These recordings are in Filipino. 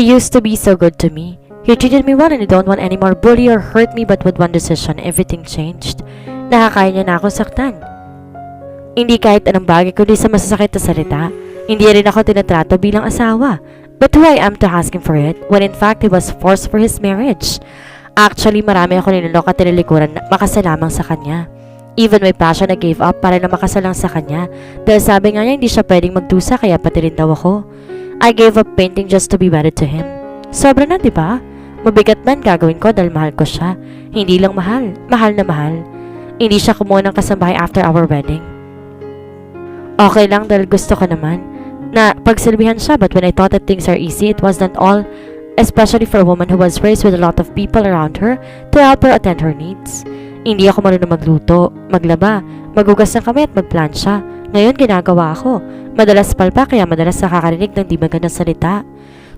He used to be so good to me. He treated me well and he don't want any more bully or hurt me, but with one decision, everything changed. Nakakaya niya na akong saktan. Hindi kahit anong bagay kundi sa masasakit na salita. Hindi rin ako tinatrato bilang asawa. But who I am to ask him for it, when in fact he was forced for his marriage. Actually, marami ako nilolok at nililikuran na makasal lamang sa kanya. Even my passion I gave up para na makasal lang sa kanya. Dahil sabi nga niya hindi siya pwedeng magdusa kaya pati rin daw ako. I gave up painting just to be wedded to him. Sobra na, diba? Mabigat man gagawin ko dahil mahal ko siya. Hindi lang mahal, mahal na mahal. Hindi siya kumuha ng kasambahay after our wedding. Okay lang dahil gusto ko naman na pagsilbihan siya, but when I thought that things are easy, it was not all, especially for a woman who was raised with a lot of people around her to help her attend her needs. Hindi ako marunong magluto, maglaba, magugas ng kamay at magplansya. Ngayon ginagawa ako. Madalas palpa kaya madalas nakakarinig ng di magandang salita.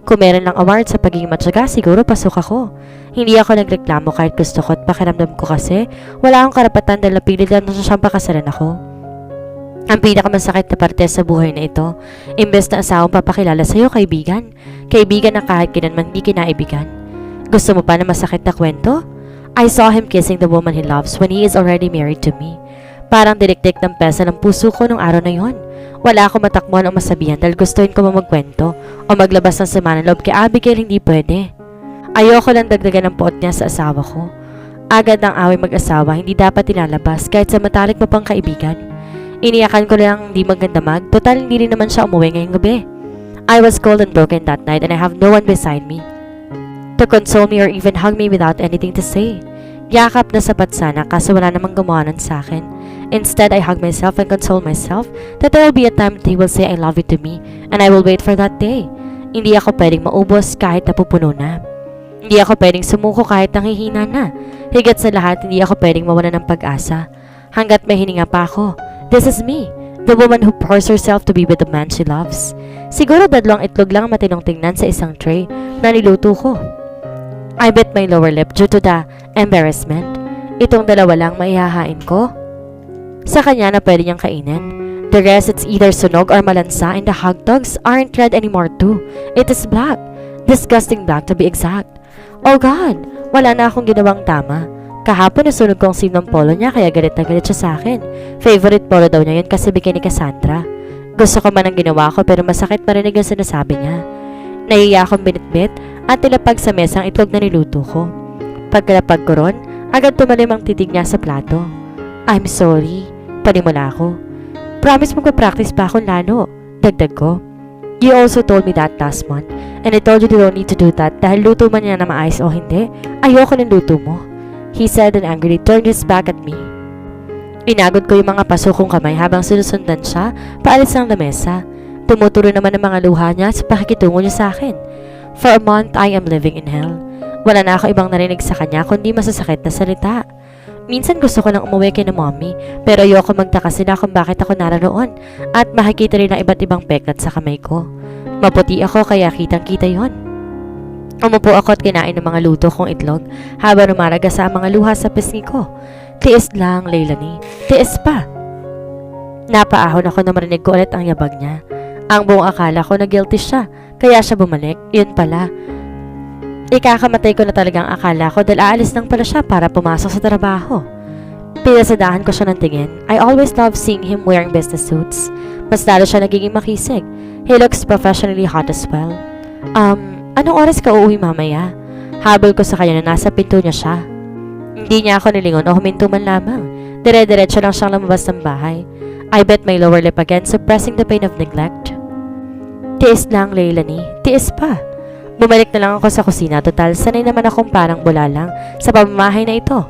Kung meron lang award sa pagiging matyaga, siguro pasok ako. Hindi ako nagreklamo kahit gusto ko at pakiramdam ko kasi wala akong karapatan dahil napilit lang na siyang pakasalan ako. Ang pinakamasakit na parte sa buhay na ito, imbes na asawang papakilala sa'yo, kaibigan. Kaibigan na kahit kinanman di kinaibigan. Gusto mo pa na masakit na kwento? I saw him kissing the woman he loves when he is already married to me. Parang dinikdik ng pesa ng puso ko nung araw na yon. Wala akong matakmuhan o masabihan dahil gustuin ko magkwento o maglabas ng sama ng loob kay Abigail, hindi pwede. Ayoko lang dagdagan ng puot niya sa asawa ko. Agad ang away mag-asawa, hindi dapat ilalabas kahit sa matalik mo pang kaibigan. Iniyakan ko lang di maganda total hindi rin naman siya umuwi ngayong gabi. I was cold and broken that night and I have no one beside me to console me or even hug me without anything to say. Yakap na sapat sana kaso wala namang gumawa nun sa akin. Instead, I hug myself and console myself that there will be a time that he will say I love you to me and I will wait for that day. Hindi ako pwedeng maubos kahit napupuno na. Hindi ako pwedeng sumuko kahit nanghihina na. Higit sa lahat, hindi ako pwedeng mawala ng pag-asa. Hanggat may hininga pa ako. This is me, the woman who pours herself to be with the man she loves. Siguro dadlong itlog lang matinong tingnan sa isang tray na niluto ko. I bit my lower lip due to the embarrassment. Itong dalawa lang maihahain ko sa kanya na pwede niyang kainin. The rest, it's either sunog or malansa, and the hot dogs aren't red anymore too. It is black. Disgusting black to be exact. Oh God, wala na akong ginawang tama. Kahapon nasunog ko ang sim ng polo niya kaya galit na galit siya sa akin. Favorite polo daw niya yun kasi bigay ni Cassandra. Gusto ko man ang ginawa ko pero masakit marinig ang sinasabi niya. Nahiya akong binitbit at nilapag sa mesa ang itlog na niluto ko. Pagkalapag ko ron, agad tumalim ang titig niya sa plato. I'm sorry, panimula ako. Promise magpa-practice pa akong lalo, dagdag ko. You also told me that last month and I told you you don't need to do that dahil luto man niya na maayos o hindi. Ayoko ng luto mo. He said and angrily turned his back at me. Inagod ko yung mga pasukong kamay habang sinusundan siya paalis ng lamesa. Tumuturo naman ang mga luha niya sa pakikitungo niya sa akin. For a month, I am living in hell. Wala na ako ibang narinig sa kanya kundi masasakit na salita. Minsan gusto ko nang umuwi kay na mommy pero ayoko magtaka sila kung bakit ako naroon at makikita rin ang iba't ibang peklat sa kamay ko. Maputi ako kaya kitang-kita yon. Umupo ako at kinain ng mga luto kong itlog habang rumaragas sa mga luha sa pisngi ko. Tiis lang, Leilani. Tiis pa. Napaahon ako na marinig ko ulit ang yabag niya. Ang buong akala ko na guilty siya, kaya siya bumalik. Yun pala. Ikakamatay ko na talagang akala ko dahil aalis lang pala siya para pumasok sa trabaho. Pinasadahan ko siya ng tingin. I always love seeing him wearing business suits. Mas lalo siya nagiging makisig. He looks professionally hot as well. Anong oras ka uuwi mamaya? Habol ko sa kanya na nasa pinto niya siya. Hindi niya ako nilingon o huminto man lamang. Dire-diretso lang siyang lumabas ng bahay. I bit my lower lip again, suppressing the pain of neglect. Tiis lang, Leilani. Tiis pa. Bumalik na lang ako sa kusina. Total, sanay naman akong parang bulalang sa pamamahay na ito.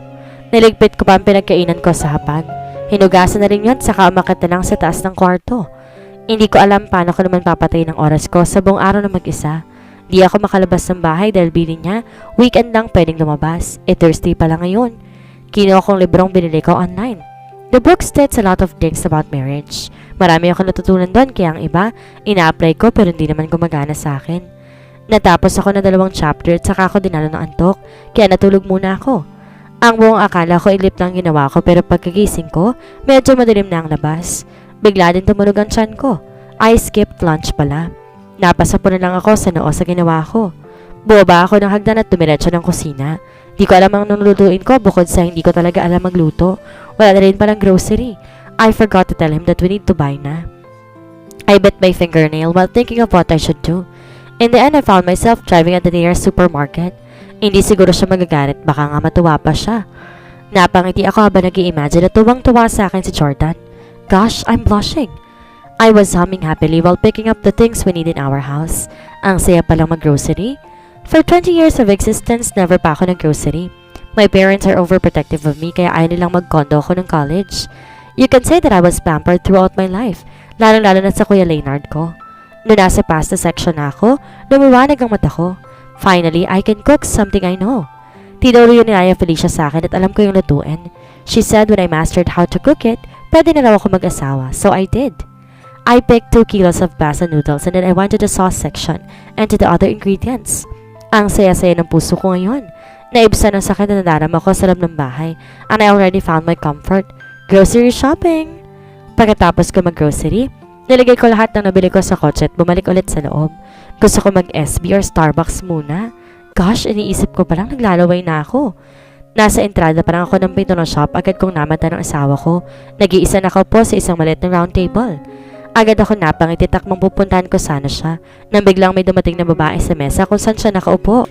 Niligpit ko pa ang pinagkainan ko sa hapag. Hinugasan na rin yun, saka umakit na lang sa taas ng kwarto. Hindi ko alam paano ko naman papatay ng oras ko sa buong araw na mag-isa. Di ako makalabas ng bahay dahil bilin niya, weekend lang pwedeng lumabas. Thursday pa lang ngayon. Kinuha kong librong binili ko online. The book states a lot of things about marriage. Marami akong natutunan doon kaya ang iba, ina-apply ko pero hindi naman gumagana sa akin. Natapos ako na 2 chapter at saka ako dinalo ng antok, kaya natulog muna ako. Ang buong akala ko ilip lang ginawa ko pero pagkagising ko, medyo madilim na ang labas. Bigla din tumunog ang tiyan ko. I skipped lunch pala. Napasa po na lang ako sa noo sa ginawa ko. Bumaba ako ng hagdan at dumiretso ng kusina. Di ko alam ang nilulutuin ko bukod sa hindi ko talaga alam magluto. Wala na rin palang grocery. I forgot to tell him that we need to buy na. I bit my fingernail while thinking of what I should do. In the end, I found myself driving at the nearest supermarket. Hindi siguro siya magagalit, baka nga matuwa pa siya. Napangiti ako habang nag-i-imagine na tuwang-tuwa sa akin si Jordan. Gosh, I'm blushing. I was humming happily while picking up the things we need in our house. Ang saya palang mag-grocery. For 20 years of existence, never pa ako nag-grocery. My parents are overprotective of me kaya ayaw nilang mag-condo ako ng college. You can say that I was pampered throughout my life, lalong-lalo na sa Kuya Leonard ko. Noong nasa pasta section na ako, lumiwanag ang mata ko. Finally, I can cook something I know. Tinuro yun ni Aya Felicia sa akin at alam ko yung lutuin. She said when I mastered how to cook it, pwede na raw ako mag-asawa, so I did. I picked 2 kilos of pasta noodles and then I went to the sauce section and to the other ingredients. Ang saya-saya ng puso ko ngayon. Naibsan ang sakit na nadarama ko sa loob ng bahay and I already found my comfort. Grocery shopping! Pagkatapos ko mag-grocery, nilagay ko lahat ng nabili ko sa kotse at bumalik ulit sa loob. Gusto ko mag-SB or Starbucks muna. Gosh, iniisip ko palang naglalaway na ako. Nasa entrada pa lang ako ng pinto ng shop agad kong namata ng asawa ko. Nag-iisa na ako po sa isang maliit na round table. Agad ako napangiti takmang pupuntahan ko sana siya nang biglang may dumating na babae sa mesa kung saan siya nakaupo.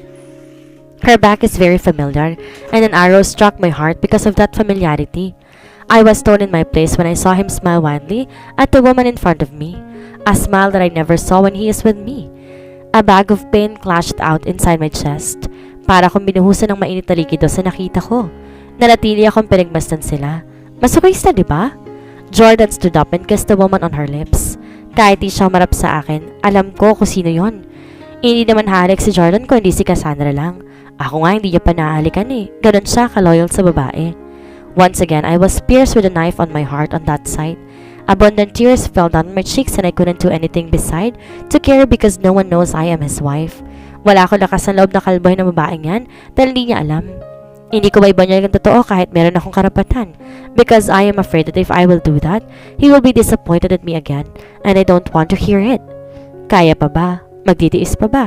Her back is very familiar and an arrow struck my heart because of that familiarity. I was thrown in my place when I saw him smile widely at the woman in front of me, a smile that I never saw when he is with me. A bag of pain clashed out inside my chest, para akong binuhusan ng mainit na likido sa nakita ko. Nanatili akong pinagmasdan sila. Masokista, di ba? Jordan stood up and kissed the woman on her lips. Kahit di siya marap sa akin, alam ko kung sino yon. Hindi naman halik si Jordan kung hindi si Cassandra lang. Ako nga hindi niya pa nahalikan eh. Ganon siya ka-loyal sa babae. Once again, I was pierced with a knife on my heart on that sight. Abundant tears fell down my cheeks and I couldn't do anything beside to care because no one knows I am his wife. Wala akong lakas ng loob na kalbohin ng babaeng yan dahil hindi niya alam. Hindi ko maibanyag ang totoo kahit meron akong karapatan because I am afraid that if I will do that, he will be disappointed at me again and I don't want to hear it. Kaya pa ba? Magtitiis pa ba?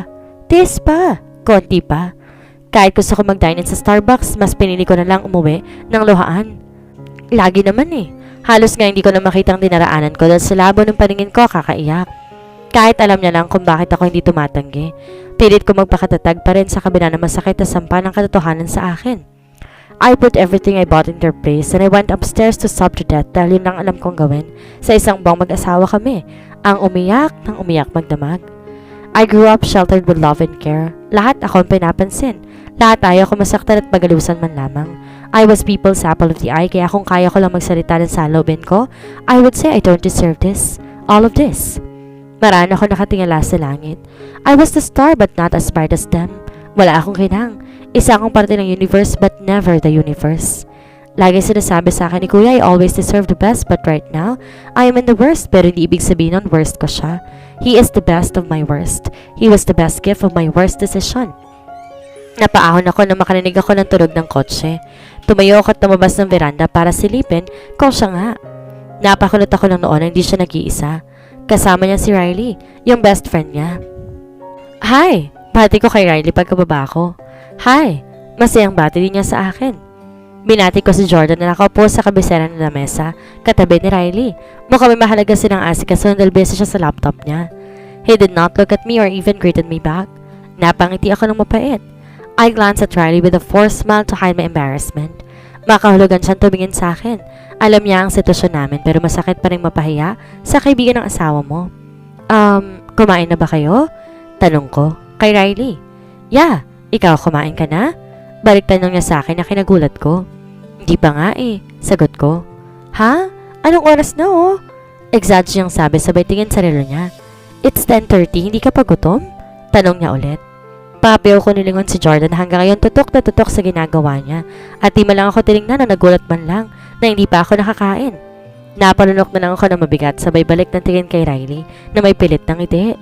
Tiis pa! Konti pa. Kahit gusto ko mag-dine in sa Starbucks, mas pinili ko na lang umuwi ng luhaan. Lagi naman eh. Halos nga hindi ko na makitang dinaraanan ko dahil sa labo ng paningin ko kakaiyak. Kahit alam niya lang kung bakit ako hindi tumatanggi, pilit ko magpakatatag pa rin sa kabila ng masakit na sampa ng katotohanan sa akin. I put everything I bought in their place and I went upstairs to sob to death dahil yun lang alam kong gawin sa isang buwang mag-asawa kami, ang umiyak ng umiyak magdamag. I grew up sheltered with love and care. Lahat ako ang pinapansin. Lahat ayaw ko masaktan at magalusan man lamang. I was people's apple of the eye kaya kung kaya ko lang magsalita ng salobin ko, I would say I don't deserve this. All of this. Maraan ako nakatingala sa langit. I was the star but not as bright as them. Wala akong kinang. Isa akong parte ng universe but never the universe. Lagi sinasabi sa akin ni Kuya, I always deserve the best but right now, I am in the worst pero hindi ibig sabihin nun worst ko siya. He is the best of my worst. He was the best gift of my worst decision. Napaahon ako nang makarinig ako ng tunog ng kotse. Tumayo ako at tumabas ng veranda para silipin kung siya nga. Napakulot ako ng noon na hindi siya nag-iisa. Kasama niya si Riley, yung best friend niya. Hi! Bati ko kay Riley pagkababa ko. Hi! Masayang bati din niya sa akin. Binati ko si Jordan na nakaupo sa kabisera ng lamesa, katabi ni Riley. Mukhang may mahalaga silang asikaso dahil busy siya sa laptop niya. He did not look at me or even greeted me back. Napangiti ako ng mapait. I glanced at Riley with a forced smile to hide my embarrassment. Makahulugan siyang tumingin sa akin. Alam niya ang sitwasyon namin pero masakit pa rin mapahiya sa kaibigan ng asawa mo. Kumain na ba kayo? Tanong ko kay Riley. Yeah, ikaw kumain ka na? Balik tanong niya sa akin na kinagulat ko. Hindi pa nga eh, sagot ko. Ha? Anong oras na oh? Exag niyang sabi sabay tingin sa relo niya. It's 10:30, hindi ka pa gutom? Tanong niya ulit. Papayaw ko nilingon si Jordan hanggang ngayon tutok na tutok sa ginagawa niya at di man lang ako tinignan na nagulat man lang na hindi pa ako nakakain. Napalunok na lang ako na mabigat sabay balik ng tingin kay Riley na may pilit ng ngiti.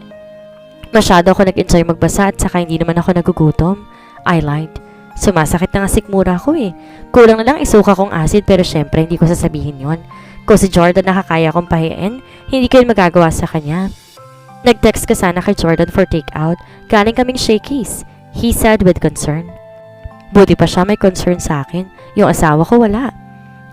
Masyado ako nag-enjoy magbasa at saka hindi naman ako nagugutom. I lied. Sumasakit na nga sikmura ko eh. Kulang na lang isuka kong acid pero syempre hindi ko sasabihin yon. Kung si Jordan nakakaya kong pahiin, hindi ko yun magagawa sa kanya. Nag-text ka sana kay Jordan for takeout. Galing kaming Shakey's. he said with concern. Buti pa siya may concern sa akin. Yung asawa ko wala.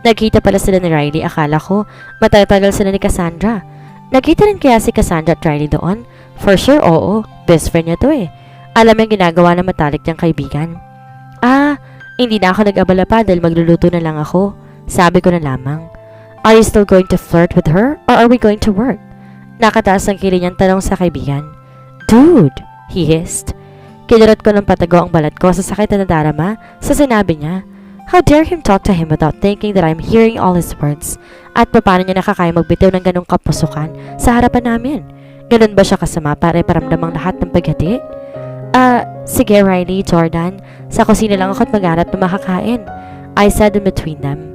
Nagkita pala sila ni Riley. Akala ko matatagal sila ni Cassandra. Nagkita rin kaya si Cassandra at Riley doon? For sure, oo. Best friend niya to eh. Alam yung ginagawa ng matalik niyang kaibigan. Hindi na ako nag-abala pa dahil magluluto na lang ako. Sabi ko na lamang. Are you still going to flirt with her or are we going to work? Nakataas ang kili niyang tanong sa kaibigan. Dude, he hissed. Kinurot ko ng patago ang balat ko sa sakit na nadarama sa sinabi niya. How dare him talk to him without thinking that I'm hearing all his words? At paano niya nakakaya magbitiw ng ganong kapusukan sa harapan namin? Ganon ba siya kasama para iparamdam ang lahat ng paghati? Sige Riley, Jordan. Sa kusina lang ako at maghanap ng makakain. I said in between them.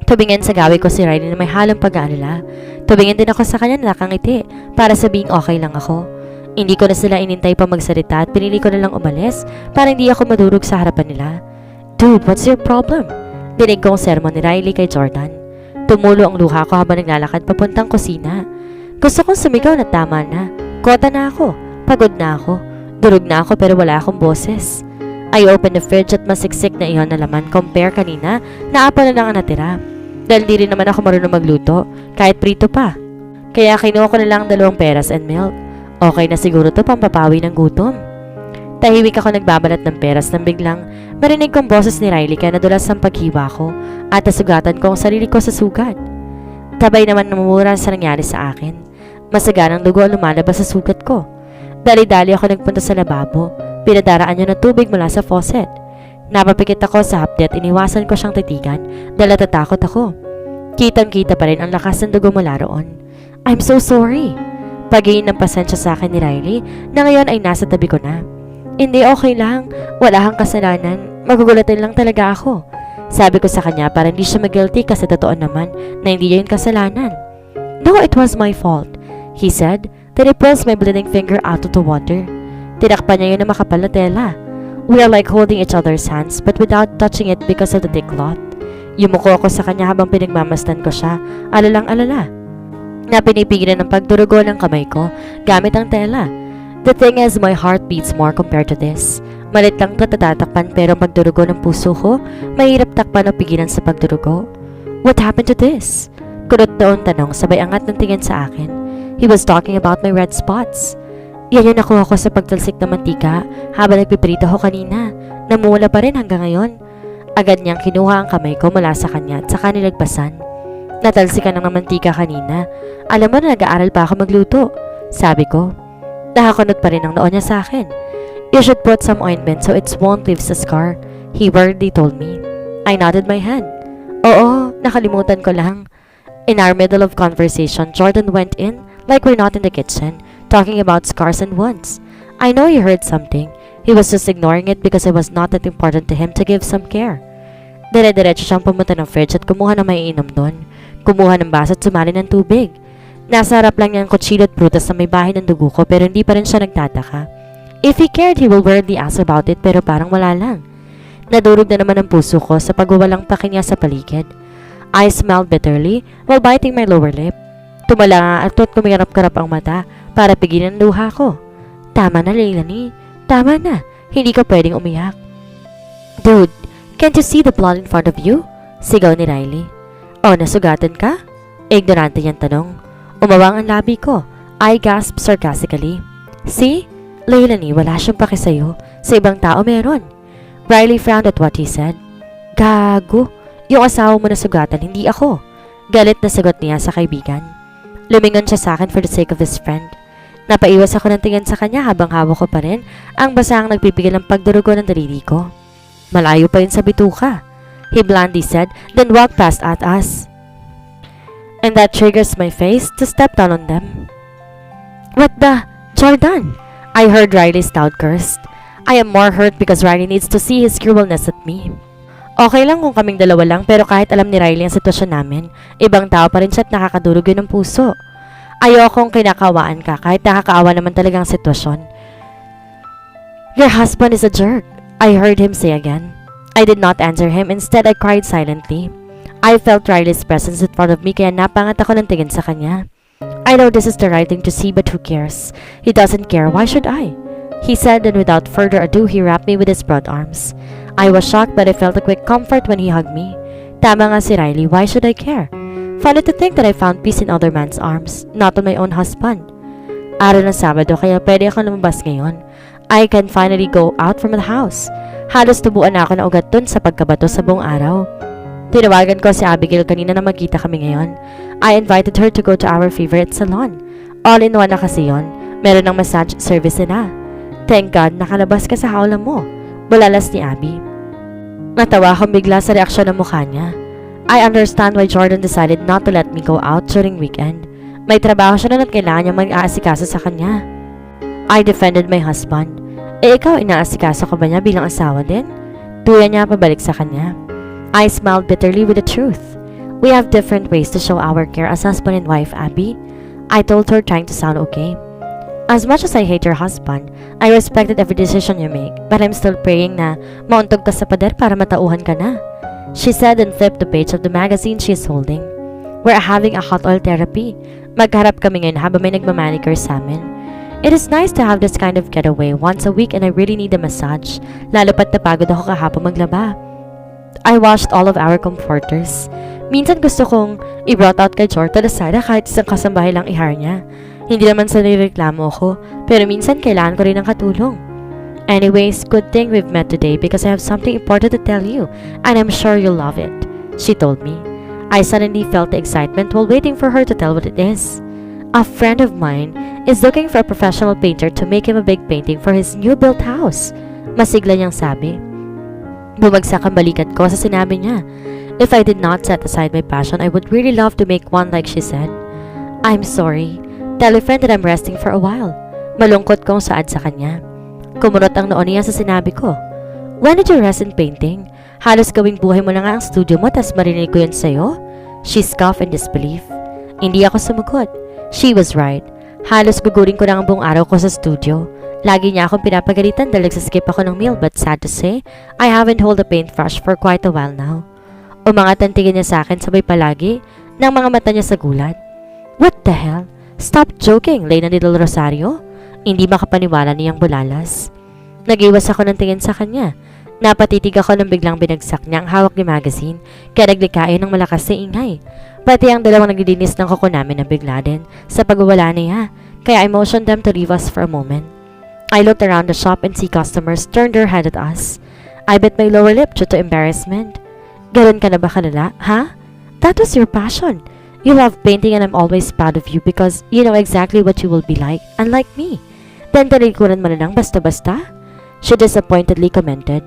Tubingin sa gawi ko si Riley na may halong pag-aalala. Tubingin din ako sa kanya na nakangiti para sabing okay lang ako. Hindi ko na sila inintay pa magsalita at pinili ko na lang umalis para hindi ako madurog sa harapan nila. Dude, what's your problem? Dinig ko ang sermon ni Riley kay Jordan. Tumulo ang luha ko habang naglalakad papuntang kusina. Gusto kong sumigaw na tama na. Kota na ako. Pagod na ako. Durog na ako pero wala akong boses. I opened the fridge at masiksik na iyon na laman compare kanina na apa na lang ang natira. Dahil di rin naman ako marunong magluto, kahit prito pa. Kaya kinuha ko na lang 2 peras and milk. Okay na siguro to pampapawi ng gutom. Tahimik ako nagbabalat ng peras nang biglang marinig kong boses ni Riley kaya nadulas ang paghiwa ko at nasugatan ko ang sarili ko sa sugat. Tabay naman namumura sa nangyari sa akin. Masaganang dugo ang lumalabas sa sugat ko. Dali-dali ako nagpunta sa lababo. Pinadaraan niya ng tubig mula sa faucet. Napapikit ako sa hapdi at iniwasan ko siyang titigan dahil natatakot ako. Kitang-kita pa rin ang lakas ng dugo mula roon. I'm so sorry. Paghihin ng pasensya sa akin ni Riley na ngayon ay nasa tabi ko na. Hindi, okay lang. Wala kang kasalanan. Magugulatin lang talaga ako. Sabi ko sa kanya para hindi siya mag-guilty kasi totoo naman na hindi niya yung kasalanan. No, it was my fault, he said. Then he pulls my bleeding finger out of the water. Tinakpan niya yun na makapal na tela. We are like holding each other's hands but without touching it because of the thick cloth. Yumuko ako sa kanya habang pinagmamasdan ko siya, alalang-alala. Na pinipigilan ng pagdurugo ng kamay ko gamit ang tela. The thing is, my heart beats more compared to this. Malit lang ito tatatakpan pero magdurugo ng puso ko, mahirap takpan o pigilan sa pagdurugo. What happened to this? Kunot doon tanong sabay angat ng tingin sa akin. He was talking about my red spots. Yan yung nakuha ko sa pagtalsik ng mantika habang nagpiprito ko kanina. Namula pa rin hanggang ngayon. Agad niyang kinuha ang kamay ko mula sa kanya at saka nilagpasan. Natalsikan ng mantika kanina. Alam mo na nag-aaral pa ako magluto. Sabi ko. Nakakunot pa rin ang noo niya sa akin. You should put some ointment so it won't leave a scar. He worriedly told me. I nodded my head. Oo, nakalimutan ko lang. In our middle of conversation, Jordan went in like we're not in the kitchen, talking about scars and wounds. I know you heard something. He was just ignoring it because it was not that important to him to give some care. Dire-diretso siyang pumunta ng fridge at kumuha ng maiinom doon. Kumuha ng baso at sumali ng tubig. Nasa harap lang niya ang kutsilyo at prutas na may bahay ng dugo ko pero hindi pa rin siya nagtataka. If he cared, he will weirdly ask about it pero parang wala lang. Nadurog na naman ang puso ko sa pagwawalang paki niya sa paligid. I smiled bitterly while biting my lower lip. Tumala nga at kumikarap-karap ang mata para pigilan ang luha ko. Tama na, Leilani. Tama na. Hindi ka pwedeng umiyak. Dude, can't you see the blood in front of you? Sigaw ni Riley. Oh, nasugatan ka? Ignorante niyang tanong. Umawang ang labi ko. I gasped sarcastically. See? Leilani, wala siyang paki sa'yo. Sa ibang tao meron. Riley frowned at what he said. Gago. Yung asawa mo nasugatan, hindi ako. Galit na sagot niya sa kaibigan. Lumingon siya sa akin for the sake of his friend. Napaiwas ako ng tingin sa kanya habang hawak ko pa rin ang basahang nagpipigil ng pagdurugo ng daliri ko. Malayo pa yun sa bituka. He blandly said, then walked past at us. And that triggers my face to step down on them. What the? Jordan! I heard Riley's loud curse. I am more hurt because Riley needs to see his cruelness at me. Okay lang kung kaming dalawa lang pero kahit alam ni Riley ang sitwasyon namin, ibang tao pa rin siya at nakakadurog yun ng puso. Ayokong kinakawaan ka kahit nakakaawa naman talagang sitwasyon. Your husband is a jerk, I heard him say again. I did not answer him, instead I cried silently. I felt Riley's presence in front of me kaya napangat ako ng tingin sa kanya. I know this is the right thing to see but who cares? He doesn't care, why should I? he said, and without further ado, he wrapped me with his broad arms. I was shocked, but I felt a quick comfort when he hugged me. Tama nga si Riley, why should I care? Funny to think that I found peace in other man's arms, not on my own husband. Araw ng Sabado, kaya pwede ako lumabas ngayon. I can finally go out from the house. Halos tubuan na ako na ugat dun sa pagkabato sa buong araw. Tinawagan ko si Abigail kanina na magkita kami ngayon. I invited her to go to our favorite salon. All-in-one na kasi yun. Meron ng massage service na. Thank God, nakalabas ka sa hawla mo. Bulalas ni Abby. Natawa akong bigla sa reaksyon ng mukha niya. I understand why Jordan decided not to let me go out during weekend. May trabaho siya na at kailangan niya mag-aasikaso sa kanya. I defended my husband. Ikaw, inaasikaso ka ba niya bilang asawa din? Tuya niya pabalik sa kanya. I smiled bitterly with the truth. We have different ways to show our care as husband and wife, Abby. I told her, trying to sound okay. As much as I hate your husband, I respected every decision you make, but I'm still praying na mauntog ka sa pader para matauhan ka na. She said and flipped the page of the magazine she is holding. We're having a hot oil therapy. Magharap kami ngayon habang may nagmamanicure sa amin. It is nice to have this kind of getaway once a week and I really need a massage, lalo pat napagod ako kahapon maglaba. I washed all of our comforters. Minsan gusto kong i-brought out kay Jordan na sana kahit isang kasambahay lang i-hire niya. Hindi naman sa nireklamo ko, pero minsan kailangan ko rin ng katulong. Anyways, good thing we've met today because I have something important to tell you and I'm sure you'll love it, she told me. I suddenly felt the excitement while waiting for her to tell what it is. A friend of mine is looking for a professional painter to make him a big painting for his new built house. Masigla niyang sabi. Bumagsak ang balikat ko sa sinabi niya. If I did not set aside my passion, I would really love to make one like she said. I'm sorry. Tell a friend that I'm resting for a while. Malungkot kong saad sa kanya. Kumunot ang noon niya sa sinabi ko. When did you rest in painting? Halos gawing buhay mo na nga ang studio mo tas marinig ko yun sa'yo? She scoffed in disbelief. Hindi ako sumagot. She was right. Halos gugurin ko na ang buong araw ko sa studio. Lagi niya akong pinapagalitan dahil nagsaskip ako ng meal, but sad to say, I haven't held a paintbrush for quite a while now. Umangat ang tingin niya sa akin sabay palagi ng mga mata niya sa gulat. What the hell? Stop joking, Leilani del Rosario. Hindi makapaniwala niyang bulalas. Nag-iwas ako ng tingin sa kanya. Napatitig ako nang biglang binagsak niya ang hawak ni magazine, kaya naglikain ng malakas na ingay. Pati ang dalawang naglilinis ng kuko namin na bigla din sa pagwawala niya, kaya I motioned them to leave us for a moment. I looked around the shop and see customers turn their head at us. I bit my lower lip due to embarrassment. Ganun ka na ba kalala, ha? That was your passion. You love painting and I'm always proud of you because you know exactly what you will be like, unlike me. Then talikuran mo na lang basta-basta? She disappointedly commented.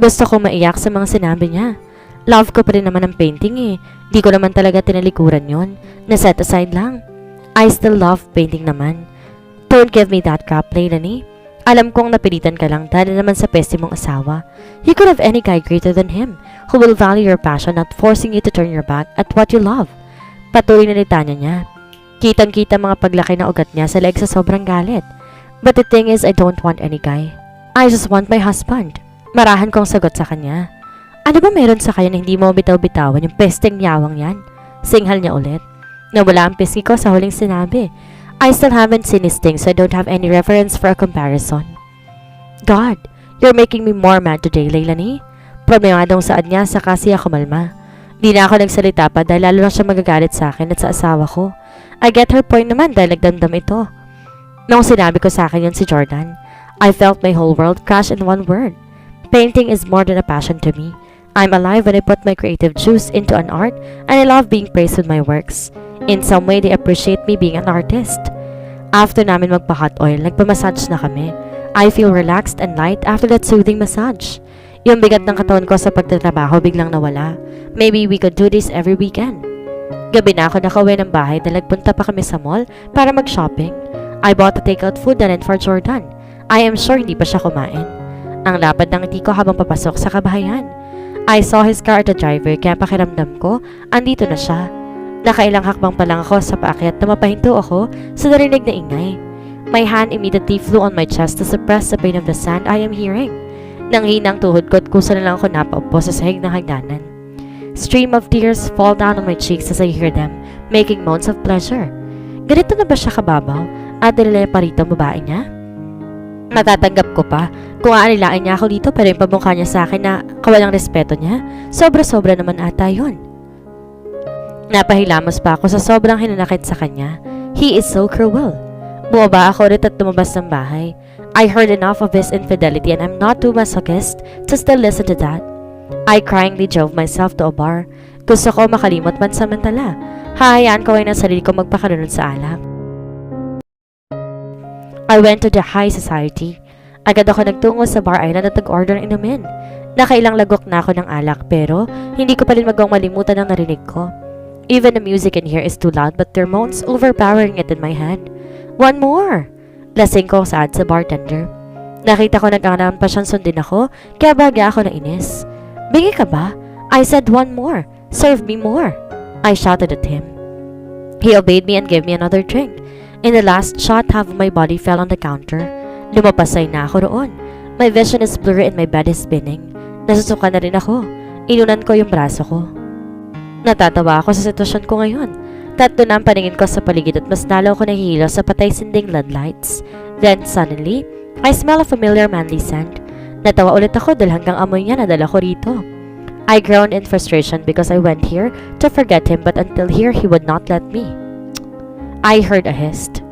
Gusto ko maiyak sa mga sinabi niya. Love ko pa rin naman ang painting eh. Di ko naman talaga tinalikuran yon. Na-set aside lang. I still love painting naman. Don't give me that crap, Leilani. Alam kong napilitan ka lang dahil naman sa peste mong asawa. You could have any guy greater than him who will value your passion, not forcing you to turn your back at what you love. Patuloy na litanya niya. Kitang-kita mga paglaki na ugat niya sa leeg sa sobrang galit. But the thing is, I don't want any guy. I just want my husband. Marahan kong sagot sa kanya. Ano ba meron sa kanya na hindi mo bitaw-bitawan yung pesteng yawang yan? Singhal niya ulit. Nawala ang pisngi ko sa huling sinabi. I still haven't seen his thing so I don't have any reference for a comparison. God, you're making me more mad today, Leilani. Problemadong saad niya sa kasi ako malma. Di na ako nagsalita pa dahil lalo lang siya magagalit sa akin at sa asawa ko. I get her point naman dahil nagdamdam ito. Noong sinabi ko sa akin yun si Jordan, I felt my whole world crash in one word. Painting is more than a passion to me. I'm alive when I put my creative juice into an art and I love being praised with my works. In some way, they appreciate me being an artist. After namin magpa-hot oil, nagpa-massage na kami. I feel relaxed and light after that soothing massage. Yung bigat ng katawan ko sa pagtatrabaho biglang nawala. Maybe we could do this every weekend. Gabi na ako nakauwi ng bahay dahil nagpunta pa kami sa mall para mag-shopping. I bought a takeout food na rin for Jordan. I am sure hindi pa siya kumain. Ang lapad ng ngiti ko habang papasok sa kabahayan. I saw his car at the driver kaya pakiramdam ko, andito na siya. Nakailang hakbang pa lang ako sa paakyat na mapahinto ako sa narinig na ingay. My hand immediately flew on my chest to suppress the pain of the sound I am hearing. Nang hinang tuhod ko at kusa na lang ako napaupo sa sahig ng hagdanan. Stream of tears fall down on my cheeks as I hear them, making moans of pleasure. Ganito na ba siya kababaw at nililay pa rito ang babae niya? Matatanggap ko pa kung aanilain niya ako dito pero yung pamukha niya sa akin na kawalang respeto niya, sobra-sobra naman ata yun. Napahilamos pa ako sa sobrang hinanakit sa kanya. He is so cruel. Bumaba ako ulit at lumabas ng bahay. I heard enough of his infidelity and I'm not too masochist to still listen to that. I cryingly drove myself to a bar. Gusto ko makalimot man samantala. Hahayaan ko ngayon ang sarili ko magpakalunod sa alak. I went to the high society. Agad ako nagtungo sa bar island at nag-order ng inumin. Nakailang lagok na ako ng alak pero hindi ko pa rin magawang malimutan ang narinig ko. Even the music in here is too loud but their moans overpowering it in my head. One more! Lasing ko saad sa bartender. Nakita ko nag-anaman pa siyang sundin ako kaya bagya ako na inis. Bingi ka ba? I said one more. Serve me more. I shouted at him. He obeyed me and gave me another drink. In the last shot, half of my body fell on the counter. Lumapasay na ako roon. My vision is blurry and my bed is spinning. Nasusuka na rin ako. Inunan ko yung braso ko. Natatawa ako sa sitwasyon ko ngayon. Tatlo na ang paningin ko sa paligid at mas lalo ako nahihilo sa patay-sinding LED lights. Then suddenly, I smell a familiar manly scent. Natawa ulit ako dahil hanggang amoy niya nadala ko rito. I groaned in frustration because I went here to forget him but until here he would not let me. I heard a hissed.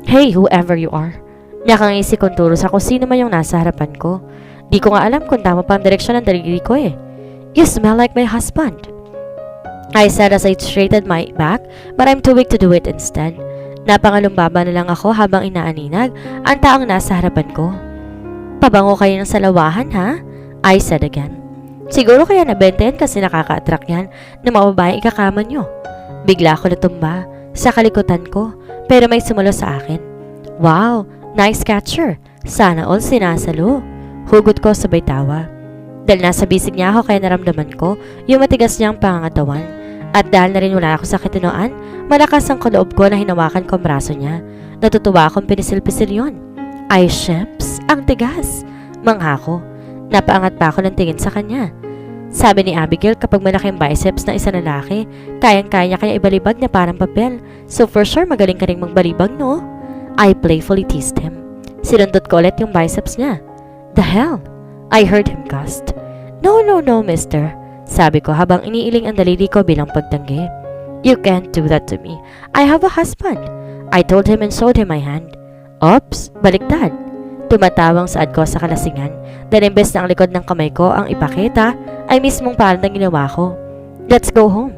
Hey, whoever you are. Nakangisi kong turo sa kung sino man yung nasa harapan ko. Di ko nga alam kung tama pa ang direksyon ng daliri ko eh. You smell like my husband. I said as I straightened my back but I'm too weak to do it instead. Napangalumbaba na lang ako habang inaaninag ang taong nasa harapan ko. Pabango kayo ng salawahan ha? I said again. Siguro kaya nabentayan kasi nakaka-attract yan ng mga babaeng ikakama nyo. Bigla ako natumba sa kalikutan ko pero may sumulo sa akin. Wow, nice catcher. Sana all sinasalo. Hugot ko sabay tawa. Dahil nasa bisig niya ako kaya naramdaman ko yung matigas niyang pangangatawan. At dahil na rin wala ako sa kitinoan, malakas ang kaloob ko na hinawakan ko ang braso niya. Natutuwa akong pinisil-pisil yun. Ay, sheps, ang tigas. Mangha ko. Napaangat pa ako ng tingin sa kanya. Sabi ni Abigail kapag malaking biceps na isang lalaki, kayang-kaya niya kaya ibalibag na parang papel. So for sure magaling ka rin magbalibag, no? I playfully teased him. Sinundot ko ulit yung biceps niya. The hell? I heard him gust. No, mister. Sabi ko habang iniiling ang daliri ko bilang pagtanggi. You can't do that to me. I have a husband. I told him and showed him my hand. Oops, baliktad. Tumatawang saad ko sa kalasingan dahil imbes na ang likod ng kamay ko ang ipakita ay mismong parang ng ginawa ko. Let's go home.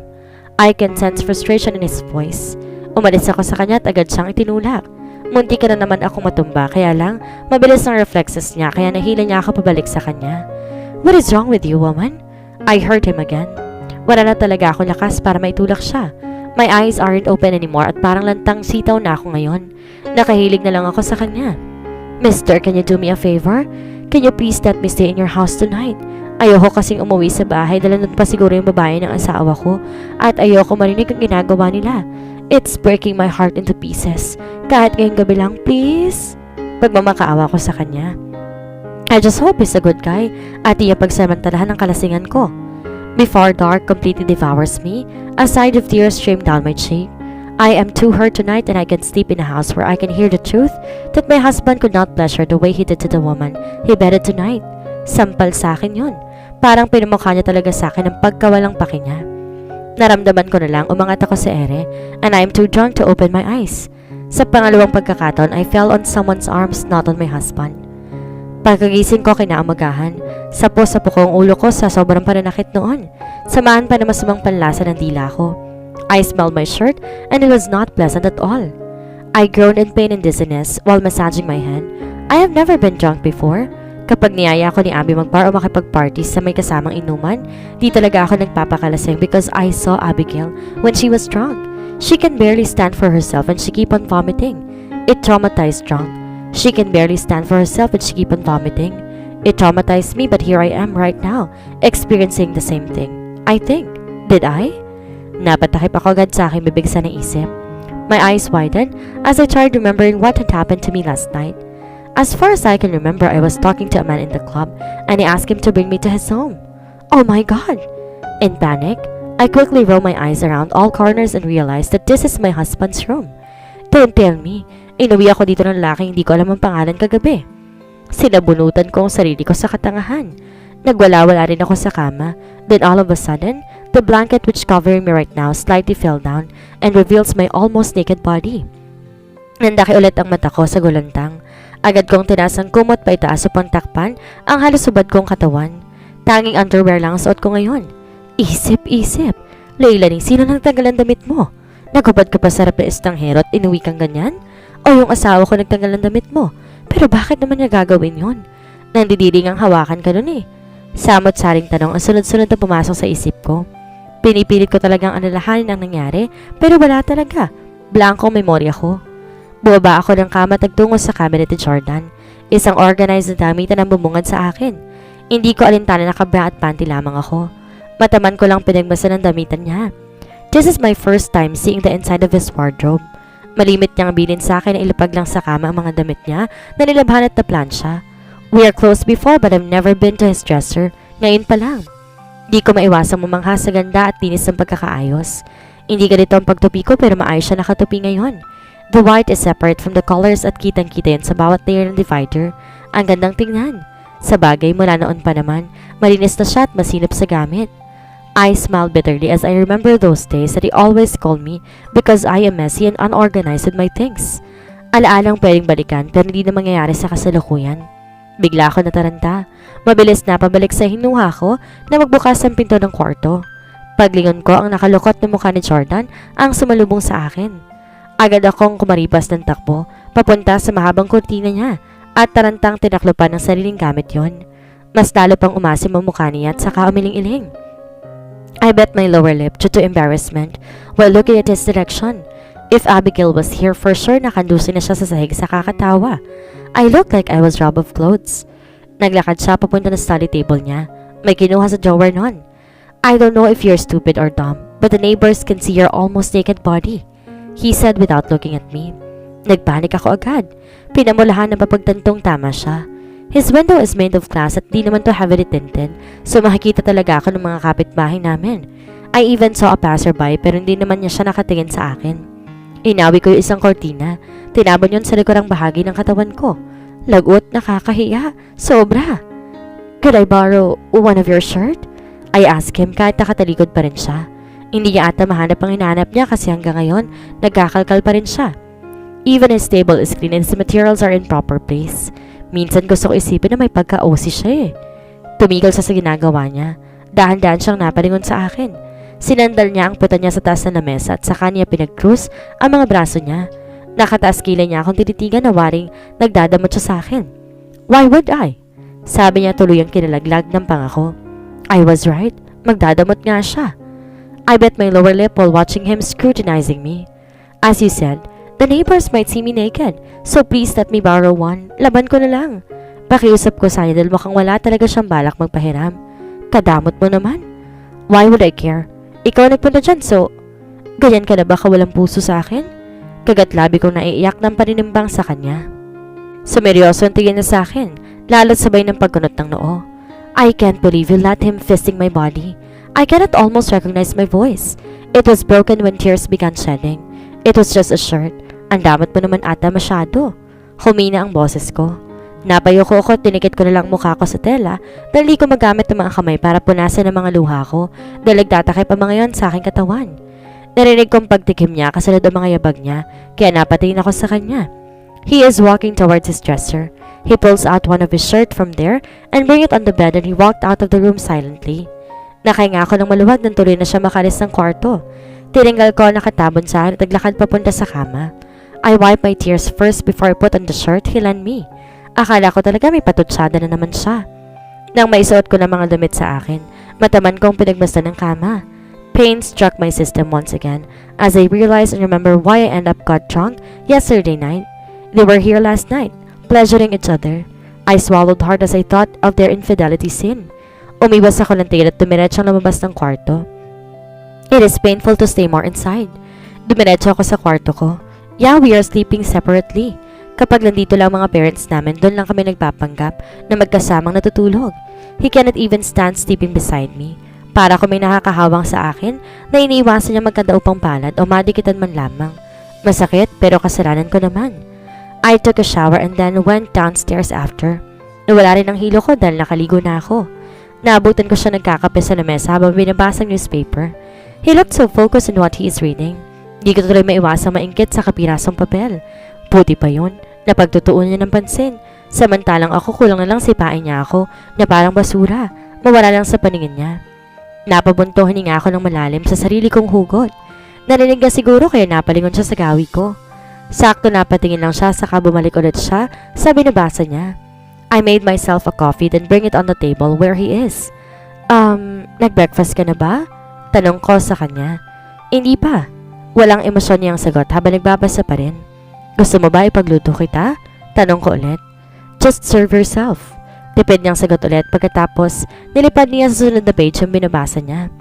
I can sense frustration in his voice. Umalis ako sa kanya at agad siyang itinulak. Munti ka na naman akong matumba kaya lang mabilis ang reflexes niya kaya nahila niya ako pabalik sa kanya. What is wrong with you, woman? I heard him again. Wala na talaga akong lakas para maitulak siya. My eyes aren't open anymore at parang lantang sitaw na ako ngayon. Nakahilig na lang ako sa kanya. Mister, can you do me a favor? Can you please let me stay in your house tonight? Ayoko kasing umuwi sa bahay dahil nandun pa siguro yung babae ng asawa ko at ayoko marinig ang ginagawa nila. It's breaking my heart into pieces. Kahit ngayong gabi lang, please. Pagmamakaawa ko sa kanya. I just hope he's a good guy at iya pagsamantalahan ng kalasingan ko. Before dark completely devours me, a side of tears streamed down my cheek. I am too hurt tonight and I can sleep in a house where I can hear the truth that my husband could not pleasure the way he did to the woman he bedded tonight. Sampal sa akin yun. Parang pinamukha niya talaga sa akin ang pagkawalang paki niya. Naramdaman ko na lang umangat ako sa ere and I am too drunk to open my eyes. Sa pangalawang pagkakataon, I fell on someone's arms, not on my husband. Pagkagising ko kinaumagahan, sapo-sapo ko ang ulo ko sa sobrang pananakit noon. Samahan pa na masamang panlasa ng dila ko. I smelled my shirt and it was not pleasant at all. I groaned in pain and dizziness while massaging my head. I have never been drunk before. Kapag niyaya ko ni Abby magbar o makipag-party sa may kasamang inuman, di talaga ako nagpapakalasing because I saw Abigail when she was drunk. She can barely stand for herself and she keep on vomiting. It traumatized drunk. She can barely stand for herself and she keep on vomiting. It traumatized me but here I am right now, experiencing the same thing. I think. Did I? Napatakip ako agad sa aking bibig sa naisip. My eyes widened as I tried remembering what had happened to me last night. As far as I can remember, I was talking to a man in the club and he asked him to bring me to his home. Oh my God! In panic, I quickly rolled my eyes around all corners and realized that this is my husband's room. Don't tell me, inuwi ako dito ng lalaking hindi ko alam ang pangalan kagabi. Sinabunutan ko ang sarili ko sa katangahan. Nagwala-wala rin ako sa kama. Then all of a sudden, the blanket which covering me right now slightly fell down and reveals my almost naked body. Nandaki ulit ang mata ko sa gulantang. Agad kong tinaas ang kumot pa itaas upang takpan ang halos subad kong katawan. Tanging underwear lang ang suot ko ngayon. Isip. Leilani, sino nang tanggal ang damit mo? Nagubad ka pa sa rep na estanghero at inuwi kang ganyan? O yung asawa ko nagtanggal ang damit mo? Pero bakit naman niya gagawin yon? Nandidiring ang hawakan ka nun eh. Samot-saring tanong ang sunod-sunod na pumasok sa isip ko. Pinipilit ko talagang alalahanin ang nangyari, pero wala talaga. Blankong memorya ko. Bumaba ako ng kama tagtungo sa cabinet ni Jordan. Isang organized na damitan ang bumungad sa akin. Hindi ko alintana na kabra at panty lamang ako. Mataman ko lang pinagmasa ng damitan niya. This is my first time seeing the inside of his wardrobe. Malimit niyang bilin sa akin na ilapag lang sa kama ang mga damit niya na nilabhan at na plansya. We are close before but I've never been to his dresser. Ngayon pa lang. Di ko maiwasang mamangha sa ganda at linis ng pagkakaayos. Hindi ganito ang pagtupi ko pero maayos siya nakatupi ngayon. The white is separate from the colors at kitang-kita yun sa bawat layer ng divider. Ang gandang tingnan. Sa bagay mula noon pa naman, malinis na siya at masinop sa gamit. I smiled bitterly as I remember those days that he always called me because I am messy and unorganized with my things. Alaalang pwedeng balikan pero hindi na mangyayari sa kasalukuyan. Bigla ako nataranta. Mabilis na pabalik sa hinuha ko na magbukas ang pinto ng kwarto. Paglingon ko ang nakalukot na mukha ni Jordan ang sumalubong sa akin. Agad akong kumaripas ng takbo papunta sa mahabang kurtina niya at tarantang tinaklupan ng sariling gamit yon. Mas lalo pang umasim ang mukha niya at saka umiling-iling. I bit my lower lip due to embarrassment while looking at his direction. If Abigail was here, for sure nakandusin na siya sa sahig sa kakatawa. I looked like I was robbed of clothes. Naglakad siya papunta na study table niya. May kinuha sa drawer nun. I don't know if you're stupid or dumb, but the neighbors can see your almost naked body, he said without looking at me. Nagpanik ako agad. Pinamulahan na mapagtantong tama siya. His window is made of glass at di naman to heavily tinted, so makikita talaga ako ng mga kapitbahay namin. I even saw a passerby pero hindi naman niya siya nakatingin sa akin. Inawi ko yung isang kortina. Tinabon yun sa likurang bahagi ng katawan ko. Lagot, nakakahiya. Sobra. Could I borrow one of your shirt? I asked him kahit nakatalikod pa rin siya. Hindi niya ata mahanap ang hinahanap niya kasi hanggang ngayon, nagkakalkal pa rin siya. Even his table is clean and his materials are in proper place. Minsan gusto ko isipin na may pagka-OC siya eh. Tumigil siya sa ginagawa niya. Dahan-dahan siyang napalingon sa akin. Sinandal niya ang puta niya sa taas na lamesa at saka niya pinag-cruise ang mga braso niya. Nakataas kilay niya akong tinitigan na waring nagdadamot siya sa akin. Why would I? Sabi niya tuluyang kinalaglag ng pangako. I was right. Magdadamot nga siya. I bit my lower lip while watching him scrutinizing me. As you said, the neighbors might see me naked, so please let me borrow one. Laban ko na lang. Pakiusap ko sa niya dahil mukhang wala talaga siyang balak magpahiram. Kadamot mo naman. Why would I care? Ikaw nagpunta dyan, so ganyan ka na ba kawalang puso sa akin? Kagat labi kong naiiyak ng paninimbang sa kanya. Sumeryoso ang tingin niya sa akin, lalo't sabay ng pagkunot ng noo. I can't believe you let him fisting my body. I cannot almost recognize my voice. It was broken when tears began shedding. It was just a shirt. Ang damot mo naman ata masyado. Humina ang boses ko. Napayoko ako at tinikit ko na lang mukha ko sa tela dahil di ko magamit ng mga kamay para punasan ang mga luha ko dahil nagtatakip ang mga yon sa aking katawan. Narinig kong pagtikim niya kasunod ang mga yabag niya kaya napatingin ako sa kanya. He is walking towards his dresser. He pulls out one of his shirt from there and bring it on the bed and he walked out of the room silently. Nakahinga ako ng maluwag nang tuloy na siya makalis ng kwarto. Tinanggal ko ang nakatabon sa akin at naglakad papunta sa kama. I wiped my tears first before I put on the shirt he lent me. Akala ko talaga may patutsada na naman siya. Nang maisuot ko ng mga damit sa akin, mataman kong pinagmasdan ng kama. Pain struck my system once again as I realized and remember why I ended up got drunk yesterday night. They were here last night, pleasuring each other. I swallowed hard as I thought of their infidelity sin. Umiwas ako ng tingin at dumiretsong lumabas ng kwarto. It is painful to stay more inside. Dumiretso ako sa kwarto ko. Yeah, we are sleeping separately. Kapag nandito lang mga parents namin, doon lang kami nagpapanggap na magkasamang natutulog. He cannot even stand sleeping beside me. Para kung may nakakahawang sa akin na iniiwasan niya magkadaupang palad o madikitan man lamang. Masakit pero kasalanan ko naman. I took a shower and then went downstairs after. Nawala rin ang hilo ko dahil nakaligo na ako. Naabutan ko siya nagkakape sa lamesa habang binabasa ang newspaper. He looked so focused on what he is reading. Di ko tuloy maiwasang maingkit sa kapirasong papel. Buti pa yun, napagtutuon niya ng pansin. Samantalang ako kulang na lang sipain niya ako na parang basura, mawala lang sa paningin niya. Napabunto hininga ako ng malalim sa sarili kong hugot. Narinig niya siguro kaya napalingon siya sa gawi ko. Sakto napatingin lang siya saka bumalik ulit siya sa binabasa niya. I made myself a coffee then bring it on the table where he is. Nag-breakfast ka na ba? Tanong ko sa kanya. Hindi pa. Walang emosyon niyang sagot habang nagbabasa pa rin. Gusto mo ba ipagluto kita? Tanong ko ulit. Just serve yourself. Tipid niyang sagot ulit pagkatapos nilipad niya sa sunod na page ang binabasa niya.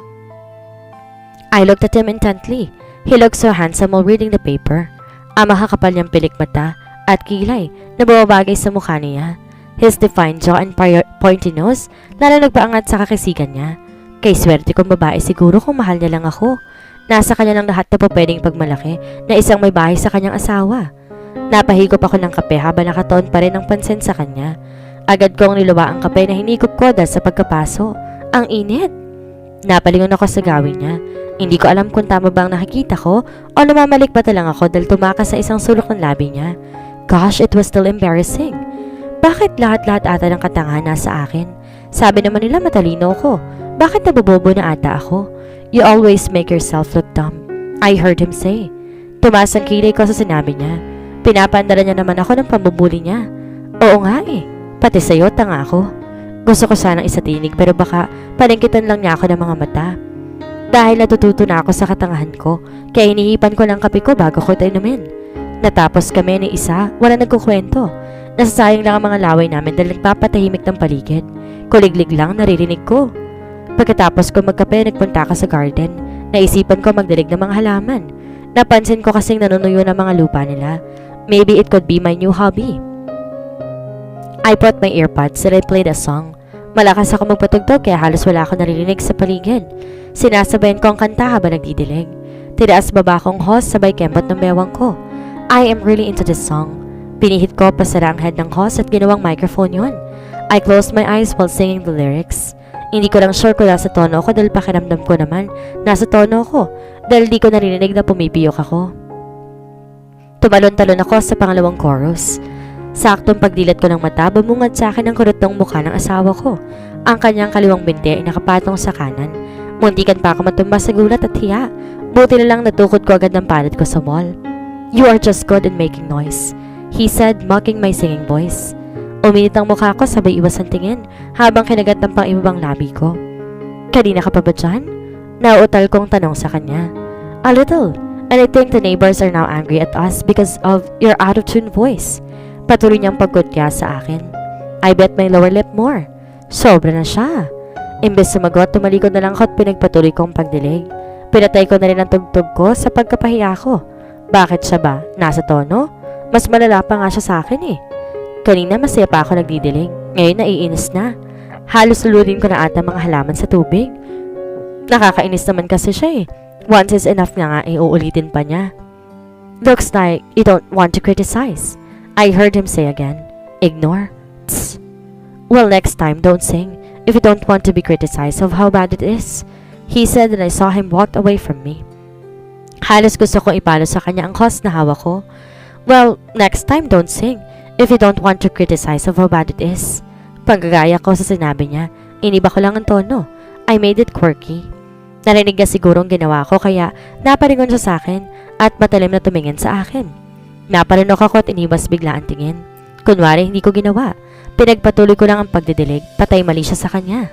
I looked at him intently. He looked so handsome while reading the paper. Ang makakapal niyang pilik mata at kilay na bumabagay sa mukha niya. His defined jaw and pointy nose lalo nagpaangat sa kakisigan niya. Kay swerte kong babae siguro kung mahal niya lang ako. Nasa kanya lang lahat na po pwedeng pagmalaki na isang may bahay sa kanyang asawa. Napahigop ako ng kape habang nakataon pa rin ang pansin sa kanya. Agad kong niluwa ang kape na hinigop ko dahil sa pagkapaso. Ang init! Napalingon ako sa gawin niya. Hindi ko alam kung tama ba ang nakikita ko o namamalik pa lang ako dahil tumakas sa isang sulok ng labi niya. Gosh, it was still embarrassing. Bakit lahat-lahat ata ng katangahan nasa akin? Sabi naman nila matalino ko. Bakit nabobobo na ata ako? You always make yourself look dumb. I heard him say. Tumaas ang kilay ko sa sinabi niya. Pinapaandala niya naman ako ng pambubuli niya. Oo nga eh. Pati sa'yo, tanga ako. Gusto ko sanang isatinig pero baka paningkitan lang niya ako ng mga mata. Dahil natututo na ako sa katangahan ko, kaya hinihipan ko lang kape ko bago ko ito inumin. Natapos kami ni isa, wala nagkukwento. Nasasayang lang ang mga laway namin dahil nagpapatahimik ng paligid. Kuliglig lang, naririnig ko. Pagkatapos ko magkape, nagpunta ka sa garden. Naisipan ko magdilig ng mga halaman. Napansin ko kasing nanunuyo ng mga lupa nila. Maybe it could be my new hobby. I put my earpods and I played a song. Malakas ako magpatugtog kaya halos wala ako naririnig sa paligid. Sinasabayan ko ang kanta habang nagdidilig. Tinaas baba kong host sabay kembot ng bewang ko. I am really into this song. Pinihit ko pasara ang head ng host at ginawang microphone yun. I closed my eyes while singing the lyrics. Hindi ko lang sure kung nasa tono ko dahil pakiramdam ko naman nasa tono ko dahil di ko naririnig na pumipiyok ako. Tumalon-talon ako sa pangalawang chorus. Saktong pagdilat ko ng mata, bumungad sa akin ang kurot ng mukha ng asawa ko. Ang kanyang kaliwang binti ay nakapatong sa kanan. Muntikan pa ako matumba sa gulat at hiya. Buti na lang natukod ko agad ng palad ko sa wall. You are just good in making noise, he said, mocking my singing voice. Uminit ang mukha ko sabay iwas ang tingin habang kinagat ng pang-ibabang labi ko. Kanina ka pa ba dyan? Nauutal kong tanong sa kanya. A little, and I think the neighbors are now angry at us because of your out-of-tune voice. Patuloy niyang pagkutya sa akin. I bet my lower lip more. Sobra na siya. Imbes sumagot, tumalikod na lang ako at pinagpatuloy kong pagdilig. Pinatay ko na rin ang tugtog ko sa pagkapahiya ko. Bakit siya ba? Nasa tono? Mas malala pa nga siya sa akin eh. Kanina masaya pa ako nagdidilig. Ngayon naiinis na. Halos lulurin ko na ata mga halaman sa tubig. Nakakainis naman kasi siya eh. Once is enough nga uulitin pa niya. Looks like you don't want to criticize, I heard him say again. Ignore? Tss. Well, next time don't sing if you don't want to be criticized of how bad it is, he said, and I saw him walk away from me. Halos gusto kong ipalo sa kanya ang host na hawak ko. Well, next time don't sing if you don't want to criticize of how bad it is. Panggagaya ko sa sinabi niya. Iniba ko lang ang tono. I made it quirky. Narinig niya siguro ang ginawa ko kaya naparingon siya sa akin at matalim na tumingin sa akin. Napalinok ako at inibas bigla ang tingin. Kunwari hindi ko ginawa. Pinagpatuloy ko lang ang pagdidilig. Patay mali siya sa kanya.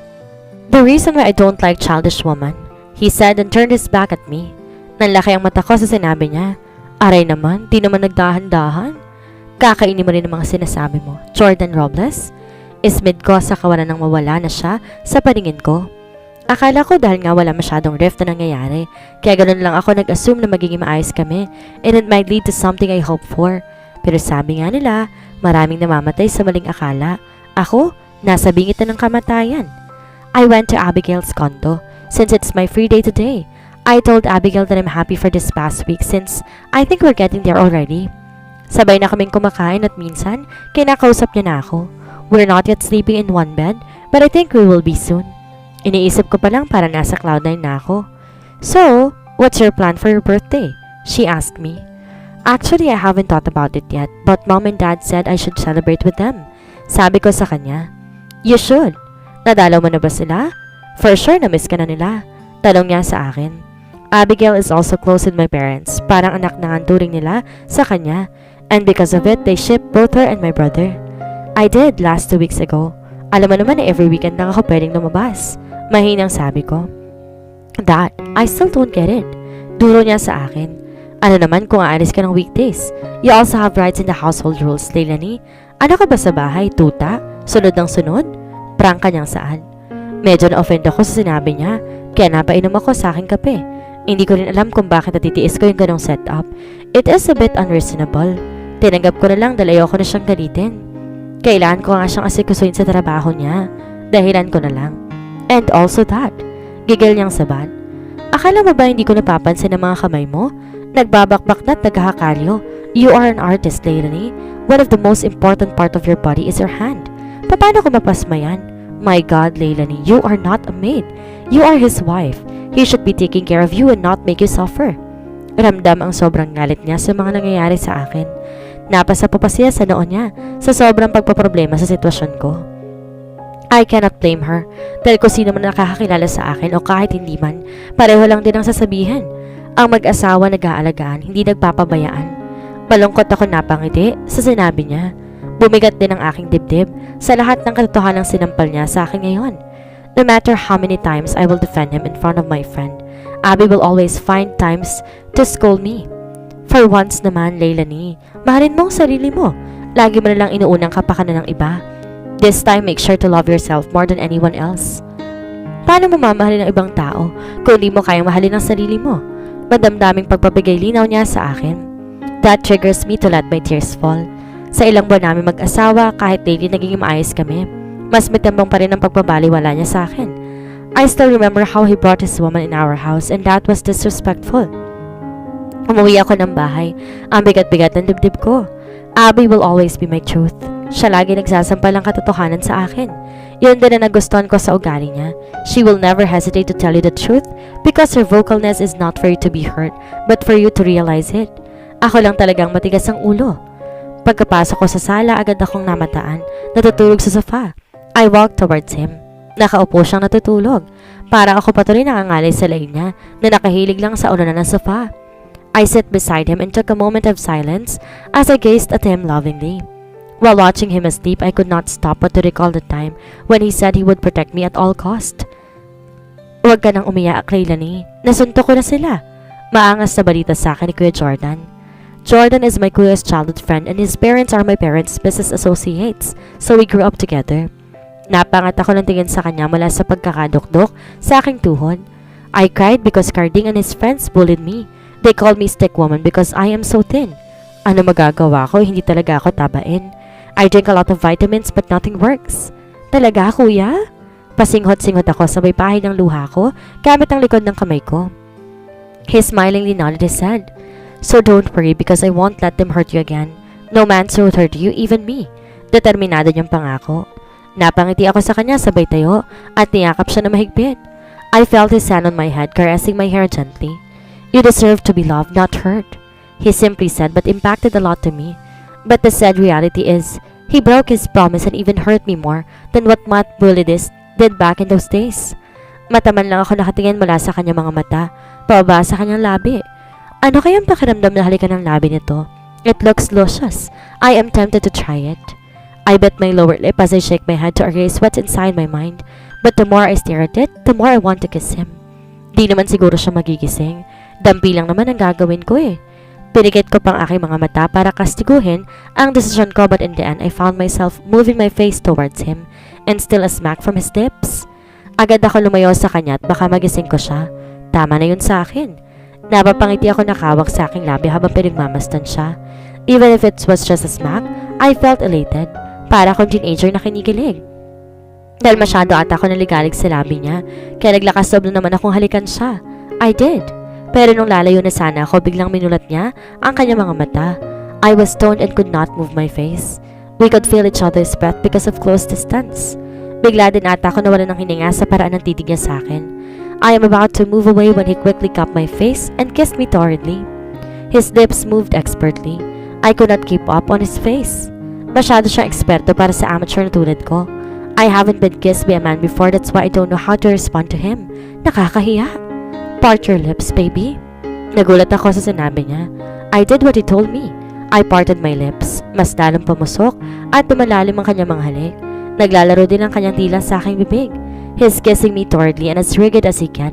The reason why I don't like childish woman, he said and turned his back at me. Nanlaki ang mata ko sa sinabi niya. Aray naman, di naman nagdahan-dahan. Kakainin mo rin ang mga sinasabi mo. Jordan Robles? Ismid ko sa kawalan ng mawala na siya sa paningin ko. Akala ko dahil nga wala masyadong rift na nangyayari, kaya ganun lang ako nag-assume na magiging maayos kami and it might lead to something I hope for. Pero sabi nga nila, maraming namamatay sa maling akala. Ako, nasa bingit na ng kamatayan. I went to Abigail's condo since it's my free day today. I told Abigail that I'm happy for this past week since I think we're getting there already. Sabay na kaming kumakain at minsan, kinakausap niya na ako. We're not yet sleeping in one bed, but I think we will be soon. Iniisip ko pa lang para nasa cloud9 na ako. So, what's your plan for your birthday? She asked me. Actually, I haven't thought about it yet, but Mom and Dad said I should celebrate with them. Sabi ko sa kanya, you should. Nadalaw mo na ba sila? For sure, na-miss ka na nila. Tanong niya sa akin. Abigail is also close with my parents. Parang anak na ang turing nila sa kanya. And because of it, they shipped both her and my brother. I did last 2 weeks ago. Alam mo naman na every weekend lang ako pwedeng lumabas. Mahinang sabi ko. That, I still don't get it. Duro niya sa akin. Ano naman kung aalis ka ng weekdays? You also have rights in the household rules, Leilanie. Ano ka ba sa bahay? Tuta? Sunod ng sunod? Prangka niyang saan? Medyo na-offend ako sa sinabi niya, kaya napainom ako sa aking kape. Hindi ko rin alam kung bakit natitiis ko yung ganong setup. It is a bit unreasonable. Tinanggap ko na lang dahil ayoko na siyang galitin. Kailangan ko nga siyang asikusuin sa trabaho niya. Dahilan ko na lang. And also that. Gigil niyang sabat. Akala mo ba hindi ko napapansin ang mga kamay mo? Nagbabakbak na't naghahakalyo. You are an artist, Leilanie. One of the most important part of your body is your hand. Paano ko mapasma yan? My God, Leilanie, you are not a maid. You are his wife. He should be taking care of you and not make you suffer. Ramdam ang sobrang galit niya sa mga nangyayari sa akin. Napasa pa siya sa noon niya sa sobrang pagpaproblema sa sitwasyon ko. I cannot blame her dahil kung sino man nakakakilala sa akin o kahit hindi man, pareho lang din ang sasabihin. Ang mag-asawa nag-aalagaan, hindi nagpapabayaan. Malungkot ako napangiti sa sinabi niya. Bumigat din ang aking dibdib sa lahat ng katotohanang sinampal niya sa akin ngayon. No matter how many times I will defend him in front of my friend, Abby will always find times to scold me. For once naman, Leilanie, mahalin mo ang sarili mo. Lagi mo na lang inuunang kapakanan ng iba. This time, make sure to love yourself more than anyone else. Paano mo mamahalin ng ibang tao kung hindi mo kayang mahalin ang sarili mo? Madamdaming pagpapigay linaw niya sa akin. That triggers me to let my tears fall. Sa ilang buwan namin mag-asawa, kahit lately naging maayos kami, mas matambang pa rin ang pagbabaliwala niya sa akin. I still remember how he brought his woman in our house and that was disrespectful. Umuwi ako ng bahay. Ang bigat-bigat ng dibdib ko. Abby will always be my truth. Siya lagi nagsasampal ng katotohanan sa akin. Yun din na nagustuhan ko sa ugali niya. She will never hesitate to tell you the truth because her vocalness is not for you to be hurt, but for you to realize it. Ako lang talagang matigas ang ulo. Pagkapasok ko sa sala, agad akong namataan. Natutulog sa sofa. I walked towards him. Nakaupo siyang natutulog. Para ako patuloy nakangalay sa lain niya na nakahilig lang sa ulo na ng sofa. I sat beside him and took a moment of silence as I gazed at him lovingly. While watching him asleep, I could not stop but to recall the time when he said he would protect me at all cost. Huwag ka nang umiyak, Leilanie. Nasuntok ko na sila. Maangas na balita sa akin ni Kuya Jordan. Jordan is my kuya's childhood friend and his parents are my parents' business associates, so we grew up together. Napangat ako ng tingin sa kanya mula sa pagkakadukdok sa aking tuhod. I cried because Carding and his friends bullied me. They called me stick woman because I am so thin. Ano magagawa ko? Hindi talaga ako tabain. I drink a lot of vitamins but nothing works. Talaga, kuya? Pasinghot-singhot ako sa may pahid ng luha ko gamit ang likod ng kamay ko. He smilingly nodded his head. So don't worry because I won't let them hurt you again. No man should hurt you, even me. Determinado niyang pangako. Napangiti ako sa kanya sabay tayo at niyakap siya na mahigpit. I felt his hand on my head caressing my hair gently. You deserve to be loved, not hurt. He simply said but impacted a lot to me. But the sad reality is, he broke his promise and even hurt me more than what Matt Bullies did back in those days. Mataman lang ako nakatingin mula sa kanyang mga mata, pababa sa kanyang labi. Ano kayang pakiramdam na halikan ng labi nito? It looks luscious. I am tempted to try it. I bit my lower lip as I shake my head to erase what's inside my mind. But the more I stare at it, the more I want to kiss him. Di naman siguro siya magigising. Dampi lang naman ang gagawin ko eh. Pinigit ko pang aking mga mata para kastiguhin ang desisyon ko but in the end I found myself moving my face towards him and still a smack from his lips. Agad ako lumayo sa kanya at baka magising ko siya. Tama na yun sa akin. Napapangiti ako nakawak sa aking labi habang pinagmamastan siya. Even if it was just a smack, I felt elated. Para akong teenager na kinikilig. Dahil masyado ata ako naligalig sa labi niya, kaya naglakas loob na naman akong halikan siya. I did. Pero nung lalayo na sana ako, biglang minulat niya ang kanyang mga mata. I was stoned and could not move my face. We could feel each other's breath because of close distance. Bigla din ata ako nawalan ng hininga sa paraan ng titig niya sa akin. I am about to move away when he quickly cupped my face and kissed me torridly. His lips moved expertly. I could not keep up on his face. Masyado siyang eksperto para sa amateur na tulad ko. I haven't been kissed by a man before, that's why I don't know how to respond to him. Nakakahiya. Part your lips, baby. Nagulat ako sa sinabi niya. I did what he told me. I parted my lips. Mas lalong pumusok at lumalalim ang kanyang mga halik. Naglalaro din ang kanyang tila sa aking bibig. He's kissing me torridly and as rigid as he can.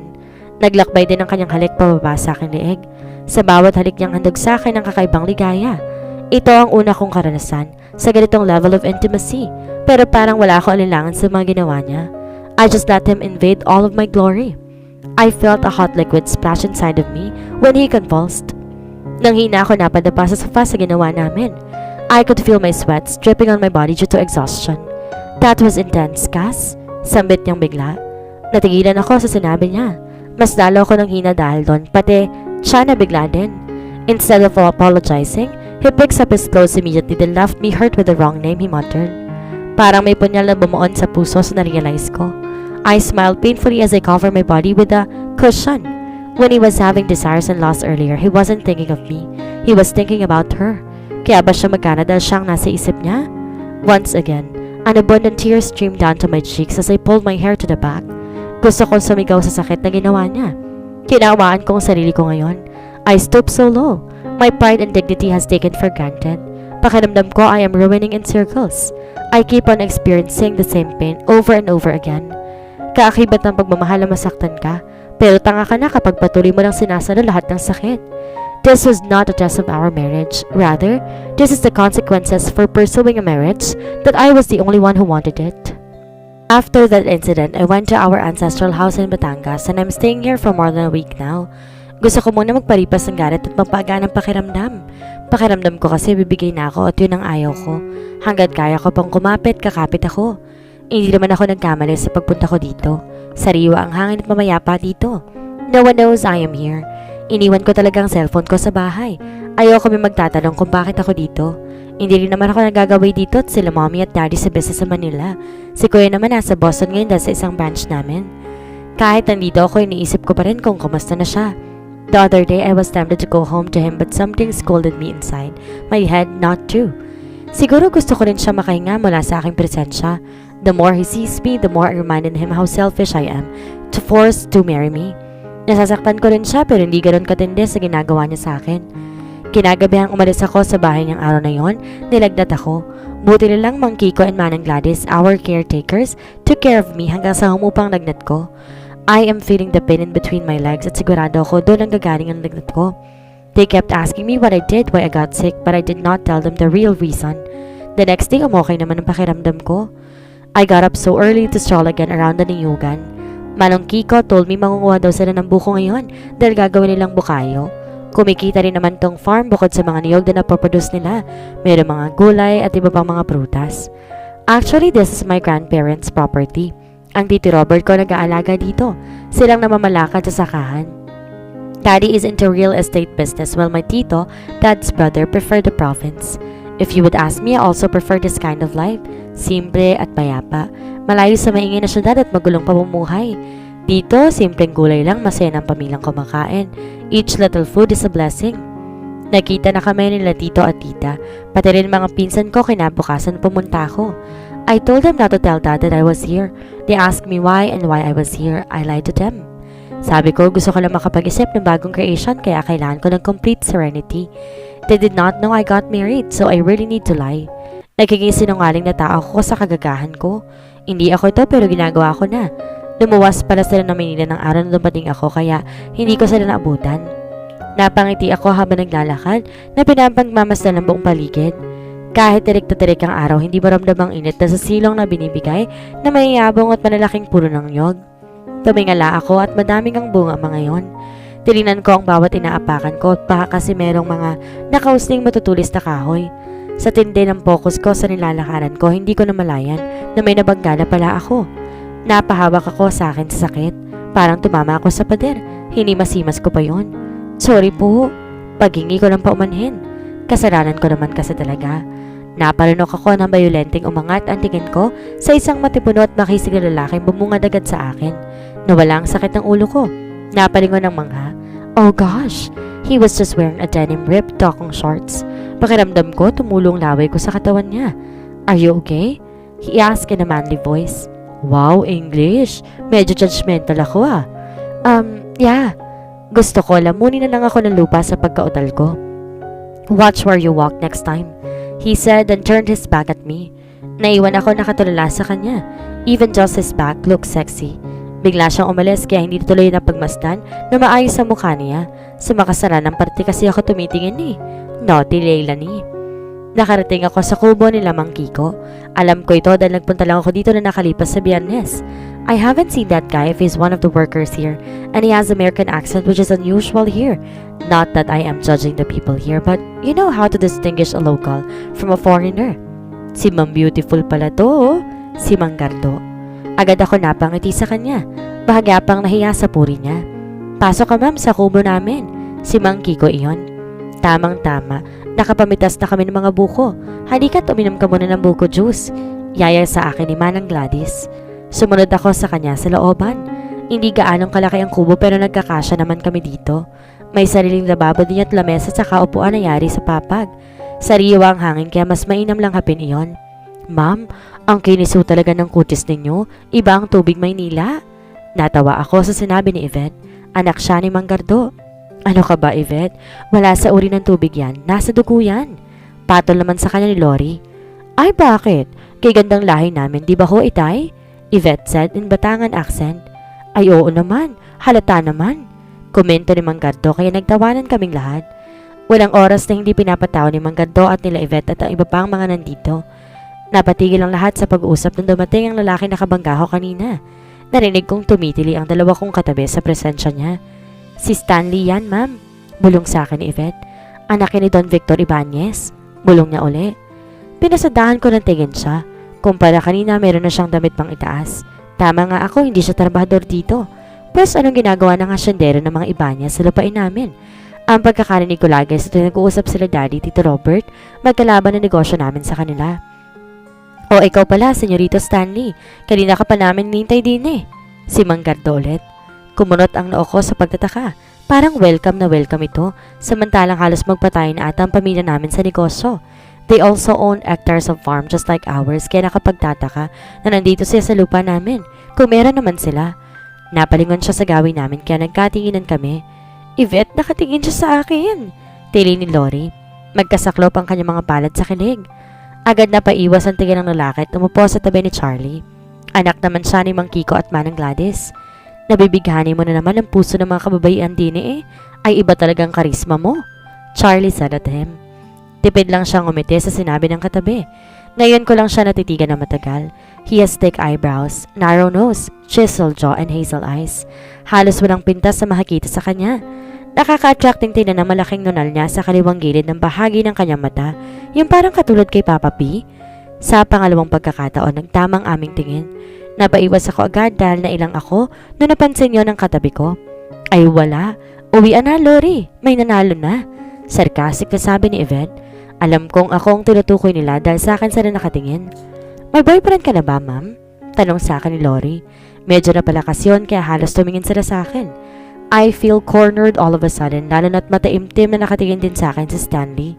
Naglakbay din ang kanyang halik pababa sa aking liig. Sa bawat halik niyang handog sa akin ang kakaibang ligaya. Ito ang una kong karanasan sa ganitong level of intimacy, pero parang wala akong alinlangan sa mga ginawa niya. I just let him invade all of my glory. I felt a hot liquid splash inside of me when he convulsed. Nang hina ako napadapa sa sofa sa ginawa namin. I could feel my sweat dripping on my body due to exhaustion. That was intense, Cass. Sambit niyang bigla. Natigilan ako sa sinabi niya. Mas lalo ako ng hina dahil doon, pati siya na bigla din. Instead of apologizing, he picks up his clothes immediately then left me hurt with the wrong name, he muttered. Parang may punyal na bumuon sa puso sa narealize ko. I smiled painfully as I covered my body with a cushion. When he was having desires and lost earlier, he wasn't thinking of me. He was thinking about her. Kaya ba siya magkana dahil siyang nasa isip niya? Once again, an abundant tear streamed down to my cheeks as I pulled my hair to the back. Gusto kong sumigaw sa sakit na ginawa niya. Kinawaan ko ang sarili ko ngayon. I stooped so low. My pride and dignity has taken for granted. Pakiramdam ko I am ruining in circles. I keep on experiencing the same pain over and over again. Kaakibat ng pagmamahal na masaktan ka, pero tanga ka na kapag patuloy mo lang sinasalo lahat ng sakit. This was not a test of our marriage. Rather, this is the consequences for pursuing a marriage that I was the only one who wanted it. After that incident, I went to our ancestral house in Batangas and I'm staying here for more than a week now. Gusto ko muna magpalipas ng galit at magpagaan ng pakiramdam. Pakiramdam ko kasi bibigay na ako at yun ang ayaw ko. Hanggat kaya ko pang kumapit, kakapit ako. Hindi naman ako nagkamali sa pagpunta ko dito. Sariwa ang hangin at mamayapa dito. No one knows I am here. Iniwan ko talaga ang cellphone ko sa bahay. Ayoko may magtatanong kung bakit ako dito. Hindi rin naman ako nagagaway dito at sila mommy at daddy sa business sa Manila. Si kuya naman nasa Boston ngayon dahil sa isang branch namin. Kahit nandito ako, iniisip ko pa rin kung kumusta na siya. The other day, I was tempted to go home to him but something scolded me inside my head not to. Siguro gusto ko rin siya makahinga mula sa aking presensya. The more he sees me, the more I reminded him how selfish I am to force to marry me. Nasasaktan ko rin siya pero hindi ganoon katindi sa ginagawa niya sa akin. Kinagabihang umalis ako sa bahay niyang araw na yon, nilagnat ako. Buti na lang Mang Kiko and Manang Gladys, our caretakers, took care of me hanggang sa humupang lagnat ko. I am feeling the pain in between my legs at sigurado ako doon ang gagaling ang lagnat ko. They kept asking me what I did, why I got sick, but I did not tell them the real reason. The next day, umokay naman ang pakiramdam ko. I got up so early to stroll again around the niyugan. Manong Kiko told me mangunguha daw sila ng buko ngayon dahil gagawin nilang bukayo. Kumikita rin naman tong farm bukod sa mga niyog na napoproduce nila. Mayroong mga gulay at iba pang mga prutas. Actually, this is my grandparents' property. Ang tito Robert ko nag-aalaga dito. Silang namamalakad sa sakahan. Daddy is into real estate business while my tito, dad's brother, prefer the province. If you would ask me, I also prefer this kind of life. Simple at payapa. Malayo sa maingay na syudad at magulong pamumuhay. Dito, simpleng gulay lang, masaya ng pamilyang kumakain. Each little food is a blessing. Nakita na kami nila tito at tita. Pati rin mga pinsan ko kinabukasan pumunta ako. I told them not to tell dad that I was here. They asked me why and why I was here. I lied to them. Sabi ko, gusto ko lang makapag-isip ng bagong creation kaya kailangan ko ng complete serenity. They did not know I got married, so I really need to lie. Nagiging sinungaling na tao ko sa kagagahan ko. Hindi ako ito pero ginagawa ko na. Lumuwas pala sila ng Manila ng araw na dumating ako kaya hindi ko sila naabutan. Napangiti ako habang naglalakad na pinapagmamasdan ng buong paligid. Kahit tirik na tirik ang araw, hindi maramdam ang init na sa silong na binibigay na mayayabong at malalaking puno ng nyog. Tumingala ako at madaming ang bunga mga yon. Tinignan ko ang bawat inaapakan ko at baka kasi merong mga nakausling matutulis na kahoy. Sa tindi ng focus ko sa nilalakaran ko, hindi ko namalayan na may nabanggana pala ako. Napahawak ako sa akin sa sakit. Parang tumama ako sa pader. Hinimasimas ko pa yon. Sorry po. Paghingi ko ng paumanhin. Kasalanan ko naman kasi talaga. Naparanok ako ng bayolenteng umangat ang tingin ko sa isang matipuno at makisig na lalaking bumungad agad sa akin. Nawala ang sakit ng ulo ko. Napalingon ng mangha. Oh gosh! He was just wearing a denim ripped talking shorts. Pakiramdam ko, tumulong laway ko sa katawan niya. Are you okay? He asked in a manly voice. Wow, English! Medyo judgmental ako ah. Yeah. Gusto ko, lamunin na lang ako ng lupa sa pagkautal ko. Watch where you walk next time, he said and turned his back at me. Naiwan ako nakatulala sa kanya. Even just his back looked sexy. Bigla siyang umalis kaya hindi tuloy na pagmasdan na maayos sa mukha niya. Sa makasara ng parte kasi ako tumitingin eh. Naughty Leilanie. Nakarating ako sa kubo ni Mang Kiko. Alam ko ito dahil nagpunta lang ako dito na nakalipas sa Biyernes. I haven't seen that guy if he's one of the workers here, and he has American accent which is unusual here. Not that I am judging the people here, but you know how to distinguish a local from a foreigner. Si Mang Beautiful pala to, oh. Si Mang Gardo. Agad ako napangiti sa kanya. Bahagya pang nahiya sa puri niya. Pasok ka ma'am sa kubo namin. Si Mang Kiko iyon. Tamang-tama, nakapamitas na kami ng mga buko. Halika't uminom ka muna ng buko juice. Yaya sa akin ni Manang Gladys. Sumunod ako sa kanya sa looban. Hindi gaanong kalaki ang kubo pero nagkakasya naman kami dito. May sariling lababo din at lamesa sa kaupuan na yari sa papag. Sariwa ang hangin kaya mas mainam lang hapin iyon. Ma'am, ang kiniso talaga ng kutis ninyo. Iba ang tubig Maynila. Natawa ako sa sinabi ni Yvette. Anak siya ni Mang Gardo. Ano ka ba, Yvette? Wala sa uri ng tubig yan. Nasa dugo yan. Patol naman sa kanya ni Lori. Ay bakit? Kay gandang lahi namin, di ba ho itay? Yvette said in Batangan accent. Ay oo naman, halata naman. Komento ni Mang Gardo kaya nagtawanan kaming lahat. Walang oras na hindi pinapatawa ni Mang Gardo at nila Yvette at ang iba pang mga nandito. Napatigil ang lahat sa pag-uusap nang dumating ang lalaki na kabanggaho kanina. Narinig kong tumitili ang dalawa kong katabi sa presensya niya. Si Stanley yan, ma'am. Bulong sa akin ni Yvette. Anak ni Don Victor Ibanez. Bulong niya uli. Pinasadahan ko ng tingin siya. Kumpara kanina meron na siyang damit pang itaas. Tama nga ako, hindi siya trabahador dito. Pues anong ginagawa ng asyendero ng mga iba niya sa lupain namin? Ang pagkakarinig ko lagi sa tuwing nag-uusap sila Daddy, Tito Robert, magkalaban ng negosyo namin sa kanila. O ikaw pala, Senyorito Stanley. Kanina ka pa namin nintay din eh. Si Mang Gardo ulit. Kumunot ang noo ko sa pagtataka. Parang welcome na welcome ito, samantalang halos magpatay na ata ang pamilya namin sa negosyo. They also own hectares of farm just like ours kaya nakapagtataka na nandito siya sa lupa namin kung meron naman sila. Napalingon siya sa gawin namin kaya nagkatinginan kami. Yvette, nakatingin siya sa akin. Tili ni Lori. Magkasaklop ang kanyang mga palad sa kilig. Agad na paiwas ang tingin ng lalaki at umupo sa tabi ni Charlie. Anak naman siya ni Mang Kiko at Manang Gladys. Nabibighani mo na naman ang puso ng mga kababaihan din eh. Ay iba talagang karisma mo. Charlie said at him. Tipid lang siyang umiti sa sinabi ng katabi. Ngayon ko lang siya natitigan na matagal. He has thick eyebrows, narrow nose, chiseled jaw, and hazel eyes. Halos walang pintas sa makikita sa kanya. Nakaka-attracting tingnan ang malaking nunal niya sa kaliwang gilid ng bahagi ng kanyang mata, yung parang katulad kay Papa P. Sa pangalawang pagkakataon, nagtamang aming tingin. Napaiwas ako agad dahil nailang ako nung napansin yon ng katabi ko. Ay wala, uwian na Lori, may nanalo na. Sarcastic na sabi ni Yvette. Alam kong ako ang tinutukoy nila dahil sa akin sila nakatingin. May boyfriend ka na ba, ma'am? Tanong sa akin ni Lori. Medyo napalakas yun kaya halos tumingin sila sa akin. I feel cornered all of a sudden lalo na't mataimtim na nakatingin din sa akin si Stanley.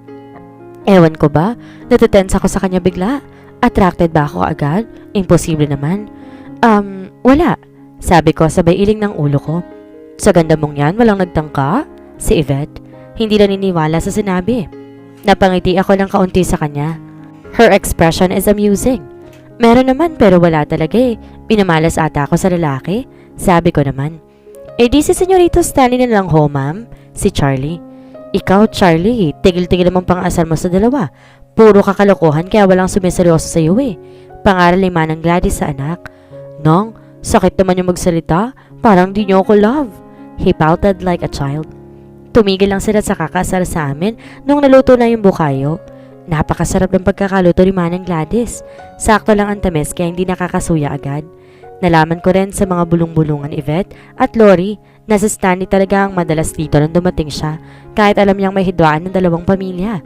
Ewan ko ba? Natitense ako sa kanya bigla. Attracted ba ako agad? Imposible naman. Wala. Sabi ko sabay iling ng ulo ko. Sa ganda mong yan, walang nagtangka? Si Yvette. Hindi naniniwala sa sinabi. Napangiti ako ng kaunti sa kanya. Her expression is amusing. Meron naman pero wala talaga eh. Pinamalas ata ako sa lalaki. Sabi ko naman. Eh di si Senyorito Stanley na lang ho, ma'am. Si Charlie. Ikaw, Charlie, tigil-tigil naman pang-asar mo sa dalawa. Puro kakalokohan kaya walang sumiseryoso sa iyo eh. Pangaral ni Manang Gladys sa anak. Nong, sakit naman yung magsalita. Parang di niyo ako love. He pouted like a child. Tumigil lang sila sa kakasal sa amin nung naluto na yung bukayo. Napakasarap ng pagkakaluto ni Manang Gladys. Sakto lang ang tamis kaya hindi nakakasuya agad. Nalaman ko rin sa mga bulong-bulungan Yvette at Lori na si Stanley talaga ang madalas dito nang dumating siya kahit alam niyang may hidwaan ng dalawang pamilya.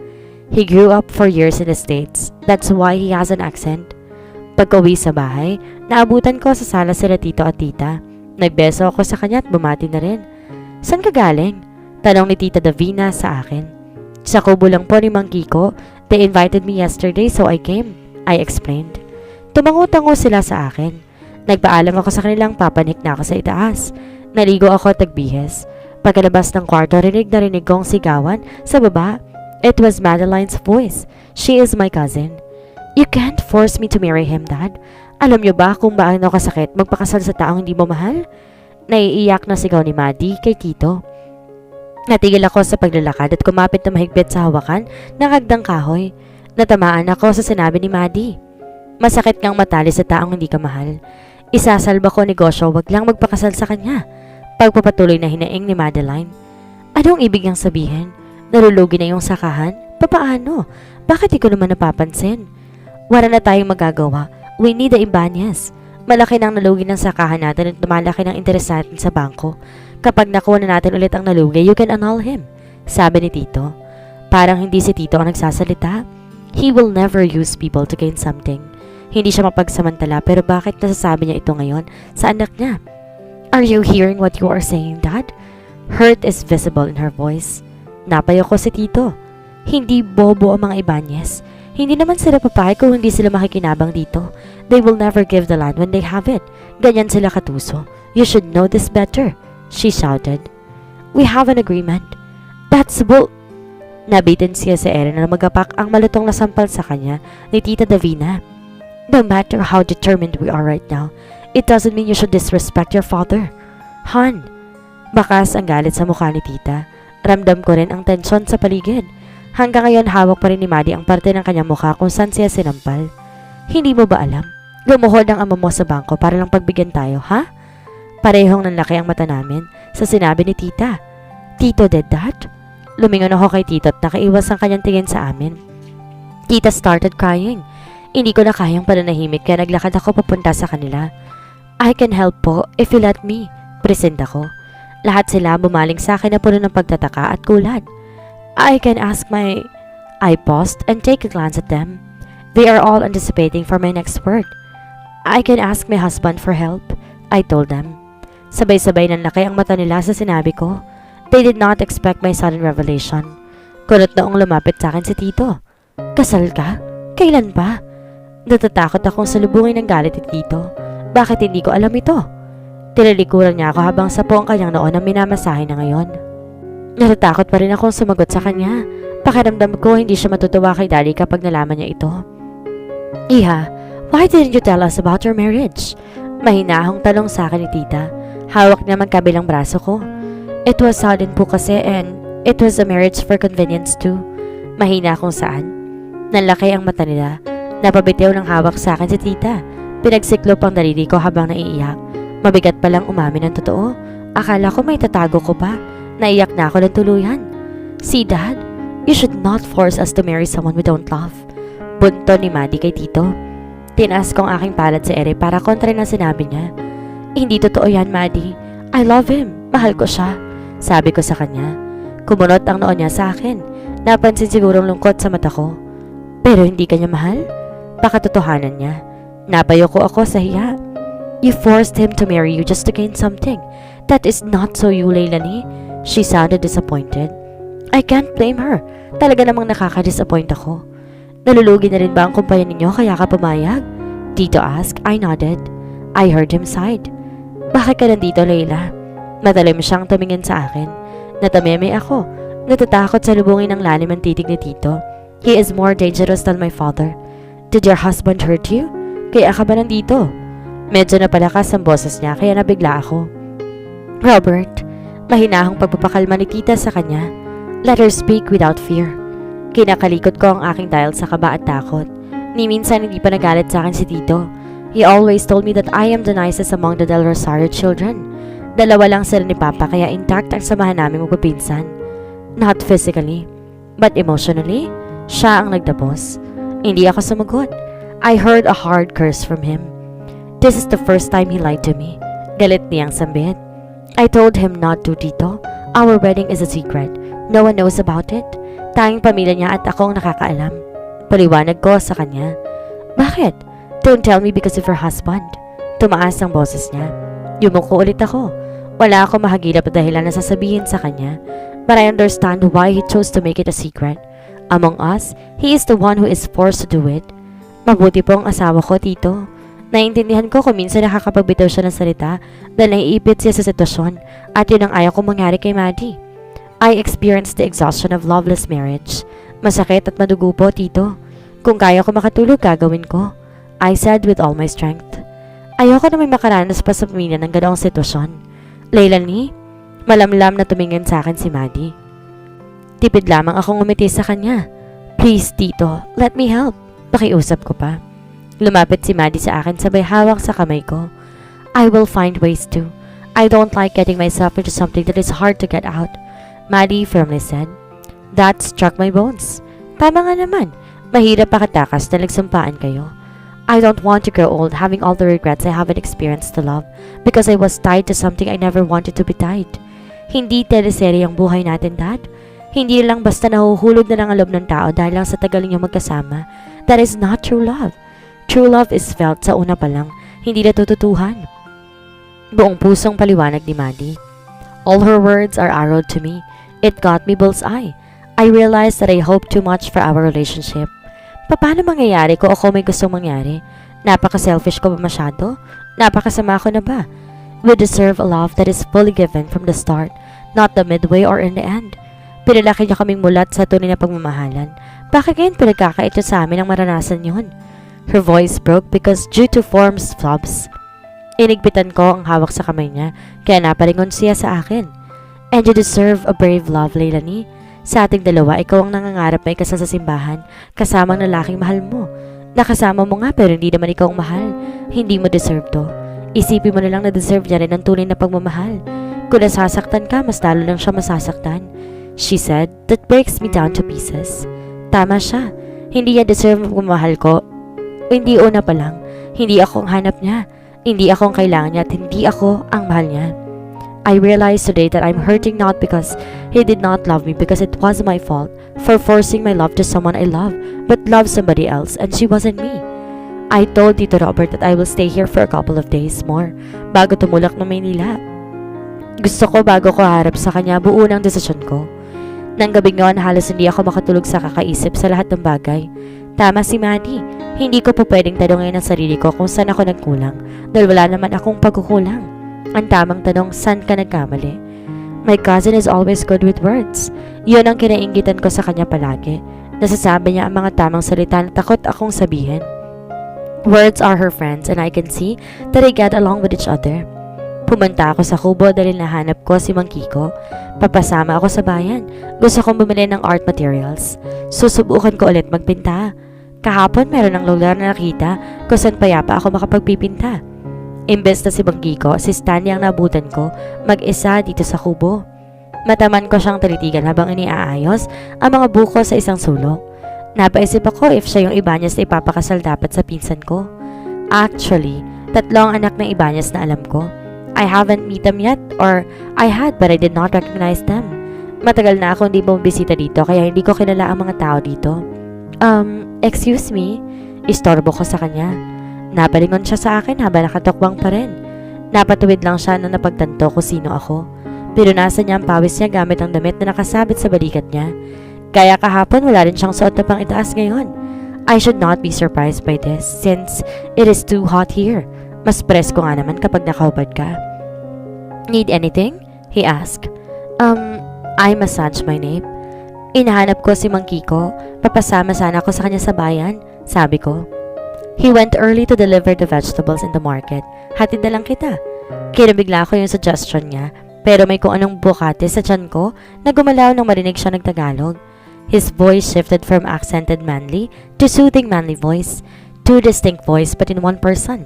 He grew up for years in the States. That's why he has an accent. Pagka-uwi sa bahay, naabutan ko sa sala sila tito at tita. Nagbeso ako sa kanya at bumati na rin. San ka galing? Tanong ni Tita Davina sa akin. Sa kubo lang po ni Mang Kiko. They invited me yesterday so I came. I explained. Tumango-tango sila sa akin. Nagpaalam ako sa kanilang papanik na ako sa itaas. Naligo ako at nagbihis. Pagkalabas ng kwarto, rinig kong sigawan sa baba. It was Madeline's voice. She is my cousin. You can't force me to marry him, Dad. Alam niyo ba kung baano kasakit magpakasal sa taong hindi mo mahal? Naiiyak na sigaw ni Maddie kay Tito. Natigil ako sa paglalakad at kumapit na mahigpit sa hawakan ng hagdang kahoy. Natamaan ako sa sinabi ni Maddie. Masakit kang matali sa taong hindi ka mahal. Isasalba ko negosyo, wag lang magpakasal sa kanya. Pagpapatuloy na hinaing ni Madeline. Anong ibig niyang sabihin? Nalulugi na yung sakahan? Papaano? Bakit di ko naman napapansin? Wala na tayong magagawa. We need the Ibanez. Malaki nang nalugi ng sakahan natin at lumalaki ng interes natin sa bangko. Kapag nakuha na natin ulit ang nalugi, you can annul him. Sabi ni Tito. Parang hindi si Tito ang nagsasalita. He will never use people to gain something. Hindi siya mapagsamantala pero bakit nasasabi niya ito ngayon sa anak niya? Are you hearing what you are saying, Dad? Hurt is visible in her voice. Napayo ko si Tito. Hindi bobo ang mga Ibanez. Hindi naman sila papayag kung hindi sila makikinabang dito. They will never give the land when they have it. Ganyan sila katuso. You should know this better, she shouted. We have an agreement. That's bull... Nabitin siya si Erin na magapak ang malutong na sampal sa kanya ni Tita Davina. No matter how determined we are right now, it doesn't mean you should disrespect your father. Han, bakas ang galit sa mukha ni Tita. Ramdam ko rin ang tensyon sa paligid. Hanggang ngayon hawak pa rin ni Maddie ang parte ng kanyang mukha kung saan siya sinampal. Hindi mo ba alam? Lumuhod ang ama mo sa bangko para lang pagbigyan tayo, ha? Parehong nanlaki ang mata namin sa sinabi ni Tita. Tito did that? Lumingon ako kay Tito at nakaiwas ang kanyang tingin sa amin. Tita started crying. Hindi ko na kayang pananahimik kaya naglakad ako papunta sa kanila. I can help po if you let me. Present ako. Lahat sila bumaling sa akin na puno ng pagtataka at kulad. I can ask my... I paused and take a glance at them. They are all anticipating for my next word. I can ask my husband for help, I told them. Sabay-sabay nanlaki ang mata nila sa sinabi ko. They did not expect my sudden revelation. Kunot noong lumapit sa akin si Tito. Kasal ka? Kailan pa? Natatakot akong salubungin ng galit ni Tito. Bakit hindi ko alam ito? Tinalikuran niya ako habang sapo ang kanyang noon ang minamasahe na ngayon. Natatakot pa rin akong sumagot sa kanya. Pakiramdam ko hindi siya matutuwa kay Daddy kapag nalaman niya ito. Iha, why didn't you tell us about your marriage? Mahinahong talong sa akin ni Tita. Hawak niya magkabilang braso ko. It was sudden po kasi and it was a marriage for convenience too. Mahina kung saan. Nanlaki ang mata nila. Napabitiw ng hawak sa akin si Tita. Pinagsiklop ang daliri ko habang naiiyak. Mabigat palang umamin ng totoo. Akala ko may tatago ko pa. Naiyak na ako ng tuluyan. See, Dad, you should not force us to marry someone we don't love. Bunto ni Maddie kay Tito. Tinaas ko ang aking palad sa ere para kontra na sinabi niya. Hindi totoo yan, Maddie. I love him. Mahal ko siya. Sabi ko sa kanya. Kumunot ang noo niya sa akin. Napansin sigurong lungkot sa mata ko. Pero hindi kanya mahal? Baka totohanan niya. Napayo ko ako sa hiya. You forced him to marry you just to gain something. That is not so you, Leilani. She sounded disappointed. I can't blame her. Talaga namang nakaka-disappoint ako. Nalulugi na rin ba ang kumpanya ninyo kaya ka pumayag? Tito asked. I nodded. I heard him sighed. Bakit ka nandito, Leila? Matalim siyang tumingin sa akin. Natameme ako. Natatakot sa lubungin ng lalim ang titig ni Tito. He is more dangerous than my father. Did your husband hurt you? Kaya ka ba nandito? Medyo napalakas ang boses niya kaya nabigla ako. Robert, mahinahong pagpapakalma ni Tita sa kanya. Let her speak without fear. Kinakalikot ko ang aking dahil sa kaba at takot. Ni minsan hindi pa nagalit sa akin si Tito. He always told me that I am the nicest among the Del Rosario children. Dalawa lang sila ni Papa kaya intact ang samahan namin magpapinsan. Not physically, but emotionally, siya ang nagdabos. Hindi ako sumagot. I heard a hard curse from him. This is the first time he lied to me. Galit niyang sambit. I told him not to, Tito. Our wedding is a secret. No one knows about it. Tanging pamilya niya at ako ang nakakaalam. Paliwanag ko sa kanya. Bakit? Don't tell me because of your husband. Tumaas ang boses niya. Yumuko ulit ako. Wala akong mahagilap na dahilan na sasabihin sa kanya. But I understand why he chose to make it a secret. Among us, he is the one who is forced to do it. Mabuti po ang asawa ko, tito. Naiintindihan ko kung minsan nakakapagbitaw siya ng salita dahil naiipit siya sa sitwasyon at yun ang ayaw kong mangyari kay Maddie. I experienced the exhaustion of loveless marriage. Masakit at madugo po, tito. Kung kaya ko makatulog, gagawin ko. I said with all my strength. Ayoko na may makaranas pa sa pamilya ng ganoong sitwasyon. Leilanie, malamlam na tumingin sa akin si Maddie. Tipid lamang akong umiti sa kanya. Please, tito, let me help. Pakiusap ko pa. Lumapit si Maddie sa akin sabay hawak sa kamay ko. I will find ways to. I don't like getting myself into something that is hard to get out. Maddie firmly said. That struck my bones. Tama nga naman. Mahirap pakatakas na nagsumpaan kayo. I don't want to grow old having all the regrets I haven't experienced to love because I was tied to something I never wanted to be tied. Hindi teleserye ang buhay natin, Dad. Hindi lang basta nahuhulog na lang ang loob ng tao dahil lang sa tagal niyo magkasama. That is not true love. True love is felt sa una pa lang, hindi natututuhan. Buong pusong paliwanag ni Maddie. All her words are arrowed to me. It got me bullseye. I realized that I hoped too much for our relationship. Paano mangyayari kung ako may gustong mangyari? Napaka-selfish ko ba masyado? Napakasama ko na ba? We deserve a love that is fully given from the start, not the midway or in the end. Pinalaki niya kaming mulat sa tunay na pagmamahalan. Bakit ngayon pinagkakaito sa amin ang maranasan yun? Her voice broke because due to form's flubs. Inigpitan ko ang hawak sa kamay niya, kaya naparingon siya sa akin. And you deserve a brave love, Leilanie. Sa ating dalawa, ikaw ang nangangarap na ikasal sa simbahan, kasamang lalaking mahal mo. Nakasama mo nga pero hindi naman ikaw ang mahal. Hindi mo deserve to. Isipin mo na lang na deserve niya rin ang tunay na pagmamahal. Kung nasasaktan ka, mas lalo lang siya masasaktan. She said, that breaks me down to pieces. Tama siya. Hindi niya deserve ang pagmamahal ko. Hindi una pa lang. Hindi ako ang hanap niya. Hindi ako ang kailangan niya at hindi ako ang mahal niya. I realized today that I'm hurting not because he did not love me because it was my fault for forcing my love to someone I love but love somebody else and she wasn't me. I told Tito Robert that I will stay here for a couple of days more bago tumulak ng Maynila. Gusto ko bago ko harap sa kanya buo ng desisyon ko. Nang gabing yun, halos hindi ako makatulog sa kakaisip sa lahat ng bagay. Tama si Maddie. Hindi ko po pwedeng tanongin ang sarili ko kung saan ako nagkulang dahil wala naman akong pagkukulang. Ang tamang tanong, saan ka nagkamali? My cousin is always good with words. Yun ang kinainggitan ko sa kanya palagi. Nasasabi niya ang mga tamang salita na takot akong sabihin. Words are her friends and I can see that they get along with each other. Pumunta ako sa kubo dahil nahanap ko si Mang Kiko. Papasama ako sa bayan. Gusto kong bumili ng art materials. Susubukan ko ulit magpinta. Kahapon meron ng lugar na nakita kung saan payapa ako makapagpipinta. Imbes na si Mang Kiko, si Stanley ang nabutan ko mag-isa dito sa kubo. Mataman ko siyang talitigan habang iniaayos ang mga buko sa isang sulok. Napaisip ako if siya yung Ibanyas na ipapakasal dapat sa pinsan ko. Actually, 3 ang anak ng Ibanyas na alam ko. I haven't met them yet or I had but I did not recognize them. Matagal na ako hindi bumibisita dito kaya hindi ko kilala ang mga tao dito. Excuse me? Istorbo ko sa kanya. Napalingon siya sa akin habang nakatukwang pa rin. Napatuwid lang siya na napagtanto ko sino ako. Pinunasan niya ang pawis niya gamit ang damit na nakasabit sa balikat niya. Kaya kahapon wala rin siyang suot na pang itaas ngayon. I should not be surprised by this since it is too hot here. Mas presko nga naman kapag nakahubad ka. Need anything? He asked. I massage my nape. Inahanap ko si Mang Kiko. Papasama sana ako sa kanya sa bayan, sabi ko. He went early to deliver the vegetables in the market. Hatid na lang kita. Kinabigla ko yung suggestion niya, pero may kung anong bukate sa tiyan ko na gumalaw nang marinig siya nagtagalog. His voice shifted from accented manly to soothing manly voice. 2 distinct voice but in one person.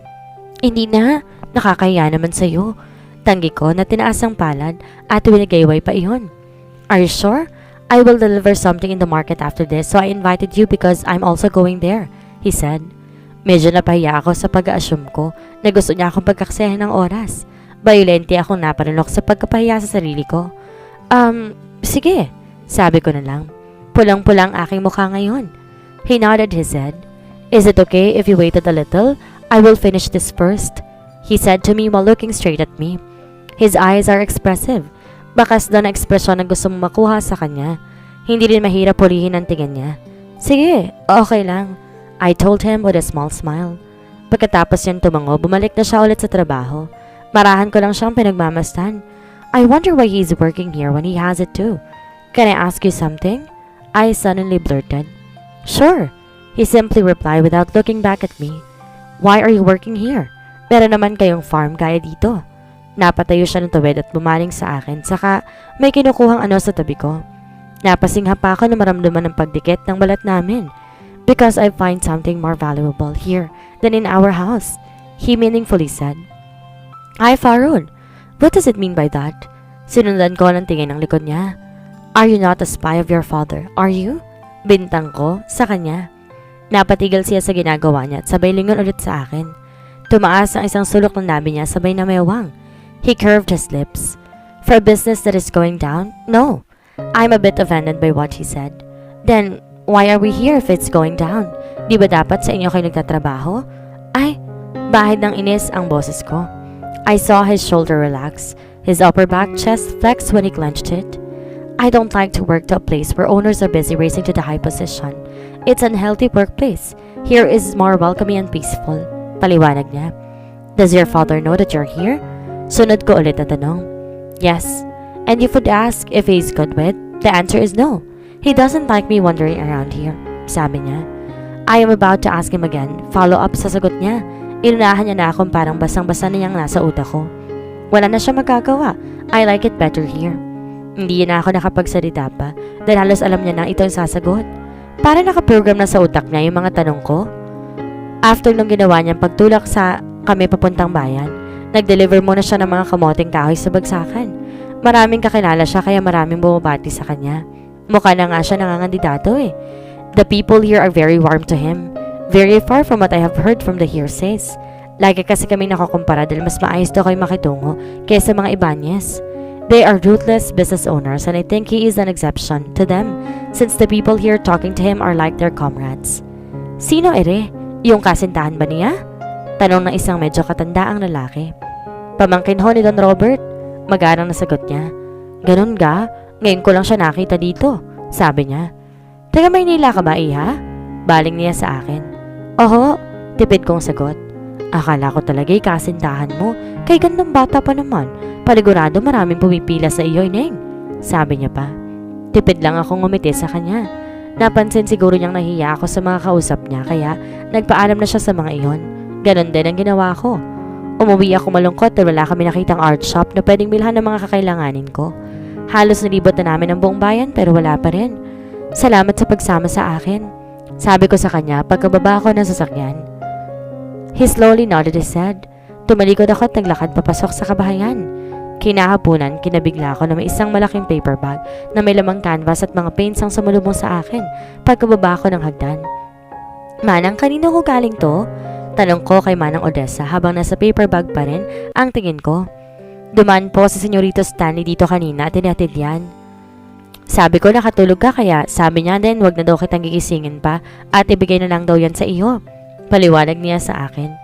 Hindi na, nakakahiya naman sa'yo. Tanggi ko na tinaas ang palad at winigayway pa iyon. Are you sure? I will deliver something in the market after this so I invited you because I'm also going there, he said. Medyo napahiya ako sa pag-a-assume ko na gusto niya akong pagkaksayahan ng oras. Violente akong naparinok sa pagkapahiya sa sarili ko. Sige, sabi ko na lang. Pulang-pulang aking mukha ngayon. He nodded his head. Is it okay if you waited a little? I will finish this first, he said to me while looking straight at me. His eyes are expressive. Bakas daw na ekspresyon na gusto mong makuha sa kanya. Hindi rin mahirap pulihin ang tingin niya. Sige, okay lang, I told him with a small smile. Pagkatapos niyang tumango, bumalik na siya ulit sa trabaho. Marahan ko lang siyang pinagmamastan. I wonder why he's working here when he has it too. Can I ask you something? I suddenly blurted. Sure, he simply replied without looking back at me. Why are you working here? Meron naman kayong farm kaya dito. Napatayo siya ng tuwid at bumaling sa akin, saka may kinukuhang ano sa tabi ko. Napasingha pa ako na maramdaman ng pagdikit ng balat namin. Because I find something more valuable here than in our house, he meaningfully said. Hi, Farun. What does it mean by that? Sinundan ko ng tingin ng likod niya. Are you not a spy of your father, are you? Bintang ko sa kanya. Napatigil siya sa ginagawa niya at sabay lingon ulit sa akin. Tumaas ang isang sulok ng labi niya sabay na mayawang. He curved his lips. For a business that is going down? No. I'm a bit offended by what he said. Then, why are we here if it's going down? Di ba dapat sa inyo kayo nagtatrabaho? Ay, bahid ng inis ang boses ko. I saw his shoulder relax, his upper back chest flex when he clenched it. I don't like to work to a place where owners are busy racing to the high position. It's an unhealthy workplace. Here is more welcoming and peaceful. Paliwanag niya. Does your father know that you're here? Sunod ko ulit na tanong. Yes. And if you'd ask if he's good with, the answer is no. He doesn't like me wandering around here, sabi niya. I am about to ask him again. Follow up sa sagot niya. Inunahan niya na akong parang basang-basa na niyang nasa utak ko. Wala na siya magagawa. I like it better here. Hindi na ako nakapagsalita pa dahil halos alam niya na ito ang sasagot. Para nakaprogram na sa utak niya yung mga tanong ko. After nung ginawa niyang pagtulak sa kami papuntang bayan, nag-deliver muna siya ng mga kamoting kahoy sa bagsakan. Maraming kakilala siya kaya maraming bumabati sa kanya. Mukha na nga siya nangangandidato eh. The people here are very warm to him. Very far from what I have heard from the hearsays. Lagi kasi kami nakukumpara dahil mas maayos daw kayo makitungo kaysa mga Ibanez. They are ruthless business owners and I think he is an exception to them since the people here talking to him are like their comrades. Sino ere? Yung kasintahan ba niya? Tanong ng isang medyo katandaang lalaki. Pamangkin ho ni Don Robert. Magarang nasagot niya. Ganun ga? Ngayon ko lang siya nakita dito, sabi niya. Taga Maynila ka ba, Iha? Baling niya sa akin. Oho, tipid kong sagot. Akala ko talaga'y kasintahan mo, kay gandang bata pa naman. Paligurado maraming pumipila sa iyo, Ineng. Sabi niya pa. Tipid lang akong ngumiti sa kanya. Napansin siguro niyang nahiya ako sa mga kausap niya kaya nagpaalam na siya sa mga iyon. Ganon din ang ginawa ko. Umuwi ako malungkot dahil wala kami nakitang art shop na pwedeng bilhan ng mga kakailanganin ko. Halos nalibot na namin ang buong bayan pero wala pa rin. Salamat sa pagsama sa akin. Sabi ko sa kanya pagkababa ko ng sasakyan. He slowly nodded his head. Tumalikod ako at naglakad papasok sa kabahayan. Kinahapunan, kinabigla ako na may isang malaking paper bag na may lamang canvas at mga paints ang sumalubong sa akin pagkababa ko ng hagdan. Manang, kanino ko galing to? Tanong ko kay Manang Odessa habang nasa paper bag pa rin ang tingin ko. Dumaan po si Senyorito Stanley dito kanina at tinatid yan. Sabi ko nakatulog ka kaya sabi niya din wag na daw kitang gigisingin pa at ibigay na lang daw yan sa iyo. Paliwanag niya sa akin.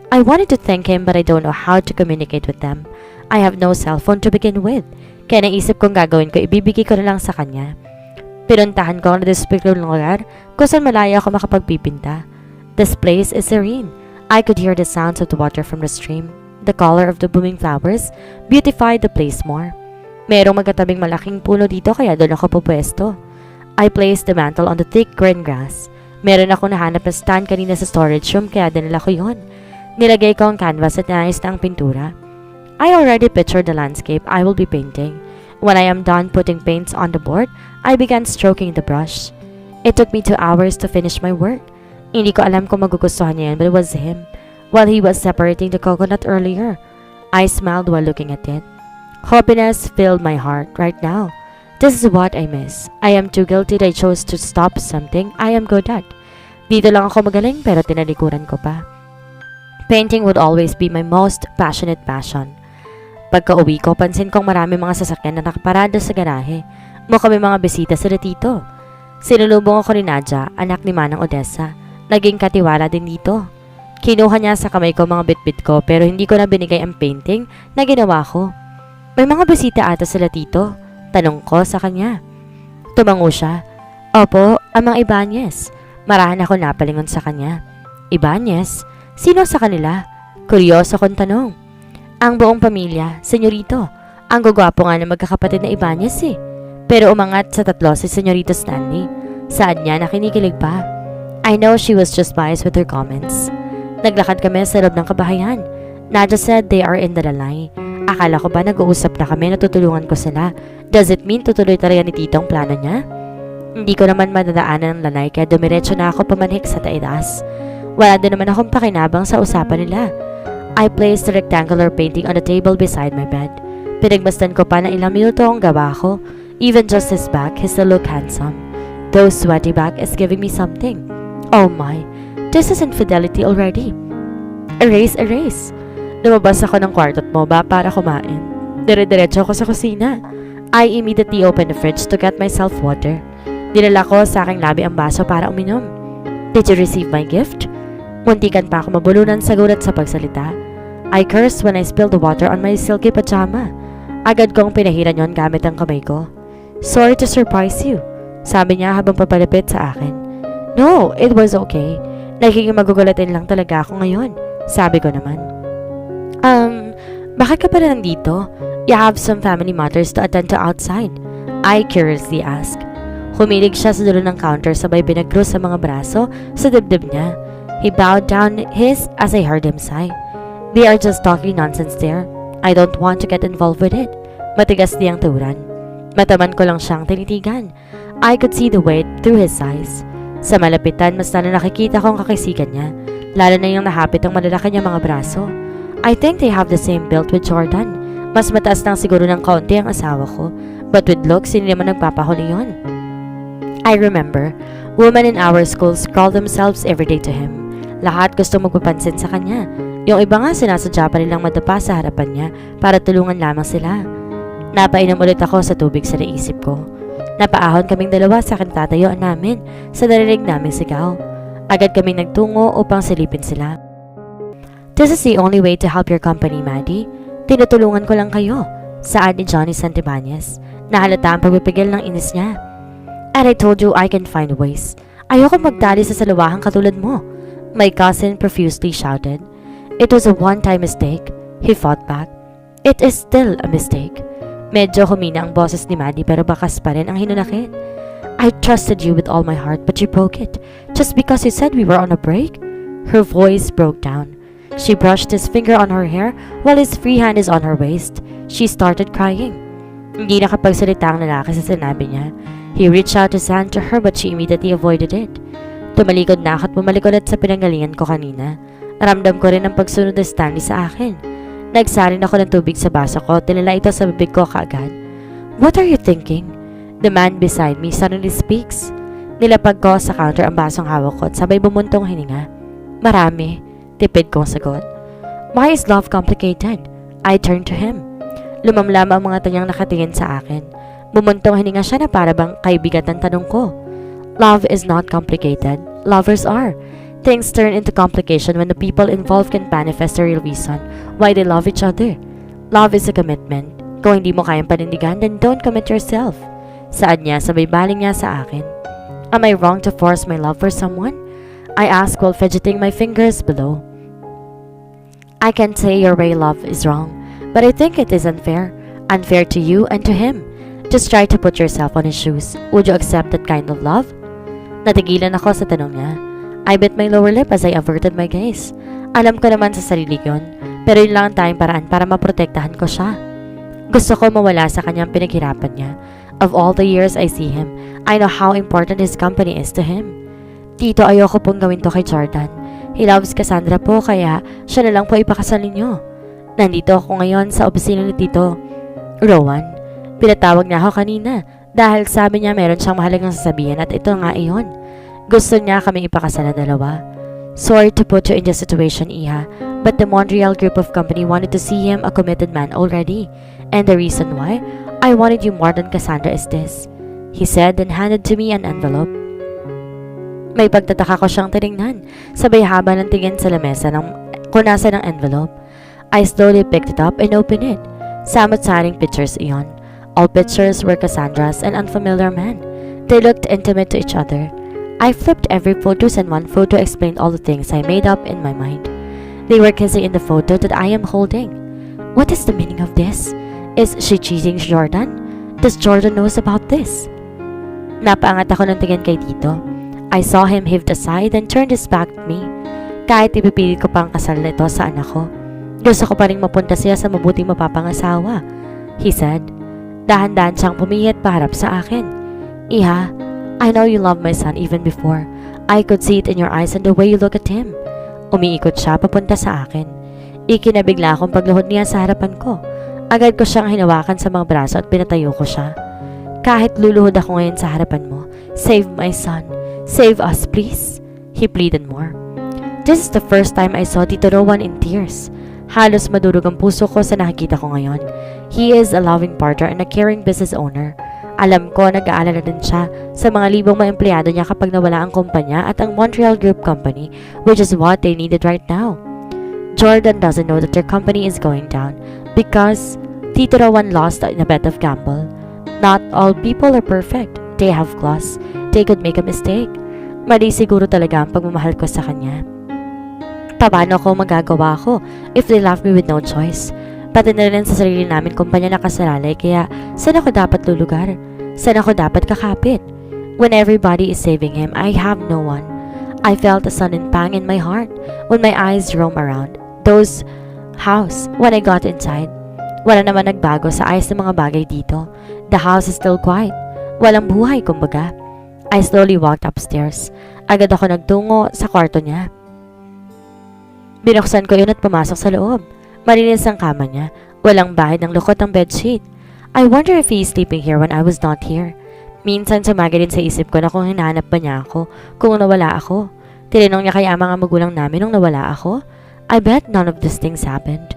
I wanted to thank him but I don't know how to communicate with them. I have no cellphone to begin with. Kaya naisip kong gagawin ko, ibibigay ko na lang sa kanya. Pinuntahan ko ang na-despicable lugar kung saan malaya ako makapagpipinta. This place is serene. I could hear the sounds of the water from the stream. The color of the blooming flowers beautified the place more. Merong magkatabing malaking puno dito kaya doon ako pupwesto. I placed the mantle on the thick green grass. Meron ako nahanap na stand kanina sa storage room kaya dinala ko yon. Nilagay ko ang canvas at nais na ang pintura. I already pictured the landscape I will be painting. When I am done putting paints on the board, I began stroking the brush. It took me 2 hours to finish my work. Hindi ko alam kung magugustuhan niya yan, but it was him. While he was separating the coconut earlier, I smiled while looking at it. Happiness filled my heart right now. This is what I miss. I am too guilty that I chose to stop something I am good at. Dito lang ako magaling pero tinalikuran ko pa. Painting would always be my most passionate passion. Pagka-uwi ko, pansin kong marami mga sasakyan na nakaparada sa garahe. Mukhang may mga bisita sila dito. Sinulubong ako ni Nadia, anak ni Manang Odessa. Naging katiwala din dito. Kinuha niya sa kamay ko mga bitbit ko pero hindi ko na binigay ang painting na ginawa ko. May mga bisita ata sila tito. Tanong ko sa kanya. Tumango siya. Opo, ang mga Ibanez. Marahan ako napalingon sa kanya. Ibanez? Sino sa kanila? Kuryoso kong tanong. Ang buong pamilya, senyorito. Ang gugwapo nga na magkakapatid na Ibanez eh. Pero umangat sa tatlo si Senyorito Stanley. Saan niya na kinikilig pa? I know she was just biased with her comments. Naglakad kami sa loob ng kabahayan. Nadia said they are in Dalalay. Akala ko ba nag-uusap na kami na tutulungan ko sila? Does it mean tutuloy talaga ni Tito ang plano niya? Hindi ko naman madadaanan ng lanay kaya dumiretso na ako pamanhik sa taedas. Wala din naman akong pakinabang sa usapan nila. I placed the rectangular painting on the table beside my bed. Pinagmasdan ko pa na ilang minuto ang gawa ko. Even just his back, he still looked handsome. Though sweaty back is giving me something. Oh my, this is infidelity already. Erase. Lumabas ako ng kwartot mo ba para kumain. Dire-diretso ako sa kusina. I immediately opened the fridge to get myself water. Dinala ko sa aking labi ang baso para uminom. Did you receive my gift? Muntikan pa ako mabulunan sa gulat sa pagsalita. I cursed when I spilled the water on my silky pajama. Agad kong pinahiran yon gamit ang kamay ko. Sorry to surprise you, sabi niya habang papalapit sa akin. No, it was okay. Nagiging magugulatin lang talaga ako ngayon, sabi ko naman. Bakit ka pala nandito? You have some family matters to attend to outside. I curiously asked. Humilig siya sa dulo ng counter sabay pinag-cross sa mga braso sa dibdib niya. He bowed down his as I heard him sigh. They are just talking nonsense there. I don't want to get involved with it. Matigas niyang turan. Mataman ko lang siyang tinitigan. I could see the weight through his eyes. Sa malapitan, mas na nakikita ko ang kakisigan niya. Lalo na yung nahapit ang malalaki niya mga braso. I think they have the same build with Jordan. Mas mataas lang siguro ng kaunti ang asawa ko. But with looks, hindi naman nagpapahuli yun. I remember, women in our school scroll themselves every day to him. Lahat gusto magpapansin sa kanya. Yung iba nga sinasadya pa nilang madapa sa harapan niya para tulungan lamang sila. Napainom ulit ako sa tubig sa naisip ko. Napaahon kaming dalawa sa kintatayuan namin sa narinig naming sigaw. Agad kaming nagtungo upang silipin sila. This is the only way to help your company, Maddie. Tinutulungan ko lang kayo. Saad ni Johnny Santibanez. Nahalata ang pagpipigil ng inis niya. And I told you I can find ways. Ayoko magdali sa salawahang katulad mo. My cousin profusely shouted. It was a one-time mistake. He fought back. It is still a mistake. Medyo humina ang boses ni Maddie pero bakas pa rin ang hinunakit. I trusted you with all my heart but you broke it. Just because you said we were on a break? Her voice broke down. She brushed his finger on her hair while his free hand is on her waist. She started crying. Hindi nakapagsalita ang lalaki sa sinabi niya. He reached out his hand to her but she immediately avoided it. Tumalikod na ako at bumalik ulit sa pinanggalingan ko kanina. Naramdam ko rin ang pagsunod ni Stanley sa akin. Nagsarin ako ng tubig sa baso ko at tinala ito sa bibig ko kaagad. What are you thinking? The man beside me suddenly speaks. Nilapag ko sa counter ang basong hawak ko at sabay bumuntong hininga. Marami, tipid kong sagot. Why is love complicated? I turned to him. Lumamlam ang mga tanyang nakatingin sa akin. Bumuntong hininga siya na para bang kaibigan ng tanong ko. Love is not complicated. Lovers are. Things turn into complication when the people involved can manifest the real reason why they love each other. Love is a commitment. Kung hindi mo kayang panindigan, then don't commit yourself. Saad niya sabay baling niya sa akin. Am I wrong to force my love for someone? I asked while fidgeting my fingers below. I can't say your way love is wrong, but I think it is unfair. Unfair to you and to him. Just try to put yourself on his shoes. Would you accept that kind of love? Natigilan ako sa tanong niya. I bit my lower lip as I averted my gaze. Alam ko naman sa sarili yun, pero yun lang ang tayong paraan para maprotektahan ko siya. Gusto ko mawala sa kanyang pinaghirapan niya. Of all the years I see him, I know how important his company is to him. Tito, ayoko pong gawin to kay Jordan. He loves Cassandra po kaya siya na lang po ipakasal ninyo. Nandito ako ngayon sa opisina ni Tito Rowan. Pinatawag niya ako kanina dahil sabi niya meron siyang mahalagang sasabihin at ito nga iyon. Gusto niya kaming ipakasal na dalawa. Sorry to put you in this situation, Iha, but the Montreal group of company wanted to see him a committed man already. And the reason why I wanted you more than Cassandra is this. he said and handed to me an envelope. May pagtataka ko siyang tinignan, sabay haba ng tingin sa lamesa ng kunasa ng envelope. I slowly picked it up and opened it. Samot-saring pictures iyon. All pictures were Cassandra's and unfamiliar men. They looked intimate to each other. I flipped every photos and one photo explained all the things I made up in my mind. They were kissing in the photo that I am holding. What is the meaning of this? Is she cheating Jordan? Does Jordan knows about this? Napaangat ako ng tingin kay Tito. I saw him heaved a sigh then turned his back at me. Kahit ipipilit ko pang kasal nito sa anak ko, gusto ko pa rin mapunta siya sa mabuting mapapangasawa, he said. Dahan-dahan siyang pumihit paharap sa akin. Iha, I know you love my son even before. I could see it in your eyes and the way you look at him. Umiikot siya papunta sa akin. Ikinabigla akong pagluhod niya sa harapan ko. Agad ko siyang hinawakan sa mga braso at pinatayo ko siya. Kahit luluhod ako ngayon sa harapan mo, save my son. Save us, please. He pleaded more. This is the first time I saw Tito Rowan in tears. Halos madurog ang puso ko sa nakikita ko ngayon. He is a loving partner and a caring business owner. Alam ko nag-aalala din siya sa mga libong mga empleyado niya kapag nawala ang kumpanya at ang Montreal Group Company, which is what they needed right now. Jordan doesn't know that their company is going down because Tito Rowan lost in a bet of gamble. Not all people are perfect. They have flaws. They could make a mistake. Mali siguro talaga ang pagmamahal ko sa kanya. Paano ko magagawa ko if they love me with no choice? Pati na rin sa sarili namin kumpanya nakasalalay, kaya saan ako dapat lulugar? Saan ako dapat kakapit? When everybody is saving him, I have no one. I felt a sudden pang in my heart when my eyes roam around those house when I got inside. Wala naman nagbago sa ayos ng mga bagay dito. The house is still quiet. Walang buhay, kumbaga. I slowly walked upstairs. Agad ako nagtungo sa kwarto niya. Binuksan ko yun at pumasok sa loob. Malinis ang kama niya. Walang bahid ng lukot ang bedsheet. I wonder if he is sleeping here when I was not here. Minsan sumaga din sa isip ko na kung hinahanap ba niya ako, kung nawala ako. Tinanong niya kaya ang mga magulang namin nung nawala ako. I bet none of these things happened.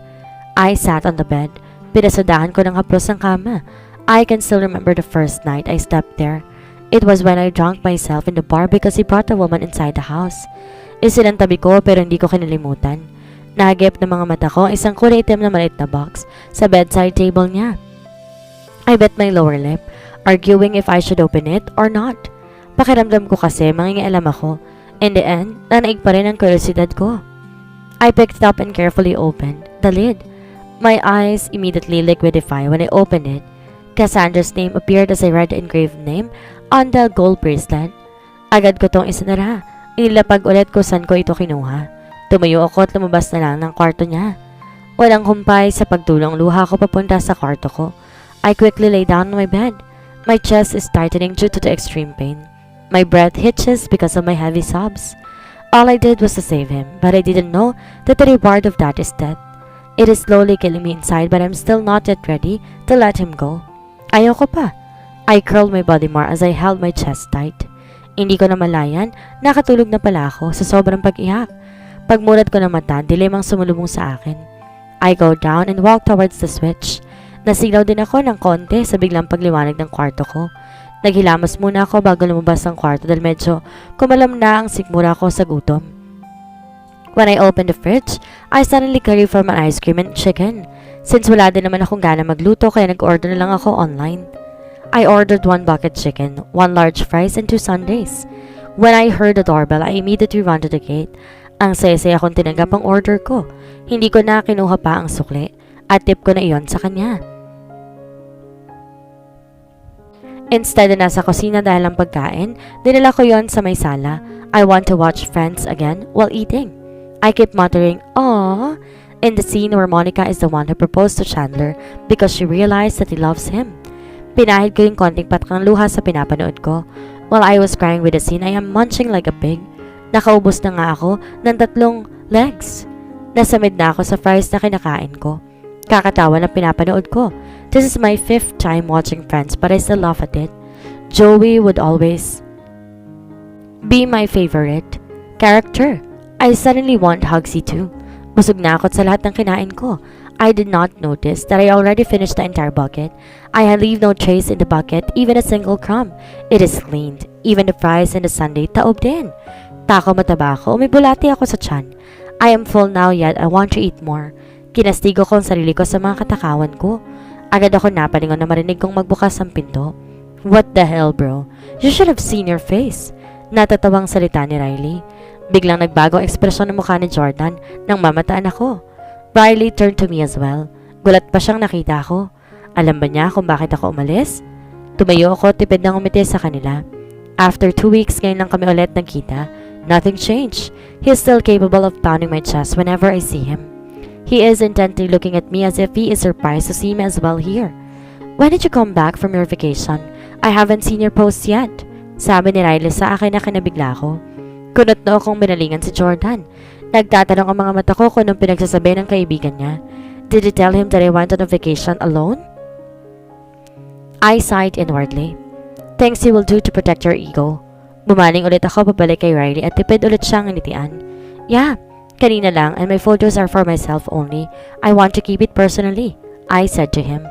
I sat on the bed. Pinasadahan ko ng haplos ng kama. I can still remember the first night I stepped there. It was when I drank myself in the bar because he brought a woman inside the house. Isinantabi ko pero hindi ko kinalimutan. Nahagip ng mga mata ko isang kulay itim na maliit na box sa bedside table niya. I bit my lower lip, arguing if I should open it or not. Pakiramdam ko kasi mangingialam ako. In the end, nanaig pa rin ang kuryosidad ko. I picked it up and carefully opened the lid. My eyes immediately liquidify when I opened it. Cassandra's name appeared as I read the engraved name on the gold bracelet. Agad ko tong isinara. Inilapag ulit ko saan ko ito kinuha. Tumayo ako at lumabas na lang ng kwarto niya. Walang humpay sa pagtulong luha ko papunta sa kwarto ko. I quickly lay down on my bed. My chest is tightening due to the extreme pain. My breath hitches because of my heavy sobs. All I did was to save him, but I didn't know that the reward of that is death. It is slowly killing me inside, but I'm still not yet ready to let him go. Ayoko pa. I curled my body more as I held my chest tight. Hindi ko na malayan, nakatulog na pala ako sa sobrang pag-iyak. Pagmulat ko ng mata, dilim ang sumulubong sa akin. I go down and walk towards the switch. Nasilaw din ako ng konti sa biglang pagliwanag ng kwarto ko. Naghilamos muna ako bago lumabas ng kwarto dahil medyo kumalam na ang sikmura ko sa gutom. When I opened the fridge, I suddenly craved for my ice cream and chicken. Since wala din naman akong gana magluto kaya nag-order na lang ako online. I ordered 1 bucket chicken, 1 large fries, and 2 sundaes. When I heard the doorbell, I immediately ran to the gate. Ang saya-saya akong tinanggap ang order ko. Hindi ko na kinuha pa ang sukli at tip ko na iyon sa kanya. Instead na nasa kusina dahil ang pagkain, dinala ko yon sa may sala. I want to watch Friends again while eating. I keep muttering, "Aww," in the scene where Monica is the one who proposed to Chandler because she realized that he loves him. Pinahid ko yung konting patak ng luha sa pinapanood ko. While I was crying with the scene, I am munching like a pig. Nakaubos na nga ako ng 3 legs. Nasamid na ako sa fries na kinakain ko. Kakatawa na pinapanood ko. This is my 5th time watching Friends but I still laugh at it. Joey would always be my favorite character. I suddenly want Hugsy too. Busog na ako sa lahat ng kinain ko. I did not notice that I already finished the entire bucket. I had leave no trace in the bucket, even a single crumb. It is cleaned. Even the fries and the sundae, taob din. Tako mataba ako, may bulati ako sa tiyan. I am full now yet I want to eat more. Kinastigo ko ang sarili ko sa mga katakawan ko. Agad ako napalingon na marinig kong magbukas ang pinto. What the hell, bro? You should have seen your face. Natatawang salita ni Riley. Biglang nagbago ang ekspresyon ng mukha ni Jordan nang mamataan ako. Riley turned to me as well. Gulat pa siyang nakita ko. Alam ba niya kung bakit ako umalis? Tumayo ako, tipid nang umiti sa kanila. After 2 weeks ngayon lang kami ulit nagkita. Nothing changed. He is still capable of pounding my chest whenever I see him. He is intently looking at me as if he is surprised to see me as well here. When did you come back from your vacation? I haven't seen your posts yet. Sabi ni Riley sa akin na kinabigla ko. Kunot na akong binalingan si Jordan. Nagtatanong ang mga mata ko kung anong pinagsasabi ng kaibigan niya. Did you tell him that I went on a vacation alone? I sighed inwardly. Things you will do to protect your ego. Bumaling ulit ako pabalik kay Riley at tipid ulit siyang initian. Yeah, kanina lang and my photos are for myself only. I want to keep it personally, I said to him.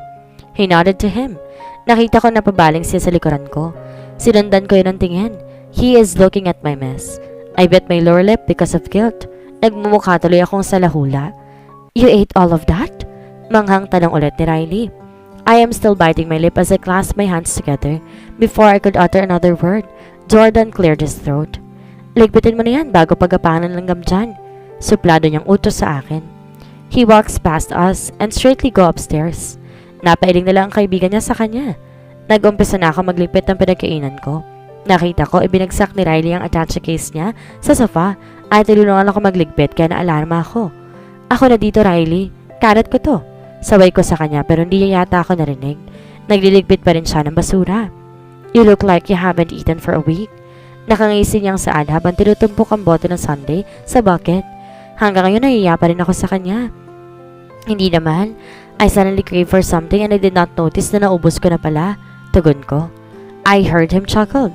He nodded to him. Nakita ko na pabaling siya sa likuran ko. Sinundan ko yun ang tingin. He is looking at my mess. I bit my lower lip because of guilt. Nagmumukha tuloy akong salahula. You ate all of that? Manghang tanong ulit ni Riley. I am still biting my lip as I clasped my hands together. Before I could utter another word, Jordan cleared his throat. Ligpitin mo na yan bago pagapangan ng langgam dyan. Suplado niyang utos sa akin. He walks past us and straightly go upstairs. Napailing na lang ang kaibigan niya sa kanya. Nag-umpisa na ako maglipit ng pinagkainan ko. Nakita ko ibinagsak ni Riley ang attache case niya sa sofa at tinulungan ako magligpit kaya naalarma ako. Ako na dito, Riley. Karat ko to. Saway ko sa kanya pero hindi niya yata ako narinig. Nagliligpit pa rin siya ng basura. You look like you haven't eaten for a week. Nakangisi niyang saan habang tinutumpok ang bote ng sundae sa bucket. Hanggang ngayon nahiya pa rin ako sa kanya. Hindi naman. I suddenly crave for something and I did not notice na naubos ko na pala. Tugon ko. I heard him chuckle.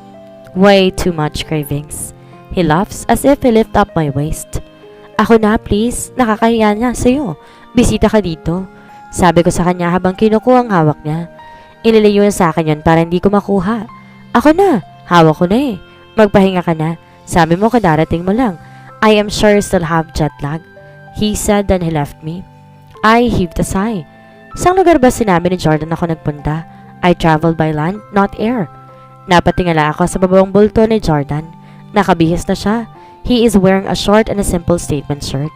Way too much cravings. He laughs as if he lift up my waist. Ako na please, nakakahiya na sa'yo. Bisita ka dito. Sabi ko sa kanya habang kinukuha ang hawak niya. Inilayo niya sa akin yun para hindi ko makuha. Ako na, hawak ko na eh. Magpahinga ka na. Sabi mo kadarating mo lang. I am sure you still have jet lag. He said then he left me. I heaved a sigh. Saan lugar ba sinabi ni Jordan ako nagpunta? I traveled by land, not air. Napatingala ako sa babawang bulto ni Jordan. Nakabihis na siya. He is wearing a short and a simple statement shirt.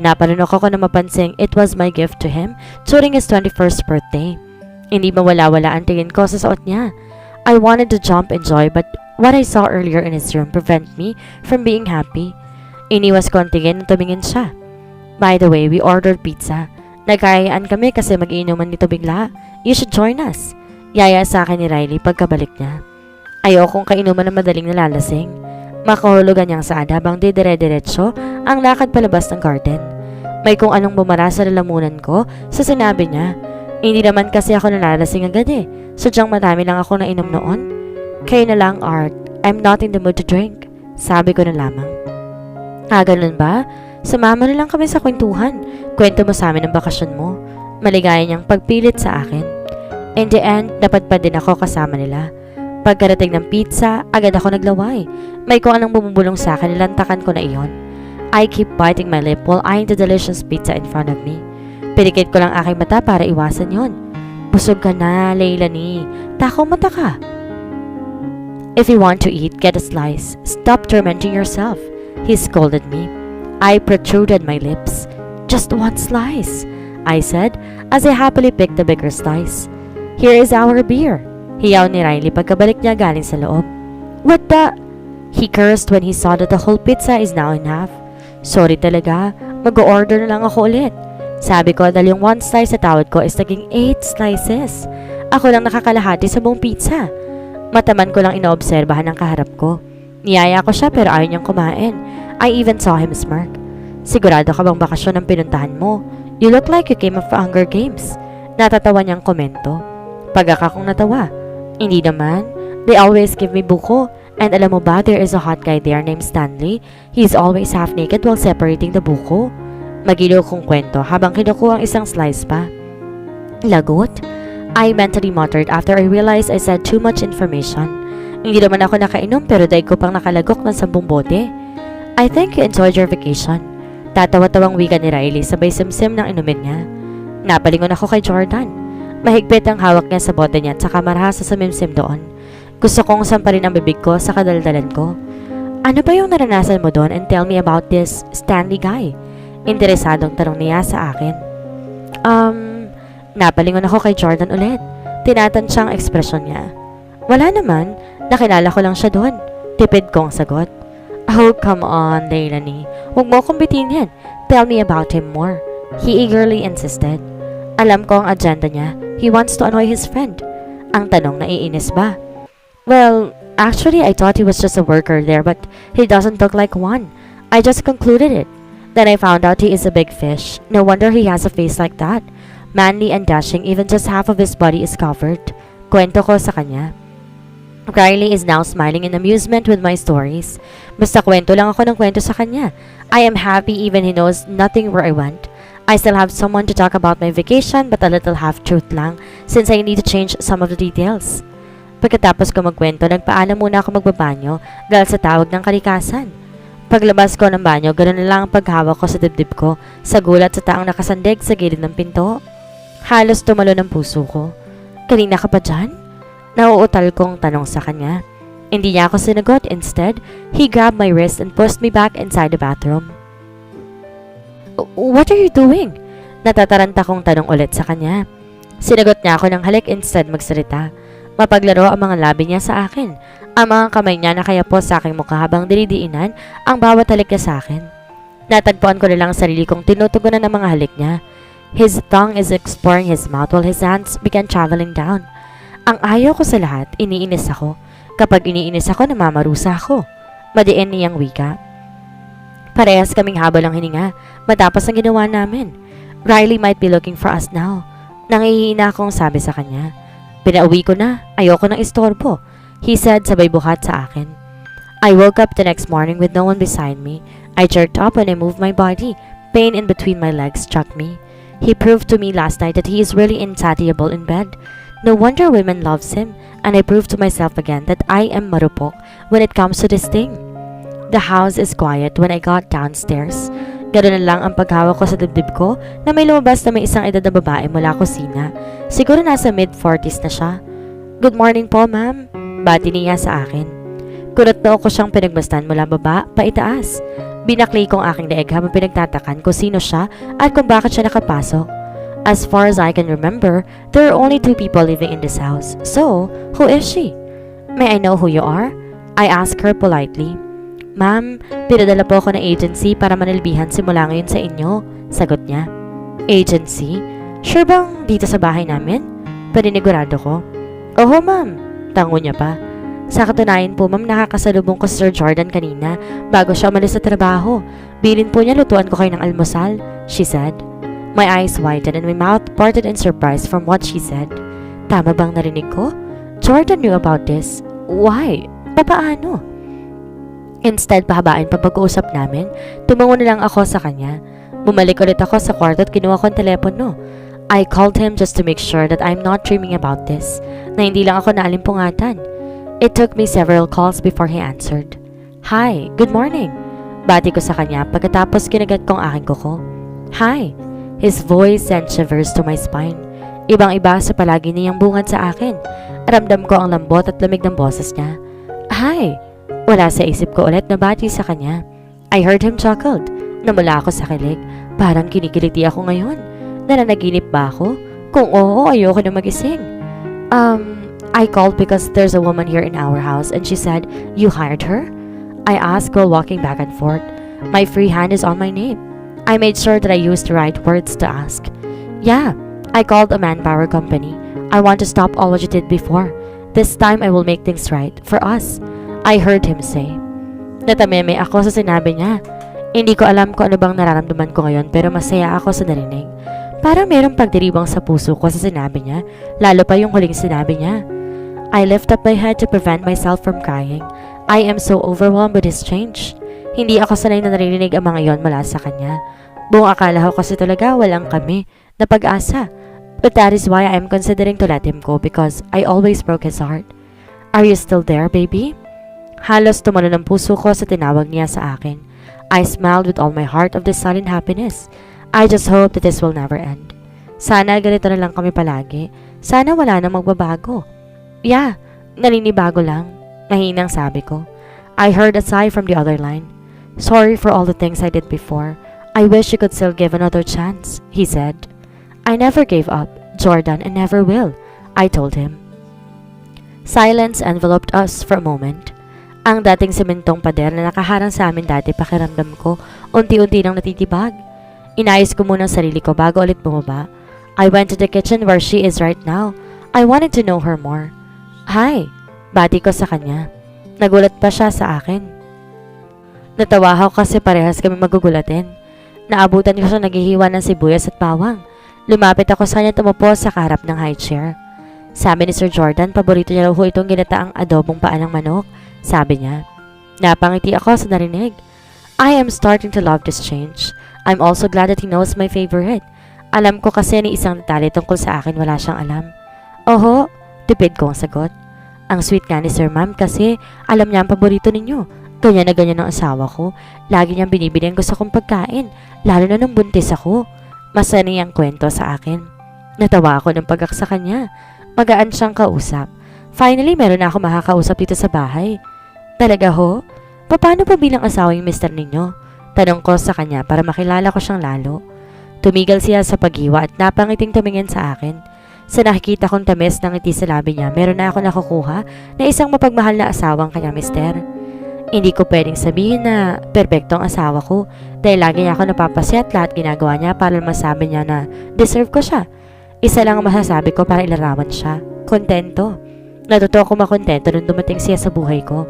Napanunok ako na mapansing it was my gift to him during his 21st birthday. Hindi mawala-wala ang tingin ko sa suot niya. I wanted to jump in joy but what I saw earlier in his room prevented me from being happy. Iniwas ko ang tingin nang tumingin siya. By the way, we ordered pizza. Nagkayaan kami kasi mag-iinuman nito bigla. You should join us. Yaya sa akin ni Riley pagkabalik niya. Ayokong kainuman ng madaling nalalasing. Makahulugan niyang saan habang didire-diretso ang lakad palabas ng garden. May kung anong bumara sa lalamunan ko sa sinabi niya. Hindi naman kasi ako nalalasing agad eh. Sadyang marami lang ako nainom noon. Kaya na lang, Art. I'm not in the mood to drink. Sabi ko na lamang. Ganun ba? Sumama na lang kami sa kwentuhan. Kwento mo sa amin ang bakasyon mo. Maligaya niyang pagpilit sa akin. In the end, napadpad din ako kasama nila. Pagkarating ng pizza, agad ako naglaway. May kung anong bumubulong sa akin, nilantakan ko na iyon. I keep biting my lip while eyeing the delicious pizza in front of me. Pinikit ko lang aking mata para iwasan yon. Busog ka na, Leilani. Takaw mata ka. If you want to eat, get a slice. Stop tormenting yourself. He scolded me. I protruded my lips. Just one slice, I said as I happily picked the bigger slice. Here is our beer. Hiyaw ni Riley pagkabalik niya galing sa loob. What the? He cursed when he saw that the whole pizza is now in half. Sorry talaga, mag-order na lang ako ulit. Sabi ko dahil yung one slice sa tawad ko is naging 8 slices. Ako lang nakakalahati sa buong pizza. Mataman ko lang inoobserbahan ang kaharap ko. Niyaya ko siya pero ayaw niyang kumain. I even saw him smirk. Sigurado ka bang bakasyon ang pinuntahan mo? You look like you came from Hunger Games. Natatawa niyang komento. Pagka kong natawa. Hindi naman. They always give me buko. And alam mo ba, there is a hot guy there named Stanley. He's always half naked while separating the buko. Magiliw kong kwento habang kinukuha ang isang slice pa. Lagot? I mentally muttered after I realized I said too much information. Hindi naman ako nakainom pero daig ko pang nakalagok ng 10 bote. I think you enjoyed your vacation. Tatawa-tawang wika ni Riley sabay simsim ng inumin niya. Napalingon ako kay Jordan. Mahigpit ang hawak niya sa bote niya at saka marahas sa sumimsim doon. Gusto kong samparin ang bibig ko sa kadaldalan ko. Ano ba yung naranasan mo doon and tell me about this Stanley guy? Interesadong tanong niya sa akin. Napalingon ako kay Jordan ulit. Tinatansya ang ekspresyon niya. Wala naman, nakilala ko lang siya doon. Tipid kong sagot. Oh, come on, Leilanie. Huwag mo akong bitin yan. Tell me about him more. He eagerly insisted. Alam ko ang agenda niya. He wants to annoy his friend. Ang tanong, naiinis ba? Well, actually, I thought he was just a worker there, but he doesn't look like one. I just concluded it. Then I found out he is a big fish. No wonder he has a face like that. Manly and dashing, even just half of his body is covered. Kwento ko sa kanya. Riley is now smiling in amusement with my stories. Basta kwento lang ako ng kwento sa kanya. I am happy even he knows nothing where I went. I still have someone to talk about my vacation but a little half-truth lang since I need to change some of the details. Pagkatapos ko magkwento, nagpaalam muna ako magbabanyo dahil sa tawag ng kalikasan. Paglabas ko ng banyo, ganoon na lang ang paghawak ko sa dibdib ko sa gulat sa taong nakasandig sa gilid ng pinto. Halos tumalo ng puso ko. Kanina ka pa dyan? Nauutal kong tanong sa kanya. Hindi niya ako sinagot. Instead, he grabbed my wrist and pushed me back inside the bathroom. What are you doing? Natataranta kong tanong ulit sa kanya. Sinagot niya ako ng halik instead magsalita. Mapaglaro ang mga labi niya sa akin. Ang mga kamay niya nakayapos sa aking mukha habang dinidiinan ang bawat halik niya sa akin. Natagpuan ko na lang ang sarili kong tinutugunan ng mga halik niya. His tongue is exploring his mouth while his hands began traveling down. Ang ayaw ko sa lahat, iniinis ako. Kapag iniinis ako, namamarusa ako. Madiin niyang wika. Parehas kaming habol ang hininga matapos ang ginawa namin. Riley might be looking for us now. Nangihina akong sabi sa kanya. Pinauwi ko na, ayoko ng istorbo, he said sabay buhat sa akin. I woke up the next morning with no one beside me. I jerked up when I moved my body. Pain in between my legs struck me. He proved to me last night that he is really insatiable in bed. No wonder women loves him, and I proved to myself again that I am marupok when it comes to this thing. The house is quiet when I got downstairs. Ganoon na lang ang paghawak ko sa dibdib ko na may lumabas na may isang edad na babae mula kusina. Siguro nasa mid-40s na siya. Good morning po, ma'am. Bati niya sa akin. Kunot na ako siyang pinagmasdan mula baba pa itaas. Binakli kong aking leeg habang pinagtatakan kung sino siya at kung bakit siya nakapasok. As far as I can remember, there are only 2 people living in this house. So, who is she? May I know who you are? I asked her politely. Ma'am, pinadala po ako ng agency para manilbihan simula ngayon sa inyo, sagot niya. Agency? Sure bang dito sa bahay namin? Paninigurado ko. Oho ma'am, tango niya pa. Sa katunayan po ma'am, nakakasalubong ko si Sir Jordan kanina bago siya umalis sa trabaho. Bilin po niya lutuan ko kayo ng almusal, she said. My eyes widened and my mouth parted in surprise from what she said. Tama bang narinig ko? Jordan knew about this. Why? Papaano? Instead, pahabain pa pag-uusap namin, tumango na lang ako sa kanya. Bumalik ulit ako sa kwarto at kinuha ko ang telepono. I called him just to make sure that I'm not dreaming about this, na hindi lang ako naalimpungatan. It took me several calls before he answered. Hi, good morning. Bati ko sa kanya pagkatapos kinagat kong aking kuko. Hi. His voice sent shivers to my spine. Ibang-iba sa palagi niyang bungad sa akin. Ramdam ko ang lambot at lamig ng boses niya. Hi. Wala sa isip ko ulit na bati sa kanya. I heard him chuckled. Namula ako sa kilig. Parang kinikiliti ako ngayon. Nananaginip ba ako? Kung oo, ayoko na magising. I called because there's a woman here in our house and she said, you hired her? I asked while walking back and forth. My free hand is on my name. I made sure that I used the right words to ask. Yeah, I called a manpower company. I want to stop all what you did before. This time I will make things right for us. I heard him say. Natameme ako sa sinabi niya. Hindi ko alam kung ano bang nararamdaman ko ngayon pero masaya ako sa narinig. Parang mayroong pagdiribang sa puso ko sa sinabi niya, lalo pa yung huling sinabi niya. I lift up my head to prevent myself from crying. I am so overwhelmed with his change. Hindi ako sanay na naririnig ang mga iyon mula sa kanya. Buong akala ko kasi talaga walang kami na pag-asa. But that is why I'm considering to let him go because I always broke his heart. Are you still there, baby? Halos tumalo ng puso ko sa tinawag niya sa akin. I smiled with all my heart of this sudden happiness. I just hope that this will never end. Sana ganito na lang kami palagi. Sana wala nang magbabago. Yeah, naninibago lang. Mahinang sabi ko. I heard a sigh from the other line. Sorry for all the things I did before. I wish you could still give another chance, he said. I never gave up, Jordan, and never will, I told him. Silence enveloped us for a moment. Ang dating sementong pader na nakaharang sa amin dati pakiramdam ko, unti-unti nang natitibag. Inayos ko muna ang sarili ko bago ulit bumaba. I went to the kitchen where she is right now. I wanted to know her more. Hi, bati ko sa kanya. Nagulat pa siya sa akin. Natawa ako kasi parehas kami magugulatin. Naabutan ko siya naghihiwa ng sibuyas at bawang. Lumapit ako sa kanya tumupo sa kaharap ng high chair. Sabi ni Sir Jordan, paborito niya raw ho itong ginataang adobong paa ng manok. Sabi niya. Napangiti ako sa narinig. I am starting to love this change. I'm also glad that he knows my favorite. Alam ko kasi ni isang detalye tungkol sa akin wala siyang alam. Oho, tipid kong sagot. Ang sweet nga ni Sir Ma'am kasi alam niya ang paborito ninyo. Ganyan na ganyan ang asawa ko. Lagi niyang binibili ang gusto kong pagkain. Lalo na nung buntis ako. Masani ang kwento sa akin. Natawa ako ng pagkak sa kanya. Magaan siyang kausap. Finally, meron na ako makakausap dito sa bahay. Talaga ho? Paano pa bilang asawa yung mister ninyo? Tanong ko sa kanya para makilala ko siyang lalo. Tumigal siya sa paghiwa at napangiting tumingin sa akin. Sa nakikita kong tamis ng ngiti sa labi niya, meron na ako nakukuha na isang mapagmahal na asawang kanya mister. Hindi ko pwedeng sabihin na perpekto ang asawa ko dahil lagi niya ako napapasya at lahat ginagawa niya para masabi niya na deserve ko siya. Isa lang ang masasabi ko para ilarawan siya. Kontento. Natuto ako makontento nung dumating siya sa buhay ko.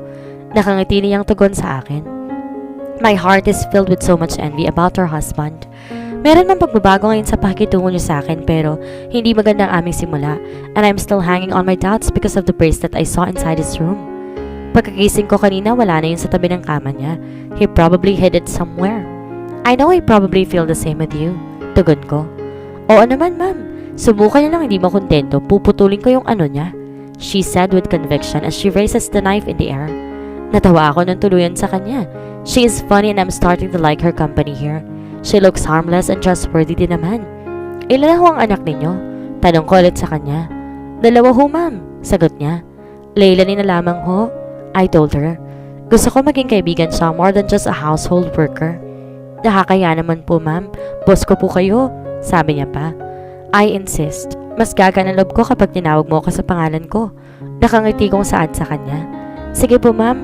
Nakangiti niyang tugon sa akin. My heart is filled with so much envy about her husband. Meron mang pagbabago ngayon sa pakikitungo niya sa akin pero hindi maganda ang aming simula and I'm still hanging on my doubts because of the bracelet I saw inside his room. Pagkagising ko kanina, wala na yun sa tabi ng kama niya. He probably hid it somewhere. I know I probably feel the same with you. Tugon ko. Oo naman, ma'am. Subukan niya lang hindi makontento. Puputulin ko yung ano niya. She said with conviction as she raises the knife in the air. Natawa ako ng tuluyan sa kanya. She is funny and I'm starting to like her company here. She looks harmless and trustworthy din naman. Ilan ho ang anak ninyo? Tanong ko ulit sa kanya. 2 ho, ma'am. Sagot niya. Leilani na lamang ho. I told her. Gusto ko maging kaibigan siya more than just a household worker. Nakakaya naman po, ma'am. Boss ko po kayo. Sabi niya pa. I insist. Mas gagaan ang loob ko kapag tinawag mo ako sa pangalan ko. Nakangiti kong saad sa kanya. Sige po, ma'am.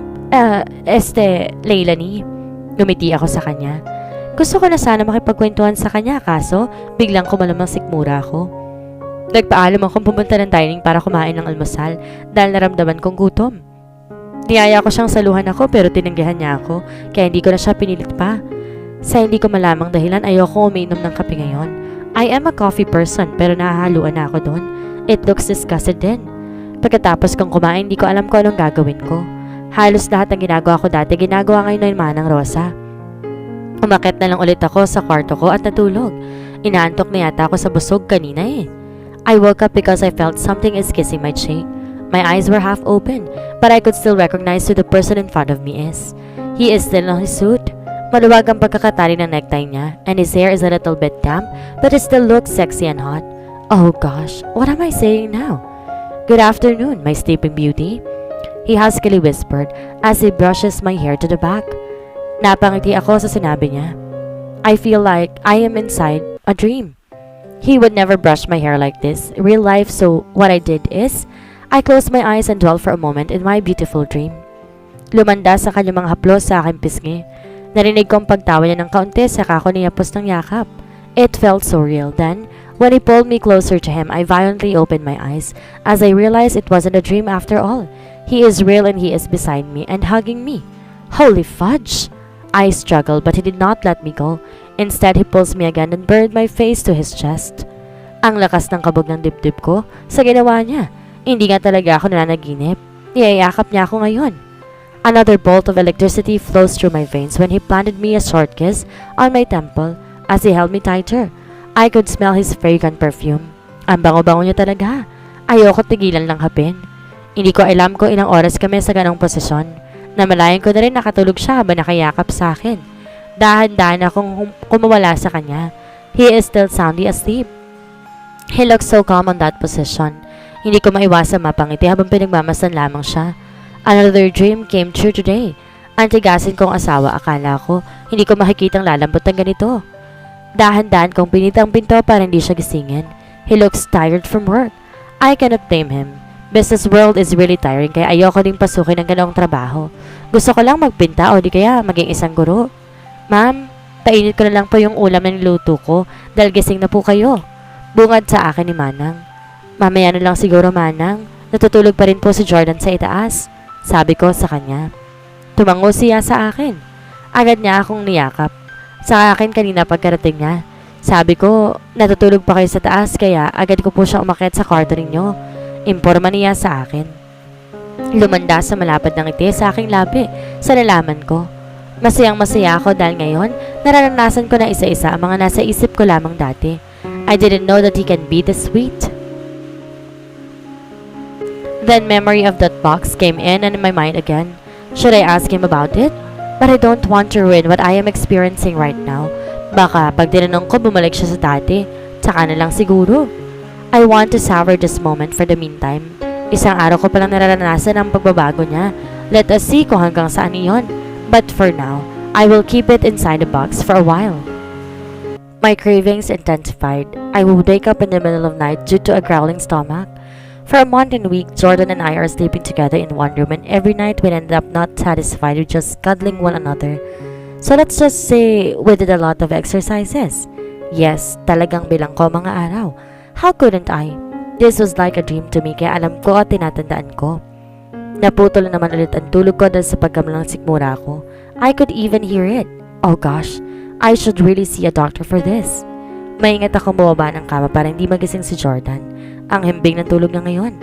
Leilanie. Ngumiti ako sa kanya. Gusto ko na sana makipagkwentuhan sa kanya kaso biglang kumalamang sikmura ako. Nagpaalam akong pumunta ng dining para kumain ng almusal dahil naramdaman kong gutom. Niyaya ko siyang saluhan ako pero tinanggihan niya ako kaya hindi ko na siya pinilit pa. Sa hindi ko malamang dahilan ayoko umiinom ng kape ngayon. I am a coffee person pero nahahaluan na ako doon. It looks disgusted din. Pagkatapos kong kumain hindi ko alam kung anong gagawin ko. Halos lahat ng ginagawa ko dati ginagawa ngayon ng Manang Rosa. Umakyat na lang ulit ako sa kwarto ko at natulog. Inaantok na yata ako sa busog kanina eh. I woke up because I felt something is kissing my cheek. My eyes were half open, but I could still recognize who the person in front of me is. He is still in his suit. Maluwag ang pagkakatali ng necktie niya, and his hair is a little bit damp, but it still looks sexy and hot. Oh gosh, what am I saying now? Good afternoon, my sleeping beauty. He huskily whispered as he brushes my hair to the back. Napangiti ako sa sinabi niya. I feel like I am inside a dream. He would never brush my hair like this, real life, so what I did is, I closed my eyes and dwelled for a moment in my beautiful dream. Lumanda sa kanyang mga haplos sa aking pisngi. Narinig kong pagtawa niya ng kaunti saka ko niyapos ng yakap. It felt so real. Then, when he pulled me closer to him, I violently opened my eyes as I realized it wasn't a dream after all. He is real and he is beside me and hugging me. Holy fudge! I struggled but he did not let me go. Instead, he pulls me again and buried my face to his chest. Ang lakas ng kabog ng dibdib ko sa ginawa niya. Hindi nga talaga ako nananaginip. Niyayakap niya ako ngayon. Another bolt of electricity flows through my veins when he planted me a short kiss on my temple. as he held me tighter. I could smell his fragrant perfume. Ang bango-bango niya talaga. Ayoko tigilan lang hapin. Hindi ko alam kung ilang oras kami sa ganong posisyon. Namalayan ko na rin nakatulog siya habang nakayakap sa akin. Dahan-dahan akong kumawala sa kanya. He is still soundly asleep. He looks so calm on that position. Hindi ko maiwasang mapangiti habang pinagmamasan lamang siya. Another dream came true today. Ang tigasin kong asawa, akala ko hindi ko makikitang lalambot ng ganito. Dahan-dahan kong pinitang pinto para hindi siya gisingin. He looks tired from work. I cannot blame him. Business world is really tiring kaya ayoko ding pasukin ng ganoong trabaho. Gusto ko lang magpinta o di kaya maging isang guro. Ma'am, painit ko na lang po yung ulam na niluto ko dahil gising na po kayo. Bungad sa akin ni Manang. Mamaya na lang siguro, Manang. Natutulog pa rin po si Jordan sa itaas. Sabi ko sa kanya. Tumango siya sa akin. Agad niya akong niyakap. Sa akin kanina pagkarating niya. Sabi ko, natutulog pa kayo sa taas kaya agad ko po siya umakyat sa kwarto ninyo. Imporma niya sa akin. Lumanda sa malapad ng ngiti sa aking labi sa nalaman ko. Masayang-masaya ako dahil ngayon nararanasan ko na isa-isa ang mga nasa isip ko lamang dati. I didn't know that he can be this sweet. Then memory of that box came in my mind again. Should I ask him about it? But I don't want to ruin what I am experiencing right now. Baka pag tinanong ko bumalik siya sa dati, tsaka na lang siguro. I want to savor this moment for the meantime. Isang araw ko palang nararanasan ang pagbabago niya. Let us see kung hanggang saan iyon. But for now, I will keep it inside the box for a while. My cravings intensified. I would wake up in the middle of night due to a growling stomach. For a month and a week, Jordan and I are sleeping together in one room and every night we ended up not satisfied with just cuddling one another. So let's just say we did a lot of exercises. Yes, talagang bilang ko mga araw. How couldn't I? This was like a dream to me kaya alam ko at tinatandaan ko. Naputol naman ulit ang tulog ko dahil sa pagkamalang sikmura ko. I could even hear it. Oh gosh, I should really see a doctor for this. Maingat akong bumaba ng kama para hindi magising si Jordan. Ang himbing ng tulog niya ngayon.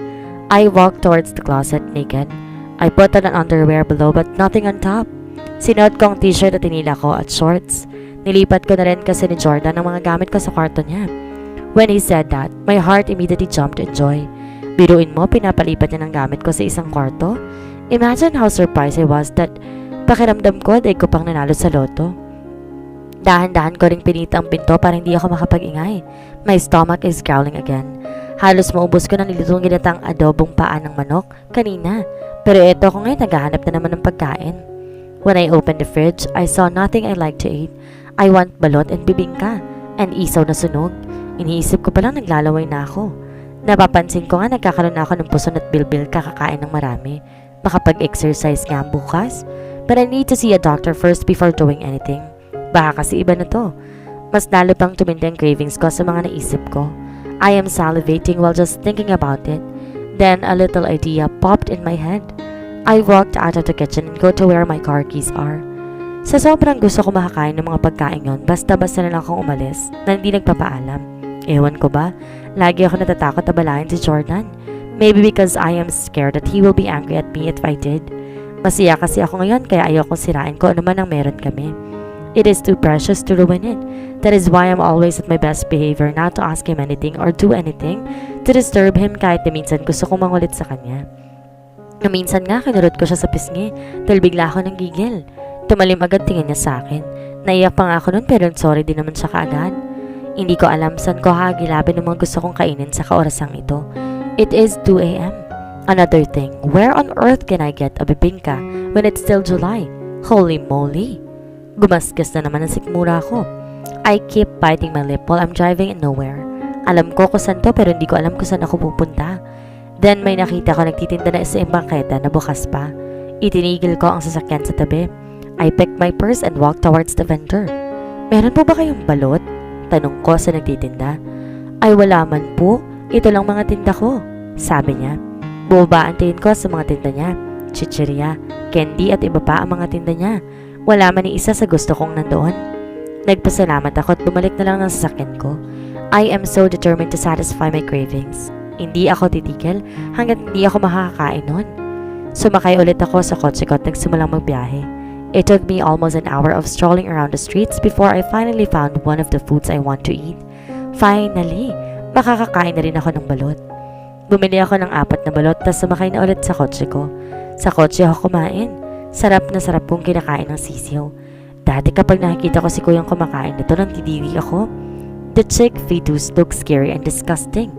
I walked towards the closet naked. I put on an underwear below but nothing on top. Sinuot ko ang t-shirt at tinila ko at shorts. Nilipat ko na rin kasi ni Jordan ang mga gamit ko sa kwarto niya. When he said that, my heart immediately jumped in joy. Biruin mo, pinapalipat niya ng gamit ko sa isang kwarto. Imagine how surprised I was that pakiramdam ko dahil ko pang nanalo sa loto. Dahan-dahan ko ring pinita ang pinto para hindi ako makapag-ingay. My stomach is growling again. Halos maubos ko na nilutong ginatang adobong paa ng manok kanina. Pero eto ko ngayon naghahanap na naman ng pagkain. When I opened the fridge, I saw nothing I like to eat. I want balot and bibingka and isaw na sunog. Iniisip ko palang naglalaway na ako. Napapansin ko nga nagkakaroon na ako ng puson at bilbil kakakain ng marami. Makapag-exercise nga bukas. But I need to see a doctor first before doing anything. Baka kasi iba na to. Mas lalo pang tumindi ang cravings ko sa mga naisip ko. I am salivating while just thinking about it. Then a little idea popped in my head. I walked out of the kitchen and go to where my car keys are. Sa sobrang gusto ko makakain ng mga pagkain yon, basta-basta na lang akong umalis na hindi nagpapaalam. Ewan ko ba, lagi ako natatakot abalahin si Jordan. Maybe because I am scared that he will be angry at me if I did. Masaya kasi ako ngayon kaya ayokong sirain ko ano man ang meron kami. It is too precious to ruin it. That is why I'm always at my best behavior not to ask him anything or do anything to disturb him kahit na minsan gusto kong mangulit sa kanya. Na minsan nga kinurot ko siya sa pisngi dahil bigla ako nang gigil. Tumalim agad tingin niya sa akin. Naiyak pa nga ako nun pero sorry din naman siya kaagad. Hindi ko alam saan ko hagilapin ng mga gusto kong kainin sa kaorasang ito. It is 2 a.m. Another thing, where on earth can I get a bibingka when it's still July? Holy moly! Gumasgas na naman ang sikmura ko. I keep biting my lip while I'm driving and nowhere. Alam ko kung saan to pero hindi ko alam kung saan ako pupunta. Then may nakita ko nagtitinda na isa bangketa na bukas pa. Itinigil ko ang sasakyan sa tabi. I picked my purse and walked towards the vendor. Meron po ba kayong balot? Tanong ko sa nagtitinda. Ay wala man po, ito lang mga tinda ko, sabi niya. Bumaba ang tingin ko sa mga tinda niya. Chichirya, candy at iba pa ang mga tinda niya. Wala man ni isa sa gusto kong nandoon. Nagpasalamat ako at bumalik na lang ng sasakyan ko. I am so determined to satisfy my cravings. Hindi ako titigil hanggat hindi ako makakakain nun. Sumakay ulit ako sa kotse ko at nagsimulang magbiyahe. It took me almost an hour of strolling around the streets before I finally found one of the foods I want to eat. Finally, makakakain na rin ako ng balot. Bumili ako ng 4 na balot tas sumakay na ulit sa kotse ko. Sa kotse ako kumain. Sarap na sarap kong kinakain ng sisiyo. Dati kapag nakikita ko si kuyang kumakain nito, nandidiri ako. The chick fetus looks scary and disgusting.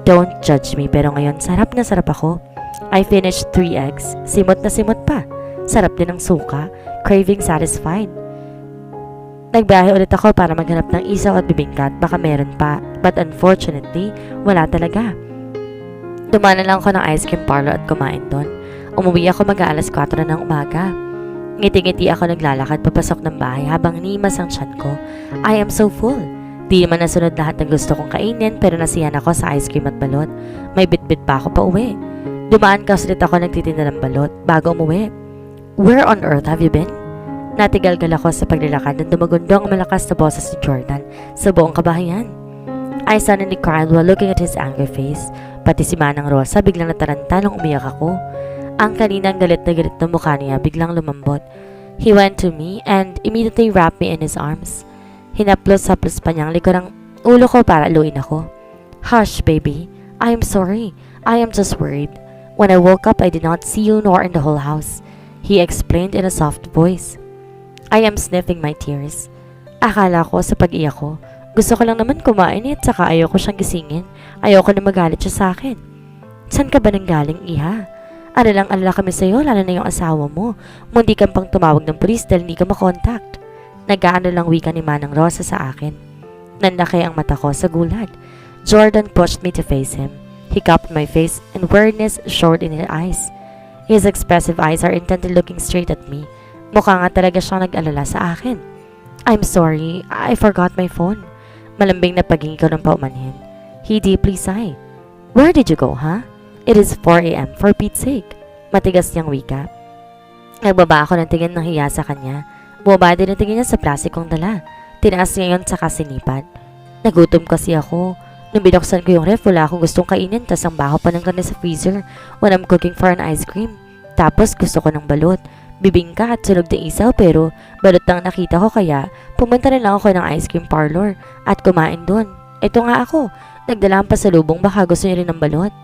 Don't judge me, pero ngayon sarap na sarap ako. I finished 3 eggs. Simot na simot pa. Sarap din ng suka. Craving satisfied. Nagbiyahe ulit ako para maghanap ng isaw at bibingka at baka meron pa. But unfortunately, wala talaga. Dumaan na lang ako ng ice cream parlor at kumain doon. Umuwi ako mag-aalas 4 na ng umaga. Ngiti-ngiti ako naglalakad papasok ng bahay habang hinimas ang tiyan ko. I am so full. Di naman nasunod lahat ng gusto kong kainin pero nasiyan ako sa ice cream at balot. May bitbit pa ako pa uwi. Dumaan kasi ulit ako nagtitinda ng balot bago umuwi. Where on earth have you been? Natigalgal ako sa paglalakad nang dumagundong ang malakas na boses ni Jordan sa buong kabahayan. I suddenly cried while looking at his angry face. Pati si Manang Rosa biglang nataranta nang umiyak ako. Ang kaninang galit na mukha niya biglang lumambot. He went to me and immediately wrapped me in his arms. Hinaplos-haplos pa niyang likurang ulo ko para aluin ako. Hush, baby. I am sorry. I am just worried. When I woke up, I did not see you nor in the whole house. He explained in a soft voice. I am sniffing my tears. Akala ko sa pag-iyak ko, gusto ko lang naman kumain at saka ayaw ko siyang gisingin. Ayaw ko na magalit siya sa akin. San ka ba nanggaling, iha? Alala kami sa'yo, lalo na yung asawa mo. Mundi kang pang tumawag ng pulis dahil hindi ka makontakt. Nag-aano lang wika ni Manang Rosa sa akin. Nanlaki ang mata ko sa gulat. Jordan pushed me to face him. He cupped my face and weirdness showed in his eyes. His expressive eyes are intently looking straight at me. Mukha nga talaga siyang nag-alala sa akin. I'm sorry, I forgot my phone. Malambing na paghingi ko ng paumanhin. He deeply sighed. Where did you go, huh? It is 4 a.m. for Pete's sake. Matigas niyang wika. Nagbaba ako ng tingin ng hiya sa kanya. Bumaba din ang tingin niya sa plastikong dala. Tinaas niya yun sa kasinipan. Nagutom kasi ako. Nung binuksan ko yung ref, wala akong gustong kainin tas ang baho pa ng karne sa freezer when I'm cooking for an ice cream. Tapos gusto ko ng balot, bibingka at sunog na isaw pero balot lang nakita ko kaya pumunta na lang ako ng ice cream parlor at kumain doon. Ito nga ako, nagdala ang pasalubong baka gusto niya rin ng balot.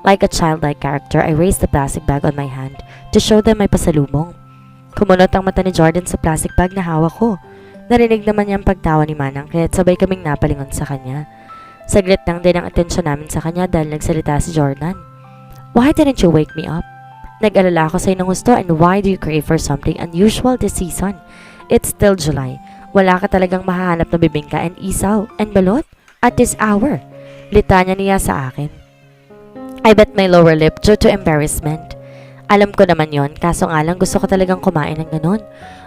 Like a childlike character, I raised the plastic bag on my hand to show them may pasalubong. Kumunot ang mata ni Jordan sa plastic bag na hawak ko. Narinig naman niya ang pagtawa ni Manang kaya't sabay kaming napalingon sa kanya. Saglit lang din ang atensyon namin sa kanya dahil nagsalita si Jordan. Why didn't you wake me up? Nag-alala ako sa'yo ng gusto and why do you crave for something unusual this season? It's still July. Wala ka talagang mahahanap na bibingka and isaw and balot at this hour. Litanya niya sa akin. I bit my lower lip due to embarrassment. Alam ko naman yon, kaso nga lang gusto ko talagang kumain ng ganun.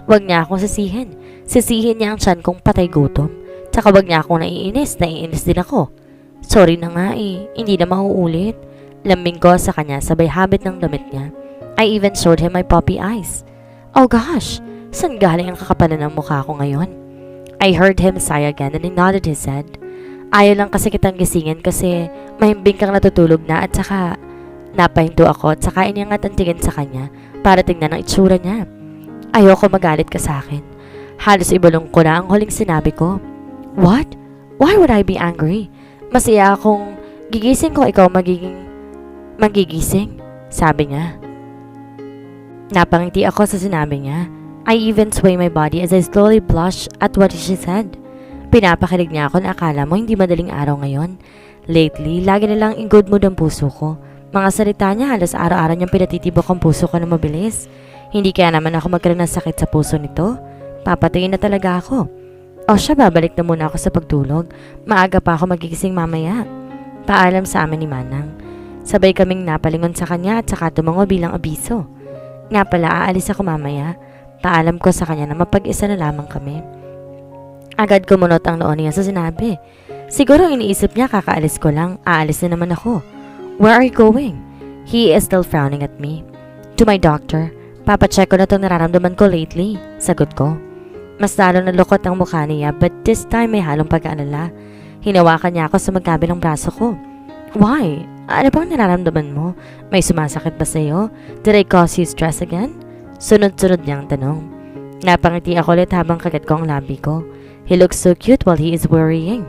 Wag niya akong sisihin. Sisihin niya ang tiyan kong patay gutom. Tsaka wag niya akong naiinis din ako. Sorry na nga hindi na mauulit. Lambing ko sa kanya sabay habit ng damit niya. I even showed him my puppy eyes. Oh gosh, saan galing ang kakapalan ng mukha ko ngayon? I heard him sigh again and he nodded his head. Ayaw lang kasi kitang gisingin kasi mahimbing kang natutulog na at saka napahinto ako at saka iniangat ang tingin sa kanya para tingnan ang itsura niya. Ayoko magalit ka sa akin. Halos ibulong ko na ang huling sinabi ko. What? Why would I be angry? Masaya akong gigising ko ikaw magigising, sabi niya. Napangiti ako sa sinabi niya. I even sway my body as I slowly blush at what she said. Pinapakilig niya ako na akala mo hindi madaling araw ngayon. Lately, lagi na lang in good mood ang puso ko. Mga salita niya halos araw-araw niyang pinatitibok ang puso ko na mabilis. Hindi kaya naman ako magkaroon ng sakit sa puso nito. Papatingin na talaga ako. O siya, babalik na muna ako sa pagtulog. Maaga pa ako magigising mamaya. Paalam sa amin ni Manang. Sabay kaming napalingon sa kanya at saka tumango bilang abiso. Nga pala, aalis ako mamaya. Paalam ko sa kanya na mapag-isa na lamang kami. Agad kumunot ang noon niya sa sinabi. Siguro iniisip niya kakaalis ko lang, aalis na naman ako. Where are you going? He is still frowning at me. To my doctor. Papacheck ko na itong nararamdaman ko lately. Sagot ko. Mas lalo na lukot ang mukha niya but this time may halong pag-aalala. Hinawakan niya ako sa magkabilang braso ko. Why? Ano bang nararamdaman mo? May sumasakit ba sa'yo? Did I cause you stress again? Sunod-sunod niyang tanong. Napangiti ako ulit habang kagat ko ang labi ko. He looks so cute while he is worrying.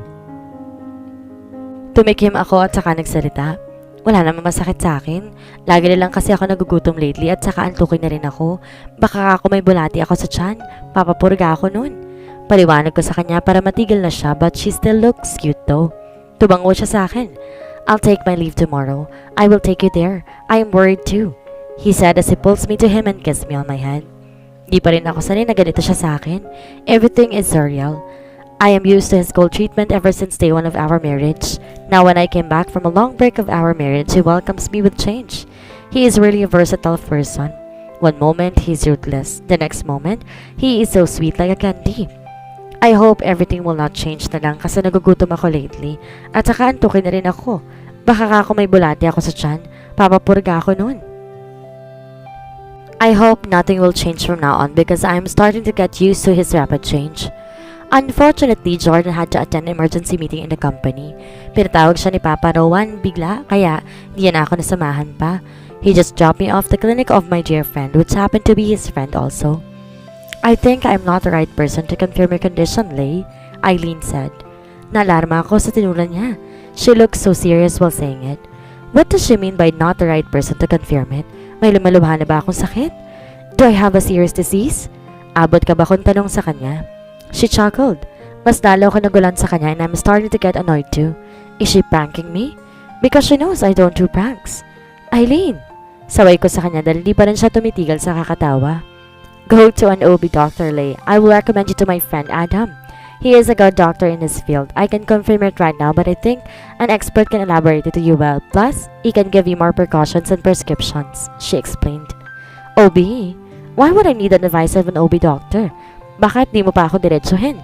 Tumikim ako at saka nagsalita. Wala namang masakit sa akin. Lagi na lang kasi ako nagugutom lately at saka antukin na rin ako. Baka ako may bulati ako sa tiyan. Papapurga ako nun. Paliwanag ko sa kanya para matigil na siya but she still looks cute though. Tubango siya sa akin. I'll take my leave tomorrow. I will take you there. I am worried too. He said as he pulls me to him and kissed me on my head. Di pa rin ako sanay na ganito siya sa akin. Everything is surreal. I am used to his cold treatment ever since day one of our marriage. Now when I came back from a long break of our marriage, he welcomes me with change. He is really a versatile person. One moment, he's ruthless. The next moment, he is so sweet like a candy. I hope everything will not change na lang kasi nagugutom ako lately. At saka antukin na rin ako. Baka ako may bulati ako sa tiyan. Papapurga ako nun. I hope nothing will change from now on because I am starting to get used to his rapid change. Unfortunately, Jordan had to attend an emergency meeting in the company. Pinatawag siya ni Papa Rowan bigla, kaya di na ako nasamahan pa. He just dropped me off the clinic of my dear friend, which happened to be his friend also. I think I'm not the right person to confirm your condition, Lay, Eileen said. Nalarma ako sa tinulan niya. She looked so serious while saying it. What does she mean by not the right person to confirm it? May lumalubha na ba akong sakit? Do I have a serious disease? Abot ka ba kung tanong sa kanya? She chuckled. Mas lalo ako nagulan sa kanya and I'm starting to get annoyed too. Is she pranking me? Because she knows I don't do pranks. Eileen! Saway ko sa kanya dahil di pa rin siya tumitigil sa kakatawa. Go to an OB doctor, Lay. I will recommend you to my friend Adam. He is a good doctor in his field. I can confirm it right now but I think an expert can elaborate it to you well. Plus, he can give you more precautions and prescriptions, she explained. OB? Why would I need an advice of an OB doctor? Bakit di mo pa ako diretsuhin?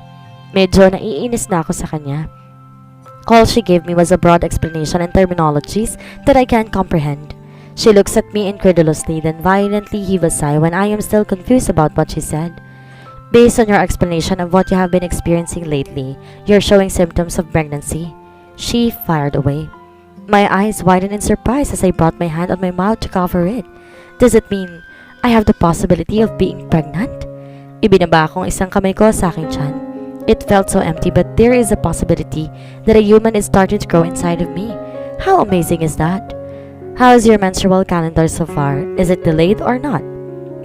Medyo naiinis na ako sa kanya. All she gave me was a broad explanation and terminologies that I can't comprehend. She looks at me incredulously, then violently heaves a sigh when I am still confused about what she said. Based on your explanation of what you have been experiencing lately, you're showing symptoms of pregnancy. She fired away. My eyes widened in surprise as I brought my hand on my mouth to cover it. Does it mean I have the possibility of being pregnant? Ibinaba akong isang kamay ko sa aking tiyan. It felt so empty but there is a possibility that a human is starting to grow inside of me. How amazing is that? How is your menstrual calendar so far? Is it delayed or not?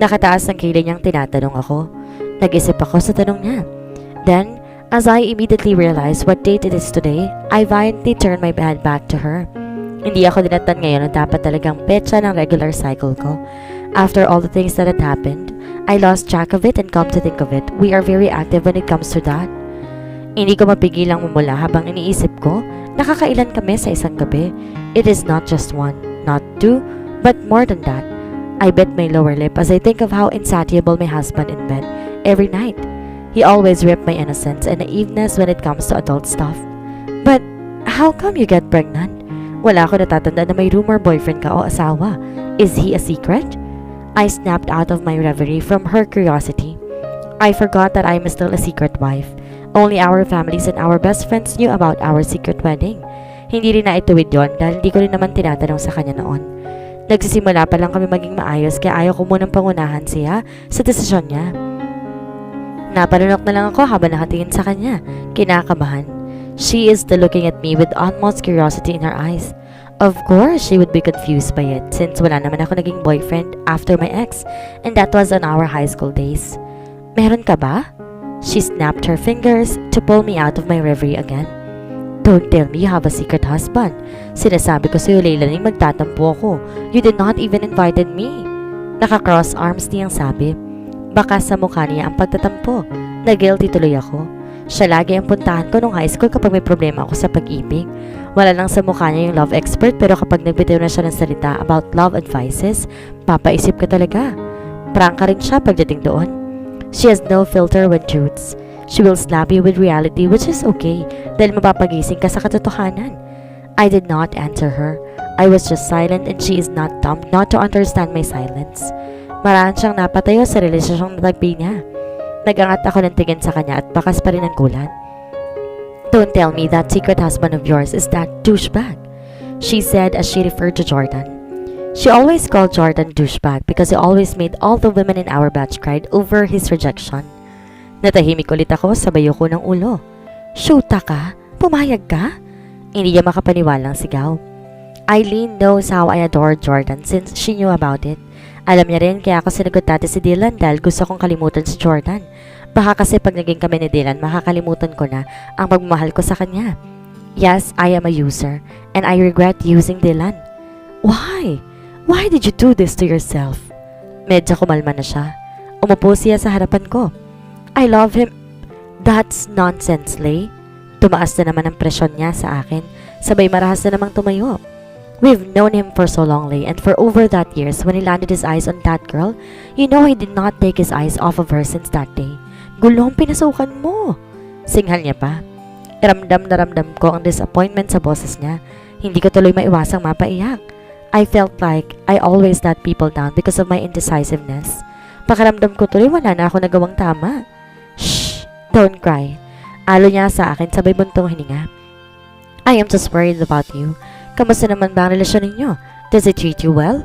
Nakataas ng kilay niyang tinatanong ako. Nag-isip ako sa tanong niya. Then, as I immediately realized what date it is today, I violently turned my head back to her. Hindi ako dinatan ngayon na dapat talagang petsa ng regular cycle ko. After all the things that had happened, I lost track of it and come to think of it, we are very active when it comes to that. Hindi ko mapigilang mumula habang iniisip ko, nakakailan kami sa isang gabi. It is not just one, not two, but more than that. I bit my lower lip as I think of how insatiable my husband in bed every night. He always ripped my innocence and naiveness when it comes to adult stuff. But how come you get pregnant? Wala ko natatanda na may rumor boyfriend ka o asawa. Is he a secret? I snapped out of my reverie from her curiosity. I forgot that I am still a secret wife. Only our families and our best friends knew about our secret wedding. Hindi rin na ituwid yun dahil hindi ko rin naman tinatanong sa kanya noon. Nagsisimula pa lang kami maging maayos kaya ayaw ko munang pangunahan siya sa desisyon niya. Napalunok na lang ako habang nakatingin sa kanya, kinakabahan. She is still looking at me with utmost curiosity in her eyes. Of course, she would be confused by it since wala naman ako naging boyfriend after my ex and that was on our high school days. Meron ka ba? She snapped her fingers to pull me out of my reverie again. Don't tell me you have a secret husband. Sinasabi ko sa'yo, Leilani, magtatampo ako. You did not even invited me. Naka-cross arms niyang sabi. Baka sa mukha niya ang pagtatampo. Na-guilty tuloy ako. Siya lagi ang puntahan ko nung high school kapag may problema ako sa pag-ibig. Wala lang sa mukha niya yung love expert pero kapag nagbitiw na siya ng salita about love advices, papaisip ka talaga. Prangka rin siya pagdating doon. She has no filter with truths. She will slap you with reality which is okay dahil mapapagising ka sa katotohanan. I did not answer her. I was just silent and she is not dumb not to understand my silence. Maraan siyang napatayo sa relasyong natagpi niya. Nagangat ako ng tingin sa kanya at bakas pa rin ang gulat. Don't tell me that secret husband of yours is that douchebag, she said as she referred to Jordan. She always called Jordan douchebag because he always made all the women in our batch cried over his rejection. Natahimik ulit ako sa bayo ko ng ulo. Shoota ka? Pumayag ka? Hindi niya makapaniwalang sigaw. Eileen knows how I adore Jordan since she knew about it. Alam niya rin kaya ako sinagot dati si Dylan dahil gusto kong kalimutan si Jordan. Baka kasi pag naging kami ni Dylan, makakalimutan ko na ang pagmamahal ko sa kanya. Yes, I am a user and I regret using Dylan. Why? Why did you do this to yourself? Medyo kumalma na siya. Umupo siya sa harapan ko. I love him. That's nonsense, Lay. Tumaas na naman ang presyon niya sa akin. Sabay marahas na namang tumayo. We've known him for so long, Lay, and for over that years when he landed his eyes on that girl, you know he did not take his eyes off of her since that day. Gulong pinasukan mo. Singhal niya pa. Ramdam na ramdam ko ang disappointment sa boses niya. Hindi ko tuloy maiwasang mapaiyak. I felt like I always let people down because of my indecisiveness. Pakiramdam ko tuloy wala na ako nagawang tama. Shh! Don't cry. Alo niya sa akin sabay buntong hininga. I am just worried about you. Kamusta naman ba ang relasyon ninyo? Does it treat you well?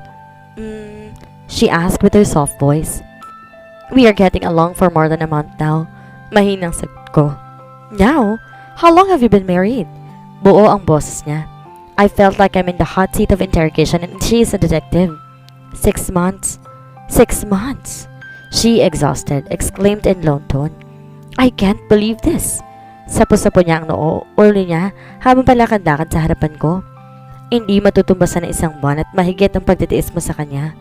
She asked with her soft voice. We are getting along for more than a month now. Mahinang sagot ko. Now? How long have you been married? Buo ang boses niya. I felt like I'm in the hot seat of interrogation and she is a detective. 6 months. 6 months. She, exhausted, exclaimed in low tone. I can't believe this. Sapo-sapo niya ang ulo niya habang palakad-lakad sa harapan ko. Hindi matutumbasan na 1 buwan at mahigit ang pagtitiis mo sa kanya.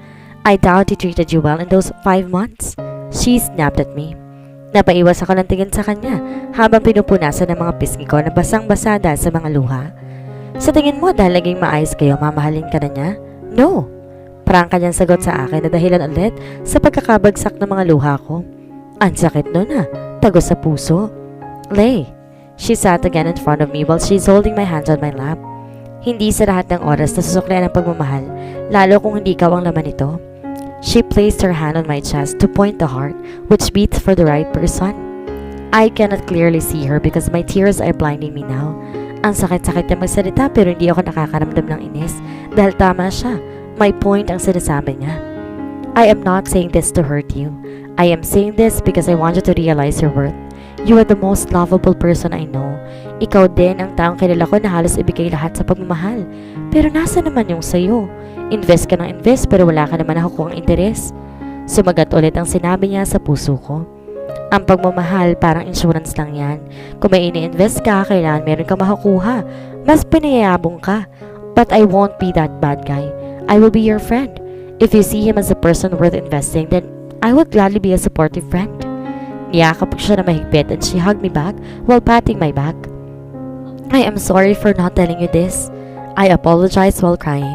I doubt he treated you well in those 5 months. She snapped at me. Napaiwas ako ng tingin sa kanya habang pinupunasan ng mga pisngi ko na basang-basa dahil sa mga luha. Sa tingin mo dahil naging maayos kayo, mamahalin ka na niya? No. Prangka niyang sagot sa akin na dahilan ulit sa pagkakabagsak ng mga luha ko. Ang sakit nun tagos sa puso. Lay. She sat again in front of me while she's holding my hands on my lap. Hindi sa lahat ng oras na susuklian ang pagmamahal, lalo kung hindi ikaw ang laman nito. She placed her hand on my chest to point the heart, which beats for the right person. I cannot clearly see her because my tears are blinding me now. Ang sakit-sakit niya magsalita pero hindi ako nakakaramdam ng inis dahil tama siya. My point ang sinasabi niya. I am not saying this to hurt you. I am saying this because I want you to realize your worth. You are the most lovable person I know. Ikaw din ang taong kilala ko na halos ibigay lahat sa pagmamahal. Pero nasa naman yung sayo? Invest ka ng invest pero wala ka naman nakukuha ang interes. Sumagat ulit ang sinabi niya sa puso ko. Ang pagmamahal parang insurance lang yan. Kung may ini-invest ka, kailangan meron kang makukuha. Mas pinayayabong ka. But I won't be that bad guy. I will be your friend. If you see him as a person worth investing, then I would gladly be a supportive friend. Niyakap ko siya na mahigpit and she hugged me back while patting my back. I am sorry for not telling you this. I apologized while crying.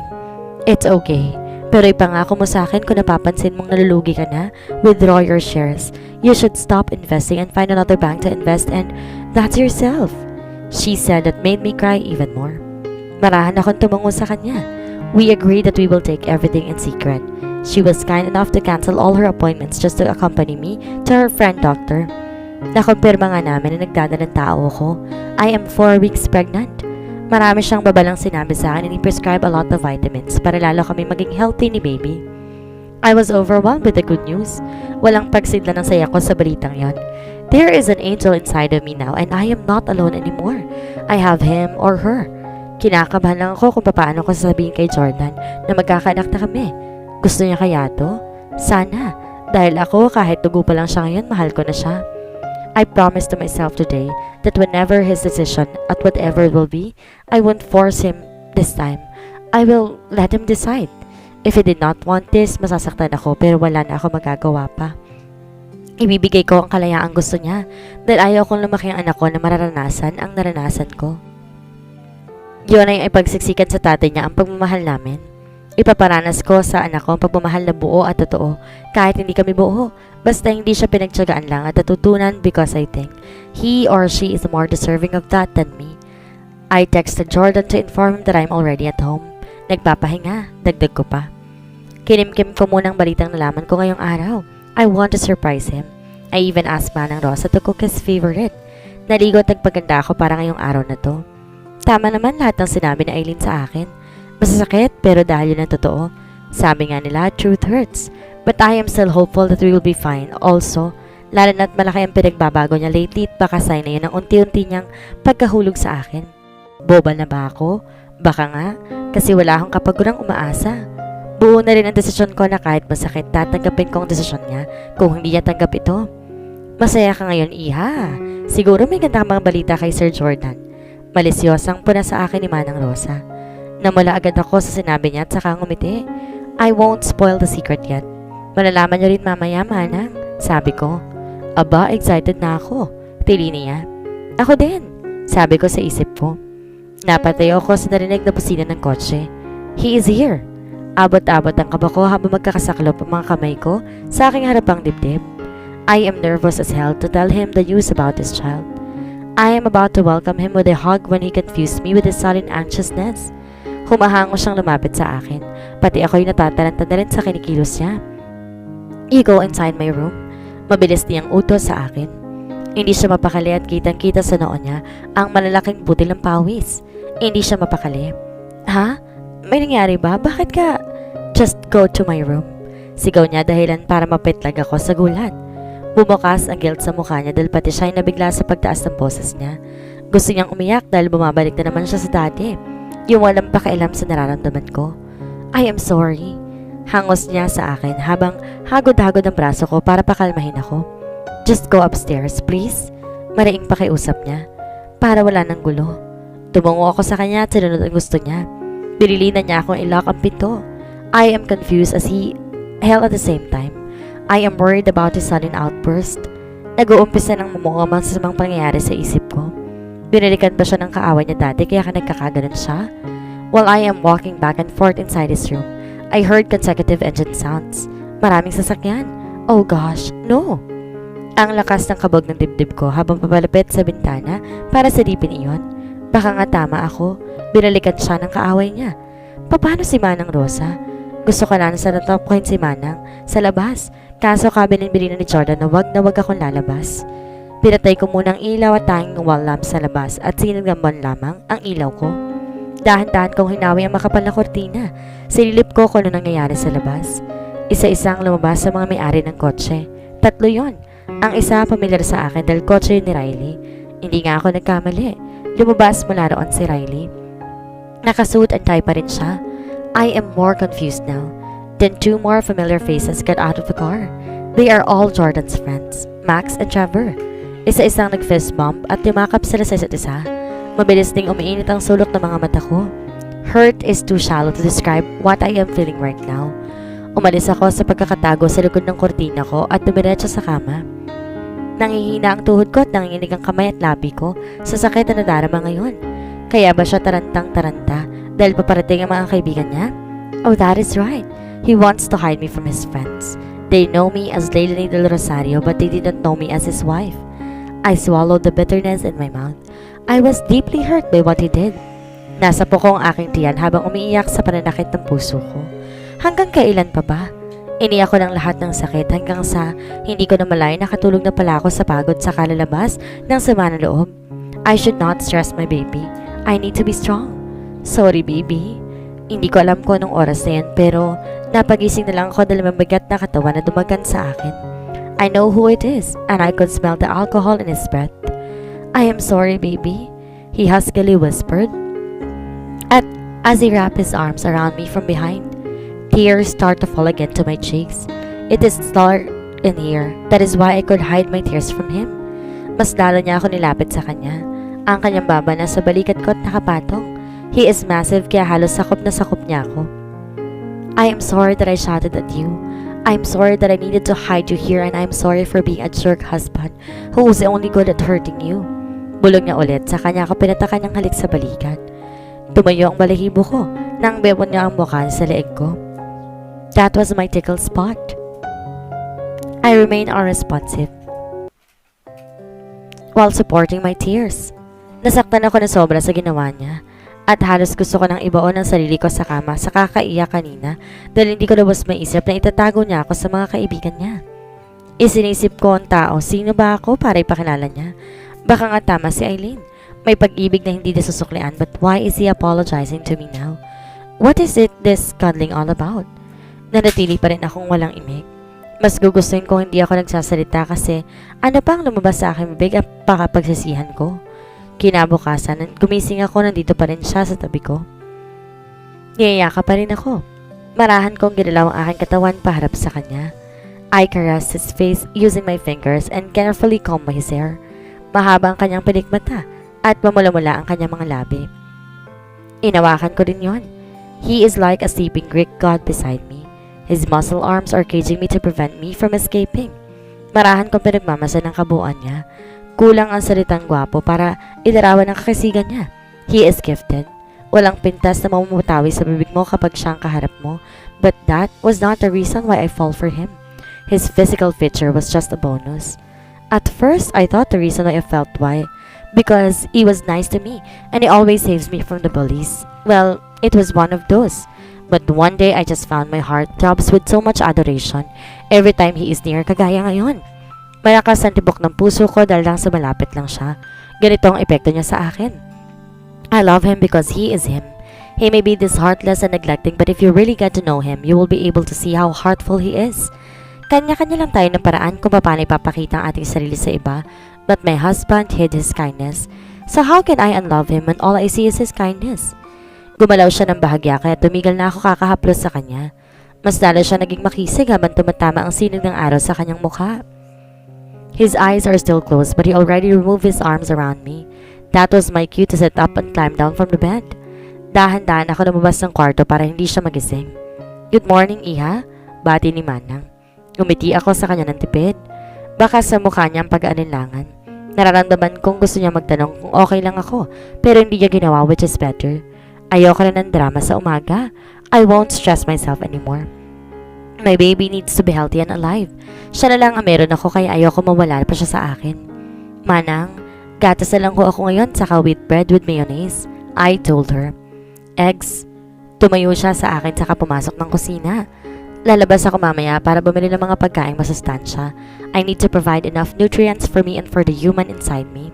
It's okay. Pero ipangako mo sa akin kung napapansin mong nalulugi ka na, withdraw your shares. You should stop investing and find another bank to invest and that's yourself. She said that made me cry even more. Marahan akong tumango sa kanya. We agreed that we will take everything in secret. She was kind enough to cancel all her appointments just to accompany me to her friend doctor. Nakumpirma nga namin na nagdadalang tao ako. I am 4 weeks pregnant. Marami siyang babalang sinabi sa akin and he prescribed a lot of vitamins para lalo kami maging healthy ni baby. I was overwhelmed with the good news. Walang pagsidla ng saya ko sa balitang yon. There is an angel inside of me now and I am not alone anymore. I have him or her. Kinakabahan lang ako kung paano ko sasabihin kay Jordan na magkakaanak na kami. Gusto niya kaya to? Sana. Dahil ako kahit dugo pa lang siya ngayon, mahal ko na siya. I promised to myself today that whenever his decision at whatever it will be, I won't force him this time. I will let him decide. If he did not want this, masasaktan ako pero wala na ako magagawa pa. Ibibigay ko ang kalayaang gusto niya dahil ayaw kong lumaki ang anak ko na mararanasan ang naranasan ko. Yun ay ipagsiksikan sa tatay niya ang pagmamahal namin. Ipaparanas ko sa anak ko ang pagmamahal na buo at totoo kahit hindi kami buo. Basta hindi siya pinagtiyagaan lang at natutunan because I think he or she is more deserving of that than me. I texted Jordan to inform him that I'm already at home. Nagpapahinga, dagdag ko pa. Kinimkim ko munang balitang nalaman ko ngayong araw. I want to surprise him. I even asked Manang Rosa to cook his favorite. Naligo at nagpaganda ako para ngayong araw na to. Tama naman lahat ng sinabi ni Eileen sa akin. Masasakit pero dahil yun ang totoo. Sabi nga nila, truth hurts. But I am still hopeful that we will be fine. Also, lalo na't malaki ang pinagbabago niya lately at baka sign na yun ang unti-unti niyang pagkahulog sa akin. Boba na ba ako? Baka nga, kasi wala akong kapagurang umaasa. Buo na rin ang desisyon ko na kahit masakit, tatanggapin ko ang desisyon niya kung hindi niya tanggap ito. Masaya ka ngayon, Iha. Siguro may ganda mga balita kay Sir Jordan. Malisyosang puna sa akin ni Manang Rosa. Namula agad ako sa sinabi niya at saka ngumiti. I won't spoil the secret yet. Malalaman niyo rin mamaya, Manang, sabi ko. Aba, excited na ako. Tili niya. Ako din, sabi ko sa isip ko. Napatayo ako sa narinig na busina ng kotse. He is here. Abot-abot ang kaba ko habang magkakasaklop ang mga kamay ko sa aking harapang dibdib. I am nervous as hell to tell him the news about his child. I am about to welcome him with a hug when he confused me with his sudden anxiousness. Humahango siyang lumapit sa akin, pati ako'y natataranta na rin sa kinikilos niya. You go inside my room. Mabilis niyang utos sa akin. Hindi siya mapakali at kitang-kita sa noon niya ang malalaking butil ng pawis. Hindi siya mapakali. Ha? May nangyari ba? Bakit ka? Just go to my room. Sigaw niya dahilan para mapitlag ako sa gulat. Bumukas ang guilt sa mukha niya dahil pati siya'y nabigla sa pagtaas ng boses niya. Gusto niyang umiyak dahil bumabalik na naman siya sa dati. Yung walang pakialam sa nararamdaman ko. I am sorry. Hangos niya sa akin habang hagod-hagod ang braso ko para pakalmahin ako. Just go upstairs, please. Maraing pakiusap niya. Para wala ng gulo. Tumungo ako sa kanya at sinunod ang gusto niya. Binilinan niya akong ilock ang pinto. I am confused as he hell at the same time. I am worried about his sudden outburst. Nag-uumpisa ng mamungam ang sasamang pangyayari sa isip ko. Binalikan ba siya ng kaaway niya dati kaya ka nagkakaganon siya? While I am walking back and forth inside his room, I heard consecutive engine sounds. Maraming sasakyan. Oh gosh, no! Ang lakas ng kabog ng dibdib ko habang papalapit sa bintana para silipin iyon. Baka nga tama ako. Binalikan siya ng kaaway niya. Paano si Manang Rosa? Gusto ko lang sa natapkuhin si Manang sa labas. Kaso kabilin-bilin ni Jordan na wag akong lalabas. Pinatay ko muna ang ilaw at tanging wall lamp sa labas at sinagambon lamang ang ilaw ko. Dahan-dahan kong hinawi ang makapal na kortina. Sililip ko kung ano nangyayari sa labas. Isa-isang lumabas sa mga may-ari ng kotse. 3 yon. Ang isa pamilyar sa akin dahil kotse ni Riley. Hindi nga ako nagkamali. Lumabas mula roon si Riley. Nakasuit and tie pa rin siya. I am more confused now. Then 2 more familiar faces got out of the car. They are all Jordan's friends, Max and Trevor. Isa-isang nag-fist bump at yumakap sila sa isa't isa. Mabilis ding umiinit ang sulok ng mga mata ko. Hurt is too shallow to describe what I am feeling right now. Umalis ako sa pagkakatago sa likod ng kortina ko at dumiretso sa kama. Nangihina ang tuhod ko at nanginginig ang kamay at labi ko sa sakit na nadarama ngayon. Kaya ba siya tarantang-taranta dahil paparating ang mga kaibigan niya? Oh, that is right. He wants to hide me from his friends. They know me as Leilanie del Rosario but they didn't know me as his wife. I swallowed the bitterness in my mouth. I was deeply hurt by what he did. Nasa puko ang aking tiyan habang umiiyak sa pananakit ng puso ko. Hanggang kailan pa ba? Iniyak ko ng lahat ng sakit hanggang sa hindi ko na malay nakatulog na pala ako sa pagod sa kalalabas ng sama ng loob. I should not stress my baby. I need to be strong. Sorry, baby. Hindi ko alam kung anong oras na yan pero napagising na lang ako dahil mabigat na katawan na dumagan sa akin. I know who it is and I could smell the alcohol in his breath. I am sorry, baby, he huskily whispered. As he wrapped his arms around me from behind, tears start to fall again to my cheeks. It is dark in here. That is why I could hide my tears from him. Mas lalo niya ako nilapit sa kanya. Ang kanyang baba na sa balikat ko at nakapatong. He is massive kaya halos sakop na sakop niya ako. I am sorry that I shouted at you. I am sorry that I needed to hide you here and I am sorry for being a jerk husband who was only good at hurting you. Bulong niya ulit sa kanya ako pinatakan niyang halik sa balikat. Tumayo ang balahibo ko nang bebon niya ang mukha sa leeg ko. That was my tickle spot. I remained unresponsive while supporting my tears. Nasaktan ako na sobra sa ginawa niya. At halos gusto ko nang ibaon ang sarili ko sa kama sa kakaiyak kanina dahil hindi ko lubos maisip na itatago niya ako sa mga kaibigan niya. Isinisip ko ang tao, sino ba ako para ipakilala niya? Baka nga tama si Eileen. May pag-ibig na hindi nasusuklian but why is he apologizing to me now? What is it this cuddling all about? Nanatili pa rin akong walang imik. Mas gugustuhin kung hindi ako nagsasalita kasi ano pang lumabas sa aking bibig ang pakapagsisihan ko. Kinabukasan, gumising ako, nandito pa rin siya sa tabi ko. Niyayaka pa rin ako. Marahan kong ginalaw ang aking katawan paharap sa kanya. I caressed his face using my fingers and carefully combed his hair. Mahaba ang kanyang pilikmata at mamula-mula ang kanyang mga labi. Inawakan ko din yon. He is like a sleeping Greek god beside me. His muscle arms are caging me to prevent me from escaping. Marahan kong pinagmamasa ng kabuuan niya. Kulang ang salitang gwapo para ilarawan ang kakasigan niya. He is gifted. Walang pintas na mamumutawi sa bibig mo kapag siyang kaharap mo, but that was not the reason why I fall for him. His physical feature was just a bonus. At first, I thought the reason why I felt why, because he was nice to me and he always saves me from the bullies. Well, it was one of those. But one day, I just found my heart throbs with so much adoration every time he is near, kagaya ngayon. Malakas ang tibok ng puso ko dahil lang sa malapit lang siya. Ganito ang epekto niya sa akin. I love him because he is him. He may be this heartless and neglecting, but if you really get to know him, you will be able to see how heartful he is. Kanya-kanya lang tayo ng paraan kung paano ipapakita ang ating sarili sa iba, but my husband hid his kindness. So how can I unlove him when all I see is his kindness? Gumalaw siya ng bahagya kaya tumigil na ako kakahaplos sa kanya. Mas lalo siya naging makisig habang tumatama ang sinig ng araw sa kanyang mukha. His eyes are still closed but he already removed his arms around me. That was my cue to sit up and climb down from the bed. Dahan-dahan ako lumabas ng kwarto para hindi siya magising. Good morning, Iha. Bati ni Manang. Umiti ako sa kanya ng tipid. Baka sa mukha niya ang pag-aalinlangan. Nararamdaman kong gusto niya magtanong kung okay lang ako, pero hindi niya ginawa, which is better. Ayoko na ng drama sa umaga. I won't stress myself anymore. My baby needs to be healthy and alive. Siya na lang ang meron ako kaya ayoko mawala pa siya sa akin. Manang, gatas na lang ko ako ngayon saka wheat bread with mayonnaise. I told her. Eggs. Tumayo siya sa akin saka pumasok ng kusina. Lalabas ako mamaya para bumili ng mga pagkaing masustansya. I need to provide enough nutrients for me and for the human inside me.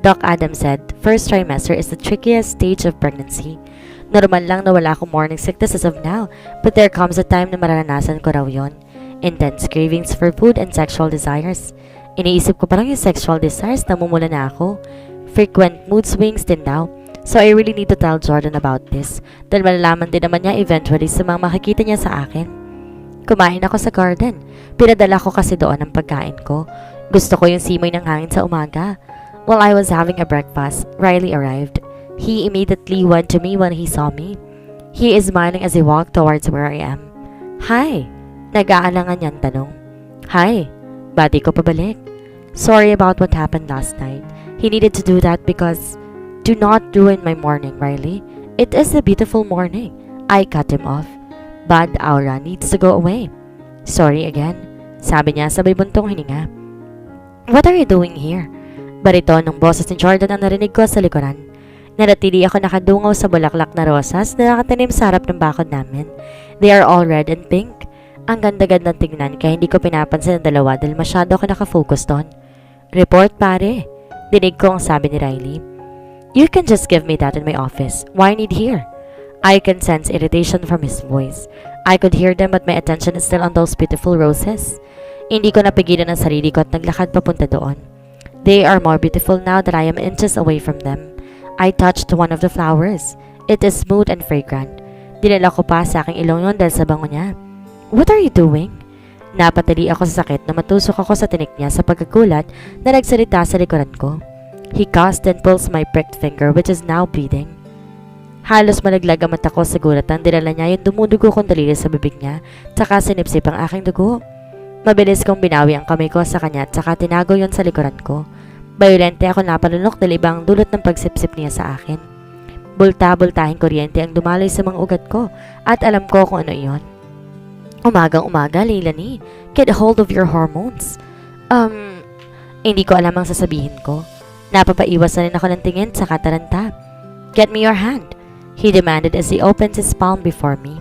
Doc Adam said, first trimester is the trickiest stage of pregnancy. Normal lang na wala akong morning sickness as of now, but there comes a time na mararanasan ko raw yon. Intense cravings for food and sexual desires. Iniisip ko parang yung sexual desires na mumula na ako. Frequent mood swings din daw. So I really need to tell Jordan about this dahil malalaman din naman niya eventually sa mga makikita niya sa akin. Kumain ako sa garden. Pinadala ko kasi doon ang pagkain ko. Gusto ko yung simoy ng hangin sa umaga. While I was having a breakfast, Riley arrived. He immediately went to me when he saw me. He is smiling as he walked towards where I am. Hi! Nag-aalangan niyang tanong. Hi! Bati ko pabalik. Sorry about what happened last night. He needed to do that because... Do not ruin my morning, Riley. It is a beautiful morning. I cut him off. Bad aura needs to go away. Sorry again. Sabi niya sabay buntong hininga. What are you doing here? Barito ng boses ni Jordan ang narinig ko sa likuran. Nanatili ako nakadungaw sa bulaklak na rosas na nakatanim sa harap ng bakod namin. They are all red and pink. Ang ganda-ganda tingnan kaya hindi ko pinapansin ang dalawa dahil masyado ako nakafocus doon. Report pare. Dinig ko ang sabi ni Riley. You can just give me that in my office. Why need here? I can sense irritation from his voice. I could hear them but my attention is still on those beautiful roses. Hindi ko napigilan ang sarili ko at naglakad papunta doon. They are more beautiful now that I am inches away from them. I touched one of the flowers. It is smooth and fragrant. Dinala ko pa sa aking ilong yun dahil sa bango niya. What are you doing? Napatali ako sa sakit na matusok ako sa tinik niya sa pagkagulat na nagsalita sa likuran ko. He caused and pulls my pricked finger which is now bleeding. Halos malaglag ang mata ko sa gulat nang dinala niya yung dumudugo kong daliri sa bibig niya tsaka sinipsip ang aking dugo. Mabilis kong binawi ang kamay ko sa kanya at saka tinago yon sa likuran ko. Bayolente ako napalunok dahil iba ang dulot ng pagsipsip niya sa akin. Bulta-bultahing kuryente ang dumaloy sa mga ugat ko at alam ko kung ano iyon. Umagang-umaga, Leilanie, get hold of your hormones. Hindi ko alam ang sasabihin ko. Napapaiwas na rin ako ng tingin sa kataranta. Get me your hand, he demanded as he opened his palm before me.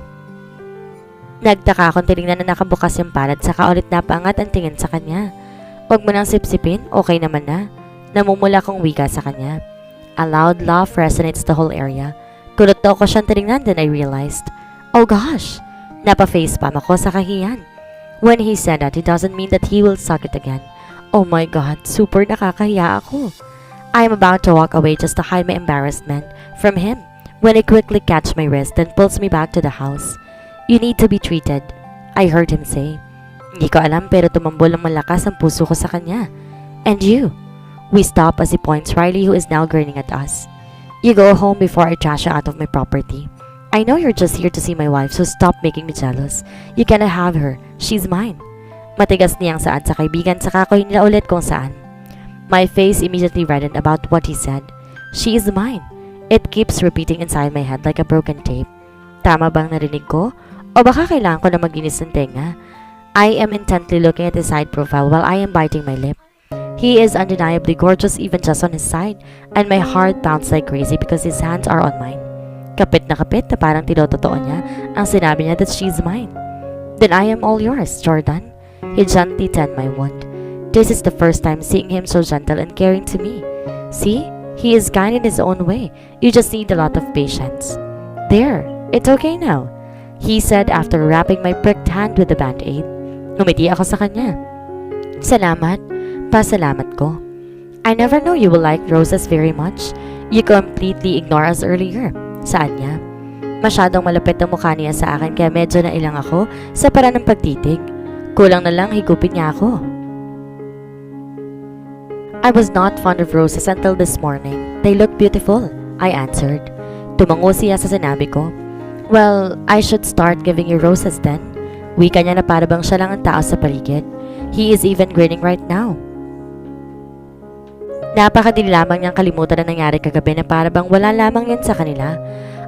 Nagtaka akong tinignan na nakabukas yung palad saka ulit napaangat ang tingin sa kanya. Huwag mo nang sipsipin, okay naman na. Namumula kong wika sa kanya. A loud laugh resonates the whole area. Kulot daw ko siyang tinignan then I realized. Oh gosh! Napa-facepalm ako sa kahiyan. When he said that, it doesn't mean that he will suck it again. Oh my God, super nakakahiya ako. I am about to walk away just to hide my embarrassment from him when he quickly catches my wrist and pulls me back to the house. You need to be treated, I heard him say. Hindi ko alam pero tumambol ng malakas ang puso ko sa kanya. And you? We stop as he points Riley who is now grinning at us. You go home before I trash you out of my property. I know you're just here to see my wife, so stop making me jealous. You cannot have her. She's mine. Matigas niyang saad sa kaibigan saka ko hinila ulit kung saan. My face immediately reddened about what he said. She is mine. It keeps repeating inside my head like a broken tape. Tama bang narinig ko? O baka kailangan ko na maginis ng tenga? I am intently looking at his side profile while I am biting my lip. He is undeniably gorgeous even just on his side, and my heart pounds like crazy because his hands are on mine. Kapit na parang tinototoo niya ang sinabi niya that she's mine. Then I am all yours, Jordan. He gently tended my wound. This is the first time seeing him so gentle and caring to me. See? He is kind in his own way. You just need a lot of patience. There, it's okay now, he said after wrapping my pricked hand with the band-aid. Ngumiti ako sa kanya. Salamat. Pasalamat ko. I never know you will like roses very much. You completely ignore us earlier. Saan niya? Masyadong malapit ang mukha niya sa akin kaya medyo nailang ako sa paraan ng pagtitig. Kulang na lang higupin niya ako. I was not fond of roses until this morning. They look beautiful, I answered. Tumango siya sa sinabi ko. Well, I should start giving you roses then. Wika niya na para bang siya lang ang tao sa paligid. He is even grinning right now. Napakadili lamang niyang kalimutan na nangyari kagabi na para bang wala lamang yan sa kanila.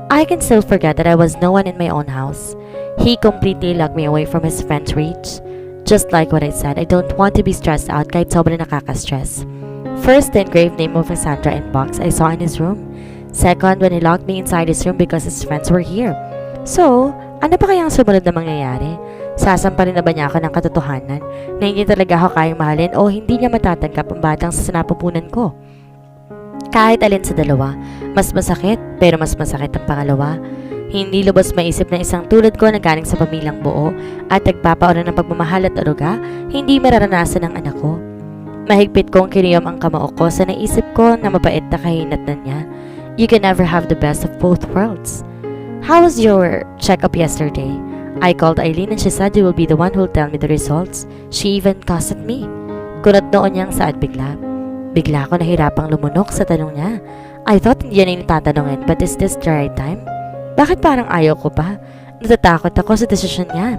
I can still forget that I was no one in my own house. He completely locked me away from his friend's reach. Just like what I said, I don't want to be stressed out kahit sobrang nakaka-stress. First, the engraved name of Cassandra in box I saw in his room. Second, when he locked me inside his room because his friends were here. So, ano pa kayang sumunod na mangyayari? Sasampalin na ba niya ako ng katotohanan na hindi talaga ako kayang mahalin o hindi niya matatanggap ang batang sa sinapupunan ko? Kahit alin sa dalawa, mas masakit pero mas masakit ang pangalawa. Hindi lubos maisip na isang tulad ko na galing sa pamilyang buo at nagpapauna ng pagmamahal at aruga, hindi mararanasan ng anak ko. Mahigpit kong kiniyom ang kamao ko sa naisip ko na mabait na kahinatnan niya. You can never have the best of both worlds. How was your check-up yesterday? I called Eileen and she said you will be the one who will tell me the results. She even cussed at me. Kunot noon niyang saad bigla. Bigla ako nahirapang lumunok sa tanong niya. I thought hindi yan yung tatanungin, but is this the right time? Bakit parang ayaw ko pa? Natatakot ako sa desisyon niya.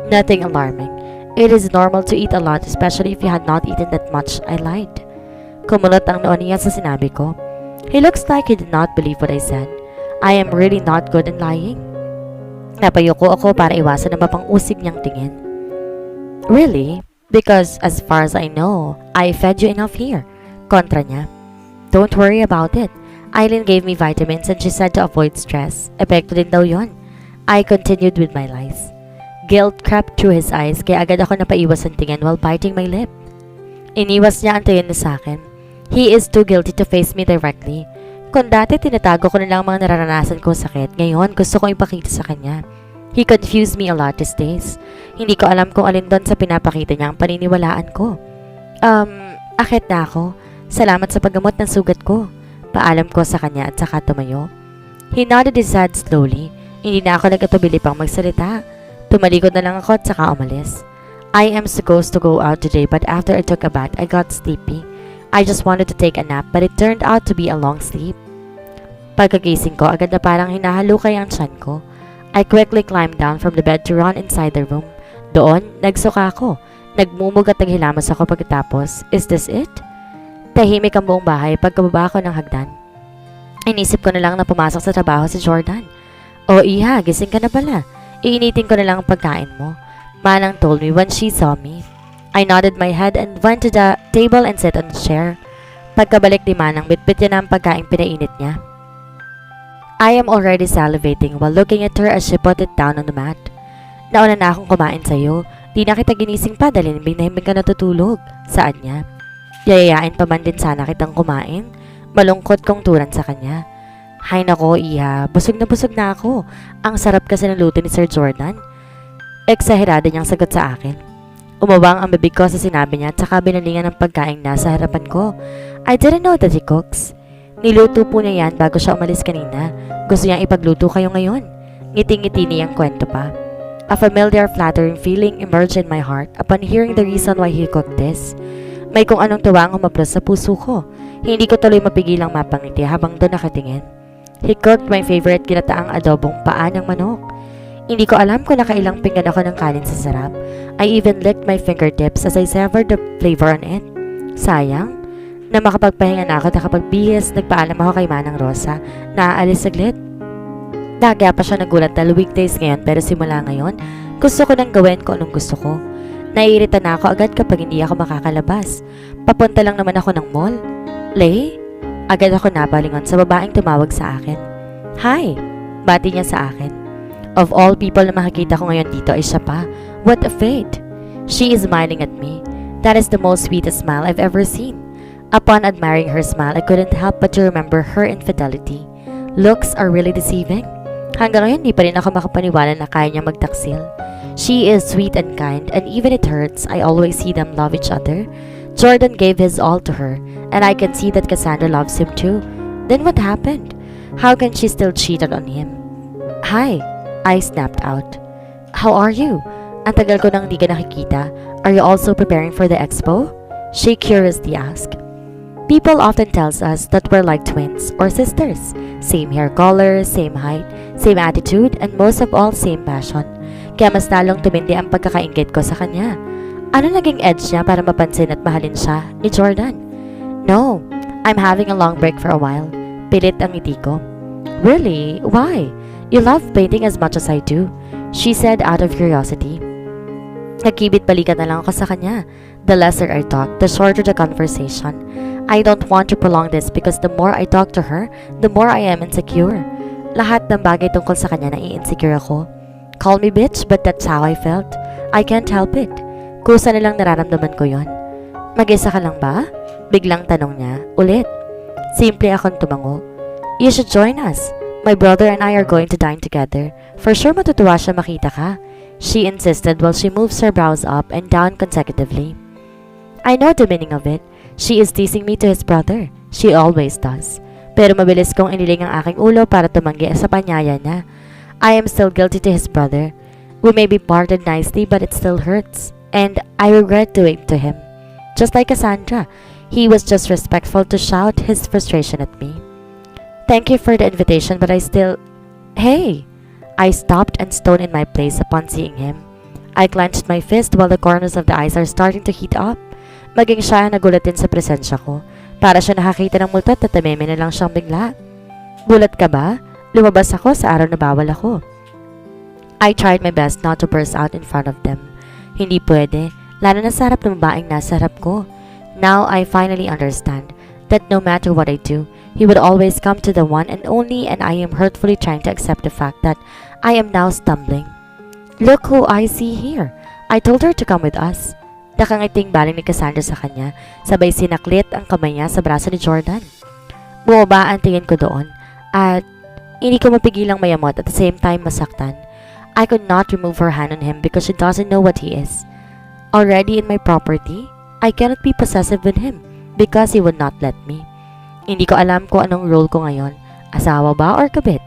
Nothing alarming. It is normal to eat a lot, especially if you had not eaten that much, I lied. Kumulot ang noon niya sa sinabi ko. He looks like he did not believe what I said. I am really not good in lying. Napayuko ako para iwasan ang mapang-usig niyang tingin. Really? Because as far as I know, I fed you enough here. Kontra niya. Don't worry about it. Eileen gave me vitamins and she said to avoid stress. Epekto din daw yon. I continued with my lies. Guilt crept through his eyes kaya agad ako napaiwas ang tingin while biting my lip. Iniwas niya ang tingin na sa akin. He is too guilty to face me directly. Kung dati tinatago ko na lang mga nararanasan kong sakit, ngayon gusto kong ipakita sa kanya. He confused me a lot these days. Hindi ko alam kung alin doon sa pinapakita niya ang paniniwalaan ko. Akit na ako. Salamat sa paggamot ng sugat ko. Paalam ko sa kanya at saka tumayo. He nodded his head slowly. Hindi na ako nagkatubili pang magsalita. Tumalikod na lang ako at saka umalis. I am supposed to go out today but after I took a bath, I got sleepy. I just wanted to take a nap but it turned out to be a long sleep. Pagkagising ko, agad na parang hinahalukay ang tiyan ko. I quickly climbed down from the bed to run inside the room. Doon, nagsuka ako. Nagmumug at naghilamos ako pagkatapos. Is this it? Tahimik ang buong bahay pagkababa ko ng hagdan. Inisip ko na lang na pumasok sa trabaho si Jordan. O iha, gising ka na pala. Iinitin ko na lang ang pagkain mo. Manang told me when she saw me. I nodded my head and went to the table and sat on the chair. Pagkabalik ni Manang, bitbit niya na ang pagkain pinainit niya. I am already salivating while looking at her as she put it down on the mat. Nauna na akong kumain sa'yo. Di na kita ginising pa dahil himbing ka natutulog. Saan niya? Yayayain pa man din sana kitang kumain. Malungkot kong turan sa kanya. Hay nako, iha. Busog na ako. Ang sarap kasi ng luto ni Sir Jordan. Eksaherado niyang sagot sa akin. Umawang ang bibig ko sa sinabi niya at saka binalingan ng pagkain nasa harapan ko. I didn't know that he cooks. Niluto po niya yan bago siya umalis kanina. Gusto niyang ipagluto kayo ngayon. Ngiting-ngiti niyang kwento pa. A familiar flattering feeling emerged in my heart upon hearing the reason why he cooked this. May kung anong tuwa ang humaplos sa puso ko. Hindi ko tuloy mapigilang mapangiti habang doon nakatingin. He cooked my favorite ginataang adobong paa ng manok. Hindi ko alam kung nakailang pinggan ako ng kanin sa sarap. I even licked my fingertips as I savored the flavor on it. Sayang, na makapagpahinga na ako at nakapagbihis, nagpaalam ako kay Manang Rosa na aalis saglit. Kaya pa siya nagulat dahil weekdays ngayon pero simula ngayon, gusto ko nang gawin kung anong gusto ko. Naiirita na ako agad kapag hindi ako makakalabas. Papunta lang naman ako ng mall. Lay? Agad ako nabalingon sa babaeng tumawag sa akin. Hi! Bati niya sa akin. Of all people na makikita ko ngayon dito ay siya pa. What a fate! She is smiling at me. That is the most sweetest smile I've ever seen. Upon admiring her smile, I couldn't help but to remember her infidelity. Looks are really deceiving. Hanggang ngayon, di pa rin ako makapaniwala na kaya niya magtaksil. She is sweet and kind, and even it hurts, I always see them love each other. Jordan gave his all to her, and I can see that Cassandra loves him too. Then what happened? How can she still cheat on him? Hi, I snapped out. How are you? Ang tagal ko nang di ka nakikita. Are you also preparing for the expo? She curiously asked. People often tells us that we're like twins or sisters. Same hair color, same height, same attitude, and most of all, same passion. Kaya mas lalong tumindi ang pagkakaingit ko sa kanya. Ano naging edge niya para mapansin at mahalin siya ni Jordan? No, I'm having a long break for a while. Pilit ang ngiti ko. Really? Why? You love painting as much as I do, she said out of curiosity. Nagkibit-balikan na lang ako sa kanya. The lesser I talk, the shorter the conversation. I don't want to prolong this because the more I talk to her, the more I am insecure. Lahat ng bagay tungkol sa kanya nai-insecure ako. Call me bitch, but that's how I felt. I can't help it. Kusa nilang nararamdaman ko yon. Mag-isa ka lang ba? Biglang tanong niya, ulit. Simple akong tumango. You should join us. My brother and I are going to dine together. For sure matutuwa siya makita ka. She insisted while she moves her brows up and down consecutively. I know the meaning of it. She is teasing me to his brother. She always does. Pero mabilis kong iniling ang aking ulo para tumanggi sa panyaya niya. I am still guilty to his brother. We may be parted nicely but it still hurts. And I regret doing to him. Just like Cassandra, he was just respectful to shout his frustration at me. Thank you for the invitation but I still... Hey! I stopped and stoned in my place upon seeing him. I clenched my fist while the corners of the eyes are starting to heat up. Maging siya nagulat din sa presensya ko. Para siya nakakita ng multo at tatameme na lang siyang bigla. Gulat ka ba? Lumabas ako sa araw na bawal ako. I tried my best not to burst out in front of them. Hindi pwede, lalo na sa harap ng babaeng nasa harap ko. Now I finally understand that no matter what I do, he would always come to the one and only, and I am hurtfully trying to accept the fact that I am now stumbling. Look who I see here. I told her to come with us. Nakangiting baling ni Cassandra sa kanya, sabay sinaklit ang kamay niya sa braso ni Jordan. Bumaba ang tingin ko doon, at hindi ko mapigilang mayamot at the same time masaktan. I could not remove her hand on him because she doesn't know what he is. Already in my property, I cannot be possessive with him because he would not let me. Hindi ko alam kung anong role ko ngayon, asawa ba or kabit.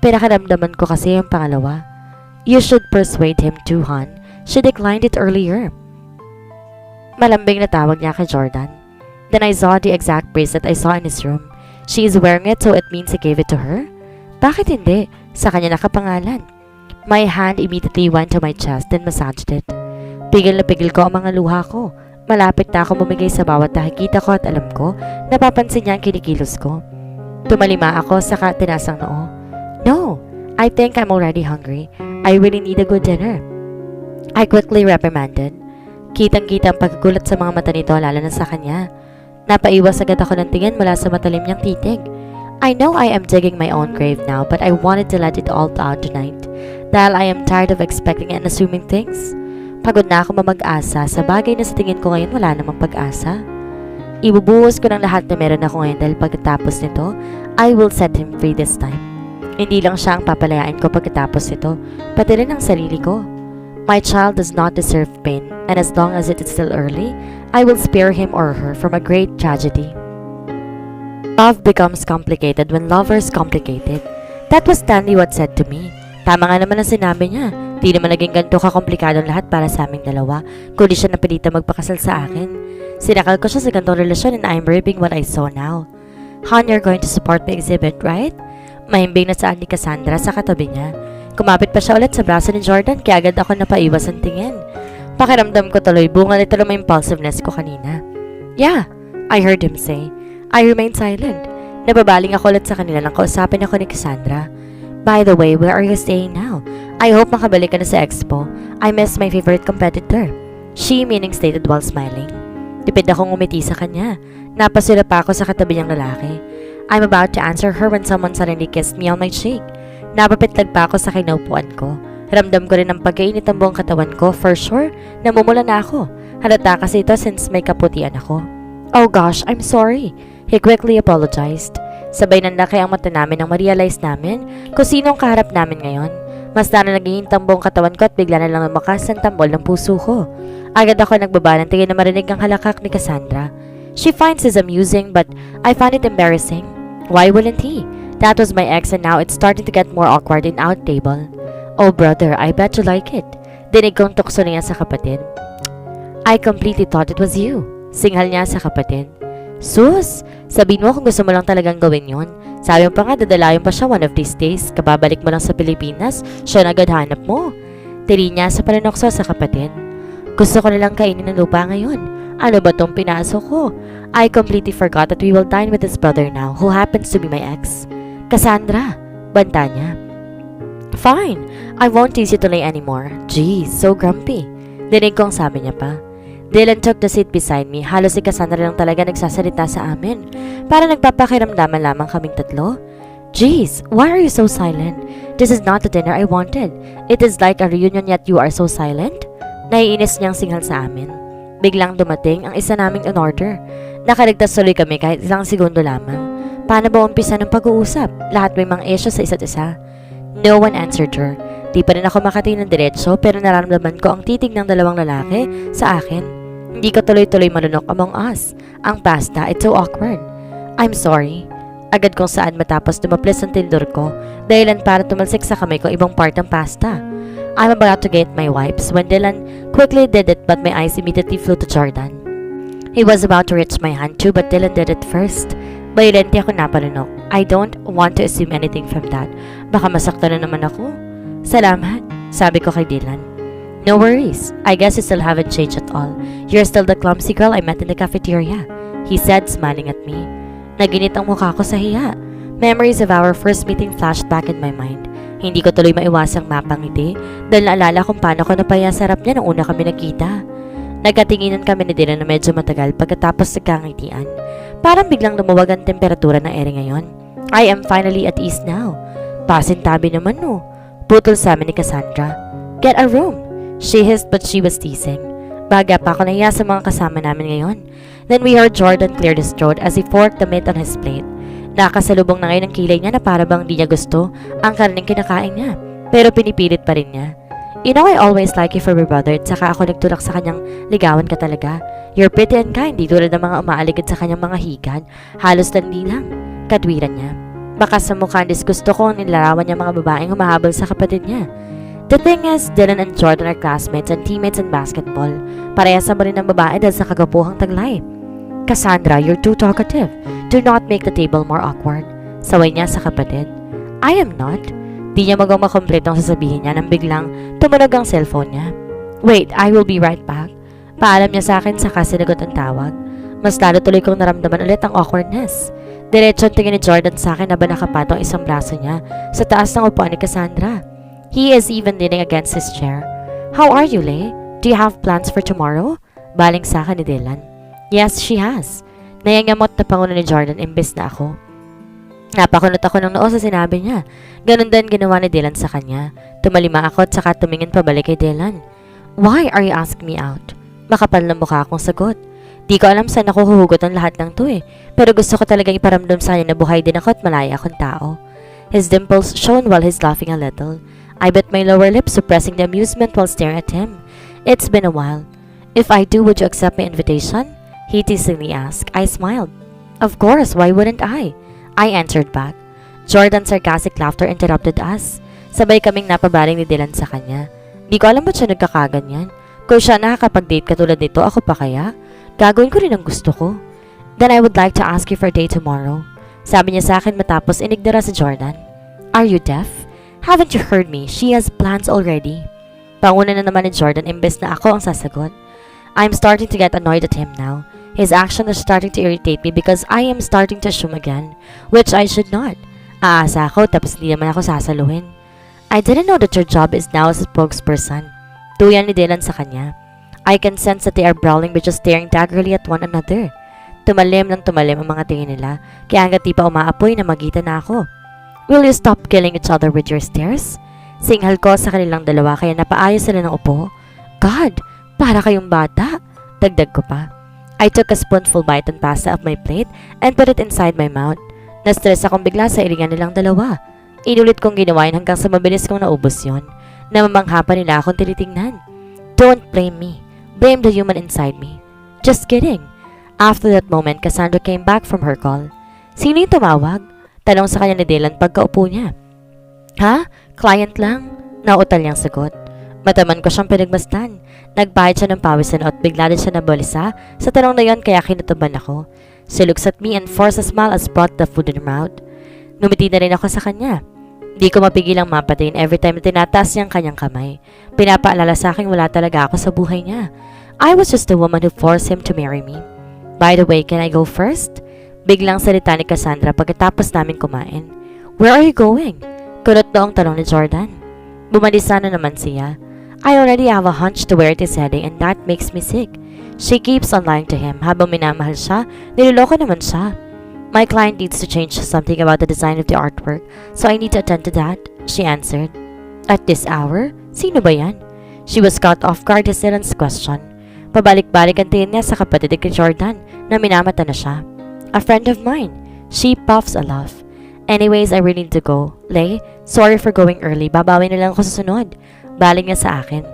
Pinakaramdaman ko kasi yung pangalawa. You should persuade him too, hon. She declined it earlier. Malambing na tawag niya kay Jordan. Then I saw the exact bracelet I saw in his room. She is wearing it so it means he gave it to her? Bakit hindi? Sa kanya nakapangalan. My hand immediately went to my chest and massaged it. Pigil na pigil ko ang mga luha ko. Malapit na ako bumigay sa bawat nakikita ko at alam ko, napapansin niya ang kinikilos ko. Tumalima ako saka tinasang noo. No, I think I'm already hungry. I really need a good dinner. I quickly reprimanded. Kitang-kita ang pagkagulat sa mga mata nito lalo na sa kanya. Napaiwas agad ako ng tingin mula sa matalim niyang titig. I know I am digging my own grave now but I wanted to let it all out tonight. Dahil I am tired of expecting and assuming things. Pagod na ako mamag-asa sa bagay na sa tingin ko ngayon wala namang pag-asa. Ibubuhos ko ng lahat na meron ako ngayon dahil pagkatapos nito, I will set him free this time. Hindi lang siya ang papalayain ko pagkatapos nito, pati rin ang sarili ko. My child does not deserve pain, and as long as it is still early, I will spare him or her from a great tragedy. Love becomes complicated when lovers complicated. That was Stanley what said to me. Tama nga naman ang sinabi niya. Di naman naging ganito kakomplikadong lahat para sa aming dalawa, kundi siya napilita magpakasal sa akin. Sinakal ko siya sa gantong relasyon and I'm reaping what I saw now. Han, you're going to support my exhibit, right? Mahimbing na saan ni Cassandra sa katabi niya. Kumapit pa siya ulit sa braso ni Jordan kaya agad ako napaiwas ang tingin. Pakiramdam ko tuloy bunga nito lang may impulsiveness ko kanina. Yeah, I heard him say. I remained silent. Nababaling ako ulit sa kanila nang kausapin ako ni Cassandra. By the way, where are you staying now? I hope makabalik ka na sa expo. I miss my favorite competitor. She meaning stated while smiling. Tipid akong umiti sa kanya. Napasula pa ako sa katabi niyang lalaki. I'm about to answer her when someone suddenly kissed me on my cheek. Napapitlag pa ako sa kinaupuan ko. Ramdam ko rin ang pagkainit ang buong katawan ko. For sure, namumula na ako. Halata kasi ito since may kaputian ako. Oh gosh, I'm sorry. He quickly apologized. Sabay nanlaki ang mata namin nang ma-realize namin kung sinong kaharap namin ngayon. Mas lalo naghihintang buong katawan ko at bigla na lang lumakas ang tambol ng puso ko. Agad ako nagbaba ng tingin na marinig ang halakak ni Cassandra. She finds this amusing but I find it embarrassing. Why wouldn't he? That was my ex and now it's starting to get more awkward in our table. Oh brother, I bet you like it. Dinig kong tukso niya sa kapatid. I completely thought it was you. Singhal niya sa kapatid. Sus, sabihin mo kung gusto mo lang talagang gawin yun. Sabi mo pa nga dadalayon pa siya one of these days. Kababalik mo lang sa Pilipinas, siya na agad hanap mo. Tiri niya sa panunokso sa kapatid. Gusto ko nalang kainin ng lupa ngayon. Ano ba tong pinasok ko? I completely forgot that we will dine with his brother now, who happens to be my ex. Cassandra, banta niya. Fine, I won't tease you today anymore. Geez, so grumpy. Dinig kong sabi niya pa. Dylan took the seat beside me. Halos si Cassandra lang talaga nagsasalita sa amin. Para nagpapakiramdaman lamang kaming tatlo. Jeez, why are you so silent? This is not the dinner I wanted. It is like a reunion yet you are so silent. Naiinis niyang singhal sa amin. Biglang dumating ang isa naming in-order. Nakaligtas tuloy kami kahit ilang segundo lamang. Paano ba umpisa ng pag-uusap? Lahat may mga isyo sa isa't isa. No one answered her. Di pa rin ako makatingin ng diretso pero nararamdaman ko ang titig ng dalawang lalaki sa akin. Hindi ko tuloy-tuloy malunok among us. Ang pasta, it's so awkward. I'm sorry. Agad kong saan matapos dumaplis ang tindor ko dahilan para tumalsik sa kamay ko ibang part ng pasta. I'm about to get my wipes when Dylan quickly did it but my eyes immediately flew to Jordan. He was about to reach my hand too but Dylan did it first. Violently ako napalunok. I don't want to assume anything from that. Baka masaktan na naman ako. Salamat, sabi ko kay Dylan. No worries. I guess you still haven't changed at all. You're still the clumsy girl I met in the cafeteria, he said, smiling at me. Naginit ang mukha ko sa hiya. Memories of our first meeting flashed back in my mind. Hindi ko tuloy maiwasang mapangiti dahil naalala kung paano ko napaya sa harap niya nung una kami nagkita. Nagkatinginan kami ni Dylan na medyo matagal pagkatapos nagkangitian. Parang biglang lumuwag ang temperatura ng ere ngayon. I am finally at ease now. Pasintabi naman no. Putol sa amin ni Cassandra. Get a room. She hissed but she was teasing. Baga pa ako nahiya sa mga kasama namin ngayon. Then we heard Jordan clear his throat as he forked the meat on his plate. Nakasalubong na ngayon ang kilay niya na para bang di niya gusto ang karning kinakain niya. Pero pinipilit pa rin niya. You know I always like you for my brother at saka ako nagtulak sa kanyang ligawan ka talaga. You're pretty and kind, di tulad ng mga umaaligid sa kanyang mga higad. Halos landi lang. Katwiran niya. Baka sa mukha gusto ko ang nilarawan niya mga babaeng humahabol sa kapatid niya. The thing is, Dylan and Jordan are classmates and teammates in basketball. Parehas mo rin ng babae dahil sa kagapuhang taglay. Cassandra, you're too talkative. Do not make the table more awkward. Saway niya sa kapatid. I am not. Di niya magawang makompleto ang sasabihin niya nang biglang tumunog ang cellphone niya. Wait, I will be right back. Paalam niya sa akin saka sinagot ang tawag. Mas lalo tuloy kong naramdaman ulit ang awkwardness. Diretso ang tingin ni Jordan sa akin na ba nakapatong isang braso niya sa taas ng upuan ni Cassandra. He is even leaning against his chair. How are you, Lay? Do you have plans for tomorrow? Baling sa akin ni Dylan. Yes, she has. Nayangamot na pangulo ni Jordan imbes na ako. Napakunot ako ng noo sa sinabi niya. Ganun din ginawa ni Dylan sa kanya. Tumalima ako at saka tumingin pabalik kay Dylan. Why are you asking me out? Makapal na mukha akong sagot. Di ko alam saan ako huhugot ang lahat ng to pero gusto ko talagang iparamdam sa kanya na buhay din ako at malaya akong tao. His dimples shone while he's laughing a little. I bit my lower lip, suppressing the amusement while staring at him. It's been a while. If I do, would you accept my invitation? He teasingly asked. I smiled. Of course, why wouldn't I? I answered back. Jordan's sarcastic laughter interrupted us. Sabay kaming napabaling ni Dylan sa kanya. Di ko alam ba't siya nagkakaganyan. Kung siya nakakapag-date katulad nito, ako pa kaya? Gagawin ko rin ang gusto ko. Then I would like to ask you for a date tomorrow. Sabi niya sa akin matapos inigdara si Jordan. Are you deaf? Haven't you heard me? She has plans already. Panguna na naman ni Jordan imbes na ako ang sasagot. I'm starting to get annoyed at him now. His actions are starting to irritate me because I am starting to assume again, which I should not. Aasa ako tapos hindi naman ako sasaluhin. I didn't know that your job is now as a spokesperson. Tuyan ni Dylan sa kanya. I can sense that they are brawling but just staring daggerly at one another. Tumalim ng tumalim ang mga tingin nila, kaya hanggat di pa umaapoy na magitan na ako. Will you stop killing each other with your stares? Singhal ko sa kanilang dalawa kaya napaayos sila ng upo. God, para kayong bata. Dagdag ko pa. I took a spoonful bite and pasta of my plate and put it inside my mouth. Na-stress akong bigla sa iringan nilang dalawa. Inulit kong ginawa yun hanggang sa mabilis kong naubos yun. Namamangha pa nila akong tinitingnan. Don't blame me. Blame the human inside me. Just kidding. After that moment, Cassandra came back from her call. Sino yung tumawag? Tanong sa kanya ni Dylan pagkaupo niya. Ha? Client lang? Nautal niyang sagot. Mataman ko siyang pinagmasdan. Nagpahid siya ng pawisan at bigla din siya nabalisa sa tanong na yon kaya kinatuban ako. She looks at me and forced a smile as brought the food in her mouth. Numiti na rin ako sa kanya. Di ko mapigilang mapatingin every time na tinataas niya ang kanyang kamay. Pinapaalala sa akin wala talaga ako sa buhay niya. I was just the woman who forced him to marry me. By the way, can I go first? Biglang salita ni Cassandra pagkatapos namin kumain. Where are you going? Kulot noong tanong ni Jordan. Bumalisa na naman siya. I already have a hunch to where it is heading and that makes me sick. She keeps on lying to him. Habang minamahal siya, niloloko naman siya. My client needs to change something about the design of the artwork, so I need to attend to that, she answered. At this hour? Sino ba yan? She was caught off guard as Dylan's question. Pabalik-balik ang tingin niya sa kapatid ni Jordan na minamata na siya. A friend of mine. She puffs a laugh. Anyways, I really need to go. Lay, sorry for going early. Babawi na lang ako sa sunod. Baling niya sa akin.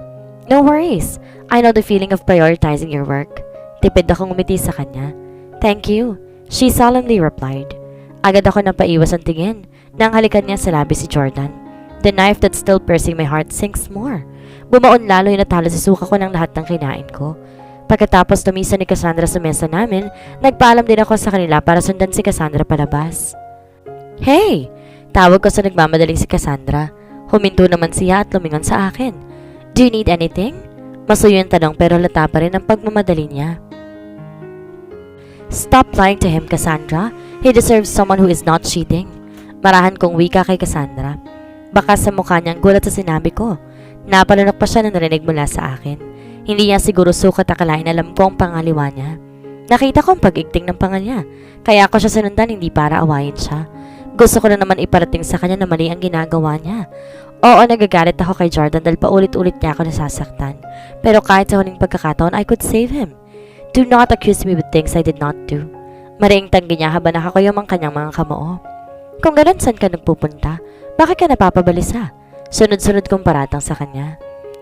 No worries. I know the feeling of prioritizing your work. Tipid akong umiti sa kanya. Thank you. She solemnly replied. Agad ako napaiwas ang tingin nang halikan niya sa labi si Jordan. The knife that's still piercing my heart sinks more. Bumaon lalo yung natalo sa suka ko ng lahat ng kinain ko. Pagkatapos tumisa ni Cassandra sa mesa namin, nagpaalam din ako sa kanila para sundan si Cassandra palabas. Hey! Tawag ko sa nagmamadaling si Cassandra. Huminto naman siya at lumingon sa akin. Do you need anything? Masuyo yung tanong pero lata pa rin ang pagmamadali niya. Stop lying to him, Cassandra. He deserves someone who is not cheating. Marahan kong wika kay Cassandra. Baka sa mukha niyang gulat sa sinabi ko. Napalunok pa siya na narinig mula sa akin. Hindi niya siguro sukat akalain alam ko ang pangaliwa niya. Nakita ko ang pag-igting ng panga niya. Kaya ako siya sinundan hindi para awayin siya. Gusto ko na naman iparating sa kanya na mali ang ginagawa niya. Oo, nagagalit ako kay Jordan dahil paulit-ulit niya ako nasasaktan. Pero kahit sa huling pagkakataon, I could save him. Do not accuse me with things I did not do. Mariing tanggi niya habang nakakuyom ang kanyang mga kamoo. Kung ganun, saan ka nagpupunta? Bakit ka napapabalisa? Sunod-sunod kong paratang sa kanya.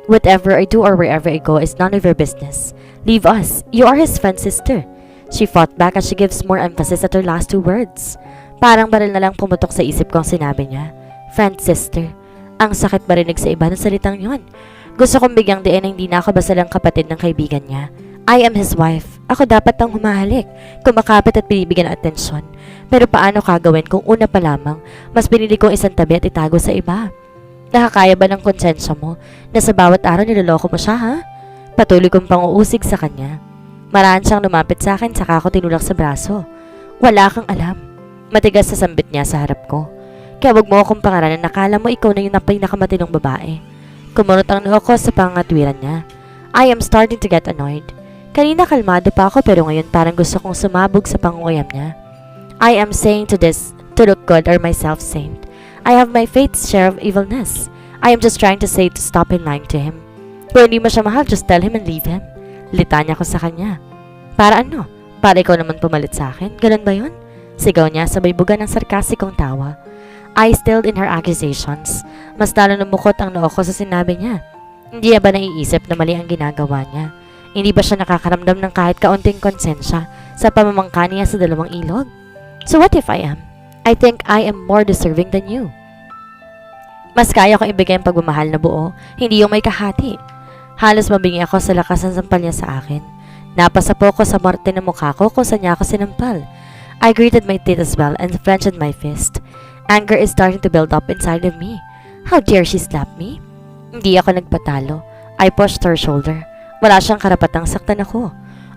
Whatever I do or wherever I go is none of your business. Leave us. You are his friend's sister. She fought back as she gives more emphasis at her last two words. Parang baril na lang pumutok sa isip ko ang sinabi niya. Friend's sister. Ang sakit marinig sa iba ng salitang yon. Gusto kong bigyang diin na hindi na ako basta lang kapatid ng kaibigan niya. I am his wife. Ako dapat ang humahalik, kumakapit at binibigyan ng atensyon. Pero paano kagawin kung una pa lamang, mas pinili kong isang tabi at itago sa iba? Nakakaya ba ng konsensya mo na sa bawat araw niloloko mo siya, ha? Patuloy kong panguusig sa kanya. Marahan siyang lumapit sa akin saka ako tinulak sa braso. Wala kang alam. Matigas sa sambit niya sa harap ko. Kaya wag mo akong pangaralan na nakala mo ikaw na yung pinakamatinong babae. Kumunot ang noo ko sa pangatwiran niya. I am starting to get annoyed. Kanina kalmado pa ako pero ngayon parang gusto kong sumabog sa pangunguyam niya. I am saying to this to look good or myself saint. I have my fate's share of evilness. I am just trying to say to stop in lying to him. Kung hindi mo siya mahal, just tell him and leave him. Litanya ko sa kanya. Para ano? Para ikaw naman pumalit sa akin? Ganun ba yun? Sigaw niya sabay buga ng sarkastikong tawa. I stilled in her accusations. Mas lalo lumukot ang noo ko sa sinabi niya. Hindi niya ba naiisip na mali ang ginagawa niya? Hindi ba siya nakakaramdam ng kahit kaunting konsensya sa pamamangka niya sa dalawang ilog? So what if I am? I think I am more deserving than you. Mas kaya kong ibigay ang pagmamahal na buo, hindi yung may kahati. Halos mabingi ako sa lakas ng sampal niya sa akin. Napasa po ko sa morte ng mukha ko kung saan niya ako sinampal. I greeted my teeth as well and clenched my fist. Anger is starting to build up inside of me. How dare she slap me? Hindi ako nagpatalo. I pushed her shoulder. Wala siyang karapatang saktan ako.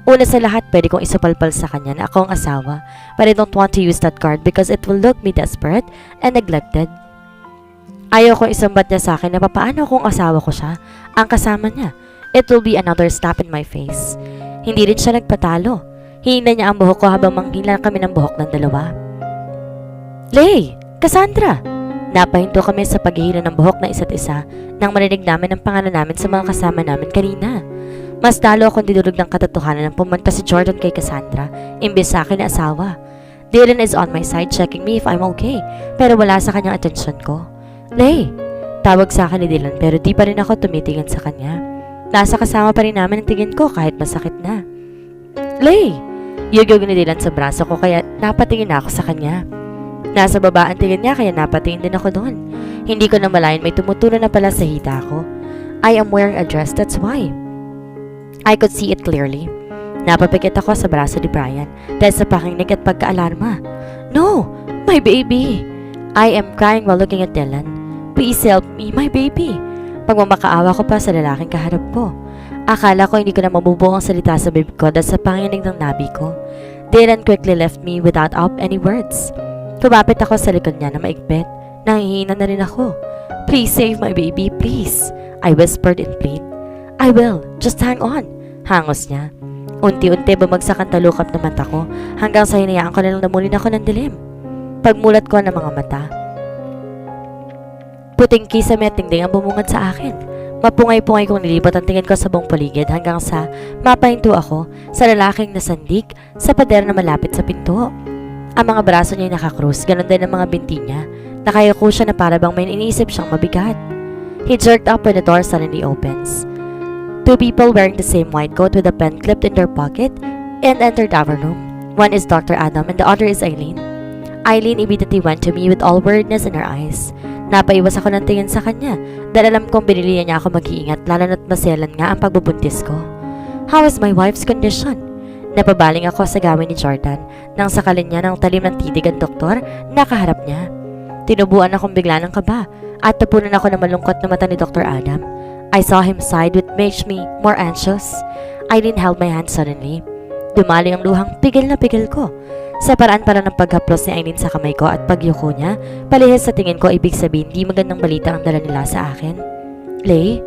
Una sa lahat, pwede kong isapalpal sa kanya na ako ang asawa, but I don't want to use that card because it will look me desperate and neglected. Ayaw kong isambat niya sa akin na papaano kung asawa ko siya, ang kasama niya. It will be another slap in my face. Hindi rin siya nagpatalo. Hina niya ang buhok ko habang manghila kami ng buhok ng dalawa. Lay! Cassandra! Napahinto kami sa paghihila ng buhok na isa't isa nang marinig namin ang pangalan namin sa mga kasama namin kanina. Mas lalo akong dinulog ng katotohanan nang pumunta si Jordan kay Cassandra imbes sa akin na asawa. Dylan is on my side checking me if I'm okay, pero wala sa kanyang atensyon ko. Lay! Tawag sa akin ni Dylan pero di pa rin ako tumitingin sa kanya. Nasa kasama pa rin namin ang tingin ko kahit masakit na. Lay! Yugog ni Dylan sa braso ko kaya napatingin na ako sa kanya. Nasa baba ang tingin niya kaya napatingin din ako doon. Hindi ko na malayan may tumutunan na pala sa hita ko. I am wearing a dress, that's why. I could see it clearly. Napapikit ako sa braso ni Brian dahil sa pakinig at pagka-alarma. No! My baby! I am crying while looking at Dylan. Please help me, my baby! Pagmamakaawa ko pa sa lalaking kaharap ko. Akala ko hindi ko na mabubuo ang salita sa bibig ko dahil sa panginig ng nabi ko. Dylan quickly left me without any words. Kumapit ako sa likod niya na maigpit. Nangihina na rin ako. Please save my baby, please. I whispered in plead. I will, just hang on. Hangos niya. Unti-unti bumagsak ang talukap ng mata ko hanggang sa hinayaan ko na lang namulin ako ng dilim. Pagmulat ko ng mga mata, puting kisame at tingding ang bumungad sa akin. Mapungay-pungay kong nilibot ang tingin ko sa buong paligid hanggang sa mapahinto ako sa lalaking nasandig sa pader na malapit sa pinto. Ang mga braso niya ay nakakrus, ganun din ang mga binti niya. Nakayuko siya na para bang may iniisip siyang mabigat. He jerked up when the door suddenly opens. Two people wearing the same white coat with a pen clipped in their pocket and entered our room. One is Dr. Adam and the other is Eileen. Eileen immediately went to me with all worriedness in her eyes. Napaiwas ako ng tingin sa kanya dahil alam kong binili niya ako mag-iingat lalo na't maselan nga ang pagbubuntis ko. How is my wife's condition? Napabaling ako sa gawin ni Jordan nang sakalin niya ng talim ng titig ang doktor na kaharap niya. Tinubuan akong bigla ng kaba at tapunan ako ng malungkot na mata ni Dr. Adam. I saw him sigh which made me more anxious. Eileen held my hand suddenly. Dumaling ang luhang pigil na pigil ko. Sa paraan pala ng paghaplos ni Eileen sa kamay ko at pagyuko niya, palihis sa tingin ko ibig sabihin di magandang balita ang dala nila sa akin. Lay?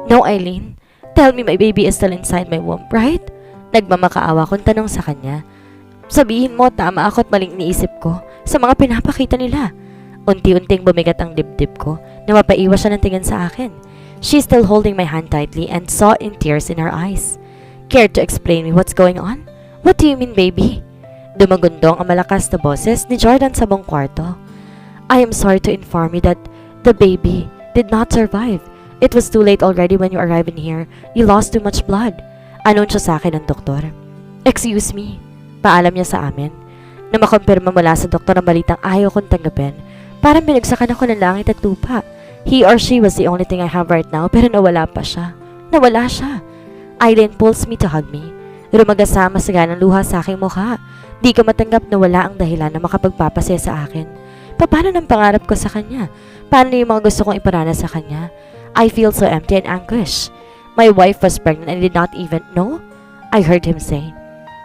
No, Eileen. Tell me my baby is still inside my womb, right? Nagmamakaawa kong tanong sa kanya. Sabihin mo tama ako at maling iniisip ko sa mga pinapakita nila. Unti-unting bumigat ang dibdib ko na mapaiwas siya ng tingin sa akin. She's still holding my hand tightly and saw in tears in her eyes. Care to explain me what's going on? What do you mean, baby? Dumagundong ang malakas na boses ni Jordan sa buong kwarto. I am sorry to inform you that the baby did not survive. It was too late already when you arrived in here. You lost too much blood. Anunsyo sa akin ng doktor. Excuse me. Paalam niya sa amin. Na makumpirma mula sa doktor ang balitang ayaw kong tanggapin. Parang binagsakan ako ng langit at lupa. He or she was the only thing I have right now pero nawala pa siya. Nawala siya. Eileen pulls me to hug me. Rumagasama sa ganang luha sa aking mukha. Di ko matanggap na wala ang dahilan na makapagpapasaya sa akin. Paano ng pangarap ko sa kanya? Paano yung mga gusto kong iparana sa kanya? I feel so empty and anguish. My wife was pregnant and I did not even know. I heard him say,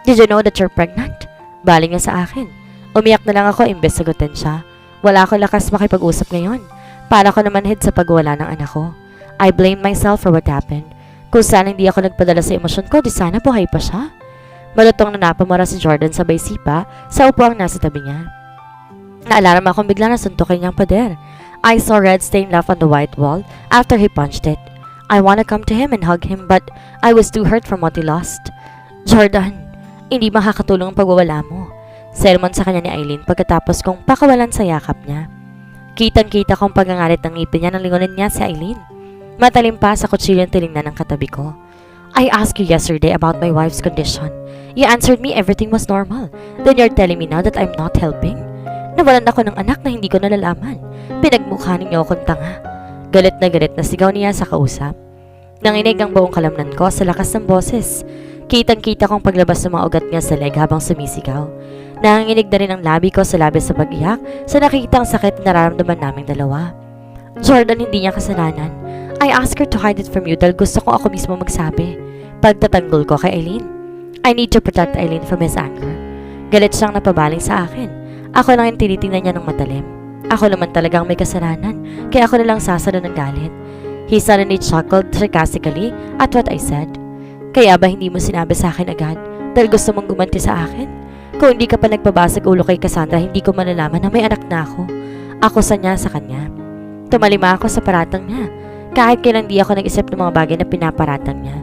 Did you know that you're pregnant? Baling niya sa akin. Umiyak na lang ako imbes sagutin siya. Wala akong lakas makipag-usap ngayon. Para ko naman hid sa pagwala ng anak ko. I blame myself for what happened. Kung sana hindi ako nagpadala sa emosyon ko, di sana buhay pa siya. Malutong na napamara si Jordan sabay sipa sa upuang nasa tabi niya. Naalarma akong bigla na suntukin niyang pader. I saw red stain left on the white wall after he punched it. I wanna come to him and hug him but I was too hurt from what he lost. Jordan, hindi makakatulong ang pagwawala mo. Sermon sa kanya ni Eileen pagkatapos kong pakawalan sa yakap niya. Kitang-kita kong pagangalit ng ngipin niya nang lingunin niya si Eileen. Matalim pa sa kutsilyo ang tinignan ng katabi ko. I asked you yesterday about my wife's condition. You answered me everything was normal. Then you're telling me now that I'm not helping? Nawalan ako ng anak na hindi ko nalalaman. Pinagmukha ninyo akong tanga. Galit na sigaw niya sa kausap. Nanginig ang buong kalamnan ko sa lakas ng boses. Kitang-kita kong paglabas ng mga ugat niya sa leg habang sumisigaw. Nanginginig na rin ang labi ko sa labi sa pag-iyak sa nakikita ang sakit na nararamdaman naming dalawa. Jordan, hindi niya kasalanan. I asked her to hide it from you dahil gusto ko ako mismo magsabi. Pagtatanggol ko kay Eileen. I need to protect Eileen from his anger. Galit siyang napabaling sa akin. Ako lang yung tinitingnan niya ng matalim. Ako naman talagang may kasalanan, kaya ako nalang sasalo ng galit. He suddenly chuckled sarcastically at what I said. Kaya ba hindi mo sinabi sa akin agad dahil gusto mong gumanti sa akin? Kung hindi ka pa nagpabasag ulo kay Cassandra, hindi ko malalaman na may anak na ako. Ako sa niya sa kanya. Tumalima ako sa paratang niya. Kahit kailan di ako nag-isip ng mga bagay na pinaparatang niya.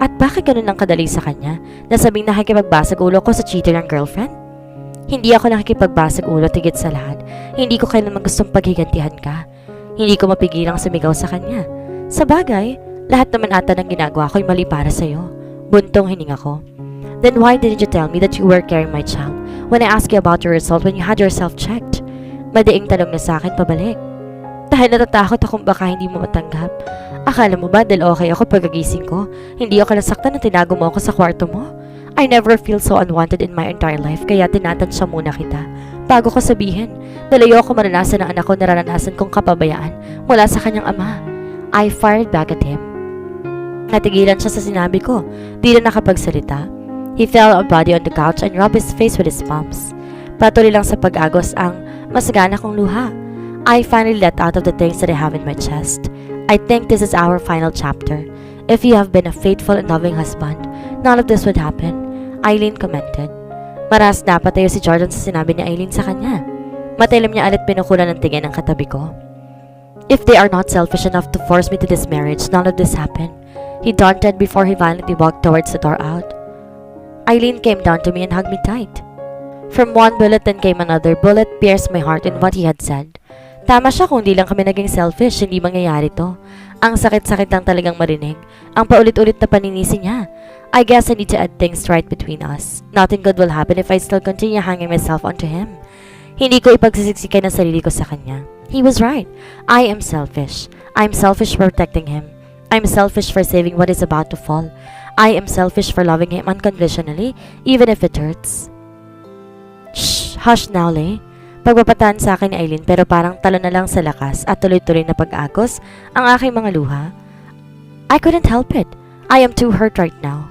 At bakit ganun lang kadali sa kanya na sabing nakikipagbasag ulo ko sa cheater ng girlfriend? Hindi ako nakikipagbasag ulo tigit sa lahat. Hindi ko kailanman gustong paghigantihan ka. Hindi ko mapigilang sumigaw sa kanya. Sa bagay, lahat naman ata ng ginagawa ko'y mali para sa'yo. Buntong hininga ko. Then why didn't you tell me that you were carrying my child when I asked you about your result when you had yourself checked? Madaing talong niya sa akin pabalik. Dahil natatakot akong baka hindi mo matanggap. Akala mo ba dahil okay ako pagkagising ko, hindi ako nasaktan na tinago mo ako sa kwarto mo? I never feel so unwanted in my entire life kaya tinatansya muna kita. Bago ko sabihin, nalayo ako maranasan ng anak ko nararanasan kong kapabayaan mula sa kanyang ama. I fired back at him. Natigilan siya sa sinabi ko, di na nakapagsalita. He fell on body on the couch and rubbed his face with his palms. Patuloy lang sa pag-agos ang masagana kong luha. I finally let out of the things that I have in my chest. I think this is our final chapter. If you have been a faithful and loving husband, none of this would happen. Eileen commented. Maras na patayo si Jordan sa sinabi ni Eileen sa kanya. Matilim niya alit pinukulan ng tingin ng katabi ko. If they are not selfish enough to force me to this marriage, none of this happened. He daunted before he violently walked towards the door out. Eileen came down to me and hugged me tight. From one bullet then came another bullet pierced my heart in what he had said. Tama siya kung di lang kami naging selfish, hindi mangyayari to. Ang sakit-sakit lang talagang marinig. Ang paulit-ulit na paninisi niya. I guess I need to add things right between us. Nothing good will happen if I still continue hanging myself onto him. Hindi ko ipagsisiksikan ang sarili ko sa kanya. He was right. I am selfish. I'm selfish for protecting him. I'm selfish for saving what is about to fall. I am selfish for loving him unconditionally, even if it hurts. Shh! Hush now, Lay. Pagpapataan sa akin ni Eileen pero parang talo na lang sa lakas at tuloy-tuloy na pag-agos ang aking mga luha. I couldn't help it. I am too hurt right now.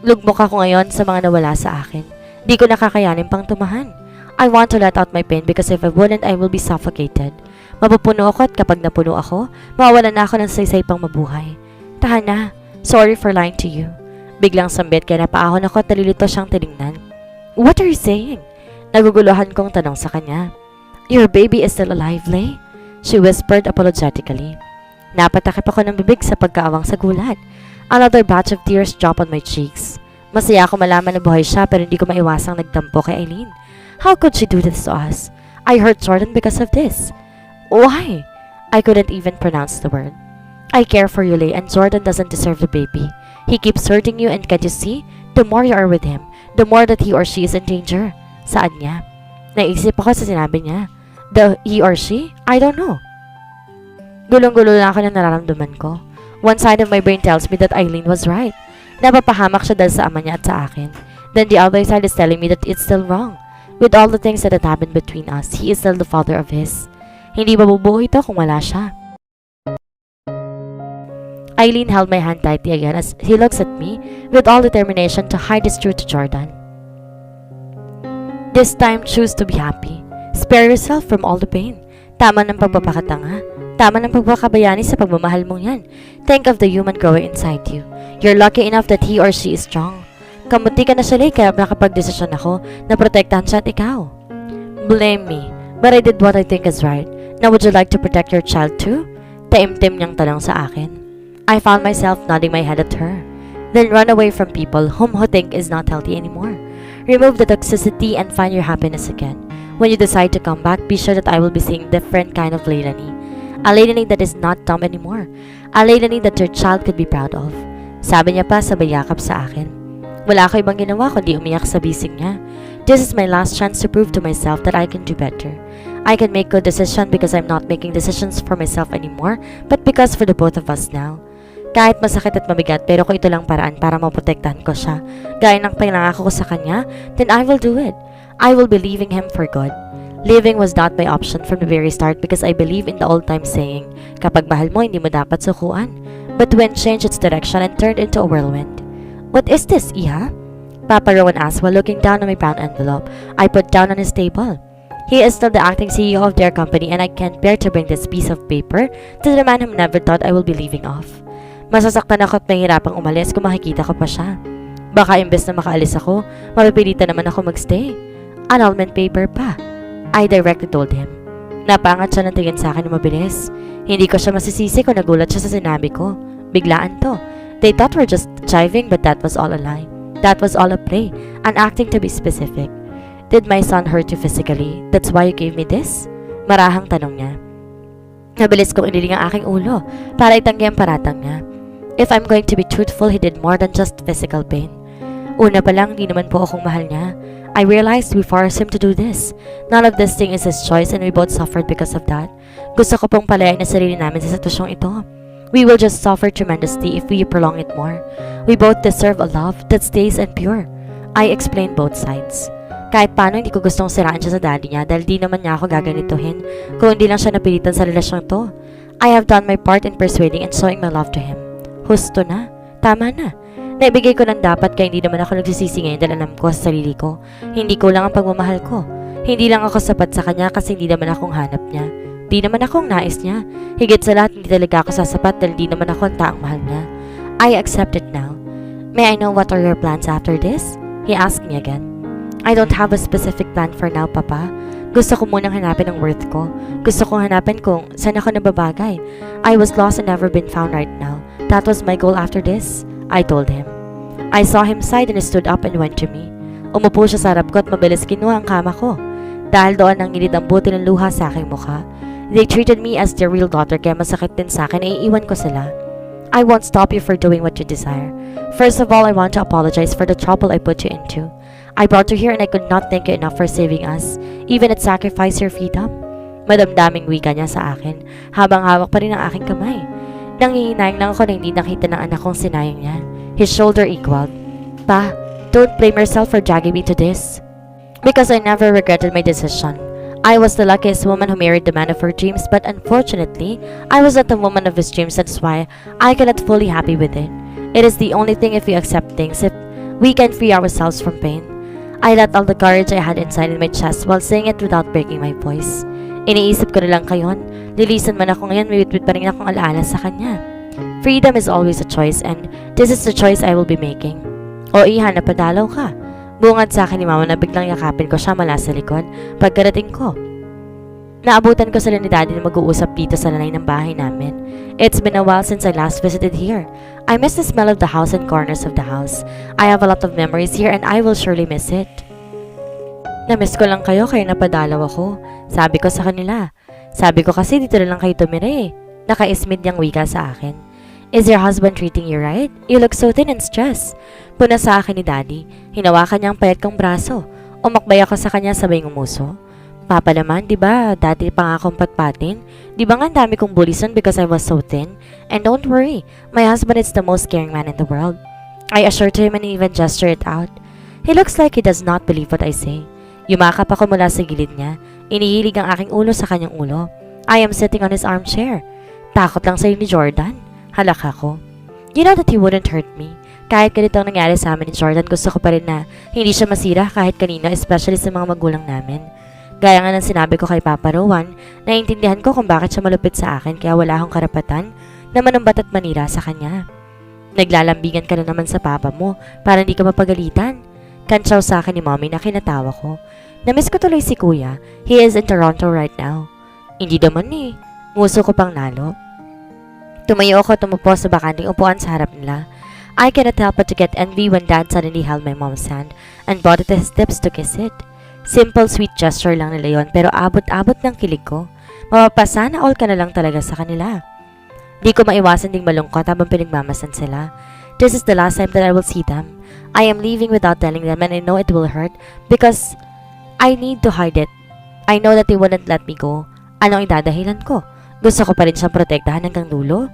Lugmok ako ngayon sa mga nawala sa akin. Di ko nakakayanin pang tumahan. I want to let out my pain because if I wouldn't, I will be suffocated. Mapupuno ako at kapag napuno ako, mawawalan na ako ng saysay pang mabuhay. Tahan na. Sorry for lying to you. Biglang sambit kaya napaahon ako at nalilito siyang tinignan. What are you saying? Naguguluhan kong tanong sa kanya. Your baby is still alive, Lay? She whispered apologetically. Napatakip ako ng bibig sa pagkaawang sa gulat. Another batch of tears dropped on my cheeks. Masaya ako malaman na buhay siya pero hindi ko maiwasang nagtampo kay Eileen. How could she do this to us? I hurt Jordan because of this. Why? I couldn't even pronounce the word. I care for you, Lay, and Jordan doesn't deserve the baby. He keeps hurting you and can't you see? The more you are with him, the more that he or she is in danger. Saan niya? Naisip ako sa sinabi niya. The he or she? I don't know. Gulong-gulo lang ako na nararamdaman ko. One side of my brain tells me that Eileen was right. Napapahamak siya dahil sa ama niya at sa akin. Then the other side is telling me that it's still wrong. With all the things that had happened between us, he is still the father of his. Hindi mabubuo ito kung wala siya. Eileen held my hand tightly again as he looks at me with all determination to hide his truth to Jordan. This time, choose to be happy. Spare yourself from all the pain. Tama ng pagpapakatanga. Tama ng pagpakabayani sa pagmamahal mong yan. Think of the human growing inside you. You're lucky enough that he or she is strong. Kamuti ka na siya, Lay, kaya nakapag-desisyon ako na protektahan siya at ikaw. Blame me, but I did what I think is right. Now would you like to protect your child too? Taimtim niyang tanong sa akin. I found myself nodding my head at her. Then run away from people whom you think is not healthy anymore. Remove the toxicity and find your happiness again. When you decide to come back, be sure that I will be seeing different kind of Leilanie. A Leilanie that is not dumb anymore. A Leilanie that your child could be proud of. Sabi niya pa sabay yakap sa akin. Wala ako ibang ginawa kundi umiyak sa bisig niya. This is my last chance to prove to myself that I can do better. I can make good decisions because I'm not making decisions for myself anymore, but because for the both of us now. Kahit masakit at mabigat, pero kung ito lang paraan para maprotektahan ko siya, gaya ng pinangako ko sa kanya, then I will do it. I will be leaving him for good. Leaving was not my option from the very start because I believe in the old-time saying, kapag mahal mo, hindi mo dapat sukuan. But wind changed its direction and turned into a whirlwind. What is this, Iha? Papa Rowan asked while looking down on my brown envelope I put down on his table. He is still the acting CEO of their company and I can't bear to bring this piece of paper to the man who never thought I will be leaving off. Masasaktan ako at mahirapang umalis kung makikita ko pa siya. Baka imbes na makaalis ako, mapipilitan naman ako magstay. Annulment paper pa. I directly told him. Napangat siya ng tingin sa akin na mabilis. Hindi ko siya masisisi kung nagulat siya sa sinabi ko. Biglaan to. They thought we're just jiving but that was all a lie. That was all a play, an acting to be specific. Did my son hurt you physically? That's why you gave me this? Marahang tanong niya. Nabilis kong iniling ang aking ulo para itanggi ang paratang niya. If I'm going to be truthful, he did more than just physical pain. Una pa lang, di naman po akong mahal niya. I realized we forced him to do this. None of this thing is his choice and we both suffered because of that. Gusto ko pong palayain na sarili namin sa sitwasyong ito. We will just suffer tremendously if we prolong it more. We both deserve a love that stays and pure. I explained both sides. Kahit paano hindi ko gustong siraan siya sa daddy niya dahil di naman niya ako gaganituhin kung hindi lang siya napilitan sa relasyong to. I have done my part in persuading and showing my love to him. Husto na. Tama na. Naibigay ko ng dapat kaya hindi naman ako nagsisisi ngayon dahil alam ko sa sarili ko. Hindi ko lang ang pagmamahal ko. Hindi lang ako sapat sa kanya kasi hindi naman akong hanap niya. Di naman akong nais niya. Higit sa lahat, hindi talaga ako sasapat dahil di naman ako ang taong mahal niya. I accept it now. May I know what are your plans after this? He asked me again. I don't have a specific plan for now, Papa. Gusto ko munang hanapin ang worth ko. Gusto kong hanapin kung saan ako nababagay. I was lost and never been found right now. That was my goal after this, I told him. I saw him sigh and he stood up and went to me. Umupo siya sa harap ko at mabilis kinuha ang kama ko. Dahil doon nanginid ang buti ng luha sa aking mukha. They treated me as their real daughter kaya masakit din sa akin ay iiwan ko sila. I won't stop you for doing what you desire. First of all, I want to apologize for the trouble I put you into. I brought you here and I could not thank you enough for saving us, even at sacrifice your freedom. Madamdaming wika niya sa akin, habang hawak pa rin ang aking kamay. Nangihinayang lang ako na hindi nakita ng anak kong sinayang niya. His shoulder equaled. Pa, don't blame yourself for dragging me to this. Because I never regretted my decision. I was the luckiest woman who married the man of her dreams, but unfortunately, I was not the woman of his dreams. That's why I cannot fully happy with it. It is the only thing if we accept things, if we can free ourselves from pain. I let all the courage I had inside in my chest while saying it without breaking my voice. Iniisip ko na lang kayon, lilisan man ako ngayon, may witwit pa rin akong alaala sa kanya. Freedom is always a choice and this is the choice I will be making. O Iha, napadalaw ka. Bungad sa akin ni Mama na biglang yakapin ko siya mula sa likod pagkarating ko. Naabutan ko sila ni Daddy na mag-uusap dito sa lanay ng bahay namin. It's been a while since I last visited here. I miss the smell of the house and corners of the house. I have a lot of memories here and I will surely miss it. Namiss ko lang kayo kaya napadalaw ako. Sabi ko sa kanila. Sabi ko kasi dito na lang kayo tumira eh. Nakaismid niyang wika sa akin. Is your husband treating you right? You look so thin and stressed. Puna sa akin ni Daddy. Hinawakan niya ang payat kong braso. Umakbay ako sa kanya sabay ngumuso. Papa naman, di ba, dati pa nga akong patpatin? Di ba nga dami kong bulisan because I was so thin? And don't worry, my husband is the most caring man in the world. I assured him and even gestured it out. He looks like he does not believe what I say. Yumakap ako mula sa gilid niya. Inihilig ang aking ulo sa kanyang ulo. I am sitting on his armchair. Takot lang sa'yo ni Jordan. Halaka ko. You know that he wouldn't hurt me. Kahit ganito ang nangyari sa amin ni Jordan, gusto ko pa rin na hindi siya masira kahit kanino, especially sa mga magulang namin. Gaya nga ng sinabi ko kay Papa Rowan, naiintindihan ko kung bakit siya malupit sa akin kaya wala akong karapatan na manambat at manira sa kanya. Naglalambigan ka na naman sa papa mo para hindi ka mapagalitan. Kantsaw sa akin ni Mommy na kinatawa ko. Namiss ko tuloy si Kuya. He is in Toronto right now. Hindi naman eh. Nguso ko pang lalo. Tumayo ako tumupo sa bakanting upuan sa harap nila. I cannot help but to get envy when Dad suddenly held my mom's hand and brought it to his lips to kiss it. Simple sweet gesture lang nila yon pero abot-abot ng kilig ko. Mapapasana all ka na lang talaga sa kanila. Di ko maiwasan ding malungkot habang pinagmamasan sila. This is the last time that I will see them. I am leaving without telling them and I know it will hurt because I need to hide it. I know that they wouldn't let me go. Anong idadahilan ko? Gusto ko pa rin siyang protektahan hanggang dulo?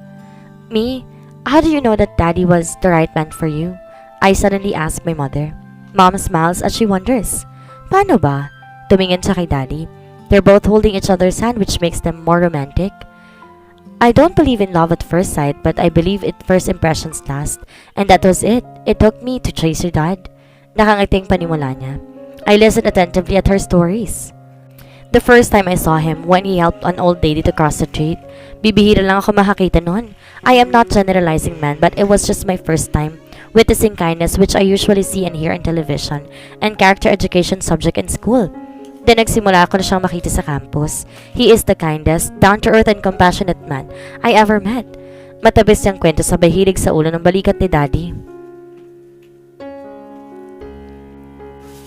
Me? How do you know that Daddy was the right man for you? I suddenly asked my mother. Mom smiles as she wonders. Paano ba? Tumingin siya kay Daddy. They're both holding each other's hand which makes them more romantic. I don't believe in love at first sight but I believe it first impressions last. And that was it. It took me to chase your dad. Nakangiting panimula niya. I listened attentively at her stories. The first time I saw him when he helped an old lady to cross the street. Bibihira lang ako makakita noon. I am not generalizing man but it was just my first time witnessing kindness which I usually see and hear in television and character education subject in school. Then nagsimula ako na siyang makita sa campus. He is the kindest, down-to-earth and compassionate man I ever met. Matabis niyang kwento sabay hilig sa ulo ng balikat ni Daddy.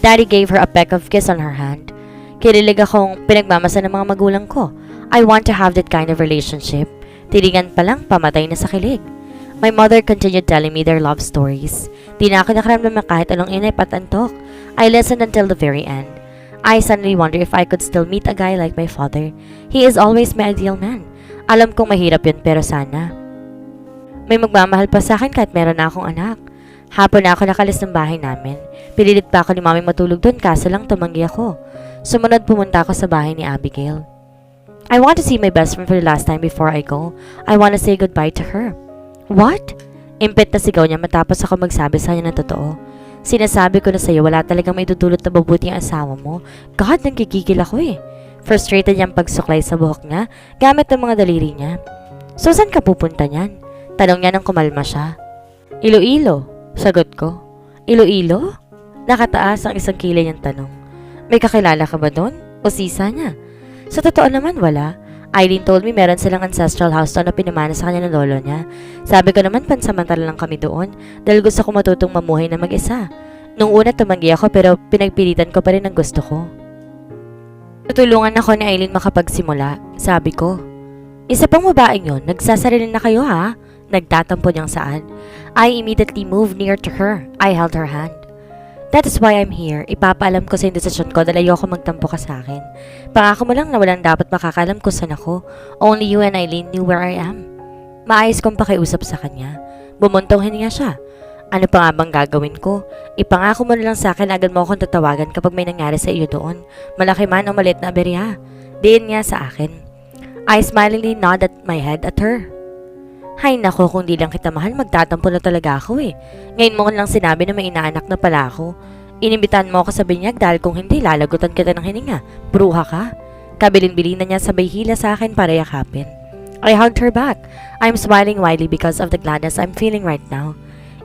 Daddy gave her a peck of kiss on her hand. Kinilig akong pinagmamasa ng mga magulang ko. I want to have that kind of relationship. Tilingan pa lang, pamatay na sa kilig. My mother continued telling me their love stories. Di na ako nakaramdam ng kahit anong inip at antok. I listened until the very end. I suddenly wonder if I could still meet a guy like my father. He is always my ideal man. Alam kong mahirap yun pero sana. May magmamahal pa sa akin kahit meron na akong anak. Hapon na ako nakalis ng bahay namin. Pililit pa ako ni mami matulog doon kaso lang tumanggi ako. Sumunod pumunta ako sa bahay ni Abigail. I want to see my best friend for the last time before I go. I want to say goodbye to her. What? Impit na sigaw niya matapos ako magsabi sa kanya ng totoo. Sinasabi ko na sa'yo wala talagang may dudulot na mabuti ang asawa mo. God, nagkikigil ako eh. Frustrated niyang pagsuklay sa buhok niya gamit ang mga daliri niya. So saan ka pupunta niyan? Tanong niya nang kumalma siya. Iloilo, sagot ko. Iloilo? Nakataas ang isang kilay niyang tanong. May kakilala ka ba doon? O sisa niya? Sa totoo naman wala. Eileen told me meron silang ancestral house doon na pinamana sa kanya ng lolo niya. Sabi ko naman pansamantala lang kami doon dahil gusto ko matutong mamuhay na mag-isa. Nung una tumanggi ako pero pinagpilitan ko pa rin ang gusto ko. Tutulungan ako ni Eileen makapagsimula. Sabi ko, isa pang babaeng yun, nagsasarili na kayo ha? Nagtatampo niyang saan. I immediately moved near to her. I held her hand. That is why I'm here. Ipapaalam ko sa desisyon ko dahil ayoko magtampo ka sa akin. Pangako mo lang na walang dapat makakalam kung saan ako. Only you and Eileen knew where I am. Maayos kong pakiusap sa kanya. Bumuntong hininga siya. Ano pa nga bang gagawin ko? Ipangako mo na lang sa akin agad mo akong tatawagan kapag may nangyari sa iyo doon. Malaki man o maliit na aberya. Diin niya sa akin. I smilingly nodded my head at her. Hay nako, kung di lang kita mahal, magtatampo na talaga ako eh. Ngayon mo lang sinabi na may inaanak na pala ako. Inimbitan mo ako sa binyag dahil kung hindi, lalagutan kita ng hininga. Bruha ka. Kabilin-bilin na niya sabay hila sa akin para yakapin. I hugged her back. I'm smiling widely because of the gladness I'm feeling right now.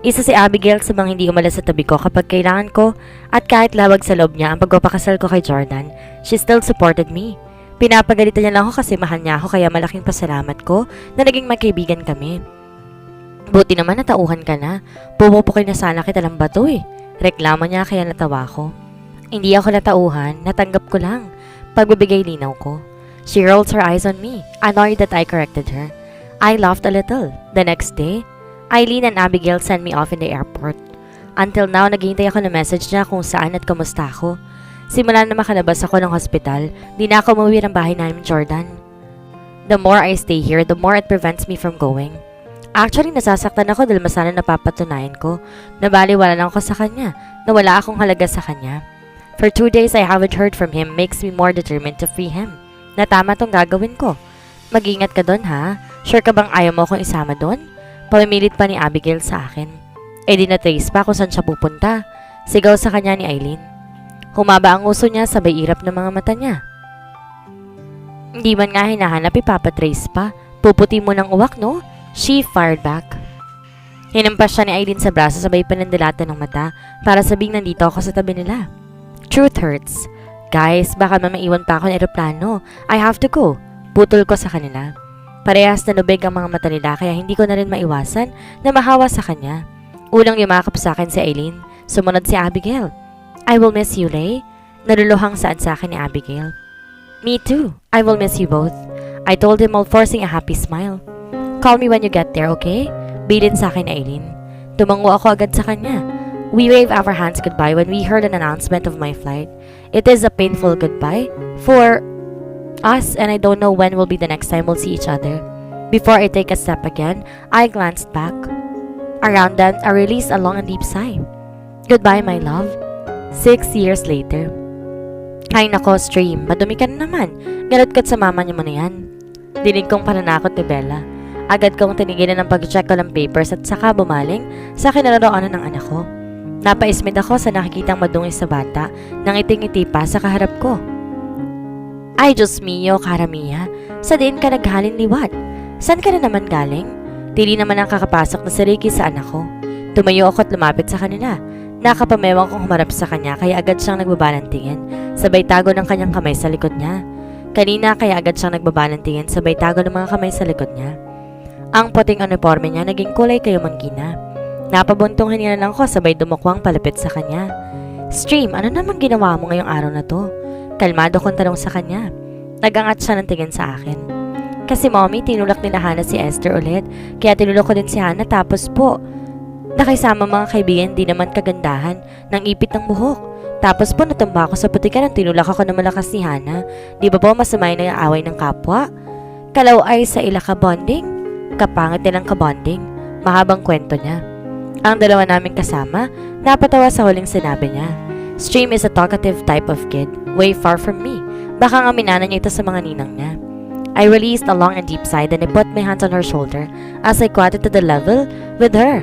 Isa si Abigail sa mga hindi umalas sa tabi ko kapag kailangan ko at kahit lawag sa loob niya ang pagpapakasal ko kay Jordan, she still supported me. Pinapagalitan niya lang ako kasi mahal niya ako kaya malaking pasalamat ko na naging magkaibigan kami. Buti naman natauhan ka na. Pumupukin na sana kita ng bato eh. Reklamo niya kaya natawa ko. Hindi ako natauhan, natanggap ko lang. Pagbibigay linaw ko. She rolls her eyes on me, annoyed that I corrected her. I laughed a little. The next day, Eileen and Abigail sent me off in the airport. Until now, naghihintay ako ng message niya kung saan at kamusta ako. Simula na makalabas ako ng hospital, di na ako umuwi ng bahay namin, Jordan. The more I stay here, the more it prevents me from going. Actually, nasasaktan ako dahil masana napapatunayan ko na baliwala lang ako sa kanya, na wala akong halaga sa kanya. For 2 days I haven't heard from him makes me more determined to free him. Na tama tong gagawin ko. Mag-ingat ka doon ha? Sure ka bang ayaw mo akong isama doon? Pamimilit pa ni Abigail sa akin. Eh di na-trace pa kung saan siya pupunta. Sigaw sa kanya ni Eileen. Humaba ang uso niya sabay irap ng mga mata niya. Hindi man nga hinahanap ipapatrace pa. Puputi mo ng uwak no? She fired back. Hinampas siya ni Eileen sa braso sabay panandalatan ng mata para sabing nandito ako sa tabi nila. Truth hurts. Guys, baka maiwan pa ako ng eroplano. I have to go. Putol ko sa kanila. Parehas na nubig ang mga mata nila kaya hindi ko na rin maiwasan na mahawa sa kanya. Unang yumakap sa akin si Eileen. Sumunod si Abigail. I will miss you, Lay. Naluluhang saan sa akin ni Abigail. Me too. I will miss you both. I told him while forcing a happy smile. Call me when you get there, okay? Bilin sa akin ni Aileen. Tumango ako agad sa kanya. We waved our hands goodbye when we heard an announcement of my flight. It is a painful goodbye for us, and I don't know when will be the next time we'll see each other. Before I take a step again, I glanced back. Around them, I released a long and deep sigh. Goodbye, my love. 6 years later. Ay nako, Stream, madumi ka na naman. Galot-kat sa mama niyo mo na yan. Dinig kong pananakot ni Bella. Agad kong tinigilan ng pag-check ko ng papers at saka bumaling sa kinaroroonan ng anak ko. Napaismid ako sa nakikitang madungis sa bata nang iting-iti pa sa kaharap ko. Ay, Diyos mio, Cara Mia. Sa diin ka naghalin liwat? San ka na naman galing? Tili naman ang kakapasok na si Ricky sa anak ko. Tumayo ako at lumapit sa kanila. Nakapamewang kong humarap sa kanya kaya agad siyang nagbaba ng tingin. Sabay tago ng kanyang kamay sa likod niya. Kanina kaya agad siyang nagbaba ng tingin sabay tago ng mga kamay sa likod niya. Ang puting uniforme niya naging kulay kayo manggina. Napabuntong hinila lang ko sabay dumukwang palapit sa kanya. Stream, ano naman ginawa mo ngayong araw na to? Kalmado kong tanong sa kanya. Nagangat siya ng tingin sa akin. Kasi mommy, tinulak nila Hana si Esther ulit. Kaya tinulak ko din si Hana tapos po, nakisama mga kaibigan di naman kagandahan ng ipit ng buhok. Tapos po natumba ako sa putikan ng tinulak ako na malakas ni Hana. Di ba po masamay na away ng kapwa? Kalaw ay sa ila ka-bonding? Kapangit nilang ka-bonding. Mahabang kwento niya. Ang dalawa naming kasama, napatawa sa huling sinabi niya. Stream is a talkative type of kid, way far from me. Baka nga minanan niya ito sa mga ninang niya. I released a long and deep sigh and I put my hands on her shoulder as I quatted to the level with her.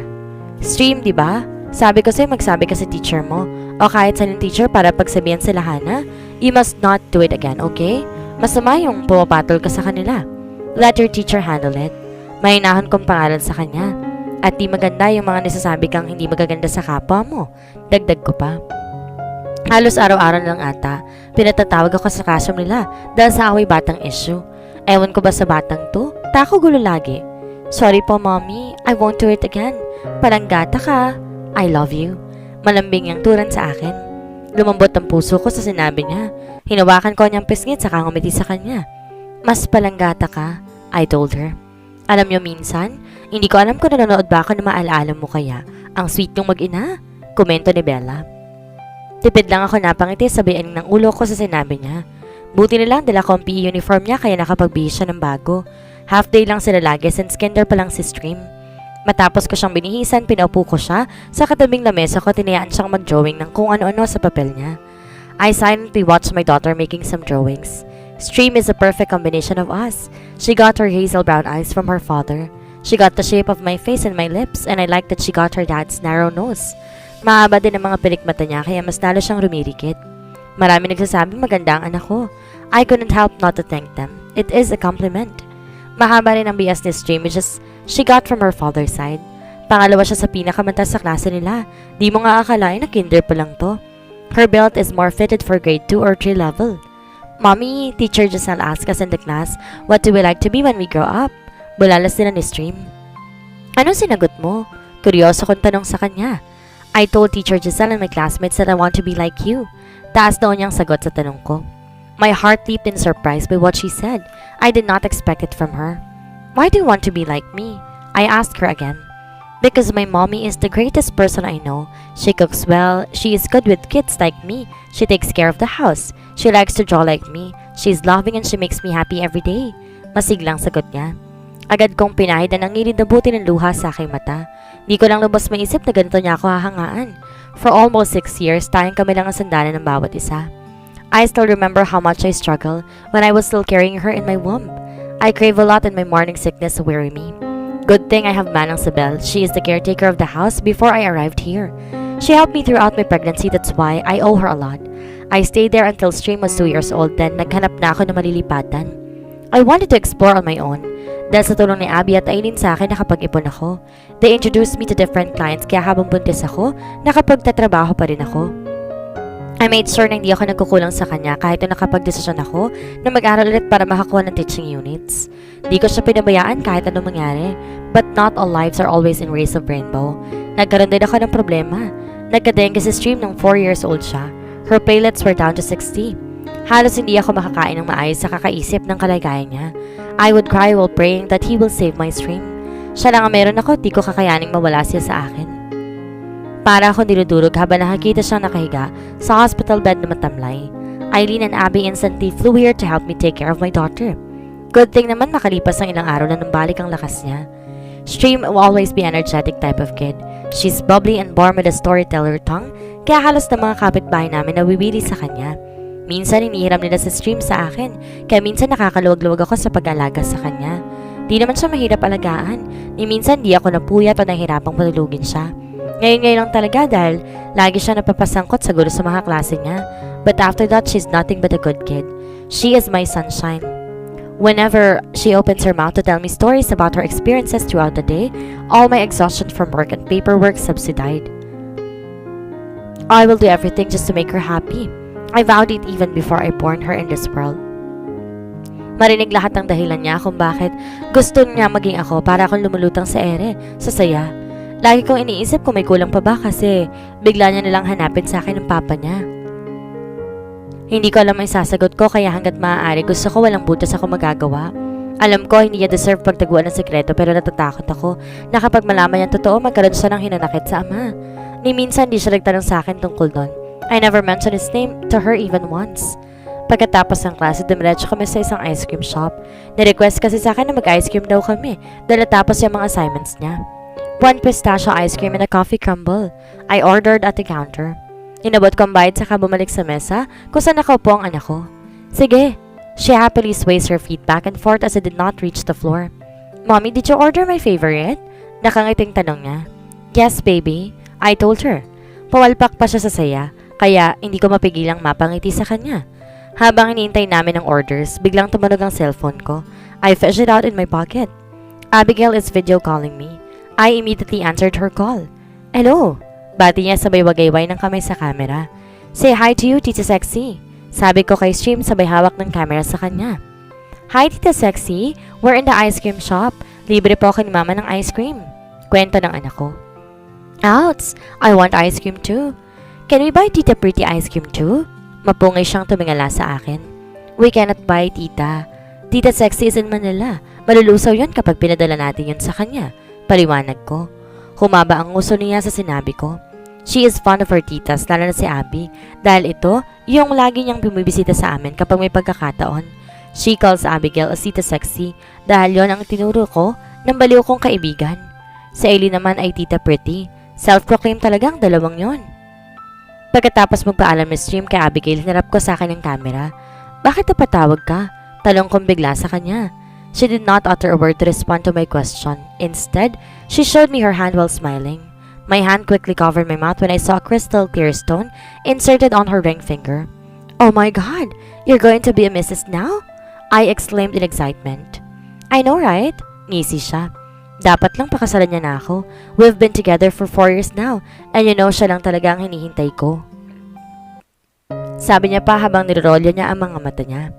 Stream, di ba? Sabi ko sa'yo magsabi ka sa teacher mo o kahit sa teacher para pagsabihan sila Hana, you must not do it again, okay? Masama yung pumapatol ka sa kanila. Let your teacher handle it. Mahinahon kong pangalan sa kanya. At di maganda yung mga nasasabi kang hindi magaganda sa kapwa mo. Dagdag ko pa. Halos araw-araw lang ata, pinatatawag ako sa classroom nila dahil sa away batang issue. Ewan ko ba sa batang to? Tako gulo lagi. Sorry po, mommy. I won't do it again. Palanggata ka. I love you. Malambing yung turan sa akin. Lumambot ang puso ko sa sinabi niya. Hinawakan ko niyang pisngit saka ngumiti sa kanya. Mas palanggata ka, I told her. Alam niyo minsan, hindi ko alam kung nanonood ba ako na maalaala mo kaya. Ang sweet yung mag-ina. Komento ni Bella. Tipid lang ako napangiti sabihin ng ulo ko sa sinabi niya. Buti na lang dala ko ang PE uniform niya kaya nakapagbihis siya ng bago. Half day lang sila lagi since kinder pa lang si Stream. Matapos ko siyang binihisan, pinaupo ko siya sa katabing lamesa ko tinayaan siyang mag-drawing ng kung ano-ano sa papel niya. I silently watched my daughter making some drawings. Stream is a perfect combination of us. She got her hazel brown eyes from her father. She got the shape of my face and my lips and I like that she got her dad's narrow nose. Mahaba din ang mga pilikmata niya kaya mas lalo siyang rumirikit. Marami nagsasabing maganda ang anak ko. I couldn't help not to thank them. It is a compliment. Mahaba rin ang bias ni Stream which is she got from her father's side. Pangalawa siya sa pinakamanta sa klase nila. Di mo nga akalain na kinder pa lang to. Her belt is more fitted for grade 2 or 3 level. Mommy, teacher Giselle asked us in the class, what do we like to be when we grow up? Bulalas nila ni Stream. Anong sinagot mo? Kuryoso kong tanong sa kanya. I told teacher Giselle and my classmates that I want to be like you. Taas daw niyang sagot sa tanong ko. My heart leaped in surprise by what she said. I did not expect it from her. Why do you want to be like me? I asked her again. Because my mommy is the greatest person I know. She cooks well, she is good with kids like me, she takes care of the house, she likes to draw like me, she's loving and she makes me happy every day. Masiglang sagot niya. Agad kong pinahid na nangilid na buti ng luha sa aking mata. Di ko lang lubos maisip na ganito niya ako hahangaan. For almost 6 years, tayong kami lang ang sandalan ng bawat isa. I still remember how much I struggled when I was still carrying her in my womb. I crave a lot and my morning sickness weary me. Good thing I have Manang Sabel. She is the caretaker of the house before I arrived here. She helped me throughout my pregnancy, that's why I owe her a lot. I stayed there until Stream was 2 years old, then naghanap na ako ng malilipatan. I wanted to explore on my own. Dahil sa tulong ni Abby at Aileen sa akin nakapag-ipon ako. They introduced me to different clients kaya habang buntis ako, nakapagtatrabaho pa rin ako. I made sure na hindi ako nagkukulang sa kanya kahit na nakapag-desisyon ako na mag-aral ulit para makakuha ng teaching units. Di ko siya pinabayaan kahit anong mangyari, but not all lives are always in rays of rainbow. Nagkaroon din ako ng problema. Nagka-dengue si Stream nung 4 years old siya. Her platelets were down to 60. Halos hindi ako makakain ng maayos sa kakaisip ng kalagayan niya. I would cry while praying that he will save my stream. Siya lang ang meron ako, di ko kakayaning mawala siya sa akin. Para akong dinudurog habang nakakita siyang nakahiga sa hospital bed na matamlay. Eileen and Abby instantly flew here to help me take care of my daughter. Good thing naman makalipas ng ilang araw na numbalik ang lakas niya. Stream will always be energetic type of kid. She's bubbly and born with a storyteller tongue, kaya halos na mga kapitbahay namin nawiwili sa kanya. Minsan inihiram nila sa Stream sa akin, kaya minsan nakakaluwag-luwag ako sa pag-alaga sa kanya. Di naman siya mahirap alagaan, ni minsan di ako napuyat o nahirapang patulugin siya. Ngayon lang talaga dahil lagi siya napapasangkot sa gulo sa mga klase niya. But after that, she's nothing but a good kid. She is my sunshine. Whenever she opens her mouth to tell me stories about her experiences throughout the day, all my exhaustion from work and paperwork subsided. I will do everything just to make her happy. I vowed it even before I born her in this world. Marinig lahat ng dahilan niya kung bakit gusto niya maging ako para akong lumulutang sa ere, sa saya. Lagi kong iniisip kung may kulang pa ba kasi bigla niya nalang hanapin sa akin ng papa niya. Hindi ko alam ang isasagot ko kaya hanggat maaari gusto ko walang butas ako magagawa. Alam ko hindi niya deserve pagtaguan ng sekreto pero natatakot ako na kapag malaman niya totoo magkaroon siya ng hinanakit sa ama. Ni minsan di siya nagtanong sa akin tungkol doon. I never mentioned his name to her even once. Pagkatapos ng klase, dumiretso kami sa isang ice cream shop. Ni-request kasi sa akin na mag-ice cream daw kami dahil natapos yung mga assignments niya. 1 pistachio ice cream and a coffee crumble. I ordered at the counter. Inabot ko ang bayad saka bumalik sa mesa kung saan nakaupo ang anak ko. Sige. She happily sways her feet back and forth as I did not reach the floor. Mommy, did you order my favorite? Nakangiting tanong niya. Yes, baby. I told her. Pawalpak pa siya sa saya. Kaya hindi ko mapigilang mapangiti sa kanya. Habang hinihintay namin ang orders, biglang tumunog ang cellphone ko. I fished it out in my pocket. Abigail is video calling me. I immediately answered her call. Hello! Bati niya sabay wagayway ng kamay sa camera. Say hi to you, Tita Sexy. Sabi ko kay Stream sabay hawak ng camera sa kanya. Hi, Tita Sexy. We're in the ice cream shop. Libre po ako ni Mama ng ice cream. Kwento ng anak ko. Outs! I want ice cream too. Can we buy Tita Pretty ice cream too? Mapungay siyang tumingala sa akin. We cannot buy, Tita. Tita Sexy is in Manila. Malulusaw yun kapag pinadala natin yun sa kanya. Paliwanag ko. Humaba ang nguso niya sa sinabi ko. She is fond of her titas, lalo na si Abby. Dahil ito, yung lagi niyang bumibisita sa amin kapag may pagkakataon. She calls Abigail as Tita Sexy dahil yon ang tinuro ko ng baliw kong kaibigan. Si Aileen naman ay Tita Pretty. Self-proclaimed talagang dalawang yon. Pagkatapos magpaalam ni Stream kay Abigail, hinarap ko sa akin ng camera. Bakit napatawag ka? Talong kong bigla sa kanya. She did not utter a word to respond to my question. Instead, she showed me her hand while smiling. My hand quickly covered my mouth when I saw a crystal clear stone inserted on her ring finger. Oh my God! You're going to be a Mrs. now? I exclaimed in excitement. I know, right? Ngisi siya. Dapat lang pakasalan niya na ako. We've been together for 4 years now, and you know siya lang talaga ang hinihintay ko. Sabi niya pa habang nirolyo niya ang mga mata niya.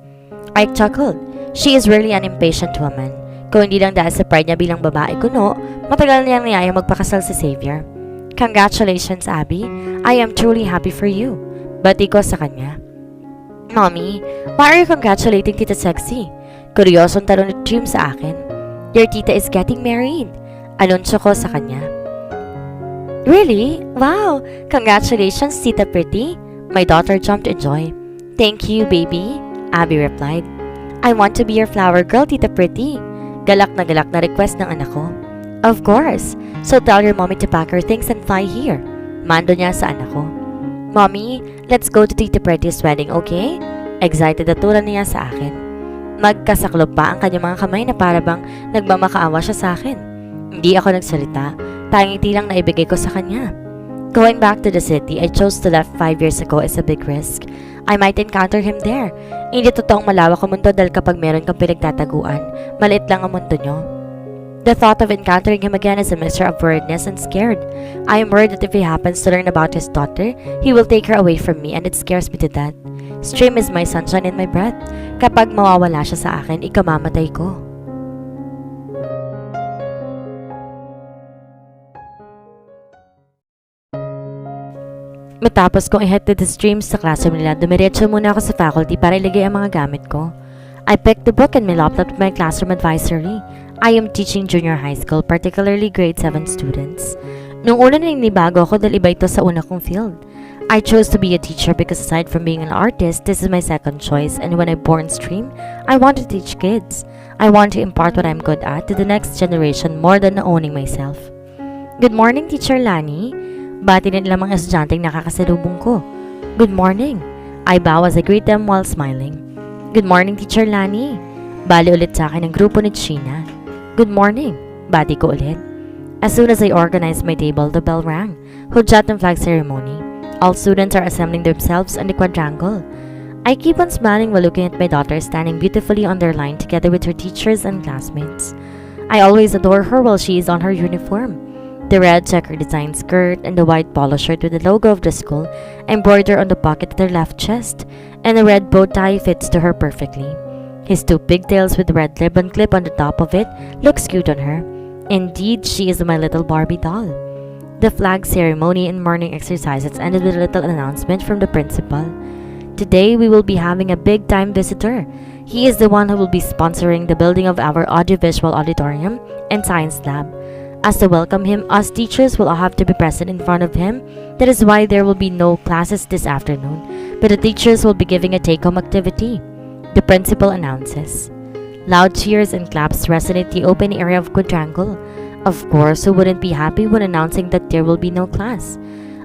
I chuckled. She is really an impatient woman. Kung hindi lang dahil sa pride niya bilang babae kuno, matagal niyang niyayang magpakasal si Xavier. Congratulations, Abby. I am truly happy for you. Bati ko sa kanya. Mommy, why are you congratulating Tita Sexy? Kuryosong tanong ni Jim sa akin. Your tita is getting married. Anunsyo ko sa kanya. Really? Wow! Congratulations, Tita Pretty. My daughter jumped in joy. Thank you, baby. Abby replied. I want to be your flower girl, Tita Pretty. Galak na request ng anak ko. Of course. So tell your mommy to pack her things and fly here. Mando niya sa anak ko. Mommy, let's go to Tita Pretty's wedding, okay? Excited na tulad niya sa akin. Magkasaklop pa ang kanyang mga kamay na parabang nagmamakaawa siya sa akin. Hindi ako nagsalita, tangiti lang na ibigay ko sa kanya. Going back to the city I chose to left 5 years ago is a big risk. I might encounter him there. Hindi totoong malawak ang mundo dahil kapag meron kang pinagtataguan, maliit lang ang mundo nyo. The thought of encountering him again is a mixture of worriedness and scared. I am worried that if he happens to learn about his daughter, he will take her away from me and it scares me to death. Stream is my sunshine and my breath. Kapag mawawala siya sa akin, ikamamatay ko. Matapos kong i-head the streams sa classroom nila, dumiretso muna ako sa faculty para ilagay ang mga gamit ko. I picked the book and my laptop with my classroom advisory. I am teaching junior high school, particularly grade 7 students. Nung una na inibago ako dahil iba ito sa una kong field. I chose to be a teacher because aside from being an artist, this is my second choice, and when I born stream, I want to teach kids. I want to impart what I'm good at to the next generation more than owning myself. Good morning, Teacher Lani. Bati na nila mga estudyanteng nakakasalubong ko. Good morning. I bow as I greet them while smiling. Good morning, Teacher Lani. Bali ulit sa akin ang grupo ni China. Good morning. Bati ko ulit. As soon as I organized my table, the bell rang. Hudyat ng flag ceremony. All students are assembling themselves in the quadrangle. I keep on smiling while looking at my daughter standing beautifully on their line together with her teachers and classmates. I always adore her while she is on her uniform. The red checker design skirt and the white polo shirt with the logo of the school embroidered on the pocket of her left chest, and a red bow tie fits to her perfectly. His two pigtails with the red ribbon clip on the top of it looks cute on her. Indeed, she is my little Barbie doll. The flag ceremony and morning exercises ended with a little announcement from the principal. Today, we will be having a big-time visitor. He is the one who will be sponsoring the building of our audiovisual auditorium and science lab. As to welcome him, us teachers will all have to be present in front of him. That is why there will be no classes this afternoon, but the teachers will be giving a take-home activity. The principal announces. Loud cheers and claps resonate the open area of quadrangle. Of course, who wouldn't be happy when announcing that there will be no class?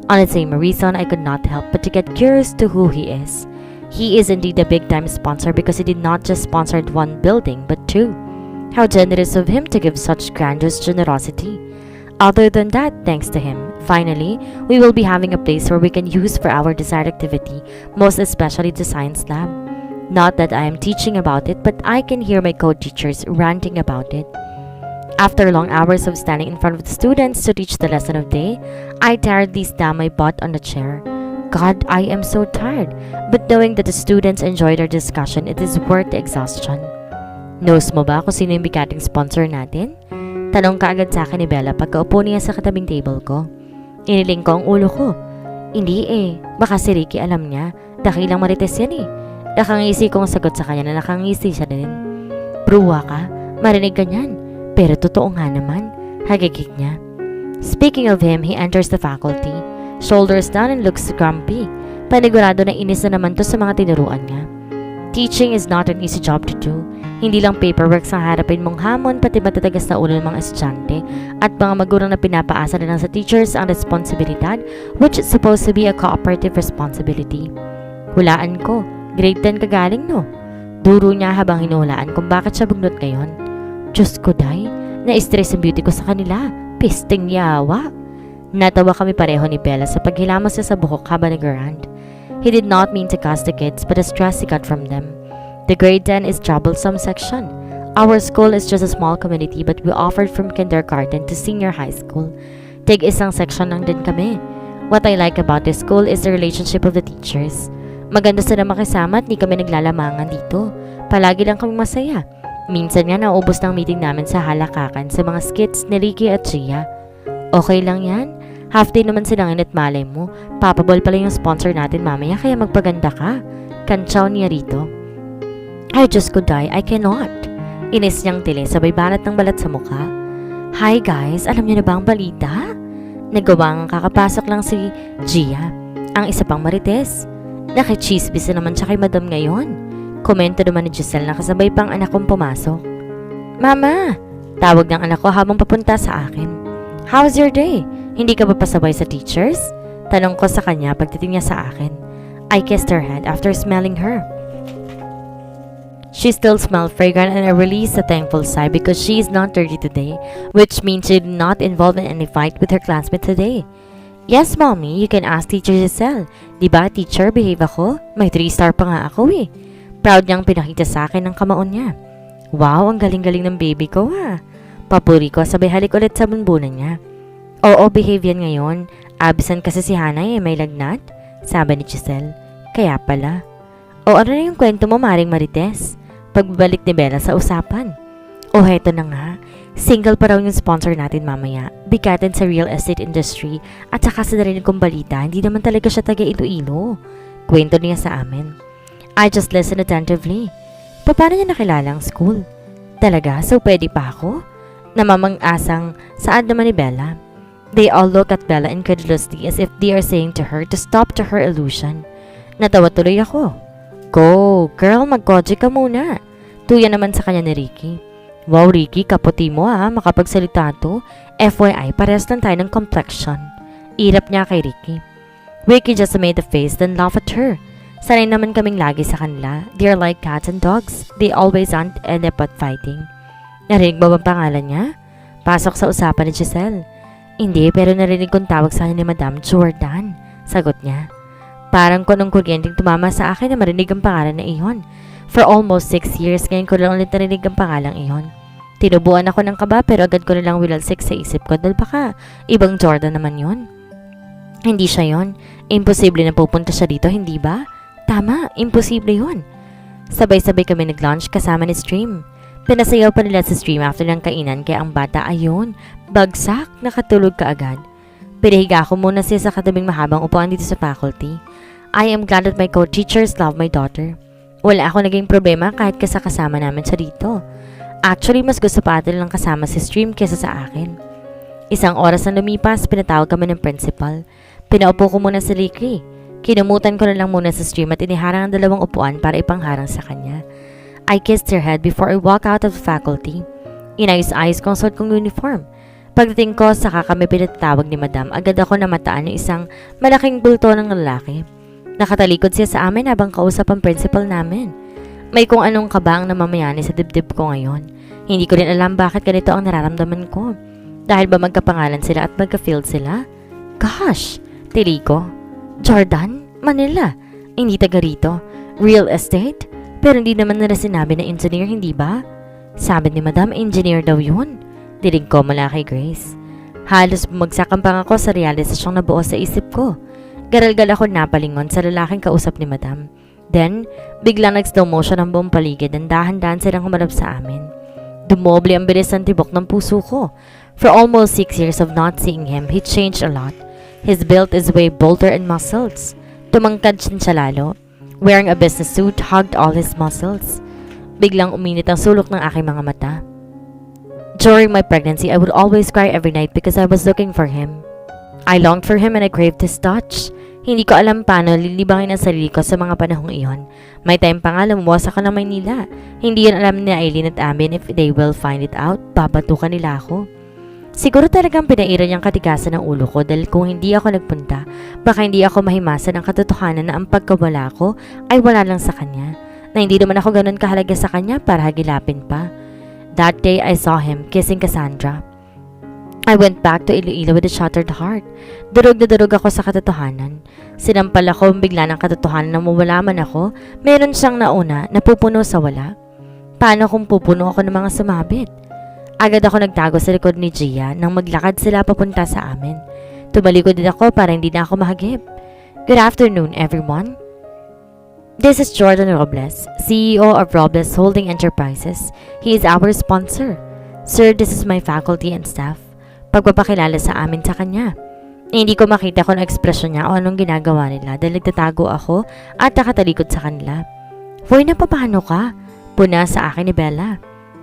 On the same reason, I could not help but to get curious to who he is. He is indeed a big-time sponsor because he did not just sponsor one building, but two. How generous of him to give such grandiose generosity. Other than that, thanks to him, finally, we will be having a place where we can use for our desired activity, most especially the science lab. Not that I am teaching about it, but I can hear my co-teachers ranting about it. After long hours of standing in front of the students to teach the lesson of day, I tiredly stamp my butt on the chair. God, I am so tired, but knowing that the students enjoy their discussion, it is worth the exhaustion. Knows mo ba kung sino yung bikating sponsor natin? Tanong kaagad sa akin ni Bella pagkaupo niya sa katabing table ko. Iniling ko ang ulo ko. Hindi baka si Ricky alam niya. Dakilang marites yan Nakangisi kong sagot sa kanya na nakangisi siya din. Bruwa ka, marinig ka niyan. Pero totoo nga naman, hagigik niya. Speaking of him, he enters the faculty. Shoulders down and looks grumpy. Panigurado na inis na naman to sa mga tinuruan niya. Teaching is not an easy job to do. Hindi lang paperwork sa harapin mong hamon, pati matatagas na ulo ng mga estudyante at mga magulang na pinapaasa na lang sa teachers ang responsibilidad, which is supposed to be a cooperative responsibility. Hulaan ko, grade 10 kagaling no? Duro niya habang hinuhulaan kung bakit siya bugnot ngayon. Diyos ko day, na-stress ang beauty ko sa kanila. Pisting yawa. Natawa kami pareho ni Bella sa paghilamos niya sa buhok habang nag-grand. He did not mean to cuss the kids but the stress he got from them. The grade 10 is troublesome section. Our school is just a small community but we offered from kindergarten to senior high school. Tig isang section lang din kami. What I like about this school is the relationship of the teachers. Maganda sila makisama at di kami naglalamangan dito. Palagi lang kami masaya. Minsan nga naubos ng meeting namin sa halakakan sa mga skits ni Ricky at Gia. Okay lang yan. Half day naman silang at malay mo. Papabol pala yung sponsor natin mamaya kaya magpaganda ka. Kantsaw niya rito. I just could die, I cannot. Inis niyang tili sabay balat ng balat sa mukha. Hi guys, alam niyo na ba ang balita? Nagawang kakapasok lang si Gia, ang isa pang marites. Nakichisbis na naman siya kay madam ngayon. Komento naman ni Giselle na kasabay pang anak kong pumasok. Mama! Tawag ng anak ko habang papunta sa akin. How's your day? Hindi ka ba pasabay sa teachers? Tanong ko sa kanya pagtiting niya sa akin. I kissed her head after smelling her. She still smelled fragrant and I released a thankful sigh because she is not dirty today, which means she did not involve in any fight with her classmate today. Yes, mommy, you can ask Teacher Giselle. Diba, teacher, behave ako? May 3-star pa nga ako Proud niyang pinakita sa akin ng kamaon niya. Wow, ang galing-galing ng baby ko Papuri ko sabay halik ulit sa bunbunan niya. Oo, behave yan ngayon. Absent kasi si Hana may lagnat, sabi ni Giselle. Kaya pala. O ano na yung kwento mo, Maring Marites? Pagbabalik ni Bella sa usapan. O heto na nga, Single pa raw yung sponsor natin mamaya. Bigatan sa real estate industry at saka sa narinig kong balita, hindi naman talaga siya taga Iloilo. Kwento niya sa amin. I just listened attentively. Paano niya nakilala ang school? Talaga? So pwede pa ako? Namamang-asang saan naman ni Bella? They all look at Bella incredulously as if they are saying to her to stop to her illusion. Natawa tuloy ako. Go, girl, mag-koji ka muna. Tuya naman sa kanya ni Ricky. Wow, Ricky, kaputi mo makapagsalita to. FYI, parehas lang tayo ng complexion. Irap niya kay Ricky. Ricky just made a face then laughed at her. Sanay naman kaming lagi sa kanila. They are like cats and dogs. They always end up at fighting. Narinig mo bang pangalan niya? Pasok sa usapan ni Giselle. Hindi, pero narinig kong tawag sa kanya ni Madam Jordan. Sagot niya. Parang kunong kuryenteng tumama sa akin na marinig ang pangalan na iyon. For almost 6 years, ngayon ko lang ulit narinig ang pangalang iyon. Tinubuan ako ng kaba pero agad ko nilang wilalsik sa isip ko dahil baka ibang Jordan naman yon. Hindi siya yon. Imposible na pupunta siya dito, hindi ba? Tama, imposible yon. Sabay-sabay kami nag-lunch kasama ni Stream. Pinasayaw pa nila sa Stream after ng kainan kaya ang bata ayun, bagsak, nakatulog ka agad. Pinahiga ko muna siya sa katabing mahabang upuan dito sa faculty. I am glad that my co-teachers love my daughter. Wala ako naging problema kahit kasama namin siya dito. Actually, mas gusto pa atin lang kasama si Stream kesa sa akin. Isang oras na lumipas, pinatawag kami ng principal. Pinaupo ko muna si Ricky. Kinumutan ko na lang muna sa Stream at iniharang ang 2 upuan para ipangharang sa kanya. I kissed her head before I walk out of the faculty. Inayos-ayos ko ang suot kong uniform. Pagdating ko, saka kami pinatawag ni Madam, agad ako namataan ng isang malaking bulto ng lalaki. Nakatalikod siya sa amin habang kausap ang principal namin. May kung anong kaba ang namamayani sa dibdib ko ngayon. Hindi ko rin alam bakit ganito ang nararamdaman ko. Dahil ba magkapangalan sila at magka-field sila? Gosh! Tili ko. Jordan? Manila? Hindi taga rito. Real estate? Pero hindi naman nila sinabi na engineer, hindi ba? Sabi ni Madam, engineer daw yun. Dinig ko mula kay Grace. Halos bumagsak ang pangako sa realisasyong nabuo sa isip ko. Garalgal ako napalingon sa lalaking kausap ni Madam. Then, biglang nag-slow motion ang buong paligid and dahan-dahan silang humarap sa amin. Dumoble ang bilis ng tibok ng puso ko. For almost 6 years of not seeing him, he changed a lot. His build is way bolder and muscles. Tumangkad siya lalo. Wearing a business suit hugged all his muscles. Biglang uminit ang sulok ng aking mga mata. During my pregnancy, I would always cry every night because I was looking for him. I longed for him and I craved his touch. Hindi ko alam paano lilibangin ang sarili ko sa mga panahong iyon. May time pa nga lumuwas ako ng Maynila. Hindi yan alam ni Aileen at Amin if they will find it out. Babatukan nila ako. Siguro talagang pinairan niyang katigasan ng ulo ko dahil kung hindi ako nagpunta, baka hindi ako mahimasan ang katotohanan na ang pagkawala ko ay wala lang sa kanya. Na hindi naman ako ganun kahalaga sa kanya para hagilapin pa. That day I saw him kissing Cassandra. I went back to Iloilo with a shattered heart. Durog na durog ako sa katotohanan. Sinampal ako bigla ng katotohanan na mawala man ako, meron siyang nauna na pupuno sa wala. Paano kung pupuno ako ng mga sumabit? Agad ako nagtago sa likod ni Gia nang maglakad sila papunta sa amin. Tumalikod din ako para hindi na ako mahagip. Good afternoon, everyone. This is Jordan Robles, CEO of Robles Holding Enterprises. He is our sponsor. Sir, this is my faculty and staff. Pagpapakilala sa amin sa kanya. Hindi ko makita kung ekspresyon niya o anong ginagawa nila dahil nagtatago ako at nakatalikod sa kanila. Hoy, napapano ka? Puna sa akin ni Bella.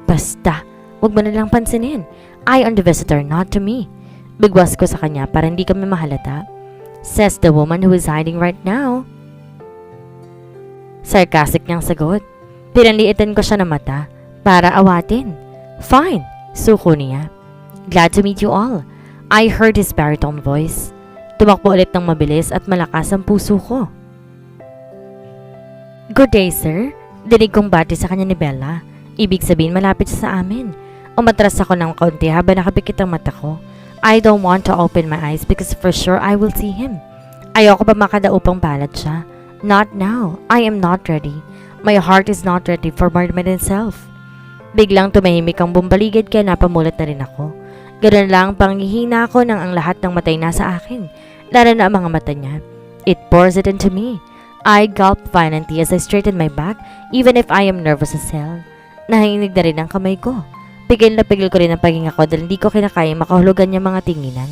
Basta, huwag mo nalang pansinin. I am the visitor, not to me. Bigwas ko sa kanya para hindi kami mahalata. Says the woman who is hiding right now. Sarcastic niyang sagot. Pinanliitan ko siya ng mata para awatin. Fine, suko niya. Glad to meet you all. I heard his baritone voice. Tumakbo ulit ng mabilis at malakas ang puso ko. Good day, sir. Dinig kong bati sa kanya ni Bella. Ibig sabihin malapit siya sa amin. Umatras ako ng kaunti habang nakapikit ang mata ko. I don't want to open my eyes because for sure I will see him. Ayoko pa makadaupang palad siya. Not now. I am not ready. My heart is not ready for myself. Biglang tumahimik ang bumbaligid kaya napamulat na rin ako. Ganun lang panghihina ko nang ang lahat ng matay nasa akin, lalo na ang mga mata niya. It pours it into me. I gulped violently as I straightened my back, even if I am nervous as hell. Nahinig na rin ang kamay ko. Pigil na pigil ko rin ang paghinga ko dahil hindi ko kinakaya makahulugan yung mga tinginan.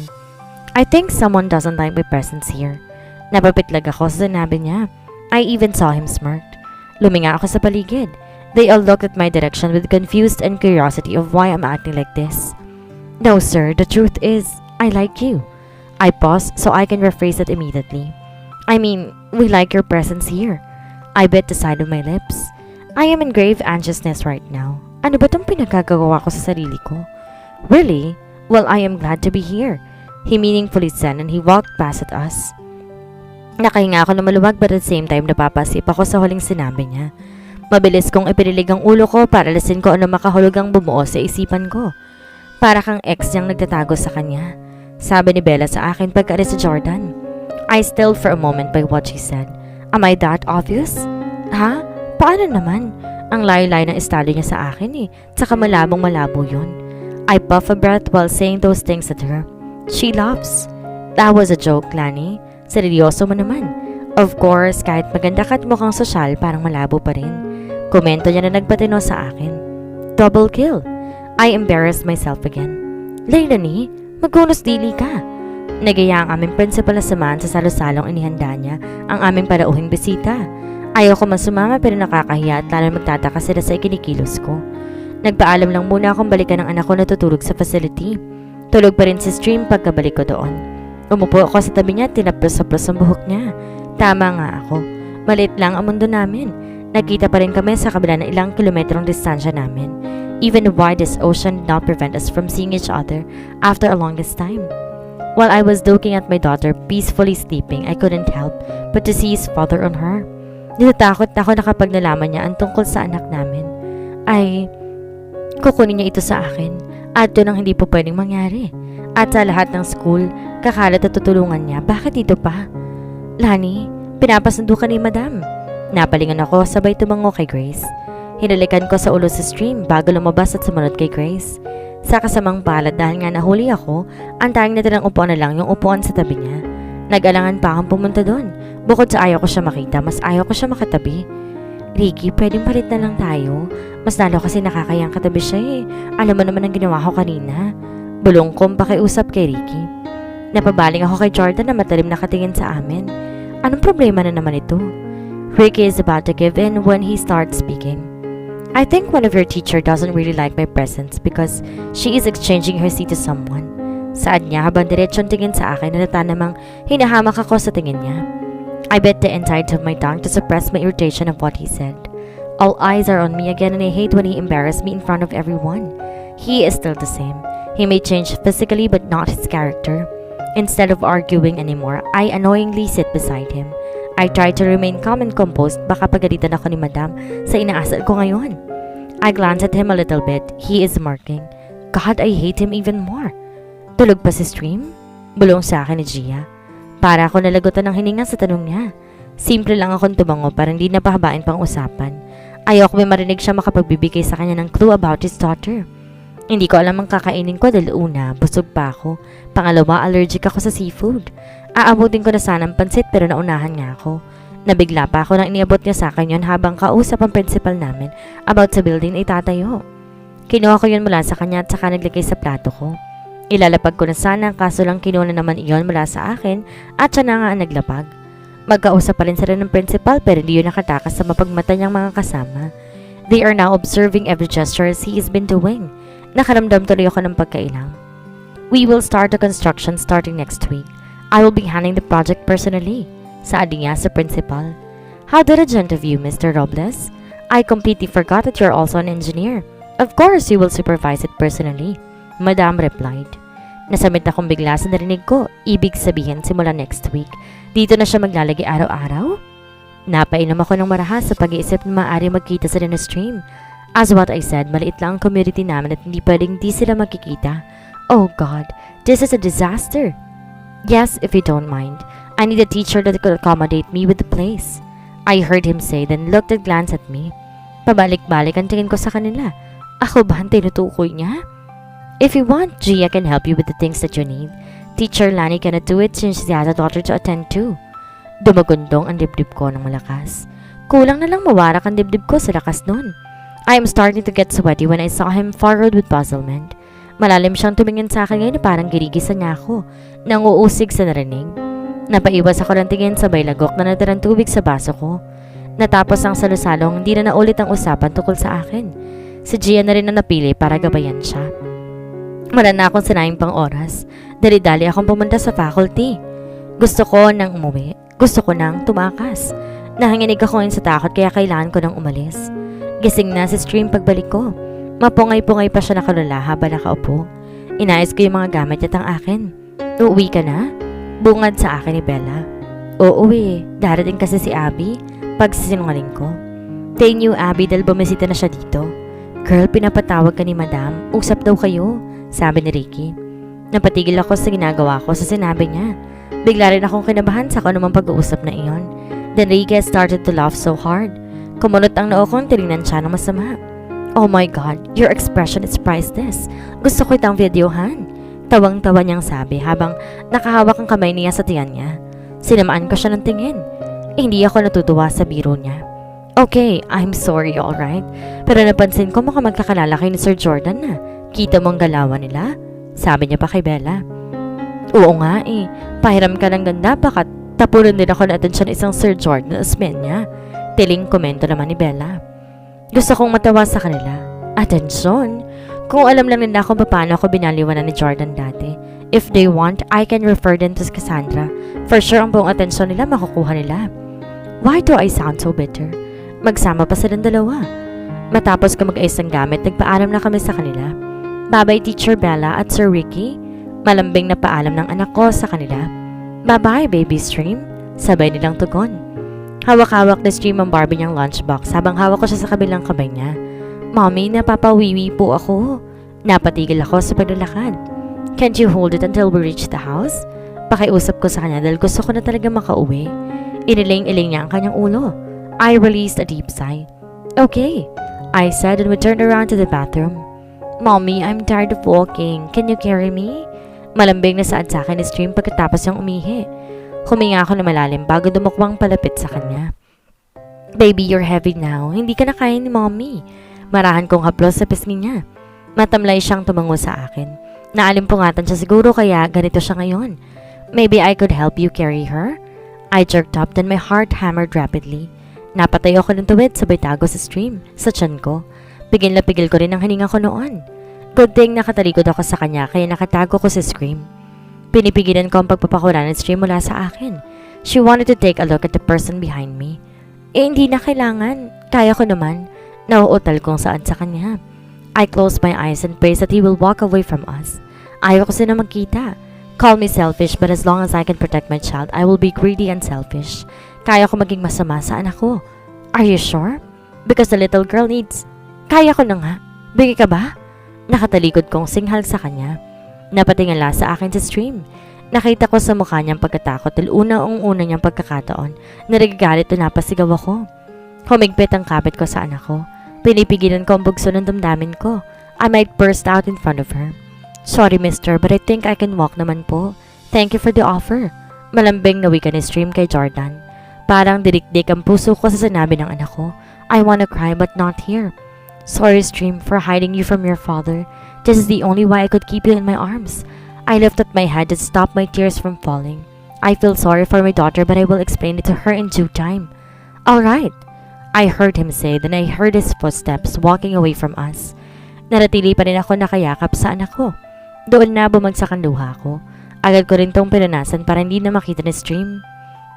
I think someone doesn't like my presence here. Napapitlag ako sa sinabi niya. I even saw him smirked. Luminga ako sa paligid. They all looked at my direction with confused and curiosity of why I'm acting like this. No sir, the truth is, I like you. I paused so I can rephrase it immediately. I mean, we like your presence here. I bit the side of my lips. I am in grave anxiousness right now. Ano ba itong pinagkagawa ko sa sarili ko? Really? Well, I am glad to be here. He meaningfully said and he walked past at us. Nakahinga ako na maluwag but at the same time napapasip ako sa huling sinabi niya. Mabilis kong ipinilig ang ulo ko para alasin ko ano makahulugang bumuo sa isipan ko. Para kang ex niyang nagtatago sa kanya. Sabi ni Bella sa akin pagkaalis sa Jordan. I stilled for a moment by what she said. Am I that obvious? Ha? Paano naman? Ang layo-layo ng estado niya sa akin eh. Tsaka malabong-malabo yun. I puff a breath while saying those things at her. She laughs. That was a joke, Lani. Seryoso mo naman. Of course, kahit maganda ka at mukhang sosyal, parang malabo pa rin. Komento niya na nagpatino sa akin. Double kill. I embarrassed myself again. Leilanie, magkunos dili ka. Nagaya ang aming principal na samahan sa salo-salong inihanda niya ang aming parauhing bisita. Ayoko man sumama pero nakakahiya at lalo magtataka sila sa ikinikilos ko. Nagpaalam lang muna akong balikan ng anak ko na tutulog sa facility. Tulog pa rin si Stream pagkabalik ko doon. Umupo ako sa tabi niya at tinaplos-saplos ang buhok niya. Tama nga ako. Maliit lang ang mundo namin. Nagkita pa rin kami sa kabila ng ilang kilometrong distansya namin. Even the widest ocean did not prevent us from seeing each other after a longest time. While I was looking at my daughter peacefully sleeping, I couldn't help but to see his father on her. Natatakot ako na kapag nalaman niya ang tungkol sa anak namin, ay kukunin niya ito sa akin at yun ang hindi po pwedeng mangyari. At sa lahat ng school, kakalat at tutulungan niya, bakit dito pa? Lani, pinapasundo ka ni Madam. Napalingan ako sabay tumango kay Grace. Hinalikan ko sa ulo si Stream bago lumabas at sumunod kay Grace. Sa kasamang palad dahil nga nahuli ako, ang tanging natirang upuan na lang yung upuan sa tabi niya. Nag-alangan pa akong pumunta doon. Bukod sa ayaw ko siya makita, mas ayaw ko siya makatabi. Ricky, pwedeng palit na lang tayo. Mas lalo kasi nakakayang katabi siya eh. Alam mo naman ang ginawa ko kanina. Bulong kong pakiusap kay Ricky. Napabaling ako kay Jordan na matalim nakatingin sa amin. Anong problema na naman ito? Ricky is about to give in when he starts speaking. I think one of your teacher doesn't really like my presence because she is exchanging her seat to someone. Saad niya habang diretsyon tingin sa akin na namang hinahamak ako sa tingin niya. I bit the inside of my tongue to suppress my irritation of what he said. All eyes are on me again and I hate when he embarrassed me in front of everyone. He is still the same. He may change physically but not his character. Instead of arguing anymore, I annoyingly sit beside him. I try to remain calm and composed baka pagalitan ako ni Madam sa inaasal ko ngayon. I glance at him a little bit. He is smirking. God, I hate him even more. Tulog pa si Stream? Bulong sa akin ni Gia. Para ako nalagutan ng hininga sa tanong niya. Simple lang akong tumango para hindi napahabain pang usapan. Ayoko may marinig siya makapagbibigay sa kanya ng clue about his daughter. Hindi ko alam ang kakainin ko dahil una, busog pa ako. Pangalawa, allergic ako sa seafood. Aabutin ko na sana ang pansit pero naunahan nga ako. Nabigla pa ako nang iniabot niya sa akin yun habang kausap ang principal namin about sa building na itatayo. Kinuha ko yun mula sa kanya at saka naglagay sa plato ko. Ilalapag ko na sana kaso lang kinuha na naman iyon mula sa akin at siya na nga ang naglapag. Magkausap pa rin sila ng principal pero hindi yun nakatakas sa mapagmata niyang mga kasama. They are now observing every gesture as he has been doing. Nakaramdam tuloy ako ng pagkailang. We will start the construction starting next week. I will be handling the project personally. Saadi niya sa principal. How diligent of you, Mr. Robles. I completely forgot that you're also an engineer. Of course, you will supervise it personally. Madam replied. Nasamit akong bigla sa narinig ko. Ibig sabihin simula next week. Dito na siya maglalagay araw-araw? Napainom ako ng marahas sa pag-iisip na maaari magkita sila na Stream. As what I said, maliit lang ang community namin at hindi pwedeng di sila magkikita. Oh God, this is a disaster. Yes, if you don't mind. I need a teacher that could accommodate me with the place. I heard him say, then looked and glanced at me. Pabalik-balik ang tingin ko sa kanila. Ako ba ang tinutukoy niya? If you want, Gia can help you with the things that you need. Teacher Lani cannot do it since she has a daughter to attend to. Dumagundong ang dibdib ko ng malakas. Kulang na lang mawarak ang dibdib ko sa lakas nun. I am starting to get sweaty when I saw him furrowed with puzzlement. Malalim siyang tumingin sa akin ngayon na parang girigisa niya ako. Nanguusig sa narinig. Napaiwas ako ng tingin sabay lagok na natirang tubig sa baso ko. Natapos ang salusalong, hindi na naulit ang usapan tungkol sa akin. Si Gia na rin na napili para gabayan siya. Wala na akong sinayang pang oras. Dali-dali akong pumunta sa faculty. Gusto ko nang umuwi. Gusto ko nang tumakas. Nahanginig ako ngayon sa takot kaya kailangan ko nang umalis. Gising na si Stream pagbalik ko. Mapungay-pungay pa siya nakalala habang nakaupo. Inayos ko yung mga gamit at ang akin. Uuwi ka na? Bungad sa akin ni Bella. Oo darating kasi si Abby. Pagsisinungaling ko. Thank you Abby dahil bumisita na siya dito. Girl, pinapatawag ka ni Madam. Usap daw kayo, sabi ni Ricky. Napatigil ako sa ginagawa ko sa sinabi niya. Bigla rin akong kinabahan sa kung anumang pag-uusap na iyon. Then Ricky started to laugh so hard. Kumunot ang noo ko, tinignan siya ng masama. Oh my God, your expression is priceless. Gusto ko itang videohan. Tawang-tawa niyang sabi habang nakahawak ang kamay niya sa tiyan niya. Sinamaan ko siya ng tingin. Hindi ako natutuwa sa biro niya. Okay, I'm sorry, alright. Pero napansin ko mukhang magkakalala kay ni Sir Jordan na. Kita mo ang galawan nila? Sabi niya pa kay Bella. Oo nga pahiram ka ng ganda baka tapunan din ako na atensyon isang Sir Jordan Osmeña. Tiling komento naman ni Bella. Gusto kong matawa sa kanila. Atensyon? Kung alam lang nila kung paano ako binaliwanan ni Jordan dati. If they want, I can refer them to Cassandra. For sure ang buong atensyon nila makukuha nila. Why do I sound so bitter? Magsama pa silang dalawa. Matapos ko mag-ayos ng gamit, nagpaalam na kami sa kanila. Bye-bye Teacher Bella at Sir Ricky. Malambing na paalam ng anak ko sa kanila. Bye-bye Baby Stream. Sabay nilang tugon. Hawak-hawak na Stream ang Barbie niyang lunchbox habang hawak ko siya sa kabilang kamay niya. Mommy, napapawiwi po ako. Napatigil ako sa paglalakad. Can't you hold it until we reach the house? Pakiusap ko sa kanya dahil gusto ko na talaga makauwi. Iniling-iling niya ang kanyang ulo. I released a deep sigh. Okay, I said and we turned around to the bathroom. Mommy, I'm tired of walking. Can you carry me? Malambing na saad sa akin ni Stream pagkatapos niyang umihi. Huminga ako na malalim bago dumukwang palapit sa kanya. Baby, you're heavy now. Hindi ka na kaya ni Mommy. Marahan kong haplos sa pisngi niya. Matamlay siyang tumango sa akin. Naalimpungatan siya siguro kaya ganito siya ngayon. Maybe I could help you carry her? I jerked up then my heart hammered rapidly. Napatay ako ng tuwid sabay tago sa Stream, sa tiyan ko. Pigil na pigil ko rin ang hininga ko noon. Good thing nakatalikod ako sa kanya kaya nakatago ko sa Scream. Pinipigilan ko ang pagpapakula ng Stream mula sa akin. She wanted to take a look at the person behind me. Hindi na kailangan. Kaya ko naman. Nauutal kong saan sa kanya. I closed my eyes and prayed that he will walk away from us. Ayaw ko sila magkita. Call me selfish but as long as I can protect my child, I will be greedy and selfish. Kaya ko maging masama sa anak ko. Are you sure? Because the little girl needs... Kaya ko na nga. Bigay ka ba? Nakatalikod kong singhal sa kanya. Napatingala sa akin sa Stream. Nakita ko sa mukha niyang pagkatakot dahil una niyang pagkakataon. Narigagalit na napasigaw ako. Humigpit ang kapit ko sa anak ko. Pinipigilan ko ang bugso ng damdamin ko. I might burst out in front of her. Sorry mister, but I think I can walk naman po. Thank you for the offer. Malambing na wika ni Stream kay Jordan. Parang dirikdik ang puso ko sa sinabi ng anak ko. I wanna cry but not here. Sorry Stream for hiding you from your father. This is the only way I could keep you in my arms. I lifted my head to stop my tears from falling. I feel sorry for my daughter but I will explain it to her in due time. Alright. I heard him say, then I heard his footsteps walking away from us. Naratili pa rin ako nakayakap sa anak ko. Doon na bumagsak ang luha ko. Agad ko rin tong pinanasan para hindi na makita ni Stream.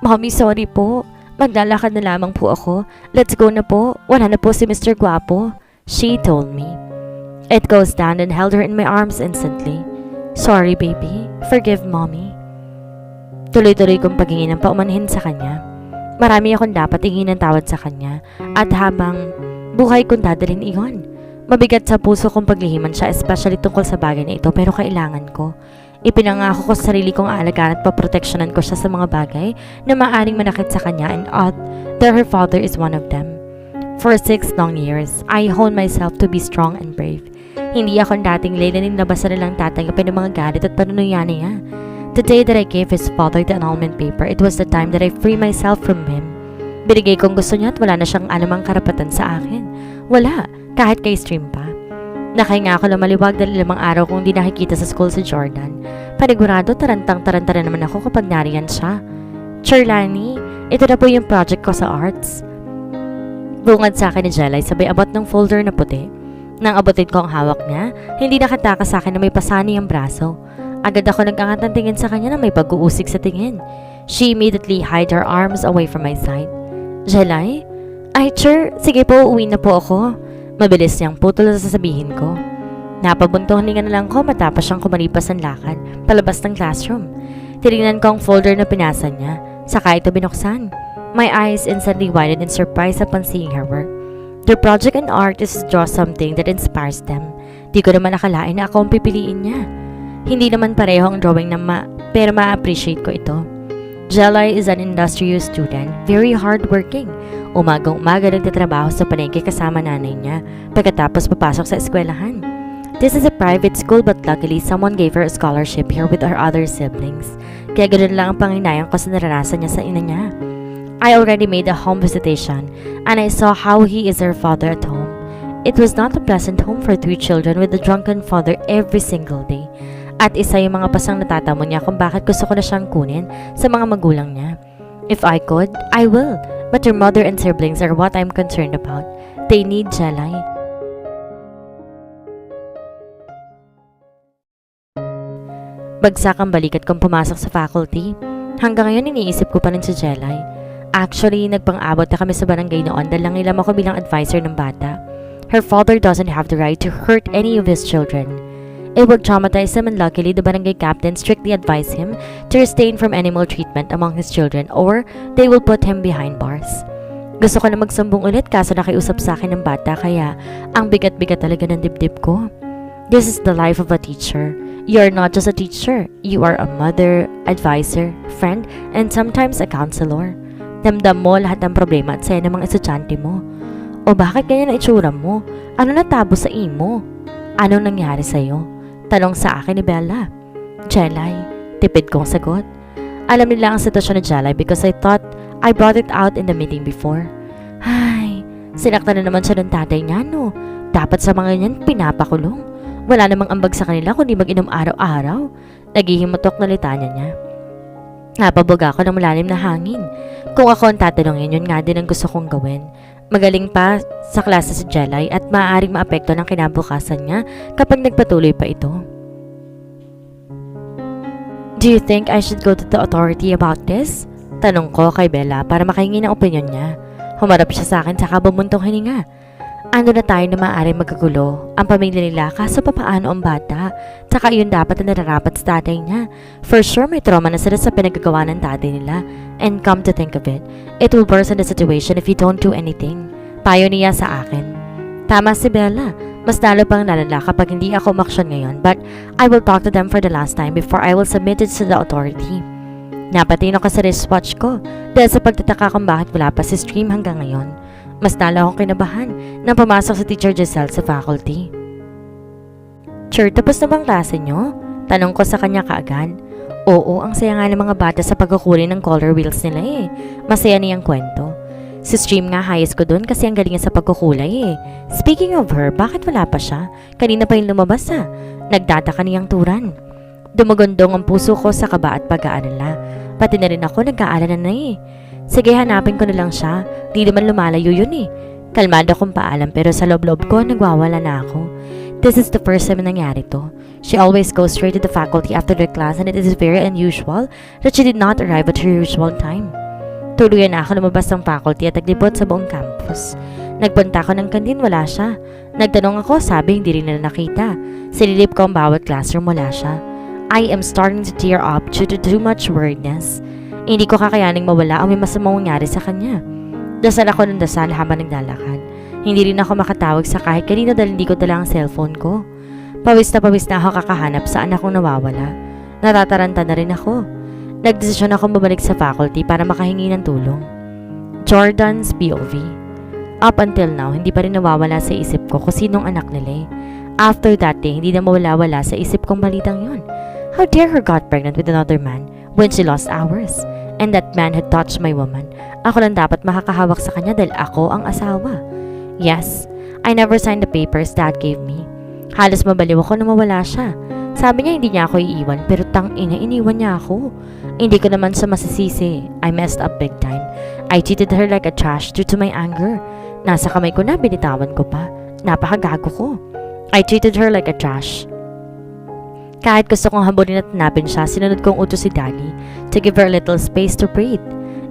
Mommy, sorry po. Maglalakad na lamang po ako. Let's go na po. Wala na po si Mr. Guapo. She told me. It goes down and held her in my arms instantly. Sorry, baby. Forgive, Mommy. Tuloy-tuloy kong paghingi ng paumanhin sa kanya. Marami akong dapat hingin ng tawad sa kanya at habang buhay kong dadalhin iyon. Mabigat sa puso kong paglihiman siya especially tungkol sa bagay na ito pero kailangan ko. Ipinangako ko sa sarili kong aalagaan at paproteksyonan ko siya sa mga bagay na maaaring manakit sa kanya and that her father is one of them. For 6 long years, I honed myself to be strong and brave. Hindi ako dating Leilani na basta nalang tatanggapin ng mga galit at panunuyan niya. The day that I gave his father the annulment paper, it was the time that I free myself from him. Binigay kong gusto niya at wala na siyang anumang karapatan sa akin. Wala, kahit kay stream pa. Nakahinga ako na maliwag dahil 5 araw kong di nakikita sa school si Jordan. Panigurado, tarantang-taranta na naman ako kapag nariyan siya. Leilanie, ito na po yung project ko sa arts. Bungad sa akin ni Jelay sabay abot ng folder na puti. Nang abutin ko ang hawak niya, hindi nakataka sa akin na may pasani ang braso. Agad ako nag-angat ng tingin sa kanya na may pag-uusig sa tingin. She immediately hid her arms away from my side. Jelay? Ay, sure. Sige po, uwi na po ako. Mabilis niyang putol na sasabihin ko. Napabuntong hininga na lang ko matapos siyang kumalipas ng lakad, palabas ng classroom. Tinignan ko ang folder na pinasa niya, saka ito binuksan. My eyes instantly widened in surprise upon seeing her work. Their project in art is to draw something that inspires them. Di ko naman nakalain na ako ang pipiliin niya. Hindi naman pareho ang drawing na pero ma-appreciate ko ito. Jelay is an industrious student, very hardworking. Umagang-umaga nagtatrabaho sa palengke kasama nanay niya pagkatapos papasok sa eskwelahan. This is a private school but luckily someone gave her a scholarship here with her other siblings. Kaya ganoon lang ang panginayang ko sa naranasan niya sa ina niya. I already made a home visitation and I saw how he is her father at home. It was not a pleasant home for 3 children with a drunken father every single day. At isa yung mga pasang natatamo niya kung bakit gusto ko na siyang kunin sa mga magulang niya. If I could, I will. But your mother and siblings are what I'm concerned about. They need Jelay. Bagsak ang balikat kong pumasok sa faculty. Hanggang ngayon iniisip ko pa rin si Jelay. Actually, nagpang-abot na kami sa barangay noon dahil nangilam ako bilang advisor ng bata. Her father doesn't have the right to hurt any of his children. It would traumatize him and luckily the barangay captain strictly advised him to refrain from animal treatment among his children or they will put him behind bars. Gusto ko na magsumbong ulit kaso nakiusap sa akin ng bata kaya ang bigat-bigat talaga ng dibdib ko. This is the life of a teacher. You are not just a teacher. You are a mother, advisor, friend, and sometimes a counselor. Damdam mo lahat ng problema at saya ng mga estudyante mo. O bakit ganyan ang itsura mo? Ano natabo sa imo? Anong nangyari sa'yo? Tanong sa akin ni Bella. Jelay, tipid kong sagot. Alam nila ang sitwasyon ni Jelay because I thought I brought it out in the meeting before. Ay, sinaktan na naman siya ng tatay niya, no? Dapat sa mga ganyan pinapakulong. Wala namang ambag sa kanila kundi mag-inom araw-araw. Naghihimutok na litanya niya. Napabuga ako ng malalim na hangin. Kung ako ang tatanungin, yun nga din ang gusto kong gawin. Magaling pa sa klase si Jelay at maaaring maapekto ng kinabukasan niya kapag nagpatuloy pa ito. Do you think I should go to the authority about this? Tanong ko kay Bella para makahingi ng opinion niya. Humarap siya sa akin saka bumuntong hininga. Ano na tayo na maaaring magkagulo? Ang pamilya nila kaso papaano ang bata? Tsaka yun dapat na nararapat sa tatay niya. For sure may trauma na sila sa pinagagawa ng tatay nila. And come to think of it, it will worsen the situation if you don't do anything. Payo niya sa akin. Tama si Bella. Mas lalo pang lalala kapag hindi ako umaksyon ngayon. But I will talk to them for the last time before I will submit it to the authority. Napatino ka sa wristwatch ko dahil sa pagtataka kung bakit wala pa si Stream hanggang ngayon. Mas lalo akong kinabahan nang pumasok si Teacher Giselle sa faculty. Sure, tapos na bang klase nyo? Tanong ko sa kanya kaagad. Oo, ang saya nga ng mga bata sa pagkukuli ng color wheels nila eh. Masaya niyang kwento. Si Stream nga highest ko dun kasi ang galing sa pagkukulay eh. Speaking of her, bakit wala pa siya? Kanina pa yung lumabas ah. Nagtataka niyang turan. Dumugundong ang puso ko sa kaba at pag-aalala. Pati na rin ako nag-aalala na eh. Sige, hanapin ko na lang siya. Di naman lumalayo yun eh. Kalmado akong paalam pero sa loob-loob ko nagwawala na ako. This is the first time nangyari to. She always goes straight to the faculty after the class and it is very unusual that she did not arrive at her usual time. Tuluyan na ako lumabas ng faculty at naglibot sa buong campus. Nagpunta ako ng kantin, wala siya. Nagtanong ako, sabi hindi rin nila nakita. Sililip ko ang bawat classroom, wala siya. I am starting to tear up due to too much worriedness. Hindi ko kakayaning mawala o may masamang mangyari sa kanya. Dasal ako ng dasal habang naglalakad. Hindi rin ako makatawag sa kahit kanino dahil hindi ko dala ang cellphone ko. Pawis na ako kakahanap saan akong nawawala. Natataranta na rin ako. Nagdesisyon akong bumalik sa faculty para makahingi ng tulong. Jordan's POV. Up until now, hindi pa rin nawawala sa isip ko kung sinong anak nila eh. After that day, hindi na mawala-wala sa isip kong balitang yun. How dare her got pregnant with another man when she lost ours? And that man had touched my woman. Ako lang dapat makakahawak sa kanya dahil ako ang asawa. Yes, I never signed the papers Dad gave me. Halos mabaliw ako na mawala siya. Sabi niya hindi niya ako iiwan pero tangina iniwan niya ako. Hindi ko naman siya masisisi. I messed up big time. I treated her like a trash due to my anger. Nasa kamay ko na, binitawan ko pa. Napakagago ko. I treated her like a trash. Kahit gusto kong habulin at hanapin siya, sinunod kong utos si Daddy to give her a little space to breathe.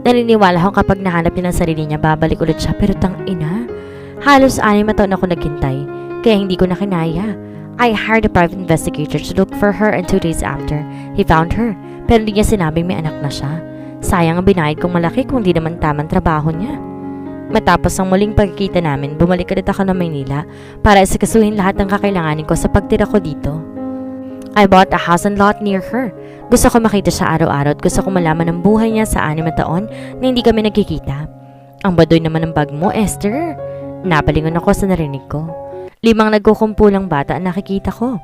Naniniwala akong kapag nahanap niya ng sarili niya, babalik ulit siya pero tangina. Halos 6 na taon ako naghintay, kaya hindi ko na kinaya. I hired a private investigator to look for her and 2 days after, he found her. Pero hindi niya sinabing may anak na siya. Sayang ang binayad kong malaki kung di naman tamang trabaho niya. Matapos ang muling pagkikita namin, bumalik ulit ako ng Maynila para isikasuhin lahat ng kakailanganin ko sa pagtira ko dito. I bought a house and lot near her. Gusto ko makita siya araw-araw at gusto ko malaman ang buhay niya sa 6 na taon na hindi kami nagkikita. Ang baduy naman ng bag mo, Esther. Napalingon ako sa narinig ko. 5 nagkukumpulang bata ang nakikita ko.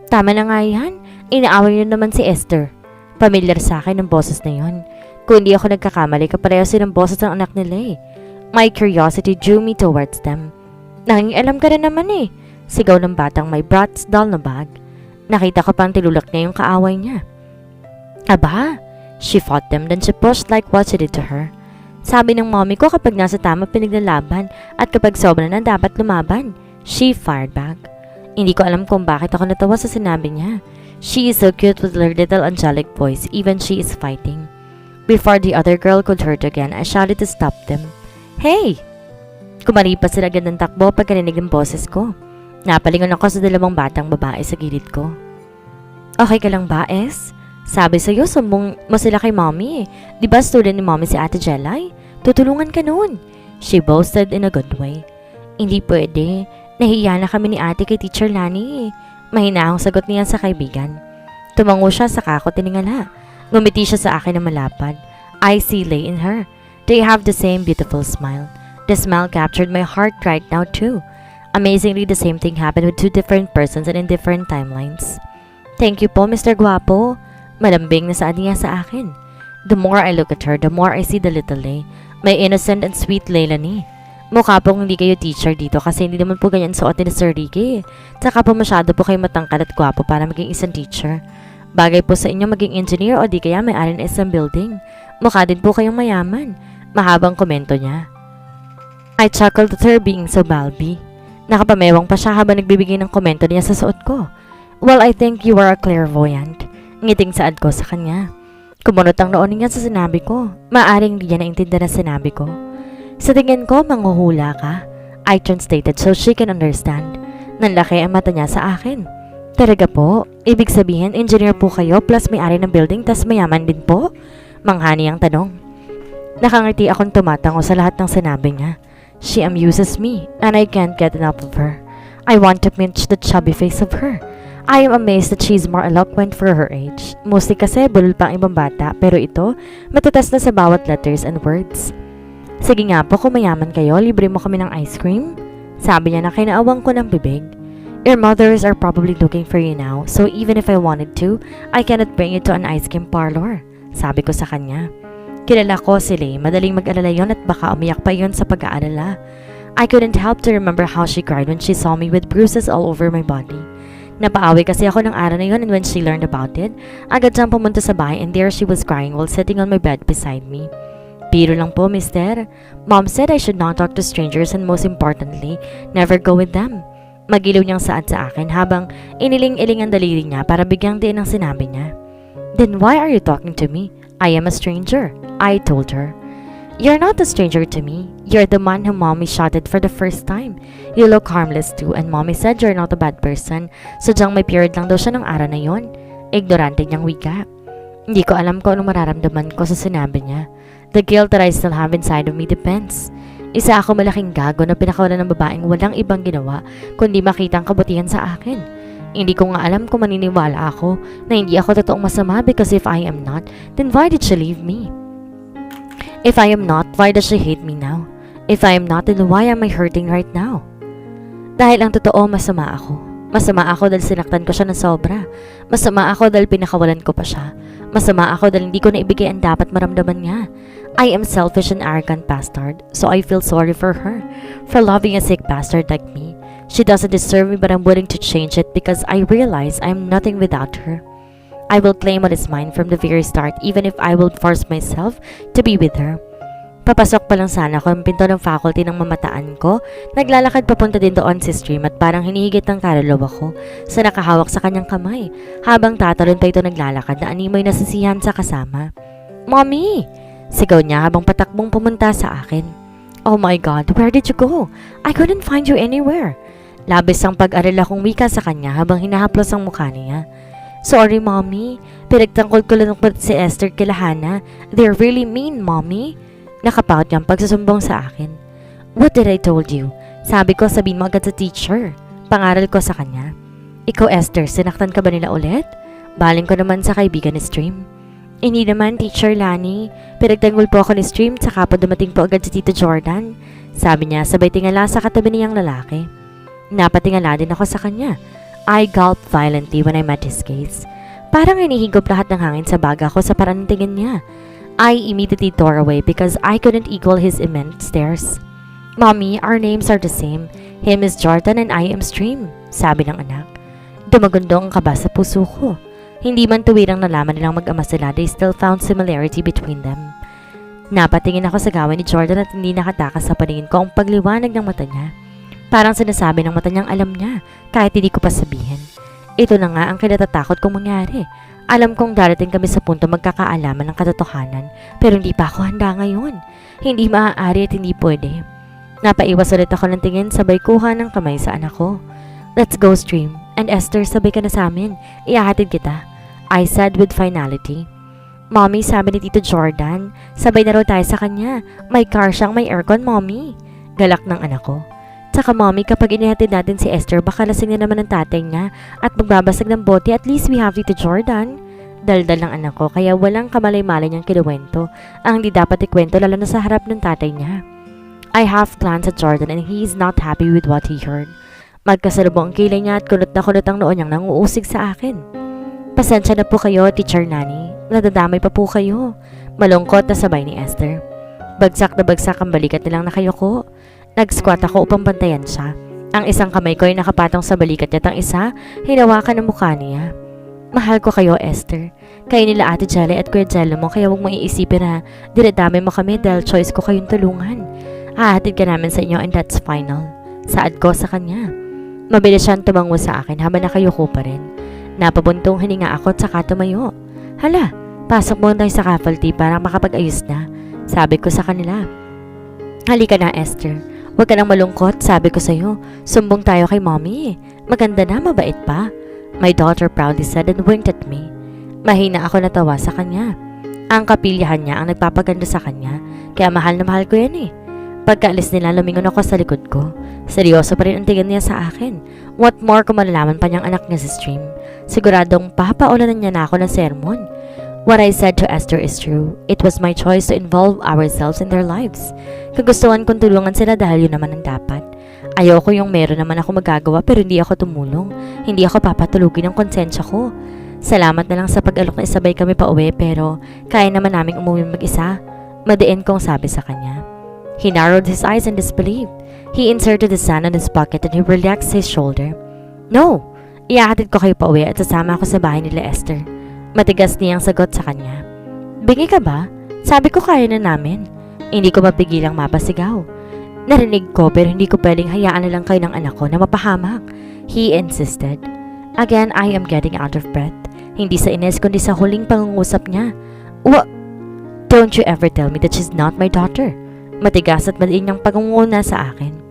Tama na nga yan. Inaaway niyo naman si Esther. Pamilyar sa akin ang boses na yon. Kung hindi ako nagkakamali, kapareho silang boses ng anak nila eh. My curiosity drew me towards them. Nangingialam ka rin naman eh. Sigaw ng batang may Bratz doll na bag. Nakita ko pang tilulak niya yung kaaway niya. Aba, she fought them then she pushed like what she did to her. Sabi ng mommy ko kapag nasa tama pinaglalaban at kapag sobra na dapat lumaban. She fired back. Hindi ko alam kung bakit ako natawa sa sinabi niya. She is so cute with her little angelic voice even she is fighting. Before the other girl could hurt again, I shouted to stop them. Hey! Kumaripas sila agad ng takbo pag kaninig ang boses ko. Napalingon ako sa 2 batang babae sa gilid ko. Okay ka lang ba, Es? Sabi sa'yo, sumbong mo sila kay mommy eh. Diba student ni mommy si Ate Jelay? Tutulungan ka noon. She boasted in a good way. Hindi pwede. Nahiya na kami ni ate kay Teacher Lani eh. Mahinahong sagot niya sa kaibigan. Tumango siya saka ako tiningala. Ngumiti siya sa akin na malapad. I see lay in her. They have the same beautiful smile. The smile captured my heart right now too. Amazingly, the same thing happened with 2 different persons and in different timelines. Thank you po, Mr. Guapo. Malambing na saad niya sa akin. The more I look at her, the more I see the little Lay. My innocent and sweet Leilanie. Mukha pong hindi kayo teacher dito kasi hindi naman po ganyan suotin ni Sir Ricky. Tsaka po masyado po kayo matangkad at gwapo para maging isang teacher. Bagay po sa inyo maging engineer o di kaya may-ari ng isang building. Mukha din po kayong mayaman. Mahabang komento niya. I chuckled at her being so balby. Nakapamewang pa siya habang nagbibigay ng komento niya sa suot ko. Well, I think you are a clairvoyant. Ngiting saad ko sa kanya. Kumunot ang noon niya sa sinabi ko. Maaring di niya naintindihan ang sinabi ko. Sa tingin ko, manghuhula ka. I translated so she can understand. Nanlaki ang mata niya sa akin. Talaga po? Ibig sabihin, engineer po kayo plus may-ari ng building tas mayaman din po? Manghani ang tanong. Nakangiti akong tumatango sa lahat ng sinabi niya. She amuses me and I can't get enough of her. I want to pinch the chubby face of her. I am amazed that she's more eloquent for her age. Mostly kasi bulol pa ang ibang bata pero ito, matatas na sa bawat letters and words. Sige nga po, kung mayaman kayo, libre mo kami ng ice cream? Sabi niya na kinaawang ko ng bibig. Your mothers are probably looking for you now, so even if I wanted to, I cannot bring you to an ice cream parlor. Sabi ko sa kanya. Kilala ko si Lay, madaling mag-alala yon at baka umiyak pa yon sa pag-aalala. I couldn't help to remember how she cried when she saw me with bruises all over my body. Napaawi kasi ako ng araw na yon and when she learned about it, agad siyang pumunta sa bahay and there she was crying while sitting on my bed beside me. Biro lang po, mister. Mom said I should not talk to strangers and most importantly, never go with them. Magiliw niyang saad sa akin habang iniling-iling ang daliri niya para bigyang diin ang sinabi niya. Then why are you talking to me? I am a stranger, I told her. You're not a stranger to me. You're the man whom mommy shotted for the first time. You look harmless too and mommy said you're not a bad person. Sadyang may period lang daw siya ng araw na yon. Ignorante niyang wika. Hindi ko alam kung anong mararamdaman ko sa sinabi niya. The guilt that I still have inside of me depends. Isa ako malaking gago na pinakawalan ng babaeng walang ibang ginawa kundi makita ang kabutihan sa akin. Hindi ko nga alam kung maniniwala ako na hindi ako totoong masama because if I am not, then why did she leave me? If I am not, why does she hate me now? If I am not, then why am I hurting right now? Dahil ang totoo, masama ako. Masama ako dahil sinaktan ko siya ng sobra. Masama ako dahil pinakawalan ko pa siya. Masama ako dahil hindi ko naibigay ang dapat maramdaman niya. I am selfish and arrogant bastard, so I feel sorry for her, for loving a sick bastard like me. She doesn't deserve me, but I'm willing to change it because I realize I'm nothing without her. I will claim what is mine from the very start, even if I will force myself to be with her. Papasok pa lang sana ako ang pinto ng faculty ng mamataan ko. Naglalakad papunta din doon si Stream at parang hinihigit ng kaluluwa ko sa nakahawak sa kanyang kamay. Habang tatalon pa ito naglalakad na animoy nasisihan sa kasama. Mommy! Sigaw niya habang patakbong pumunta sa akin. Oh my God, where did you go? I couldn't find you anywhere. Labis ang pag-aral akong wika sa kanya habang hinahaplos ang mukha niya. Sorry, Mommy. Pinagtangkol ko lang si Esther kila Hana. They're really mean, Mommy. Nakapout niyang pagsusumbong sa akin. What did I told you? Sabi ko sabihin mo agad sa teacher. Pangaral ko sa kanya. Ikaw, Esther, sinaktan ka ba nila ulit? Baling ko naman sa kaibigan ni Stream. Hindi naman, Teacher Lani. Pinagtanggol po ako ni Stream, saka po dumating po agad si Tito Jordan. Sabi niya, sabay tingala sa katabi niyang lalaki. Napatingala din ako sa kanya. I gulped violently when I met his gaze. Parang hinihigop lahat ng hangin sa baga ko sa parang tingin niya. I immediately tore away because I couldn't equal his immense stares. Mommy, our names are the same. Him is Jordan and I am Stream, sabi ng anak. Dumagundong ang kaba sa puso ko. Hindi man tuwirang nalaman nilang mag-ama sila, they still found similarity between them. Napatingin ako sa gawin ni Jordan at hindi nakatakas sa paningin ko ang pagliwanag ng mata niya. Parang sinasabi ng mata niyang alam niya, kahit hindi ko pa sabihin. Ito na nga ang kinatatakot kong mangyari. Alam kong darating kami sa punto magkakaalaman ng katotohanan, pero hindi pa ako handa ngayon. Hindi maaari at hindi pwede. Napaiwas ulit ako ng tingin sabay kuha ng kamay sa anak ko. Let's go, Stream. And Esther, sabay ka na sa amin. Ihahatid kita. I said with finality. Mommy, sabi ni Tito Jordan, sabay na raw tayo sa kanya. May car siyang may aircon, Mommy. Galak ng anak ko. Tsaka Mommy, kapag inihatid natin si Esther, baka lasing na naman ang tatay niya at magbabasag ng bote. At least we have Tito Jordan. Daldal ng anak ko, kaya walang kamalay-malay niyang kinuwento. Ang hindi dapat ikwento lalo na sa harap ng tatay niya. I half glanced at Jordan and he is not happy with what he heard. Magkasalubong ang kilay niya at kulot ang noo niyang nanguusig sa akin. Pasensya na po kayo, Teacher Nani. Nadadamay pa po kayo. Malungkot na sabay ni Esther. Bagsak na bagsak ang balikat nilang nakayoko. Nag-squat ako upang bantayan siya. Ang isang kamay ko ay nakapatong sa balikat niya at ang isa, hinawakan ang mukha niya. Mahal ko kayo, Esther. Kayo nila Ate Jelly at Kuya Jello mo, kaya huwag mong iisipin na dinadamay mo kami dahil choice ko kayong tulungan. Hahatid ka namin sa inyo and that's final. Saad ko sa kanya. Mabilis siyang tumango sa akin habang nakayuko pa rin. Napabuntong hininga ako at saka tumayo. Hala, pasok mo tayo sa faculty para makapag-ayos na. Sabi ko sa kanila. Halika na, Esther. Huwag ka nang malungkot, sabi ko sa'yo. Sumbong tayo kay Mommy. Maganda na, mabait pa. My daughter proudly said and winked at me. Mahina ako natawa sa kanya. Ang kapilyahan niya ang nagpapaganda sa kanya, kaya mahal na mahal ko yan eh. Pagkaalis nila, lumingon ako sa likod ko. Seryoso pa rin ang tingin niya sa akin. What more kung malalaman pa niyang anak niya si Stream. Siguradong papaulanan niya na ako ng sermon. What I said to Esther is true. It was my choice to involve ourselves in their lives. Kagustuhan kong tulungan sila dahil yun naman ang dapat. Ayoko yung meron naman ako magagawa pero hindi ako tumulong. Hindi ako papatulugin ng konsensya ko. Salamat na lang sa pag-alok na isabay kami pa uwi pero kaya naman naming umuwi mag-isa. Madiin kong sabi sa kanya. He narrowed his eyes in disbelief. He inserted his hand in his pocket and he relaxed his shoulder. No! Iyahatid ko kayo pa uwi at sasama ako sa bahay nila Esther. Matigas niyang sagot sa kanya. Bingi ka ba? Sabi ko kaya na namin. Hindi ko mapigilang mapasigaw. Narinig ko pero hindi ko pwedeng hayaan na lang kayo ng anak ko na mapahamak. He insisted. Again, I am getting out of breath. Hindi sa ines kundi sa huling pangungusap niya. Don't you ever tell me that she's not my daughter. Matigas at maliin niyang pangunguna sa akin.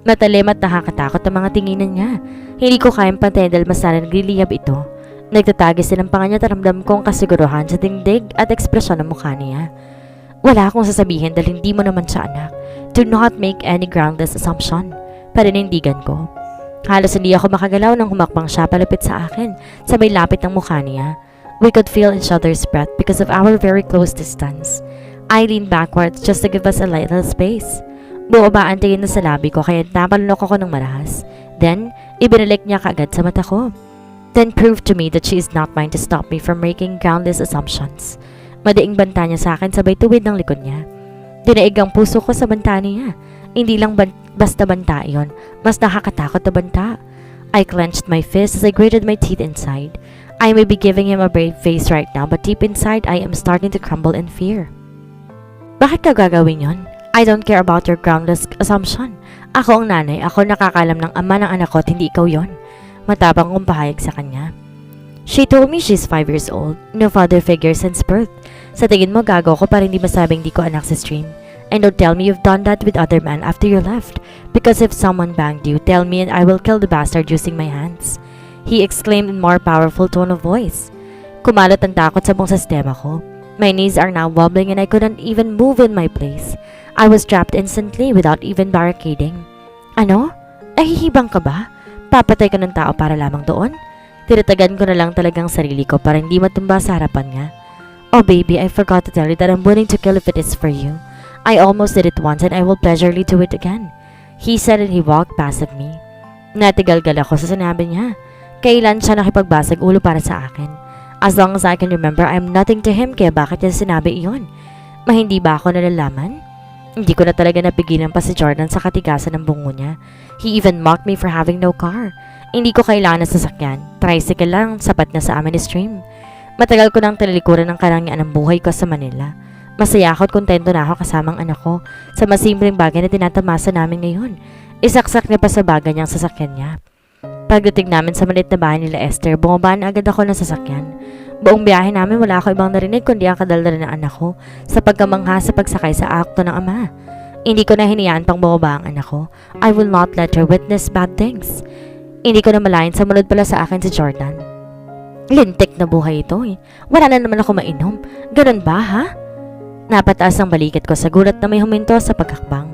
Matalim at nakakatakot ang mga tinginan niya. Hindi ko kayang pantayan dahil mas na nagliliyab ito. Nagtatagis din ang panga niya at ramdam kong kasiguruhan sa dingdig at ekspresyon ng mukha niya. Wala akong sasabihin dahil hindi mo naman siya anak. Do not make any groundless assumption. Paninindigan ko. Halos hindi ako makagalaw nang humakbang siya palapit sa akin sa may lapit ng mukha niya. We could feel each other's breath because of our very close distance. I leaned backwards just to give us a little space. Bumaba ang tingin na sa labi ko kaya napalunok ako ng marahas. Then, ibinalik niya kaagad sa mata ko. Then prove to me that she is not mine to stop me from making groundless assumptions. Madaing banta niya sa akin sabay tuwid ng likod niya. Dinaig ang puso ko sa banta niya. Hindi lang basta banta yon, mas nakakatakot na banta. I clenched my fist as I grated my teeth inside. I may be giving him a brave face right now, but deep inside I am starting to crumble in fear. Bakit ka gagawin yon? I don't care about your groundless assumption. Ako ang nanay, ako nakakalam ng ama ng anak ko at hindi ikaw yon. Matapang kong pahayag sa kanya. She told me she's 5 years old, no father figure since birth. Sa tingin mo gago ko para hindi masabing di ko anak sa stream. And don't tell me you've done that with other men after you left. Because if someone banged you, tell me and I will kill the bastard using my hands. He exclaimed in more powerful tone of voice. Kumalat ang takot sa buong sistema ko. My knees are now wobbling and I couldn't even move in my place. I was trapped instantly without even barricading. Ano? Nahihibang ka ba? Papatay ka ng tao para lamang doon? Tinatagan ko na lang talagang sarili ko para hindi matumba sa harapan niya. Oh baby, I forgot to tell you that I'm willing to kill if it is for you. I almost did it once and I will pleasurely do it again. He said and he walked past me. Natigalgal ako sa sinabi niya. Kailan siya nakipagbasag ulo para sa akin? As long as I can remember, I'm nothing to him kaya bakit niya sinabi iyon? Hindi ba ako nalalaman? Hindi ko na talaga napigilan pa si Jordan sa katigasan ng bungo niya. He even mocked me for having no car. Hindi ko kailangan ng sasakyan. Tricycle lang, sapat na sa amin ni Stream. Matagal ko nang talikuran ng karangyaan ng buhay ko sa Manila. Masaya ako at kontento na ako kasamang anak ko sa masimpleng bagay na tinatamasa namin ngayon. Isaksak niya pa sa bagay niyang sasakyan niya. Pagdating namin sa maliit na bahay nila Esther, bumaba na agad ako ng sasakyan. Buong biyahe namin wala ako ibang narinig kundi ang kadaldalan ng anak ko sa pagkamangha sa pagsakay sa akto ng ama. Hindi ko na hinayaan pang bumaba ang anak ko. I will not let her witness bad things. Hindi ko na malayan sa munod pala sa akin si Jordan. Lintik na buhay ito eh. Wala na naman ako mainom. Ganun ba ha? Napataas ang balikat ko sa gulat na may huminto sa pagkakbang.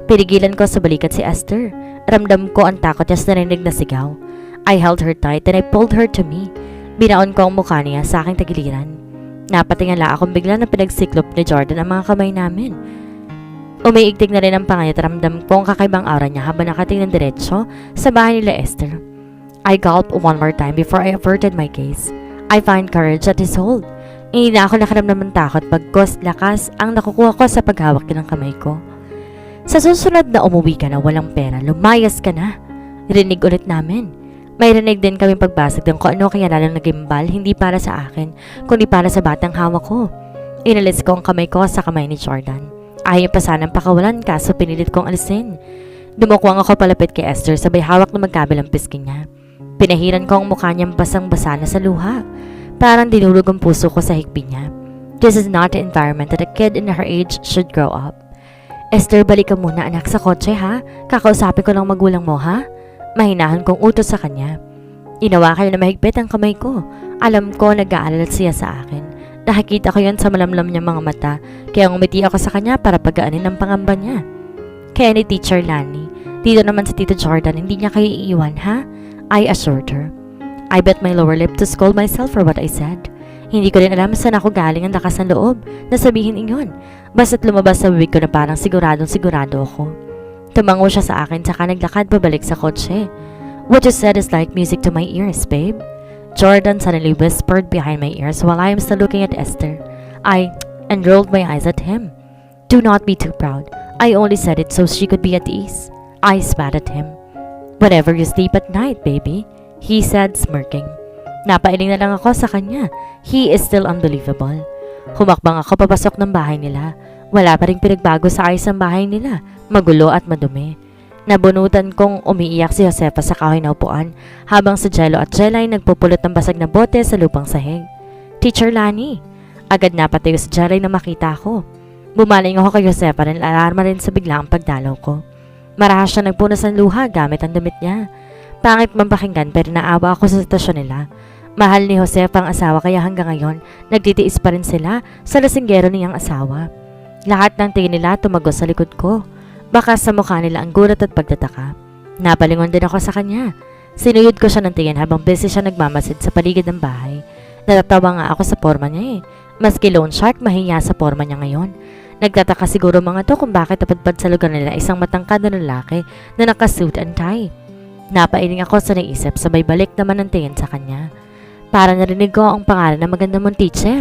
Pinigilan ko sa balikat si Esther. Ramdam ko ang takot niya sa narinig na sigaw. I held her tight and I pulled her to me. Binaon ko ang mukha niya sa aking tagiliran. Napatingala akong bigla na pinagsiklop ni Jordan ang mga kamay namin. Umiigtig na rin ang pangay at ramdam ko ang kakaibang aura niya habang nakatingin diretsyo sa bahay nila Esther. I gulped one more time before I averted my gaze. I find courage at his hold. Hindi na ako nakaramdam ng takot pagkos lakas ang nakukuha ko sa paghawak ng kamay ko. Sa susunod na umuwi ka na walang pera, lumayas ka na. Rinig ulit namin. May rinig din kami pagbasag ng kung ano kaya lalang nagimbal, hindi para sa akin, kundi para sa batang hawak ko. Inalis ko ang kamay ko sa kamay ni Jordan. Ayaw pa sanang pakawalan kaso pinilit kong alisin. Dumukwang ako palapit kay Esther sabay hawak na magkabilang pisking niya. Pinahiran ko ang mukha niyang basang-basa na sa luha. Parang dinulog ang puso ko sa higpi niya. This is not the environment that a kid in her age should grow up. Esther, balik ka muna anak sa kotse ha. Kakausapin ko lang magulang mo ha. Mahinahan kong utos sa kanya. Inawakan na mahigpit ang kamay ko. Alam ko nag-aalala siya sa akin. Nakikita ko yon sa malamlam niyang mga mata, kaya ngumiti ako sa kanya para pagaanin ang pangamba niya. Kaya ni Teacher Lani, dito naman sa Tito Jordan, hindi niya kayo iiwan ha? I assured her. I bit my lower lip to scold myself for what I said. Hindi ko rin alam saan ako galing ang lakas ng loob na sabihin iyon. Basta't lumabas sa bibig ko na parang sigurado ako. Tumango siya sa akin saka naglakad pabalik sa kotse. What you said is like music to my ears, babe. Jordan suddenly whispered behind my ears while I am still looking at Esther. I rolled my eyes at him. Do not be too proud. I only said it so she could be at ease. I spat at him. Whenever you sleep at night, baby, he said smirking. Napailing na lang ako sa kanya. He is still unbelievable. Humakbang ako papasok ng bahay nila. Wala pa ring pinagbago sa ayos ng bahay nila. Magulo at madumi. Nabunutan kong umiiyak si Josefa sa kahoy na upuan habang si Jello at Jella ay nagpupulot ng basag na bote sa lupang sahig. Teacher Lani, agad napatayo si Jella na makita ko. Bumaling ako kay Josefa rin alarma rin sa biglaang pagdalaw ko. Marahas siya nagpunas ng luha gamit ang damit niya. Pangit mapakinggan pero naawa ako sa sitwasyon nila. Mahal ni Josefa ang asawa kaya hanggang ngayon nagtitiis pa rin sila sa lasinggero niyang asawa. Lahat ng tingin nila tumagos sa likod ko. Baka sa mukha nila ang gulat at pagtataka. Napalingon din ako sa kanya. Sinuyod ko siya ng tingin habang busy siya nagmamasid sa paligid ng bahay. Natatawa nga ako sa forma niya eh. Maski loan shark, mahiya sa forma niya ngayon. Nagtataka siguro mga to kung bakit napadpad sa lugar nila isang matangkad na lalaki na nakasuit and tie. Napailing ako sa naisip sabay balik naman ng tingin sa kanya. Para narinig ko ang pangalan ng maganda mong teacher.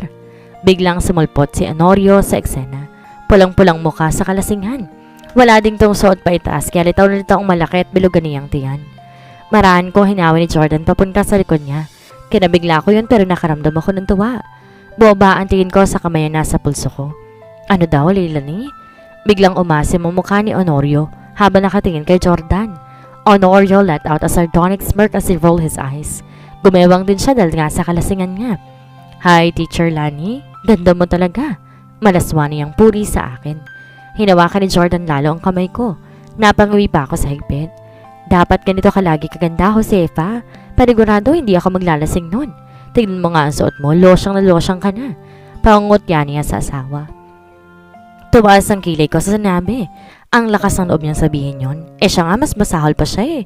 Biglang sumulpot si Honorio sa eksena. Pulang-pulang mukha sa kalasingan. Wala ding tong suot pa itaas kaya litaw na litaw ang malaki at bilugan niyang tiyan. Maraan kong hinawi ni Jordan papunta sa likod niya. Kinabigla ko yun pero nakaramdam ako ng tuwa. Buwaba ang tingin ko sa kamay na nasa pulso ko. Ano daw, Leilani? Biglang umasim ang mukha ni Honorio habang nakatingin kay Jordan. Honorio let out a sardonic smirk as he rolled his eyes. Gumewang din siya dahil nga sa kalasingan niya. Hi, Teacher Lani. Ganda mo talaga. Malaswani ang puri sa akin. Hinawakan ni Jordan lalo ang kamay ko. Napangawi pa ako sa higpit. Dapat ganito ka lagi kaganda, Josefa. Panigurado hindi ako maglalasing nun. Tignan mo nga ang suot mo, losyang na losyang ka na. Pangungutya niya sa asawa. Tumaas ang kilay ko sa sinabi. Ang lakas ng loob niyang sabihin yon. Siya nga mas masahol pa siya eh.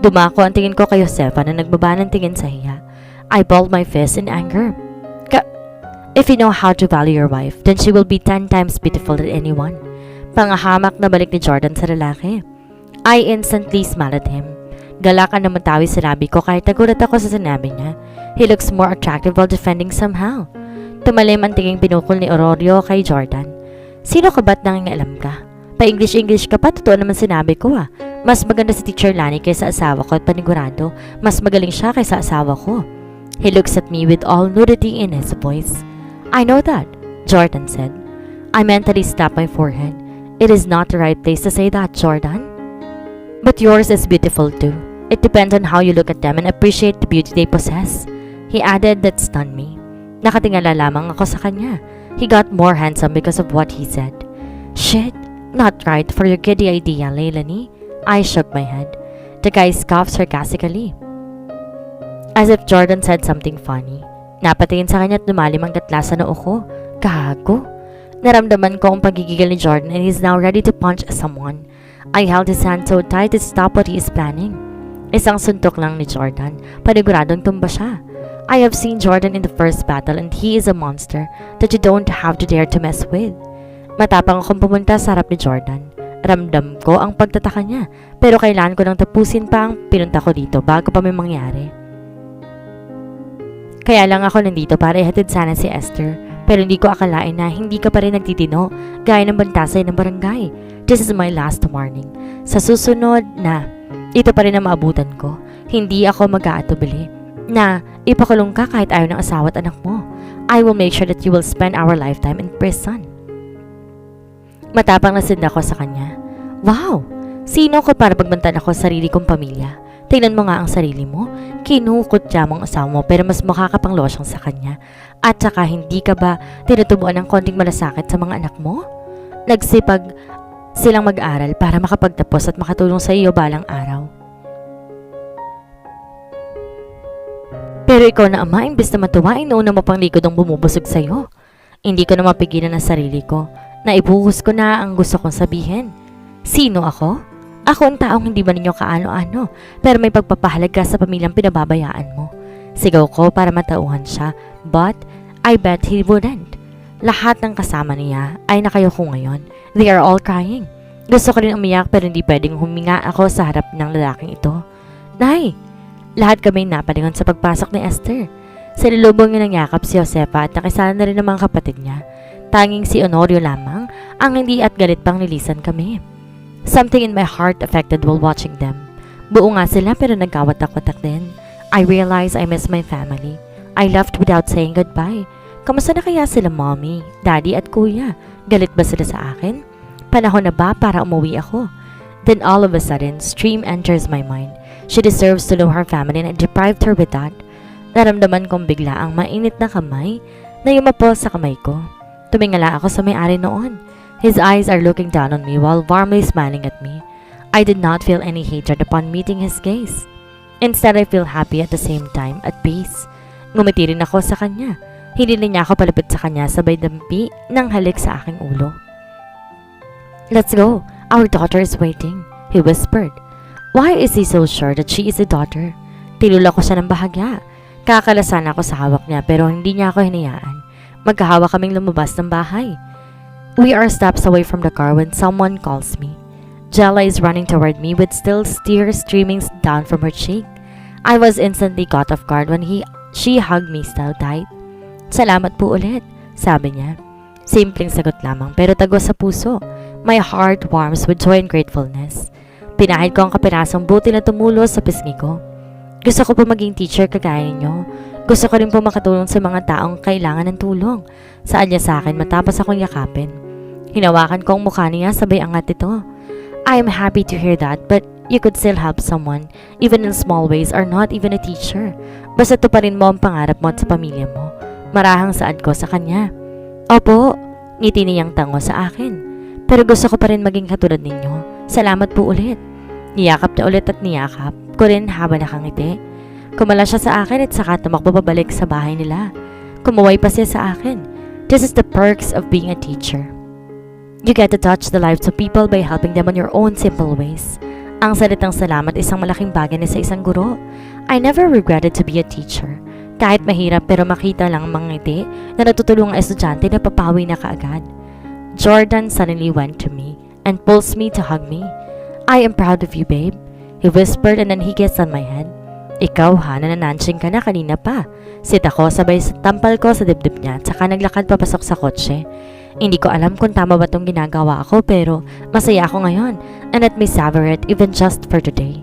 Dumako ang tingin ko kay Josefa na nagbaba ng tingin sa hiya. I balled my fist in anger. If you know how to value your wife, then she will be 10 times beautiful than anyone. Pangahamak na balik ni Jordan sa lalaki. I instantly smiled at him. Galakan na matawi sa labi ko kahit nagulat ako sa sinabi niya. He looks more attractive while defending somehow. Tumalim ang tinging pinukol ni Honorio kay Jordan. Sino ka ba't nangingialam ka? Pa-English-English ka pa, totoo naman sinabi ko ah. Mas maganda si Teacher Lani kaysa asawa ko at panigurado. Mas magaling siya kaysa asawa ko. He looks at me with all nudity in his voice. I know that, Jordan said. I mentally slapped my forehead. It is not the right place to say that, Jordan. But yours is beautiful too. It depends on how you look at them and appreciate the beauty they possess. He added that stunned me. Nakatingala lamang ako sa kanya. He got more handsome because of what he said. Shit, not right for your giddy idea, Leilani. I shook my head. The guy scoffed sarcastically. As if Jordan said something funny. Napatingin sa kanya at lumalim ang gatla sa noo ko. Gago. Naramdaman ko ang pagigigil ni Jordan and he's now ready to punch someone. I held his hand so tight to stop what he is planning. Isang suntok lang ni Jordan. Paniguradong tumba siya. I have seen Jordan in the first battle and he is a monster that you don't have to dare to mess with. Matapang akong pumunta sa harap ni Jordan. Ramdam ko ang pagtataka niya pero kailangan ko nang tapusin pa ang pinunta ko dito bago pa may mangyari. Kaya lang ako nandito para ihatid sana si Esther. Pero hindi ko akalain na hindi ka pa rin nagtitino gaya ng bantasay ng barangay. This is my last warning. Sa susunod na ito pa rin ang maabutan ko. Hindi ako mag-aatubili na ipakulong ka kahit ayaw ng asawa at anak mo. I will make sure that you will spend our lifetime in prison. Matapang na sinda ko sa kanya. Wow! Sino ko para pagbantan ako sa sarili kong pamilya? Tingnan mo nga ang sarili mo. Kinukot siya mong asawa mo pero mas mukha ka pang losyang sa kanya. At saka hindi ka ba tinutubuan ng konting malasakit sa mga anak mo? Nagsipag silang mag-aral para makapagtapos at makatulong sa iyo balang araw. Pero ikaw na ama, imbes na matuwa, inuuna mo pang likod ang bumubusog sa iyo. Hindi ko na mapigilan ang sarili ko. Naibuhos ko na ang gusto kong sabihin. Sino ako? Ako ang taong hindi ba ninyo kaano-ano, pero may pagpapahalaga sa pamilyang pinababayaan mo. Sigaw ko para matauhan siya, but I bet he wouldn't. Lahat ng kasama niya ay nakayuko ngayon. They are all crying. Gusto ko rin umiyak pero hindi pwedeng huminga ako sa harap ng lalaking ito. Nay! Lahat kami napalingon sa pagpasok ni Esther. Sinilubong niya ng yakap si Josefa at nakisala na rin ng mga kapatid niya. Tanging si Honorio lamang ang hindi at galit pang nilisan kami. Something in my heart affected while watching them. Buo nga sila pero nagkawatak-watak din. I realized I miss my family. I left without saying goodbye. Kamusta na kaya sila mommy, daddy at kuya? Galit ba sila sa akin? Panahon na ba para umuwi ako? Then all of a sudden, stream enters my mind. She deserves to know her family and I deprived her with that. Naramdaman kong bigla ang mainit na kamay na yumapo sa kamay ko. Tumingala ako sa may-ari noon. His eyes are looking down on me while warmly smiling at me. I did not feel any hatred upon meeting his gaze. Instead, I feel happy at the same time, at peace. Ngumiti rin ako sa kanya. Hinili niya ako palapit sa kanya sabay dampi ng halik sa aking ulo. Let's go. Our daughter is waiting, he whispered. Why is he so sure that she is a daughter? Tinulak ko siya ng bahagya. Kakalasan ako sa hawak niya pero hindi niya ako hinayaan. Magkahawak kaming lumabas ng bahay. We are steps away from the car when someone calls me. Jella is running toward me with still tears streaming down from her cheek. I was instantly caught off guard when she hugged me so tight. Salamat po ulit. Sabi niya. Simpleng sagot lamang pero tagos sa puso. My heart warms with joy and gratefulness. Pinahid ko ang kapirasong buti na tumulo sa pisngi ko. Gusto ko po maging teacher kagaya niyo. Gusto ko rin po makatulong sa mga taong kailangan ng tulong. Saan niya sa akin matapos akong yakapin. Hinawakan ko ang mukha niya sabay angat ito. I am happy to hear that, but you could still help someone, even in small ways or not even a teacher. Basta tuparin mo ang pangarap mo at sa pamilya mo. Marahang saad ko sa kanya. Opo, ngiti niyang tango sa akin. Pero gusto ko pa rin maging katulad ninyo. Salamat po ulit. Niyakap na ulit at niyakap ko rin habang nakangiti. Kumala siya sa akin at saka tumakbo pabalik sa bahay nila. Kumuway pa siya sa akin. This is the perks of being a teacher. You get to touch the lives of people by helping them on your own simple ways. Ang salitang salamat isang malaking bagay na sa isang guro. I never regretted to be a teacher. Kahit mahirap pero makita lang ang mga ngiti na natutulungan ang estudyante na papawi na kaagad. Jordan suddenly went to me and pulls me to hug me. I am proud of you, babe. He whispered and then he kissed on my head. Ikaw ha, nananansing ka na kanina pa. Sit ako sabay sa tampal ko sa dibdib niya at saka naglakad papasok sa kotse. Hindi ko alam kung tama ba itong ginagawa ako pero masaya ako ngayon and let me savor it even just for today.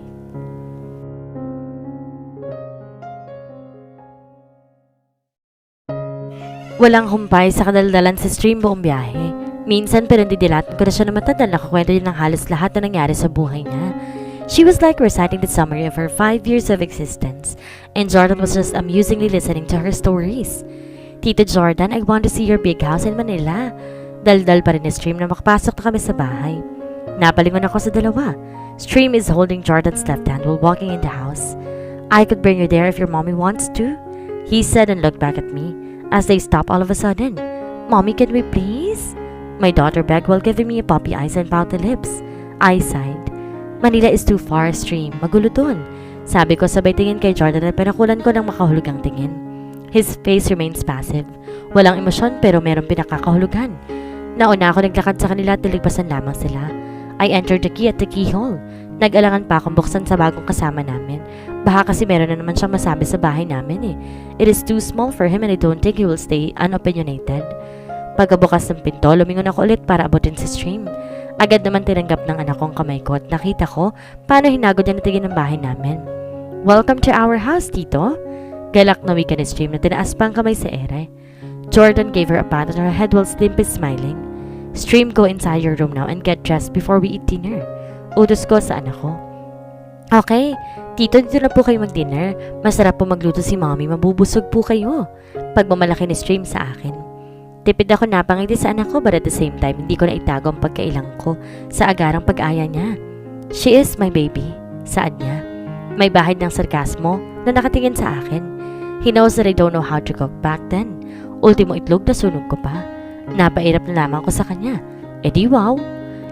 Walang humpay sa kadaldalan sa stream buong biyahe. Minsan pero didilatan ko na siya na mata dahil nakakwento niya ng halos lahat na nangyari sa buhay niya. She was like reciting the summary of her 5 years of existence and Jordan was just amusingly listening to her stories. Tito Jordan, I want to see your big house in Manila. Daldal pa rin ni Stream na makapasok na kami sa bahay. Napalingon ako sa dalawa. Stream is holding Jordan's left hand while walking in the house. I could bring you there if your mommy wants to, he said and looked back at me as they stopped all of a sudden. Mommy, can we please? My daughter begged while giving me a puppy eyes and pouted lips. I sighed. Manila is too far, Stream. Magulo dun. Sabi ko sabay tingin kay Jordan at pinakulan ko ng makahulugang tingin. His face remains passive. Walang emosyon pero merong pinakakahulugan. Nauna ako naglakad sa kanila at niligpasan lamang sila. I entered the key at the keyhole. Nag-alangan pa akong buksan sa bagong kasama namin. Baka kasi meron na naman siyang masabi sa bahay namin eh. It is too small for him and I don't think he will stay unopinionated. Pagkabukas ng pinto, lumingon ako ulit para abutin si Stream. Agad naman tinanggap ng anak kong kamay ko at nakita ko paano hinagod niya natigin ng bahay namin. Welcome to our house, Tito. Galak na wika ni Stream na tinaas pa ang kamay sa ere. Jordan gave her a pat on her head while Slimp is smiling. Stream, go inside your room now and get dressed before we eat dinner. Utos ko sa anak ko. Okay, Tito, dito na po kayo mag-dinner. Masarap po magluto si Mommy, mabubusog po kayo. Pagmamalaki ni Stream sa akin. Tipid ako napangiti sa anak ko but at the same time, hindi ko na itago ang pagkailang ko sa agarang pag-aya niya. She is my baby, saad niya. May bahid ng sarkasmo na nakatingin sa akin. He knows that I don't know how to cook back then. Ultimo itlog na sunog ko pa. Napairap na lamang ko sa kanya. Eh di wow.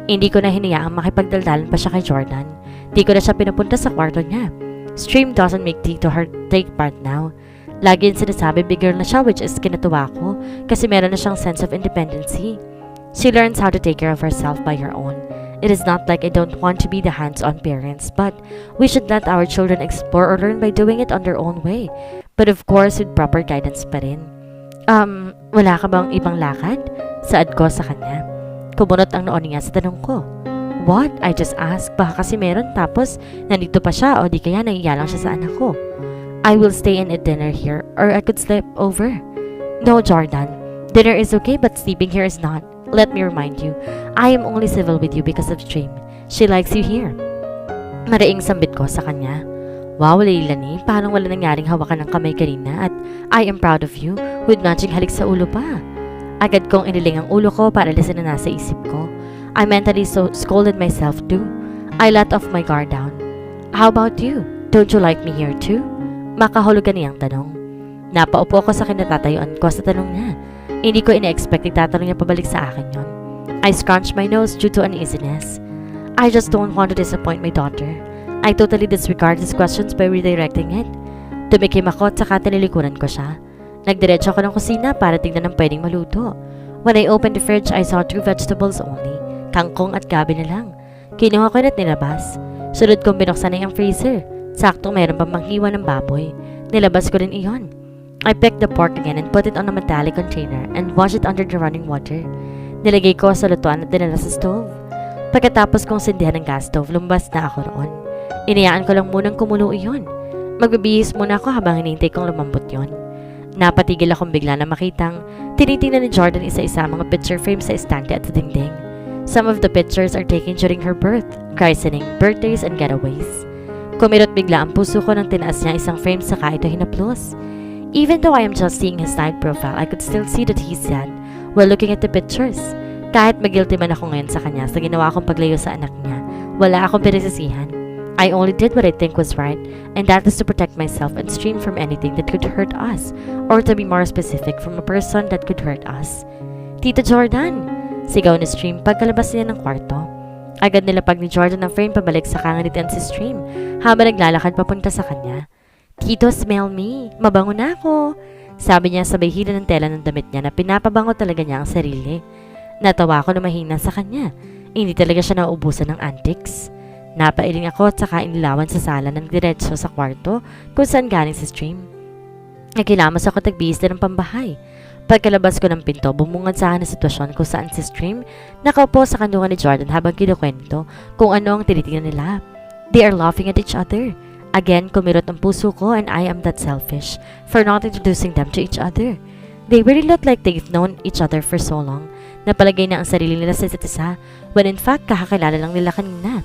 Hindi ko na hinayaang makipagdaldalan pa siya kay Jordan. Di ko na siya pinapunta sa kwarto niya. Stream doesn't make Tito her take part now. Lagi yung sinasabi big girl na siya which is kinatuwa ko kasi meron na siyang sense of independency. She learns how to take care of herself by her own. It is not like I don't want to be the hands-on parents, but we should let our children explore or learn by doing it on their own way. But of course, with proper guidance pa rin. Wala ka bang ibang lakad? Saad ko sa kanya. Kumunot ang noon niya sa tanong ko. What? I just asked. Baka kasi meron tapos nandito pa siya o di kaya nahiya lang siya sa anak ko. I will stay and eat dinner here or I could sleep over. No, Jordan. Dinner is okay but sleeping here is not. Let me remind you, I am only civil with you because of Stream. She likes you here. Mariing sambit ko sa kanya. Wow, Leilani, parang wala nangyaring hawakan ng kamay kanina at I am proud of you with matching halik sa ulo pa. Agad kong iniling ang ulo ko para alisin na nasa isip ko. I mentally scolded myself too. I let off my guard down. How about you? Don't you like me here too? Makahulugan niyang tanong. Napaupo ako sa kinatatayuan ko sa tanong niya. Hindi ko ina-expect itatanong niya pabalik sa akin yon. I scrunched my nose due to uneasiness. I just don't want to disappoint my daughter. I totally disregard his questions by redirecting it. Tumikim ako at saka tinilikuran ko siya. Nagdiretso ako ng kusina para tingnan ng pwedeng maluto. When I opened the fridge, I saw 2 vegetables only. Kangkong at gabi na lang. Kinuha ko at nilabas. Sunod kong binuksan na yung freezer. Saktong mayroon pang manghiwa ng baboy. Nilabas ko rin iyon. I picked the pork again and put it on a metallic container and washed it under the running water. Nilagay ko sa lutuan at dinala sa stove. Pagkatapos kong sindihan ng gas stove, lumabas na ako roon. Inayaan ko lang munang kumulo iyon. Magbibihis muna ako habang hinihintay kong lumambot yon. Napatigil akong bigla na makitang tinitingnan ni Jordan isa-isa ang mga picture frames sa estante at sa dingding. Some of the pictures are taken during her birth, christening, birthdays, and getaways. Kumirot bigla ang puso ko nang tinaas niya isang frame saka ito hinaplos. Even though I am just seeing his side profile, I could still see that he's sad while looking at the pictures. Kahit mag-guilty man ako ngayon sa kanya sa ginawa kong paglayo sa anak niya, wala akong pinagsisihan. I only did what I think was right, and that is to protect myself and stream from anything that could hurt us, or to be more specific, from a person that could hurt us. Tito Jordan! Sigaw ni Stream pagkalabas niya ng kwarto. Agad nilapag ni Jordan ang frame pabalik sa kangitian si Stream habang naglalakad papunta sa kanya. Tito, smell me. Mabango na ako. Sabi niya sabay hila ng tela ng damit niya na pinapabango talaga niya ang sarili. Natawa ako na mahina sa kanya. Hindi talaga siya nauubusan ng antics. Napailing ako at saka inilawan sa sala ng diretso sa kwarto kung saan galing si Stream. Nagkilamos ako tagbihis din ng pambahay. Pagkalabas ko ng pinto, bumungad sa akin ang sitwasyon kung saan si Stream nakaupo sa kanungan ni Jordan habang kinukwento kung ano ang tinitingnan nila. They are laughing at each other. Again, kumirot ang puso ko and I am that selfish for not introducing them to each other. They really look like they've known each other for so long. Napalagay na ang sarili nila sa isa't isa when in fact kakakilala lang nila kanina.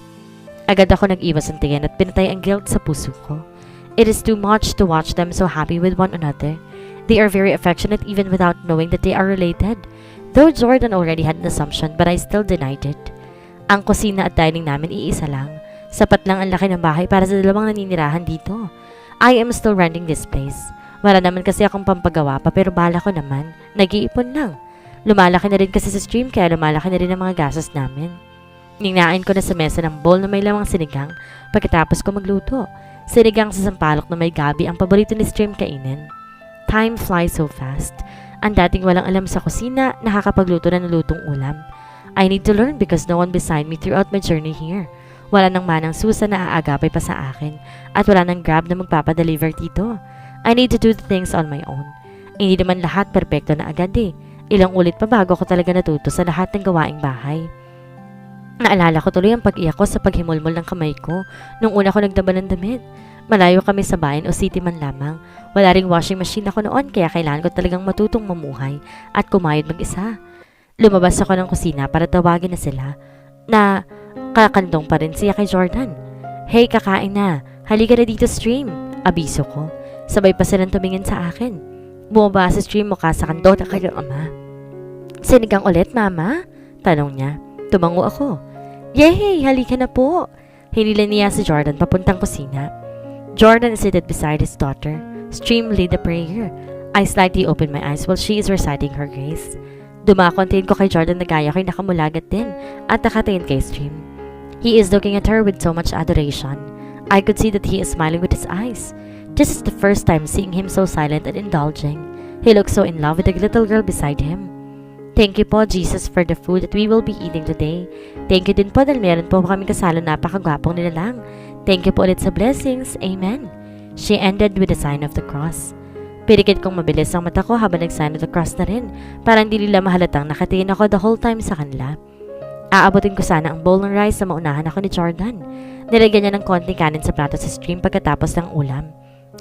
Agad ako nag-iwas ng tingin at pinatay ang guilt sa puso ko. It is too much to watch them so happy with one another. They are very affectionate even without knowing that they are related. Though Jordan already had an assumption but I still denied it. Ang kusina at dining namin iisa lang. Sapat lang ang laki ng bahay para sa dalawang naninirahan dito. I am still renting this place. Wala naman kasi akong pampagawa pa pero bala ko naman. Nag-iipon lang. Lumalaki na rin kasi sa Stream kaya lumalaki na rin ang mga gastos namin. Ningnain ko na sa mesa ng bowl na may lamang sinigang pagkatapos ko magluto. Sinigang sa sampalok na may gabi ang paborito ni Stream kainin. Time flies so fast. Ang dating walang alam sa kusina, nakakapagluto na ng lutong ulam. I need to learn because no one beside me throughout my journey here. Wala nang manang susa na aagapay pa sa akin at wala nang grab na magpapadeliver dito. I need to do the things on my own. Hindi naman lahat perpekto na agad eh. Ilang ulit pa bago ko talaga natuto sa lahat ng gawaing bahay. Naalala ko tuloy ang pag-iyak ko sa paghimulmol ng kamay ko nung una ko nagdaba ng damit. Malayo kami sa bayan o city man lamang. Wala ring washing machine ako noon kaya kailangan ko talagang matutong mamuhay at kumayod mag-isa. Lumabas ako ng kusina para tawagin na sila na kakandong pa rin siya kay Jordan. Hey, kakain na. Halika na dito, Stream. Abiso ko. Sabay pa silang tumingin sa akin. Bumaba sa Stream mukha sa kandong na kanyang ama. Sinigang ulit, Mama? Tanong niya. Tumango ako. Yay! Halika na po! Hinila niya si Jordan papuntang kusina. Jordan is seated beside his daughter. Stream lead the prayer. I slightly open my eyes while she is reciting her grace. Dumakontin ko kay Jordan na gaya ko'y nakamulagat din at nakatingin kay Stream. He is looking at her with so much adoration. I could see that he is smiling with his eyes. This is the first time seeing him so silent and indulging. He looks so in love with the little girl beside him. Thank you po, Jesus, for the food that we will be eating today. Thank you din po dahil meron po kaming kasalo napakagwapong nilalang. Thank you po ulit sa blessings. Amen. She ended with a sign of the cross. Pirikit kong mabilis ang mata ko habang nag-sign of the cross na rin. Parang di nila mahalatang nakatingin ako the whole time sa kanila. Aabutin ko sana ang bowl ng rice na maunahan ako ni Jordan. Nilagyan niya ng konting kanin sa plato sa Stream pagkatapos ng ulam.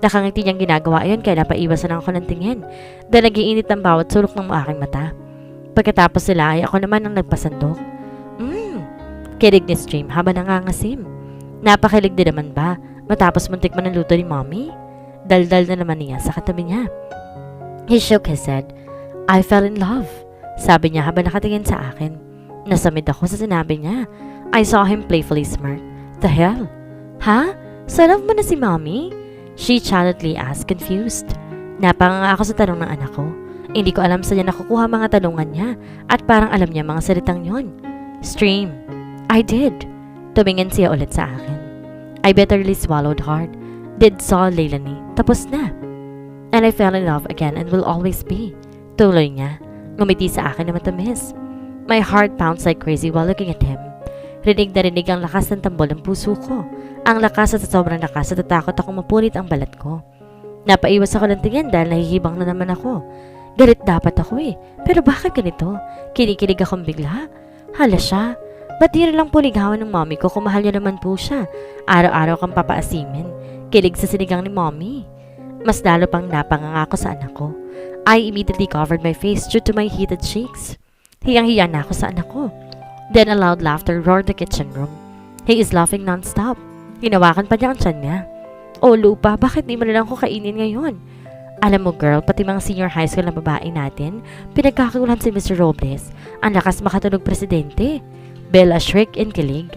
Nakangiti niyang ginagawa ayon kaya napaiwasan ako ng tingin dahil nagiinit ang bawat sulok ng aking mata. Pagkatapos nila ay ako naman ang nagpasandok. Kilig ni Stream habang nangangasim. Napakilig din naman ba matapos muntik man ang luto ni Mommy? Daldal na naman niya sa katabi niya. He shook his head. I fell in love, sabi niya habang nakatingin sa akin. Nasamid ako sa sinabi niya. I saw him playfully smirk. The hell? Ha? So love mo na si Mommy? She childishly asked, confused. Napanganga ako sa tanong ng anak ko. Hindi ko alam saan niya nakukuha mga tanungan niya at parang alam niya mga salitang yon. Stream. I did. Tumingin siya ulit sa akin. I bitterly swallowed hard. Did saw LEILANIE. Tapos na. And I fell in love again and will always be. Tuloy niya. Ngumiti sa akin na matamis. My heart pounds like crazy while looking at him. Rinig na rinig ang lakas ng tambol ng puso ko. Ang lakas at sobrang lakas at tatakot akong mapunit ang balat ko. Napaiwas ako ng tingin dahil nahihibang na naman ako. Galit dapat ako Pero bakit ganito? Kinikilig akong bigla. Hala siya. Ba't di lang po ligawan ng mommy ko kung mahal niya naman po siya? Araw-araw kang papaasimin. Kilig sa sinigang ni mommy. Mas lalo pang napanganga ako sa anak ko. I immediately covered my face due to my heated cheeks. Hiyang-hiya na ako sa anak ko. Then a loud laughter roared the kitchen room. He is laughing non-stop. Hinawakan pa niya ang tiyan niya. Oh, lupa, bakit di mo na lang ko kainin ngayon? Alam mo girl, pati mga senior high school na babae natin, pinagkakagulan si Mr. Robles. Ang lakas makatulog presidente. Bella shriek in kilig.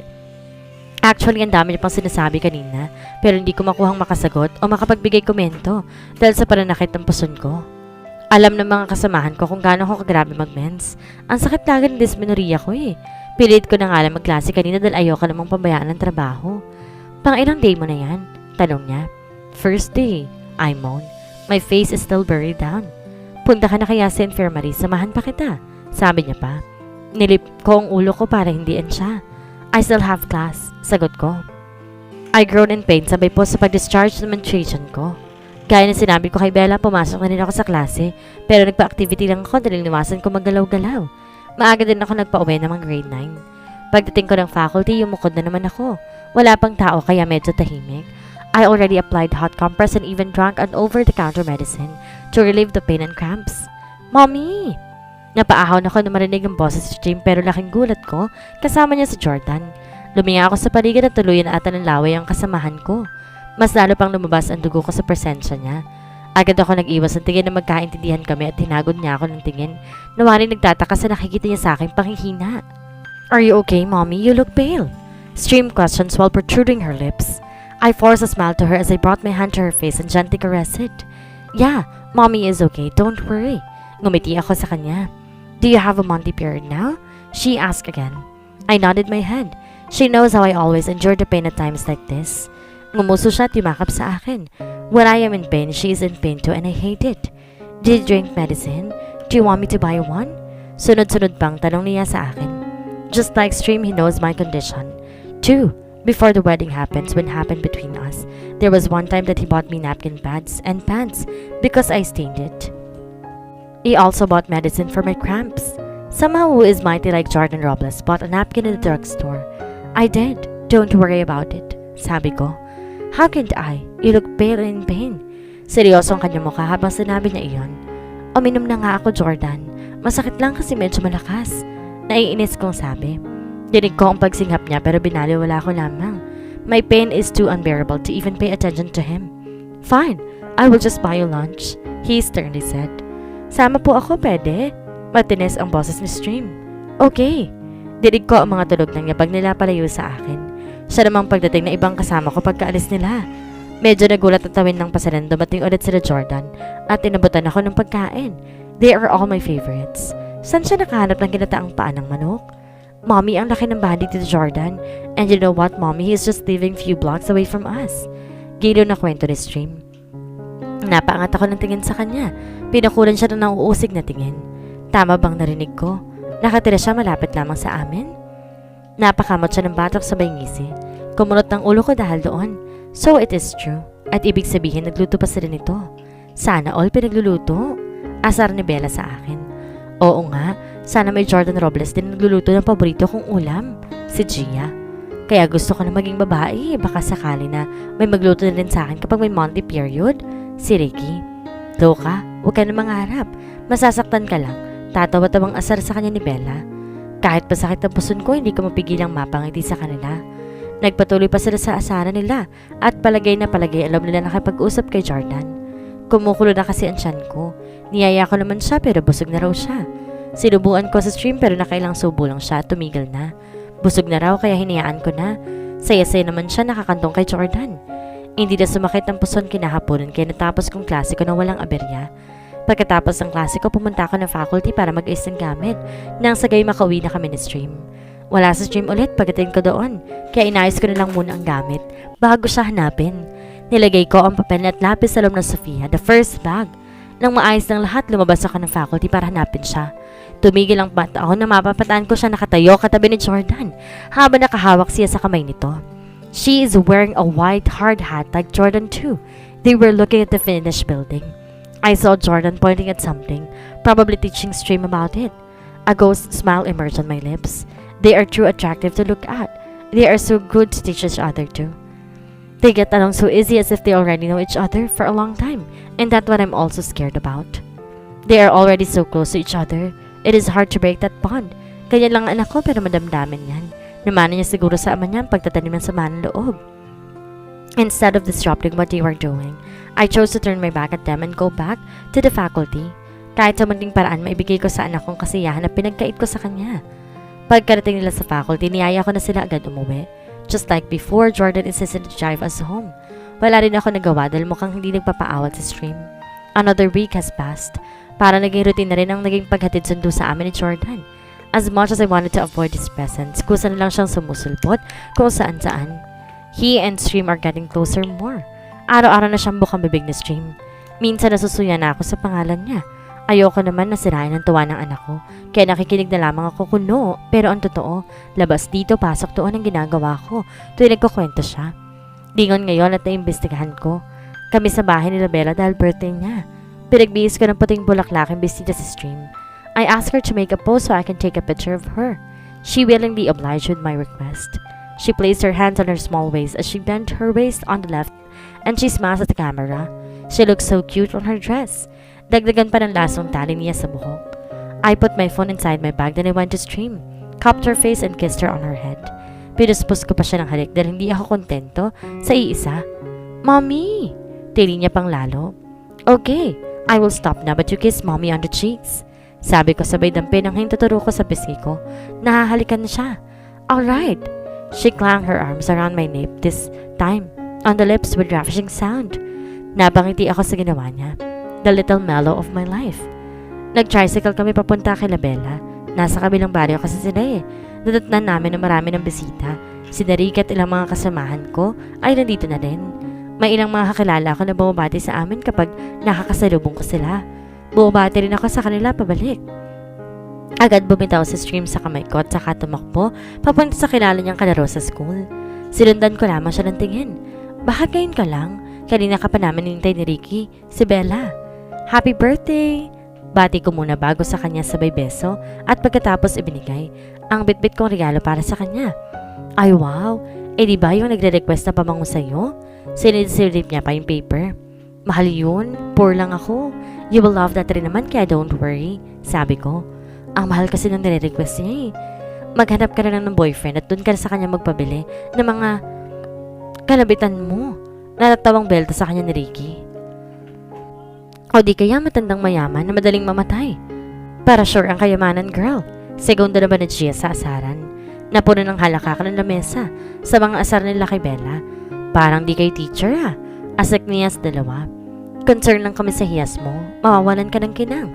Actually, ang dami niya pang sinasabi kanina, pero hindi ko makuhang makasagot o makapagbigay komento dahil sa pananakit ng puson ko. Alam ng mga kasamahan ko kung gaano ako kagrabe mag-mens. Ang sakit lagi ng dysmenorrhea ko Pilit ko na nga lang magklase kanina dahil ayoko namang pabayaan ng trabaho. Pang ilang day mo na yan? Tanong niya. First day, I moan. My face is still buried down. Punta ka na kaya sa infirmary, samahan pa kita. Sabi niya pa. Nilip ko ang ulo ko para hindiin siya. I still have class, sagot ko. I groan in pain sabay po sa pag-discharge ng menstruation ko. Gaya na sinabi ko kay Bella, pumasok na rin ako sa klase, pero nagpa-activity lang ako dahil niwasan ko maggalaw-galaw. Maaga din ako nagpa-uwi ng mga grade 9. Pagdating ko ng faculty, yumukod na naman ako. Wala pang tao kaya medyo tahimik. I already applied hot compress and even drank an over-the-counter medicine to relieve the pain and cramps. Mommy! Napaahon ako na marinig ang boses si Jim pero laking gulat ko kasama niya si Jordan. Luminga ako sa paligid at tuluyan ata ng laway ang kasamahan ko. Mas lalo pang lumabas ang dugo ko sa presensya niya. Agad ako nag-iwas ng tingin na magkaintindihan kami at hinagod niya ako ng tingin. Nawari nagtataka sa nakikita niya sa aking panghihina. Are you okay, Mommy? You look pale. Stream questions while protruding her lips. I forced a smile to her as I brought my hand to her face and gently caressed it. Yeah, Mommy is okay. Don't worry. Ngumiti ako sa kanya. Do you have a monthly period now? She asked again. I nodded my head. She knows how I always endure the pain at times like this. Ngumuso siya at yumakap sa akin. When I am in pain, she is in pain too and I hate it. Did you drink medicine? Do you want me to buy one? Sunod-sunod pang tanong niya sa akin. Just like Stream, he knows my condition. 2. Before the wedding happens, when happened between us, there was one time that he bought me napkin pads and pants because I stained it. He also bought medicine for my cramps. Somehow who is mighty like Jordan Robles bought a napkin in the drugstore. I did. Don't worry about it. Sabi ko. How can't I? You look pale and in pain. Seryoso ang kanyang mukha habang sinabi niya iyon. Uminom na nga ako, Jordan. Masakit lang kasi medyo malakas. Naiinis kong sabi. Dinig ko ang pagsinghap niya pero binaliwala ko lamang. My pain is too unbearable to even pay attention to him. Fine, I will just buy you lunch, he sternly said. Sama po ako, pwede? Matinis ang boses ni Stream. Okay. Dinig ko ang mga tulog ng yabag nila palayo sa akin. Siya namang pagdating na ibang kasama ko pagkaalis nila. Medyo nagulat at tawin ng pasaran dumating ulit sila Jordan at inabutan ako ng pagkain. They are all my favorites. Saan siya nakahanap ng ginataang paa ng manok? Mommy, ang laki ng bahay dito Jordan. And you know what, Mommy? He is just living few blocks away from us. Gilo na kwento ni Stream. Napaangat ako ng tingin sa kanya. Pinakulan siya ng nauusig na tingin. Tama bang narinig ko? Nakatira siya malapit lamang sa amin? Napakamot siya ng batok sa may ngisi. Kumunot ng ulo ko dahil doon. So it is true. At ibig sabihin nagluto pa sila nito. Sana all pinagluluto. Asar ni Bella sa akin. Oo nga, sana may Jordan Robles din nagluluto ng paborito kong ulam, si Gia. Kaya gusto ko na maging babae, baka sakali na may magluto na rin sa akin kapag may monthly period, si Ricky. Loka, huwag ka na mangarap, masasaktan ka lang, tatawa-tawang asar sa kanya ni Bella. Kahit pasakit ang puson ko, hindi ko mapigilang mapangiti sa kanila. Nagpatuloy pa sila sa asaran nila at palagay na palagay alam nila nakipag-usap kay Jordan. Kumukulo na kasi ang tiyan ko. Niyaya ko naman siya pero busog na raw siya. Sinubuan ko sa Stream pero nakailang subo lang siya at tumigil na. Busog na raw kaya hinayaan ko na. Saya-saya naman siya nakakantong kay Jordan. Hindi na sumakit ang puson kinahaponan kaya natapos kong klase ko na walang aberya. Pagkatapos ng klase ko pumunta ako ng faculty para mag-ayos ng gamit nang sagay makauwi na kami ni Stream. Wala sa Stream ulit pagdating ko doon kaya inayos ko na lang muna ang gamit bago siya hanapin. Nilagay ko ang papel at lapis sa loob ng Sofia, the first bag. Nang maayos ng lahat, lumabas ako ng faculty para hanapin siya. Tumigil ang mata ako na mapapataan ko siya nakatayo katabi ni Jordan habang nakahawak siya sa kamay nito. She is wearing a white hard hat like Jordan too. They were looking at the finished building. I saw Jordan pointing at something, probably teaching Stream about it. A ghost smile emerged on my lips. They are too attractive to look at. They are so good to teach each other too. They get along so easy as if they already know each other for a long time, and that's what I'm also scared about. They are already so close to each other. It is hard to break that bond. Kaya lang anak ko pero madamdamin yan. Namana niya siguro sa ama niya ang pagtatanim ng sama ng loob. Instead of disrupting what they were doing, I chose to turn my back at them and go back to the faculty. Kahit sa munting paraan, maibigay ko sa anak kong kasiyahan na pinagkait ko sa kanya. Pagkarating nila sa faculty, niyaya ko na sila agad umuwi. Just like before, Jordan insisted to drive us home. Wala rin ako nagawa dahil mukhang hindi nagpapaawat sa Stream. Another week has passed. Para naging routine na rin ang naging paghatid sundo sa amin ni Jordan. As much as I wanted to avoid his presence, kusa na lang siyang sumusulpot kung saan-saan. He and Stream are getting closer more. Araw-araw na siyang bukang bibig ni Stream. Minsan nasusuya na ako sa pangalan niya. Ayoko naman na sirain ang tuwa ng anak ko, kaya nakikinig na lamang ako kuno. Pero ang totoo, labas dito, pasok doon ang ginagawa ko tuwing nagkukwento siya. Lingon ngayon at naimbestigahan ko. Kami sa bahay ni Bella dahil birthday niya. Pinagbihis ko ng puting bulaklak ang bisita sa Stream. I asked her to make a pose so I can take a picture of her. She willingly obliged with my request. She placed her hands on her small waist as she bent her waist on the left and she smiled at the camera. She looked so cute on her dress. Dagdagan pa ng lasong tali niya sa buhok. I put my phone inside my bag, then I went to Stream, cupped her face and kissed her on her head. Pinuspos ko pa siya ng halik dahil hindi ako kontento sa iisa. Mommy! Tili niya pang lalo. Okay, I will stop now but you kiss mommy on the cheeks. Sabi ko sabay dampi nang hintuturo ko sa pisngi ko. Nahahalikan na siya. Alright. She clanged her arms around my nape, this time on the lips with ravishing sound. Nabangiti ako sa ginawa niya. The little mellow of my life. Nag-tricycle kami papunta kay Bella. Nasa kabilang baryo kasi sila eh. Nadatnan namin na marami ng bisita. Si Narika at ilang mga kasamahan ko ay nandito na din. May ilang mga kakilala ko na bumabati sa amin kapag nakakasalubong ko sila. Bumabati rin ako sa kanila pabalik. Agad bumitaw sa Stream sa kamay ko at saka tumakbo papunta sa kilala niyang kalaro sa school. Sinundan ko lamang siya ng tingin. Bakit ngayon ka lang? Kanina ka pa namin nintay ni Ricky, si Bella. Happy birthday! Bati ko muna bago sa kanya sabay beso at pagkatapos ibinigay ang bitbit kong regalo para sa kanya. Ay wow! Eh di ba yung nagre-request na pamango sa'yo? Sinisilip niya pa yung paper. Mahal yun, poor lang ako. You will love that rin naman kaya don't worry, sabi ko. Ang mahal kasi ng nire-request niya eh. Maghanap ka na lang ng boyfriend at dun ka na sa kanya magpabili ng mga kalabitan mo. Natatawang belta sa kanya ni Ricky. O di kaya matandang mayaman na madaling mamatay. Para sure ang kayamanan girl. Segundo naman ni Gia sa asaran. Napuno ng halakakan ng lamesa sa mga asar nila kay Bella. Parang di kay teacher ah. Asak niya sa dalawa. Concern lang kami sa hiyas mo. Mawawalan ka ng kinang.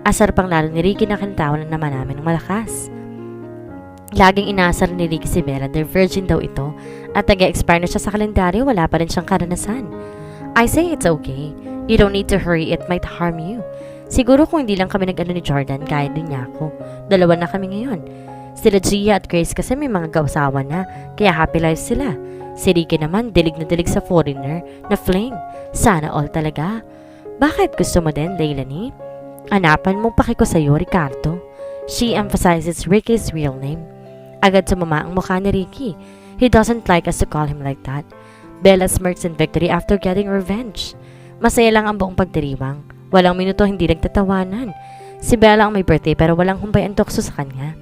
Asar pang lalo ni Ricky na kintawan na naman namin ng malakas. Laging inaasar ni Ricky si Bella dahil virgin daw ito at nag-expire na siya sa kalendaryo, wala pa rin siyang karanasan. I say it's okay. You don't need to hurry, it might harm you. Siguro kung hindi lang kami nag-ano ni Jordan, kaya din niya ako. Dalawa na kami ngayon. Sila Gia at Grace kasi may mga gawasawa na, kaya happy life sila. Si Ricky naman, dilig na dilig sa foreigner na fling. Sana all talaga. Bakit gusto mo din, Leilanie? Anapan mong paki ko sa'yo, Ricardo. She emphasizes Ricky's real name. Agad sumama ang mukha ni Ricky. He doesn't like us to call him like that. Bella smirks in victory after getting revenge. Masaya lang ang buong pagdiriwang. Walang minuto hindi nagtatawanan. Si Bella ang may birthday pero walang humpay ang tukso sa kanya.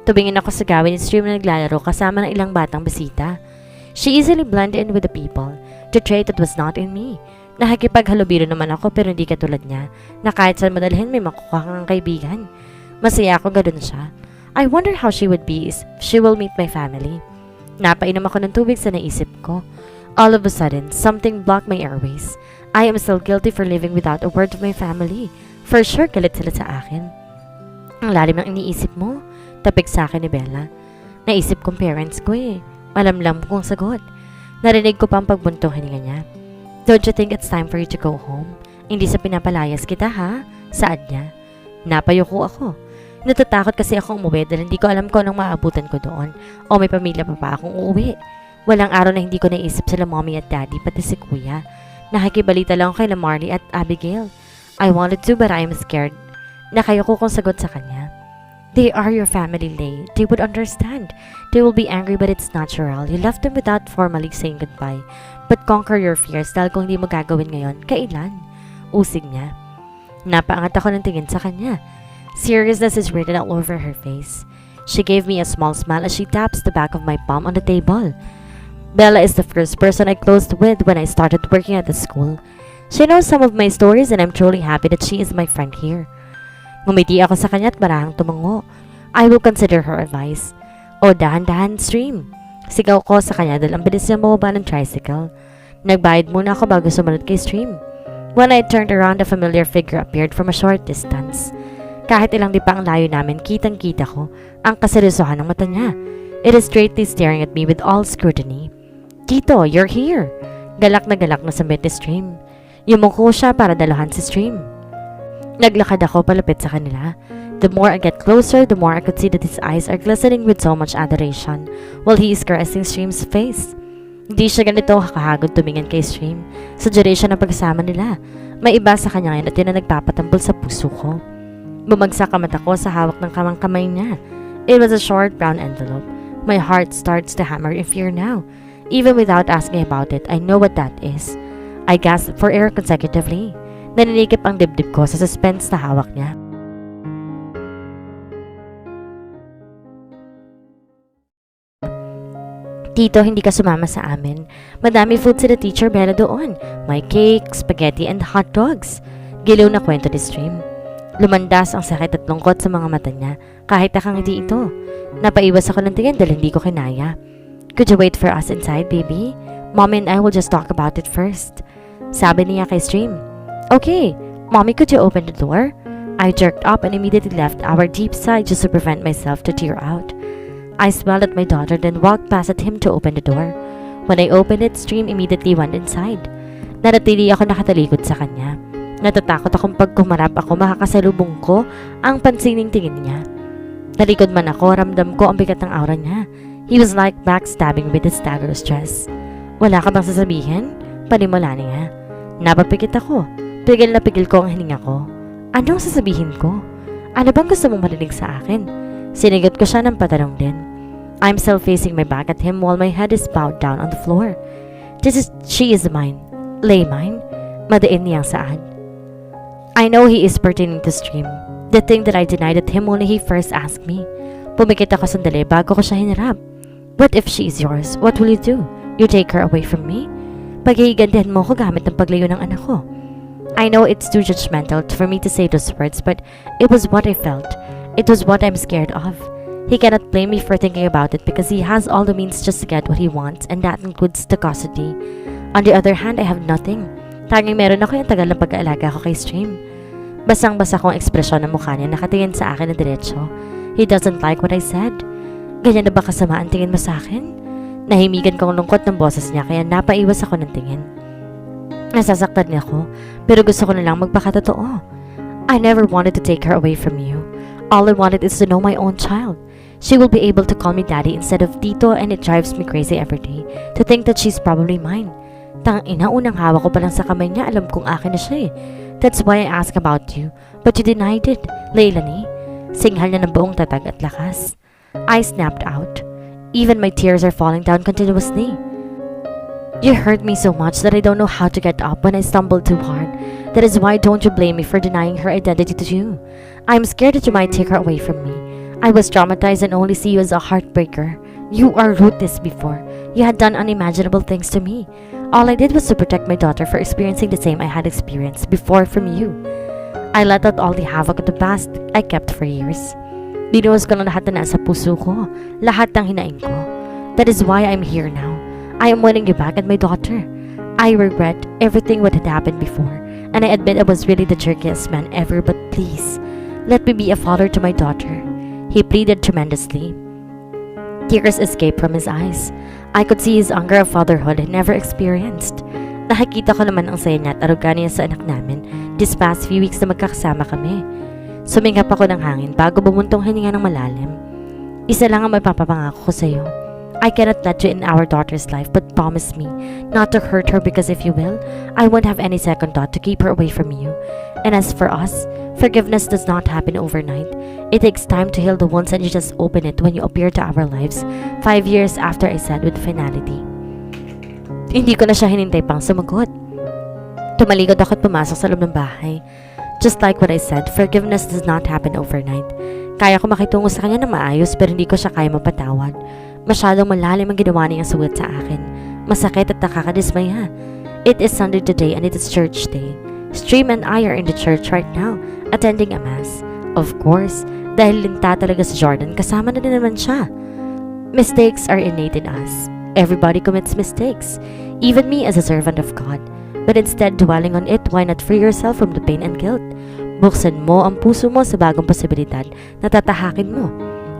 Tubingin ako sa gawin ni Stream na naglalaro kasama ng ilang batang bisita. She easily blended in with the people, the trait that was not in me. Nakikipaghalubilo naman ako pero hindi katulad niya, na kahit saan madalhin may makukuha kang kaibigan. Masaya ako ganun siya. I wonder how she would be if she will meet my family. Napainom ako ng tubig sa naisip ko. All of a sudden, something blocked my airways. I am still guilty for living without a word of my family. For sure, galit sila sa akin. Ang lalim ng iniisip mo, tapik sa akin ni Bella. Naisip kong parents ko eh. Malamlam kong sagot. Narinig ko pa ang pagbuntong hininga niya. Don't you think it's time for you to go home? Hindi sa pinapalayas kita ha? Saan niya? Napayuko ako. Natatakot kasi akong umuwi dahil hindi ko alam kung anong maabutan ko doon o may pamilya pa akong uuwi. Walang araw na hindi ko naisip sila mommy at daddy pati si kuya. Nakikibalita lang ako kay Marley at Abigail. I wanted to but I am scared na kayo ko kung sagot sa kanya. They are your family, Lay. They would understand. They will be angry but it's natural. You left them without formally saying goodbye. But conquer your fears dahil kung hindi mo gagawin ngayon, kailan? Usig niya. Napaangat ako ng tingin sa kanya. Seriousness is written all over her face. She gave me a small smile as she taps the back of my palm on the table. Bella is the first person I closed with when I started working at the school. She knows some of my stories and I'm truly happy that she is my friend here. Ngumiti ako sa kanya at marahang tumango. I will consider her advice. O dahan-dahan, Stream. Sigaw ko sa kanya dahil ang bilis niya mababa ng tricycle. Nagbayad muna ako bago sumunod kay Stream. When I turned around, a familiar figure appeared from a short distance. Kahit ilang lipa ang layo namin, kitang-kita ko ang kaseryosohan ng mata niya. It is straightly staring at me with all scrutiny. Tito, you're here. Galak na sambit ni Stream. Yumuko siya para dalahan si Stream. Naglakad ako palapit sa kanila. The more I get closer, the more I could see that his eyes are glistening with so much adoration while he is caressing Stream's face. Hindi siya ganito kakahagod tumingin kay Stream sa duration ng pagkasama nila. May iba sa kanya ngayon at yun na nagpapatambol sa puso ko. Bumagsak ang mata ko sa hawak ng kamay niya. It was a short brown envelope. My heart starts to hammer in fear now. Even without asking about it, I know what that is. I gasped for air consecutively. Naninikip ang dibdib ko sa suspense na hawak niya. Tito, hindi ka sumama sa amin. Madami food si the teacher Bella doon. May cake, spaghetti, and hot dogs. Giliw na kwento ni Stream. Lumandas ang sakit at lungkot sa mga mata niya kahit nakangiti ito. Napaiwas ako ng tingin dahil hindi ko kinaya. Could you wait for us inside, baby? Mommy and I will just talk about it first. Sabi niya kay Stream. Okay, Mommy, could you open the door? I jerked up and immediately left our deep sigh just to prevent myself to tear out. I smiled at my daughter then walked past at him to open the door. When I opened it, Stream immediately went inside. Nanatili ako nakatalikod sa kanya. Natatakot akong pag kumarap ako makakasalubong ko ang pansining tingin niya. Nalikod man ako, ramdam ko ang bigat ng aura niya. He was like backstabbing with his dagger stress. Wala ka bang sasabihin? Panimula niya. Napapikit ako. Pigil na pigil ko ang hininga ko. Anong sasabihin ko? Ano bang gusto mong marinig sa akin? Sinigot ko siya ng patanong din. I'm still facing my back at him while my head is bowed down on the floor. She is mine. Lay mine? Madiin niyang saad. I know he is pertaining to Stream. The thing that I denied at him only he first asked me. Pumikit ako sandali bago ko siya hinarap. What if she is yours? What will you do? You take her away from me? Paghihigantihan mo ko gamit ng paglayo ng anak ko. I know it's too judgmental for me to say those words, but it was what I felt. It was what I'm scared of. He cannot blame me for thinking about it because he has all the means just to get what he wants, and that includes the custody. On the other hand, I have nothing. Tanging meron ako yung tagal ng pag-aalaga ko kay Stream. Basang-basa kong ekspresyon ng mukha niya nakatingin sa akin na diretsyo. He doesn't like what I said. Ganyan na ba kasama ang tingin mo sa akin? Nahimigan kong lungkot ng boses niya kaya napaiwas ako ng tingin. Nasasaktan niya ako, pero gusto ko na lang magpakatotoo. I never wanted to take her away from you. All I wanted is to know my own child. She will be able to call me daddy instead of tito and it drives me crazy every day to think that she's probably mine. Tangina, unang hawak ko pa lang sa kamay niya, alam kong akin na siya eh. That's why I asked about you, but you denied it, Leilani. Singhal niya ng buong tatag at lakas. I snapped out. Even my tears are falling down continuously. You hurt me so much that I don't know how to get up when I stumble too hard. That is why don't you blame me for denying her identity to you. I'm scared that you might take her away from me. I was traumatized and only see you as a heartbreaker. You are ruthless before. You had done unimaginable things to me. All I did was to protect my daughter for experiencing the same I had experienced before from you. I let out all the havoc of the past I kept for years. Binuhos ko ng lahat na nasa puso ko, lahat ng hinaing ko. That is why I'm here now. I am winning you back and my daughter. I regret everything what had happened before, and I admit I was really the jerkiest man ever, but please, let me be a father to my daughter. He pleaded tremendously. Tears escaped from his eyes. I could see his hunger of fatherhood he never experienced. Nakikita ko naman ang saya niya at aruga niya sa anak namin this past few weeks na magkakasama kami. Sumingap ako ng hangin bago bumuntong hininga ng malalim. Isa lang ang mapapapangako ko sa iyo. I cannot let you in our daughter's life, but promise me not to hurt her, because if you will, I won't have any second thought to keep her away from you. And as for us, forgiveness does not happen overnight. It takes time to heal the wounds, and you just open it when you appear to our lives 5 years after I said with finality. Hindi ko na siya hinintay pang sumagot. Tumalikod ako at pumasok sa loob ng bahay. Just like what I said, forgiveness does not happen overnight. Kaya ko makitungo sa kanya na maayos, pero hindi ko siya kaya mapatawad. Masyadong malalim ang ginawa niyang sugat sa akin. Masakit at nakakadismaya. It is Sunday today and it is church day. Stream and I are in the church right now, attending a mass. Of course, dahil linta talaga si Jordan, kasama na din naman siya. Mistakes are innate in us. Everybody commits mistakes, even me as a servant of God. But instead dwelling on it, why not free yourself from the pain and guilt? Buksan mo ang puso mo sa bagong posibilidad na tatahakin mo.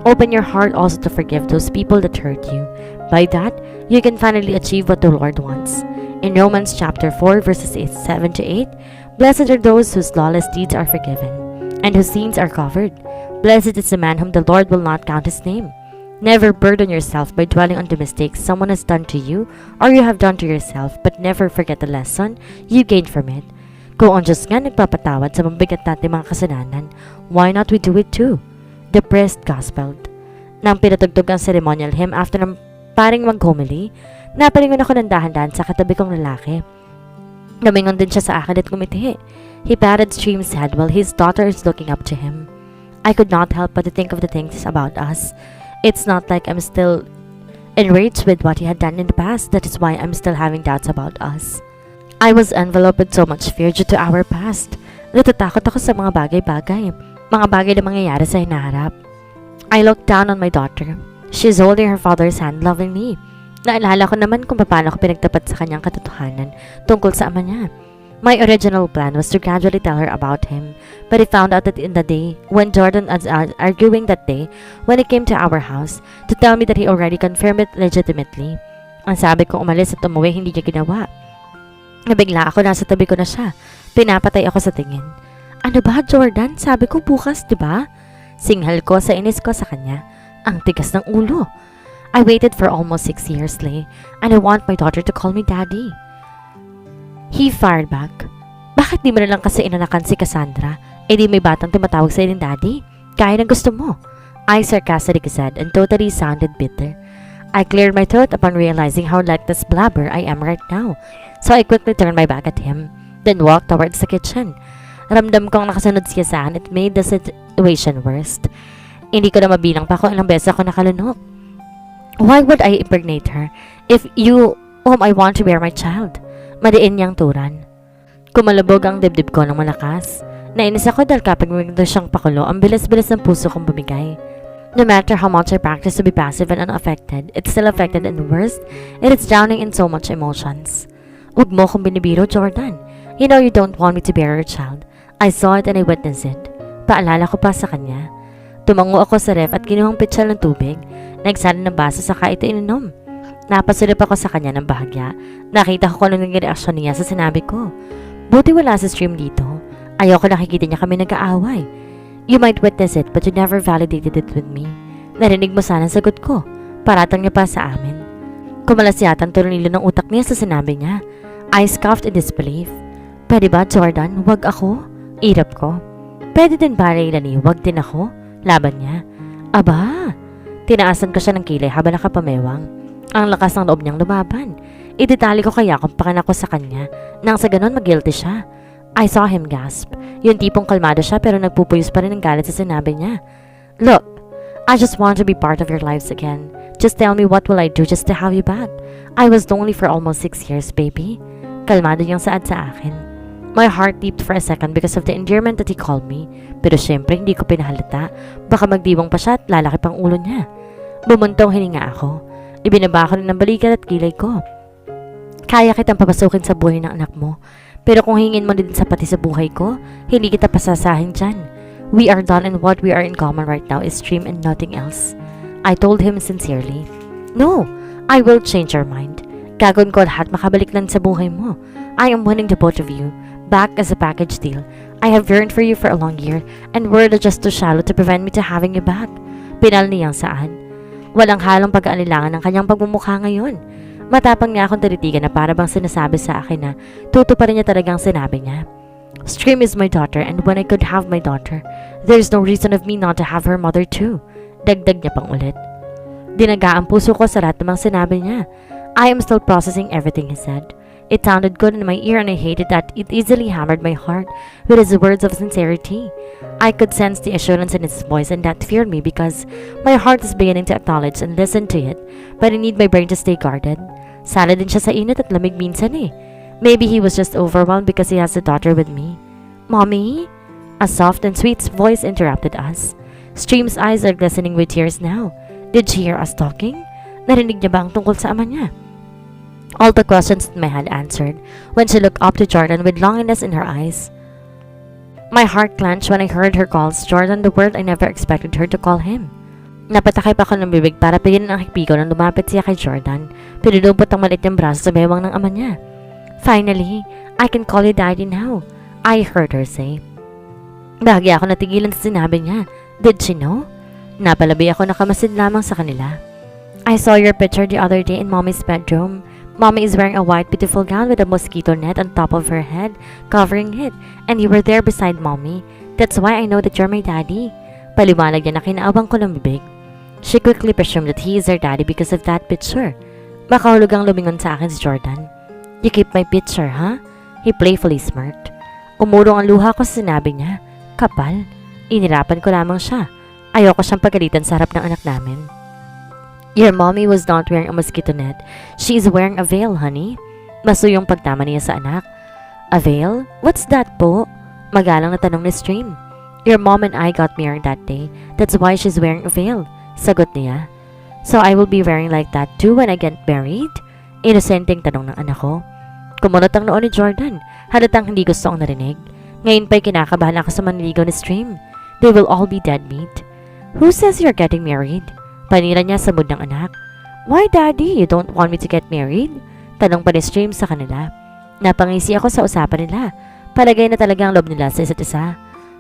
Open your heart also to forgive those people that hurt you. By that, you can finally achieve what the Lord wants. In Romans chapter 4 verses 7 to 8, blessed are those whose lawless deeds are forgiven, and whose sins are covered. Blessed is the man whom the Lord will not count his name. Never burden yourself by dwelling on the mistakes someone has done to you or you have done to yourself, but never forget the lesson you gained from it. Kung ang Diyos nga nagpapatawad sa mabigat natin mga kasalanan, why not we do it too? The priest gospeled. Nang pinatugtog ang ceremonial hymn after ng paring mag-homily, napalingon ako ng dahan-dahan sa katabi kong lalaki. Namingon din siya sa akin at kumitihi. He patted Stream's head while his daughter is looking up to him. I could not help but to think of the things about us. It's not like I'm still enraged with what he had done in the past. That is why I'm still having doubts about us. I was enveloped with so much fear due to our past. Natatakot ako sa mga bagay-bagay. Mga bagay na mangyayari sa hinaharap. I looked down on my daughter. She's holding her father's hand lovingly. Naalala ko naman kung paano ko pinagtapat sa kanyang katotohanan tungkol sa ama niya. My original plan was to gradually tell her about him, but I found out that in the day when Jordan was arguing that day when he came to our house to tell me that he already confirmed it legitimately. Ang sabi kong umalis at umuwi, hindi niya ginawa. Nabigla ako, nasa tabi ko na siya. Pinapatay ako sa tingin. Ano ba, Jordan? Sabi ko bukas, di ba? Singhal ko sa inis ko sa kanya. Ang tigas ng ulo. I waited for almost 6 years, Lay, and I want my daughter to call me Daddy. He fired back. Bakit di mo na lang kasi inanakan si Cassandra? Eh di may batang tumatawag sa ng Daddy? Kaya ng gusto mo. I sarcastically said and totally sounded bitter. I cleared my throat upon realizing how like this blabber I am right now. So I quickly turned my back at him, then walked towards the kitchen. Ramdam kong nakasunod siya sa akin. It made the situation worse. Hindi ko na mabilang pa kung ilang beses ako nakalunok. Why would I impregnate her if you whom I want to bear my child? Madiin niyang turan. Kumalabog ang dibdib ko ng malakas. Nainis ako dahil kapag maganda siyang pakulo, ang bilis-bilis ng puso kong bumigay. No matter how much I practice to be passive and unaffected, it's still affected and worse, and it's drowning in so much emotions. Huwag mo kong binibiro, Jordan. You know you don't want me to bear your child. I saw it and I witnessed it. Paalala ko pa sa kanya. Tumango ako sa ref at kinuhang pitchal ng tubig. Nagsala ng baso saka ito ininom. Napasilip ako sa kanya ng bahagya. Nakita ko kung anong reaksyon niya sa sinabi ko. Buti wala sa stream dito. Ayoko nakikita niya kami nag-aaway. You might witness it but you never validated it with me. Narinig mo sana ang sagot ko. Paratang niya pa sa amin. Kumalas yata ang tornilyo ng utak niya sa sinabi niya. I scoffed in disbelief. Pwede ba, Jordan? Wag ako? Irap ko. Pwede din ba, Leilanie? Wag din ako? Laban niya. Aba! Tinaasan ko siya ng kilay habang nakapamewang. Ang lakas ng loob niyang lumaban. Idetali ko kaya kung pakan ako sa kanya nang sa ganon mag-guilty siya. I saw him gasp. Yung tipong kalmado siya pero nagpupuyos pa rin ng galit sa sinabi niya. Look, I just want to be part of your lives again. Just tell me what will I do just to have you back. I was lonely for almost 6 years, baby. Kalmado niyang saad sa akin. My heart leaped for a second because of the endearment that he called me. Pero syempre hindi ko pinahalata. Baka magdiwang pa siya at lalaki pang ulo niya. Bumuntong hininga ako. Ibinaba ko rin ng balikat at kilay ko. Kaya kitang papasukin sa buhay ng anak mo. Pero kung hingin mo din sa pati sa buhay ko, hindi kita pasasahin dyan. We are done and what we are in common right now is stream and nothing else. I told him sincerely. No, I will change your mind. Gagawin ko lahat makabalik lang sa buhay mo. I am winning the both of you. Back as a package deal. I have yearned for you for a long year and were just too shallow to prevent me to having you back. Pinal niyang saan. Walang halong pag-aalilangan ng kanyang pagmumukha ngayon. Matapang niya akong tinitigan na para bang sinasabi sa akin na tutuparin niya talagang sinabi niya. Stream is my daughter, and when I could have my daughter, there's no reason of me not to have her mother too. Dagdag niya pang ulit. Dinaga ang puso ko sa lahat ng mga sinabi niya. I am still processing everything he said. It sounded good in my ear and I hated that it easily hammered my heart with his words of sincerity. I could sense the assurance in his voice and that feared me because my heart is beginning to acknowledge and listen to it, but I need my brain to stay guarded. Sana din siya sa init at lamig minsan eh. Maybe he was just overwhelmed because he has a daughter with me. Mommy? A soft and sweet voice interrupted us. Stream's eyes are glistening with tears now. Did she hear us talking? Narinig niya ba ang tungkol sa ama niya? All the questions that my hand answered when she looked up to Jordan with longingness in her eyes. My heart clenched when I heard her call Jordan the word I never expected her to call him. Napatakip ako ng bibig para pigilin ang hikbi ko nang lumapit siya kay Jordan. Pinudupot ang maliit niyang braso sa bewang ng ama niya. Finally, I can call you daddy now, I heard her say. Bahagi ako natigilan sa sinabi niya. Did she know? Napalabi ako nakamasid lamang sa kanila. I saw your picture the other day in mommy's bedroom. Mommy is wearing a white beautiful gown with a mosquito net on top of her head, covering it, and you were there beside mommy. That's why I know that you're my daddy. Paliwanag niya na kinaabang ko ng bibig. She quickly presumed that he is her daddy because of that picture. Makahulugang lumingon sa akin si Jordan. You keep my picture, huh? He playfully smirked. Umurong ang luha ko sa sinabi niya. Kapal. Inirapan ko lamang siya. Ayoko siyang pagalitan sa harap ng anak namin. Your mommy was not wearing a mosquito net. She is wearing a veil, honey. Masuyong pagtama niya sa anak. A veil? What's that po? Magalang na tanong ni Stream. Your mom and I got married that day. That's why she's wearing a veil. Sagot niya. So I will be wearing like that too when I get married? Inosenteng tanong ng anak ko. Kumunot ang noon ni Jordan. Halatang hindi gusto ang narinig. Ngayon pa'y kinakabahan ako sa maniligaw ni Stream. They will all be dead meat. Who says you're getting married? Panira niya sa mood ng anak. Why daddy? You don't want me to get married? Tanong pa ni Stream sa kanila. Napangisi ako sa usapan nila. Palagay na talagang loob nila sa isa't isa.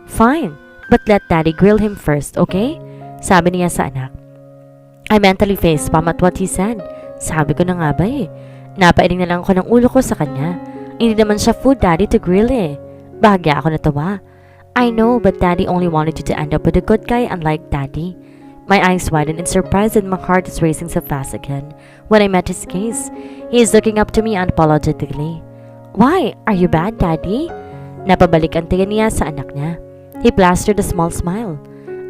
Fine, but let daddy grill him first, okay? Sabi niya sa anak. I mentally facepalm at what he said. Sabi ko na nga ba eh. Napailing na lang ako ng ulo ko sa kanya. Hindi naman siya food daddy to grill eh. Bahagya ako natawa. I know, but daddy only wanted you to end up with a good guy unlike daddy. My eyes widened in surprise and my heart is racing so fast again. When I met his gaze, he is looking up to me unapologetically. Why? Are you bad, daddy? Napabalik ang tingin niya sa anak niya. He plastered a small smile.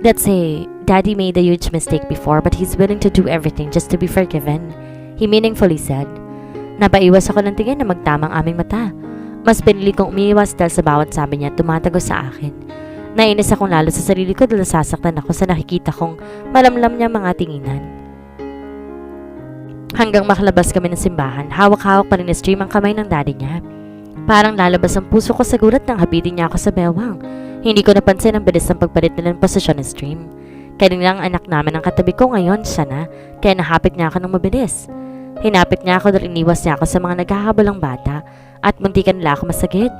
Let's say, daddy made a huge mistake before but he's willing to do everything just to be forgiven. He meaningfully said. Napaiwas ako ng tingin na magtamang aming mata. Mas pinili kong umiiwas dahil sa bawat sabi niya tumatago sa akin. Nainis akong lalo sa sarili ko dahil sasaktan ako sa nakikita kong malamlam niya mga tinginan. Hanggang makalabas kami ng simbahan, hawak-hawak pa rin ni Stream ang kamay ng daddy niya. Parang lalabas ang puso ko sa gulat nang habitin niya ako sa bewang. Hindi ko napansin ang bilis ng pagpalit nila ng posisyon ni Stream. Kanina ang anak namin ang katabi ko ngayon siya na, kaya nahapit niya ako ng mabilis. Hinapit niya ako dahil iniwas niya ako sa mga naghahabalang bata at muntikan nila ako masagid.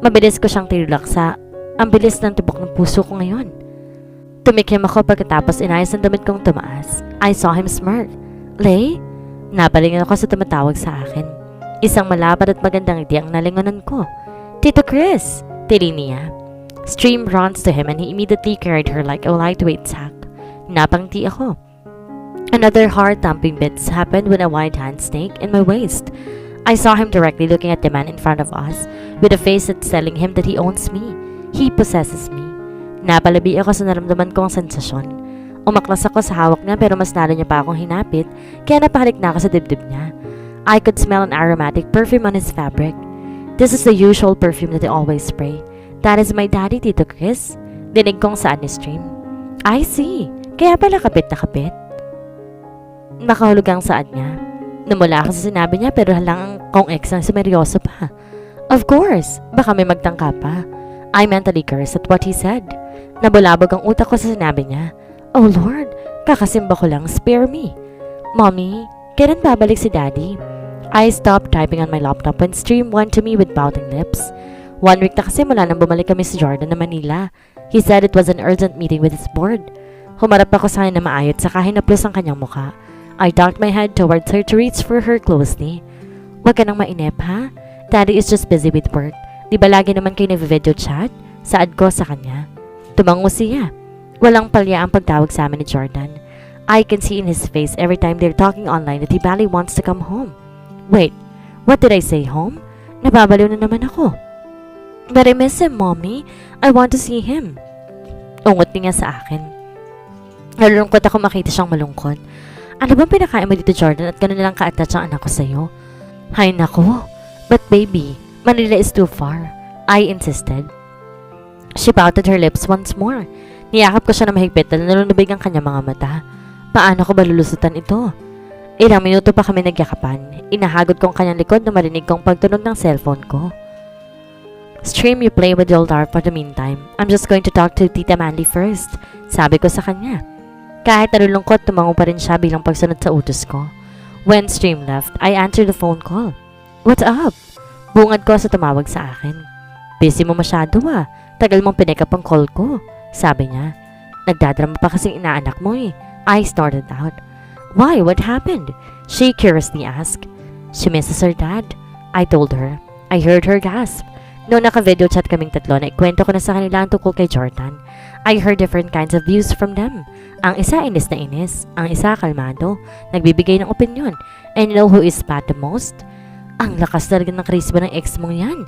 Mabilis ko siyang tinulaksa. Ang bilis ng tibok ng puso ko ngayon. Tumikim ako pagkatapos inayos ang damit kong tumaas. I saw him smirk. Lay? Napalingan ako sa tumatawag sa akin. Isang malapad at magandang ngiti ang nalingonan ko. Tito Chris! Tili niya. Stream runs to him and he immediately carried her like a lightweight sack. Napangti ako. Another heart-thumping bits happened when a white hand snake in my waist. I saw him directly looking at the man in front of us with a face that's telling him that he owns me. He possesses me. Napalabi ako sa naramdaman kong sensasyon. Umaklas ako sa hawak niya pero mas lalo niya pa akong hinapit kaya napahalik na ako sa dibdib niya. I could smell an aromatic perfume on his fabric. This is the usual perfume that I always spray. That is my daddy, Tito Chris. Dinig kong saan ni Stream. I see. Kaya pala kapit na kapit. Makahulog ang saad niya. Namula ako sa sinabi niya pero halang kong ex ang sumeryoso pa. Of course. Baka may magtangka pa. I mentally cursed at what he said. Nabulabog ang utak ko sa sinabi niya. Oh Lord, kakasimba ko lang, spare me. Mommy, kailan babalik si Daddy? I stopped typing on my laptop when Stream went to me with pouting lips. 1 week na kasi mula nang bumalik kami sa Jordan na Manila. He said it was an urgent meeting with his board. Humarap ako sa kanya na maayot saka hinaplos ang kanyang mukha. I ducked my head towards her to reach for her closely. Huwag ka nang mainip, ha? Daddy is just busy with work. Di ba lagi naman kayo nag-video chat? Saad ko sa kanya. Tumango siya. Walang palya ang pagtawag sa amin ni Jordan. I can see in his face every time they're talking online that he badly wants to come home. Wait, what did I say, home? Nababaliw na naman ako. But I miss him, Mommy. I want to see him. Ungot niya sa akin. Nalulungkot ako makita siyang malungkot. Ano bang pinakain mo dito, Jordan, at gano'n lang ka-attach ang anak ko sa'yo? Hay nako. But baby, Manila is too far. I insisted. She pouted her lips once more. Niyakap ko siya na mahigpit dahil nalulubig ang kanyang mga mata. Paano ko ba lulusutan ito? Ilang minuto pa kami nagyakapan. Inahagod kong kanyang likod na marinig kong pagtunog ng cellphone ko. Stream, you play with your dark for the meantime. I'm just going to talk to Tita Mandy first. Sabi ko sa kanya. Kahit nalulungkot, tumango pa rin siya bilang pagsunod sa utos ko. When Stream left, I answered the phone call. What's up? Bungad ko sa tumawag sa akin. Busy mo masyado ah. Tagal mong pinikap ang call ko. Sabi niya. Nagdadrama pa kasing inaanak mo eh. I snorted out. Why? What happened? She curiously asked. She misses her dad. I told her. I heard her gasp. Noong naka-video chat kaming tatlo, naikwento ko na sa kanila ang tungkol kay Jordan. I heard different kinds of views from them. Ang isa inis na inis, ang isa kalmado, nagbibigay ng opinion. And you know who is bad the most? Ang lakas talaga ng karisma ng ex mong yan.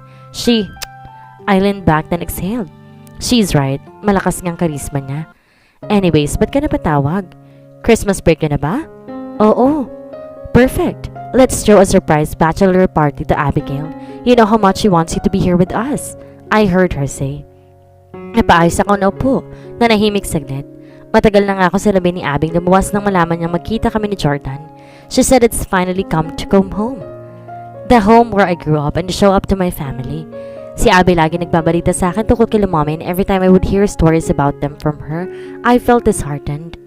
I leaned back and exhaled. She's right, malakas ngang karisma niya. Anyways, ba't ka napatawag? Christmas break ka na ba? Oo. Perfect. Let's throw a surprise bachelor party to Abigail. You know how much she wants you to be here with us. I heard her say. Napaayos ako na upo, na nahimik saglit. Matagal na nga ako sa labi ni Abing lumuwas nang malaman niyang magkita kami ni Jordan. She said it's finally come to come home. The home where I grew up and to show up to my family. Si Abby lagi nagbabalita sa akin tungkol kay Mommy, and every time I would hear stories about them from her, I felt disheartened.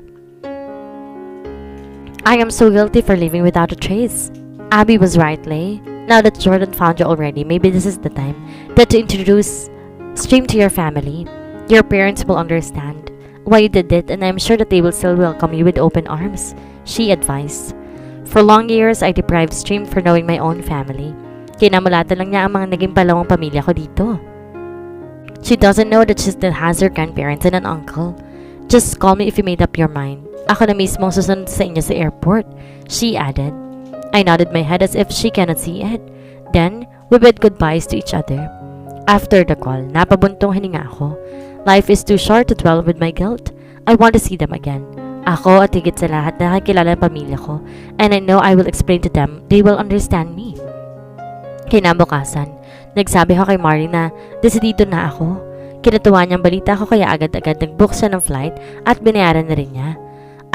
I am so guilty for leaving without a trace. Abby was right, Lay. Now that Jordan found you already, maybe this is the time that to introduce Stream to your family. Your parents will understand why you did it, and I'm sure that they will still welcome you with open arms, she advised. For long years, I deprived Stream for knowing my own family. Kinamulatan lang niya ang mga naging palawang pamilya ko dito. She doesn't know that she still has her grandparents and an uncle. Just call me if you made up your mind. Ako na mismo susunod sa inyo sa airport, she added. I nodded my head as if she cannot see it. Then, we bid goodbyes to each other. After the call, napabuntong hininga ako. Life is too short to dwell with my guilt. I want to see them again. Ako at higit sa lahat nakakilala ang pamilya ko, and I know I will explain to them, they will understand me. Kinabukasan, nagsabi ko kay Marley na desidito na ako. Kinatuwa niyang balita ko kaya agad-agad nag-book siya ng flight at binayaran na rin niya.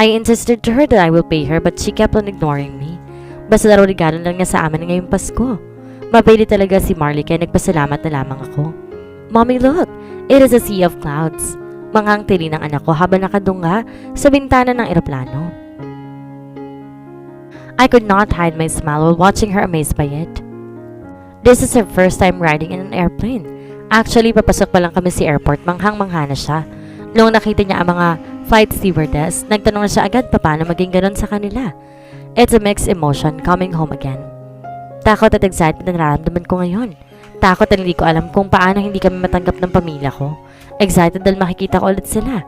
I insisted to her that I will pay her but she kept on ignoring me. Basta daw regalo lang niya sa amin ngayong Pasko. Mapili talaga si Marley kaya nagpasalamat na lamang ako. Mommy, look! It is a sea of clouds. Manghang tili ng anak ko habang nakadunga sa bintana ng eroplano. I could not hide my smile while watching her amazed by it. This is her first time riding in an airplane. Actually, papasok pa lang kami sa airport, manghang-mangha na siya. Noong nakita niya ang mga flight stewardess, nagtanong na siya agad paano maging ganon sa kanila. It's a mixed emotion coming home again. Takot at excitement na nararamdaman ko ngayon. Takot at hindi ko alam kung paano hindi kami matanggap ng pamilya ko. Excited dahil makikita ko ulit sila.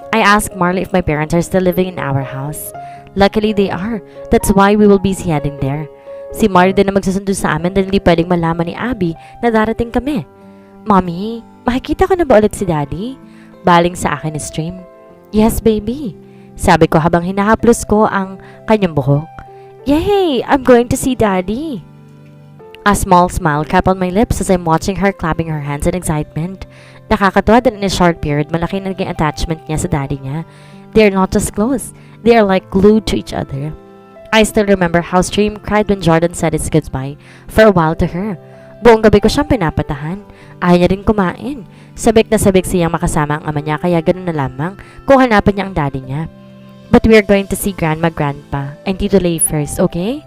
I asked Marley if my parents are still living in our house. Luckily, they are. That's why we will be heading there. Si Marley din na magsusundo sa amin dahil hindi pwedeng malaman ni Abby na darating kami. Mommy, makikita ko na ba ulit si Daddy? Baling sa akin ni Stream. Yes, baby. Sabi ko habang hinahaplos ko ang kanyang buhok. Yay! I'm going to see Daddy. A small smile kept on my lips as I'm watching her clapping her hands in excitement. Nakakatuwa din in a short period, malaki na naging attachment niya sa daddy niya. They are not just close, they are like glued to each other. I still remember how Stream cried when Jordan said his goodbye for a while to her. Buong gabi ko siyang pinapatahan. Ayaw niya rin kumain. Sabik na sabik siyang makasama ang ama niya kaya ganun na lamang kung hanapin niya ang daddy niya. But we are going to see Grandma, Grandpa, and Tito Lay first, okay?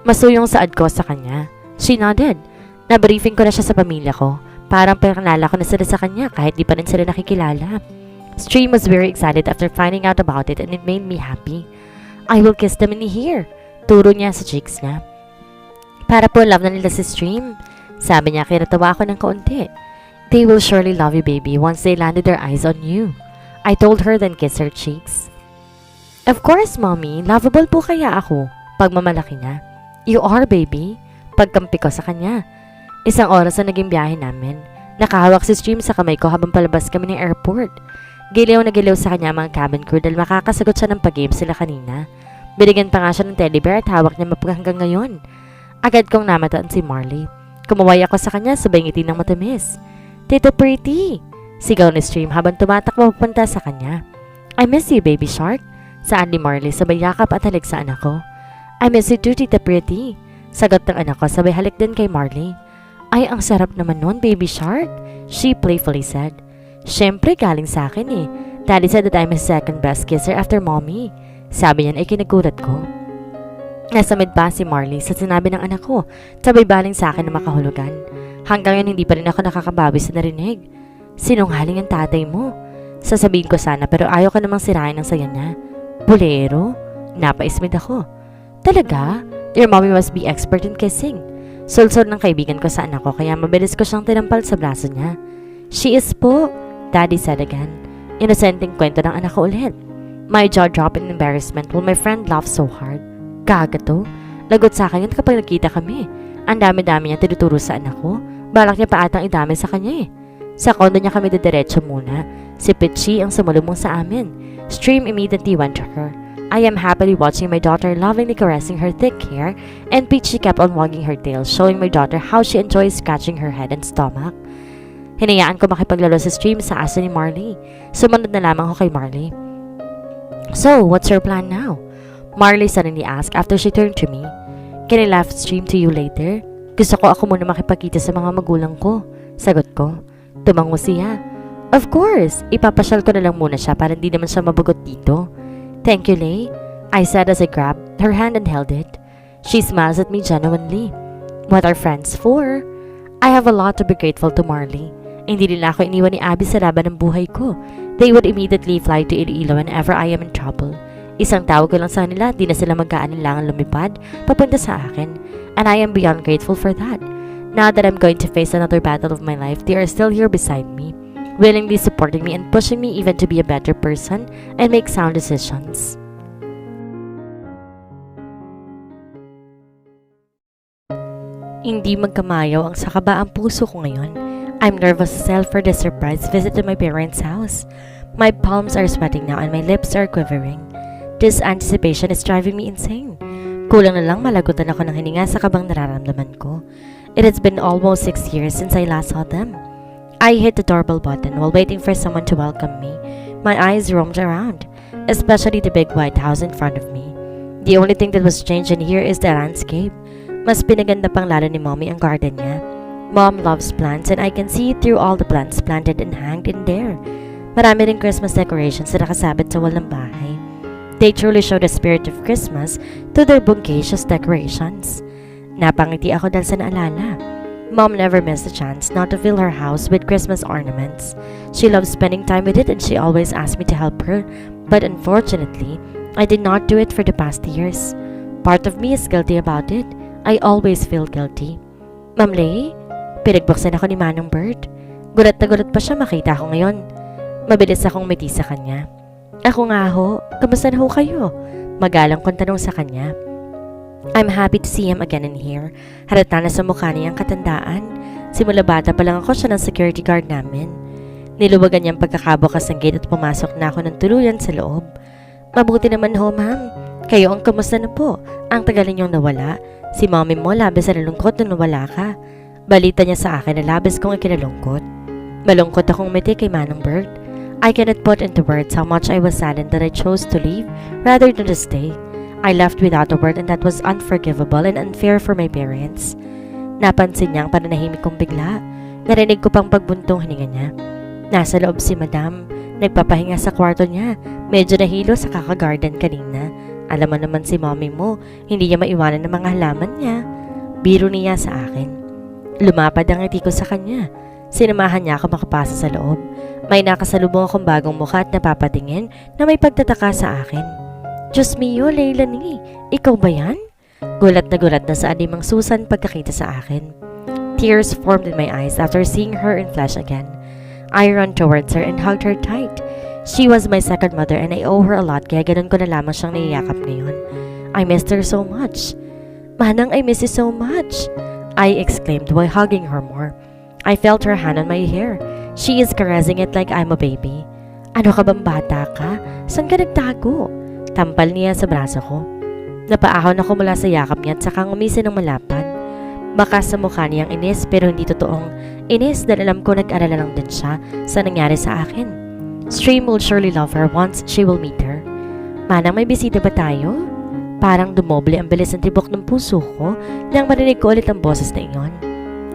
Masuyong saad ko sa kanya. She nodded. Nabriefing ko na siya sa pamilya ko. Parang pinalala ko na sila sa kanya kahit di pa rin sila nakikilala. Stream was very excited after finding out about it and it made me happy. I will kiss them in here. Turo niya sa cheeks niya. Para po love na nila si Stream. Sabi niya, kinatawa ako ng kaunti. They will surely love you, baby, once they landed their eyes on you. I told her, then kissed her cheeks. Of course, mommy. Lovable po kaya ako. Pagmamalaki niya. You are, baby. Pagkampi ko sa kanya. Isang oras na naging biyahe namin. Nakahawak si Stream sa kamay ko habang palabas kami ng airport. Giliw na giliw sa kanya mga cabin crew dahil makakasagot siya ng pag-game sila kanina. Binigyan pa nga siya ng teddy bear at hawak niya hanggang ngayon. Agad kong namataan si Marley. Kumaway ako sa kanya sabay ngiti ng matamis. Tito Pretty! Sigaw ni Stream habang tumatakbo papunta sa kanya. I miss you, baby shark. Saan ni Marley sabay yakap at halik sa anak ko. I miss you too, Tita Pretty. Sagot ng anak ko sabay halik din kay Marley. Ay, ang sarap naman nun, baby shark. She playfully said. Siyempre, galing sa akin eh. Daddy said that I'm his second best kisser after mommy. Sabi niyan ay kinagulat ko. Nasa mid pa si Marley sa sinabi ng anak ko. Sabay baling sa akin na makahulugan. Hanggang ngayon hindi pa rin ako nakakabawi sa narinig. Sinungaling ang tatay mo. Sasabihin ko sana pero ayaw ka namang sirain ang saya niya. Bolero? Napaismid ako. Talaga? Your mommy must be expert in kissing. Sulsol ng kaibigan ko sa anak ko kaya mabilis ko siyang tinampal sa braso niya. She is po, Daddy said again. Inosenteng kwento ng anak ko ulit. My jaw dropped in embarrassment while my friend laughed so hard. Gaga to. Lagot sa akin yun kapag nagkita kami. Ang dami-dami niya tinuturo sa anak ko. Balak niya pa atang idami sa kanya eh. Sa kondo niya kami didiretso muna. Si Pitchy ang sumulubong sa amin. Stream immediately went to her. I am happily watching my daughter lovingly caressing her thick hair, and Peachy kept on wagging her tail, showing my daughter how she enjoys scratching her head and stomach. Hinayaan ko makipaglaro sa Stream sa aso ni Marley. Sumunod na lamang ako kay Marley. So, what's your plan now? Marley suddenly asked after she turned to me. Can I live stream to you later? Gusto ko ako muna makipagkita sa mga magulang ko. Sagot ko. Tumango siya. Of course, ipapasyal ko na lang muna siya para hindi naman siya mabugot dito. Thank you, Lay. I said as I grabbed her hand and held it. She smiles at me genuinely. What are friends for? I have a lot to be grateful to Marley. Hindi nila ako iniwan ni Abby sa laban ng buhay ko. They would immediately fly to Iloilo whenever I am in trouble. Isang tawag ko lang sa nila, di na sila mag-aalinlangan lumipad papunta sa akin. And I am beyond grateful for that. Now that I'm going to face another battle of my life, they are still here beside me, willingly supporting me and pushing me even to be a better person and make sound decisions. Hindi magkamayaw ang sakaba ang puso ko ngayon. I'm nervous as hell for the surprise visit to my parents' house. My palms are sweating now and my lips are quivering. This anticipation is driving me insane. Kulang na lang malagutan ako ng hininga sa kabang nararamdaman ko. It has been almost 6 years since I last saw them. I hit the doorbell button while waiting for someone to welcome me. My eyes roamed around, especially the big white house in front of me. The only thing that was changed in here is the landscape. Mas pinaganda pang lalo ni Mommy ang garden niya. Mom loves plants and I can see it through all the plants planted and hanged in there. Marami ring Christmas decorations na nakasabit sa wall ng bahay. They truly show the spirit of Christmas through their bungacious decorations. Napangiti ako dahil sa naalala. Mom never missed a chance not to fill her house with Christmas ornaments. She loves spending time with it and she always asked me to help her. But unfortunately, I did not do it for the past years. Part of me is guilty about it. I always feel guilty. Ma'am Lay, pinagbuksan ako ni Manong Bird. Gulat na gulat pa siya makita ako ngayon. Mabilis akong miti sa kanya. Ako nga ho, kamusta na ho kayo? Magalang kong tanong sa kanya. I'm happy to see him again in here. Halata na sa mukha niya ang katandaan. Simula bata pa lang ako siya ng security guard namin. Niluwagan niyang pagkakabukas ng gate at pumasok na ako ng tuluyan sa loob. Mabuti naman ho, ma'am. Kayo ang kamusta na po? Ang tagal ninyong nawala. Si mommy mo labis na nalungkot nung nawala ka. Balita niya sa akin na labis kong ikinalungkot. Malungkot akong umiti kay Manong Bird. I cannot put into words how much I was saddened that I chose to leave rather than to stay. I left without a word and that was unforgivable and unfair for my parents. Napansin niya ang pananahimik kong bigla. Narinig ko pang pagbuntong hininga niya. Nasa loob si Madam. Nagpapahinga sa kwarto niya. Medyo nahilo sa kaka-garden kanina. Alam mo naman si mommy mo, hindi niya maiwanan ng mga halaman niya. Biro niya sa akin. Lumapad ang ngiti ko sa kanya. Sinamahan niya ako makapasa sa loob. May nakasalubong akong bagong mukha at napapatingin na may pagtataka sa akin. Diyos mio, Leilanie, ikaw ba yan? Gulat na sa animang Susan pagkakita sa akin. Tears formed in my eyes after seeing her in flesh again. I ran towards her and hugged her tight. She was my second mother and I owe her a lot kaya ganun ko na lamang siyang niyayakap ngayon. I missed her so much. Manang, I miss you so much, I exclaimed while hugging her more. I felt her hand on my hair. She is caressing it like I'm a baby. Ano ka bang bata ka? Saan ka nagtago? Tampal niya sa braso ko. Napaahon ako mula sa yakap niya at saka ngumisi ng malapad. Baka sa mukha niyang inis pero hindi totoong inis dahil alam ko nag-alala lang din siya sa nangyari sa akin. Stream will surely love her once she will meet her. Manang, may bisita ba tayo? Parang dumoble ang bilis ng tibok ng puso ko nang marinig ko ulit ang boses na iyon.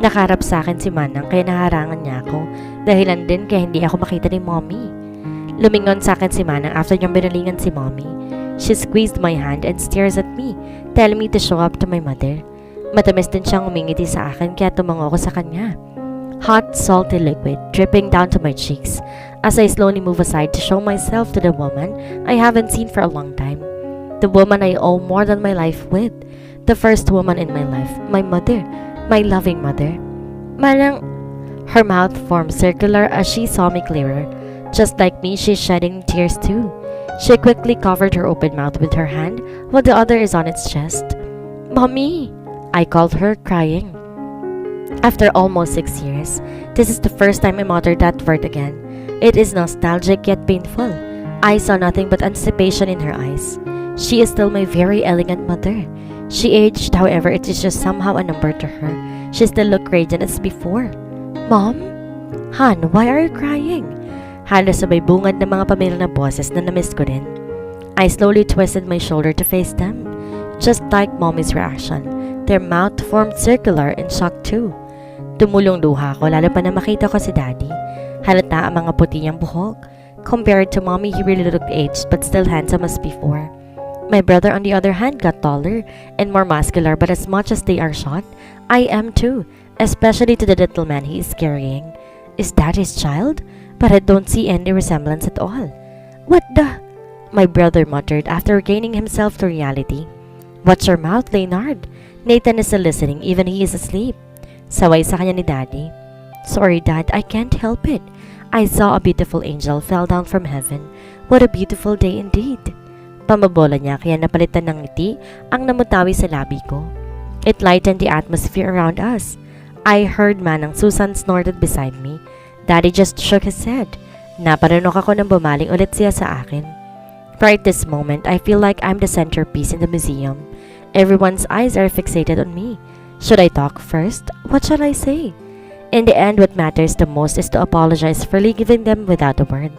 Nakaharap sa akin si Manang kaya naharangan niya ako. Dahilan din kaya hindi ako makita ni Mommy. Lumingon sa akin si Manang after niyang binalingan si Mommy. She squeezed my hand and stares at me, telling me to show up to my mother. Matamis din siyang umingiti sa akin kaya tumango ako sa kanya. Hot, salty liquid dripping down to my cheeks as I slowly move aside to show myself to the woman I haven't seen for a long time. The woman I owe more than my life with. The first woman in my life, my mother, my loving mother. Manang, her mouth formed circular as she saw me clearer. Just like me, she's shedding tears too. She quickly covered her open mouth with her hand while the other is on its chest. Mommy, I called her, crying. After almost 6 years, this is the first time I muttered that word again. It is nostalgic yet painful. I saw nothing but anticipation in her eyes. She is still my very elegant mother. She aged, however, it is just somehow a number to her. She still looked radiant as before. Mom? Han, why are you crying? Halos sabay bungad ng mga pamilya na boses na namiss ko din. I slowly twisted my shoulder to face them. Just like Mommy's reaction, their mouth formed circular in shock too. Tumulong luha ko lalo pa na makita ko si Daddy. Halata ang mga puti niyang buhok. Compared to Mommy, he really looked aged but still handsome as before. My brother on the other hand got taller and more muscular, but as much as they are short, I am too, especially to the little man he is carrying. Is that his child? But I don't see any resemblance at all. What the? My brother muttered after regaining himself to reality. Watch your mouth, Leonard. Nathan is still listening, even he is asleep. Saway sa kanya ni Daddy. Sorry, Dad, I can't help it. I saw a beautiful angel fell down from heaven. What a beautiful day indeed. Pamabola niya kaya napalitan ng ngiti ang namutawi sa labi ko. It lightened the atmosphere around us. I heard Manang Susan snorted beside me. Daddy just shook his head. Naparanok ako nang bumaling ulit siya sa akin. Right this moment, I feel like I'm the centerpiece in the museum. Everyone's eyes are fixated on me. Should I talk first? What shall I say? In the end, what matters the most is to apologize for leaving them without a word.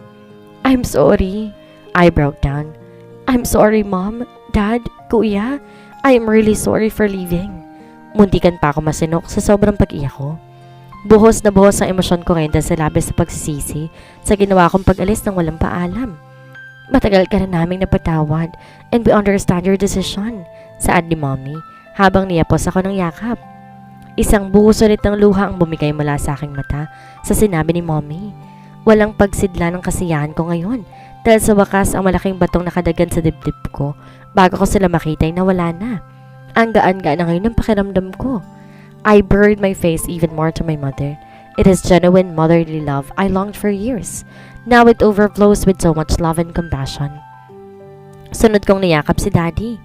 I'm sorry. I broke down. I'm sorry, Mom, Dad, Kuya. I am really sorry for leaving. Muntikan pa ako masinok sa sobrang pag-iyak ko. Buhos na buhos ang emosyon ko ngayon dahil sa labis sa pagsisisi sa ginawa kong pag-alis ng walang paalam. Matagal ka na naming napatawad and we understand your decision, saad ni Mommy habang niyapos ako ng yakap. Isang buhos ulit ng luha ang bumigay mula sa aking mata sa sinabi ni Mommy. Walang pagsidla ng kasiyahan ko ngayon dahil sa wakas ang malaking batong nakadagan sa dibdib ko bago ko sila makita ay nawala na. Ang gaan-gaan na ngayon ang pakiramdam ko. I buried my face even more to my mother. It is genuine motherly love I longed for years. Now it overflows with so much love and compassion. Sunod kong niyakap si Daddy.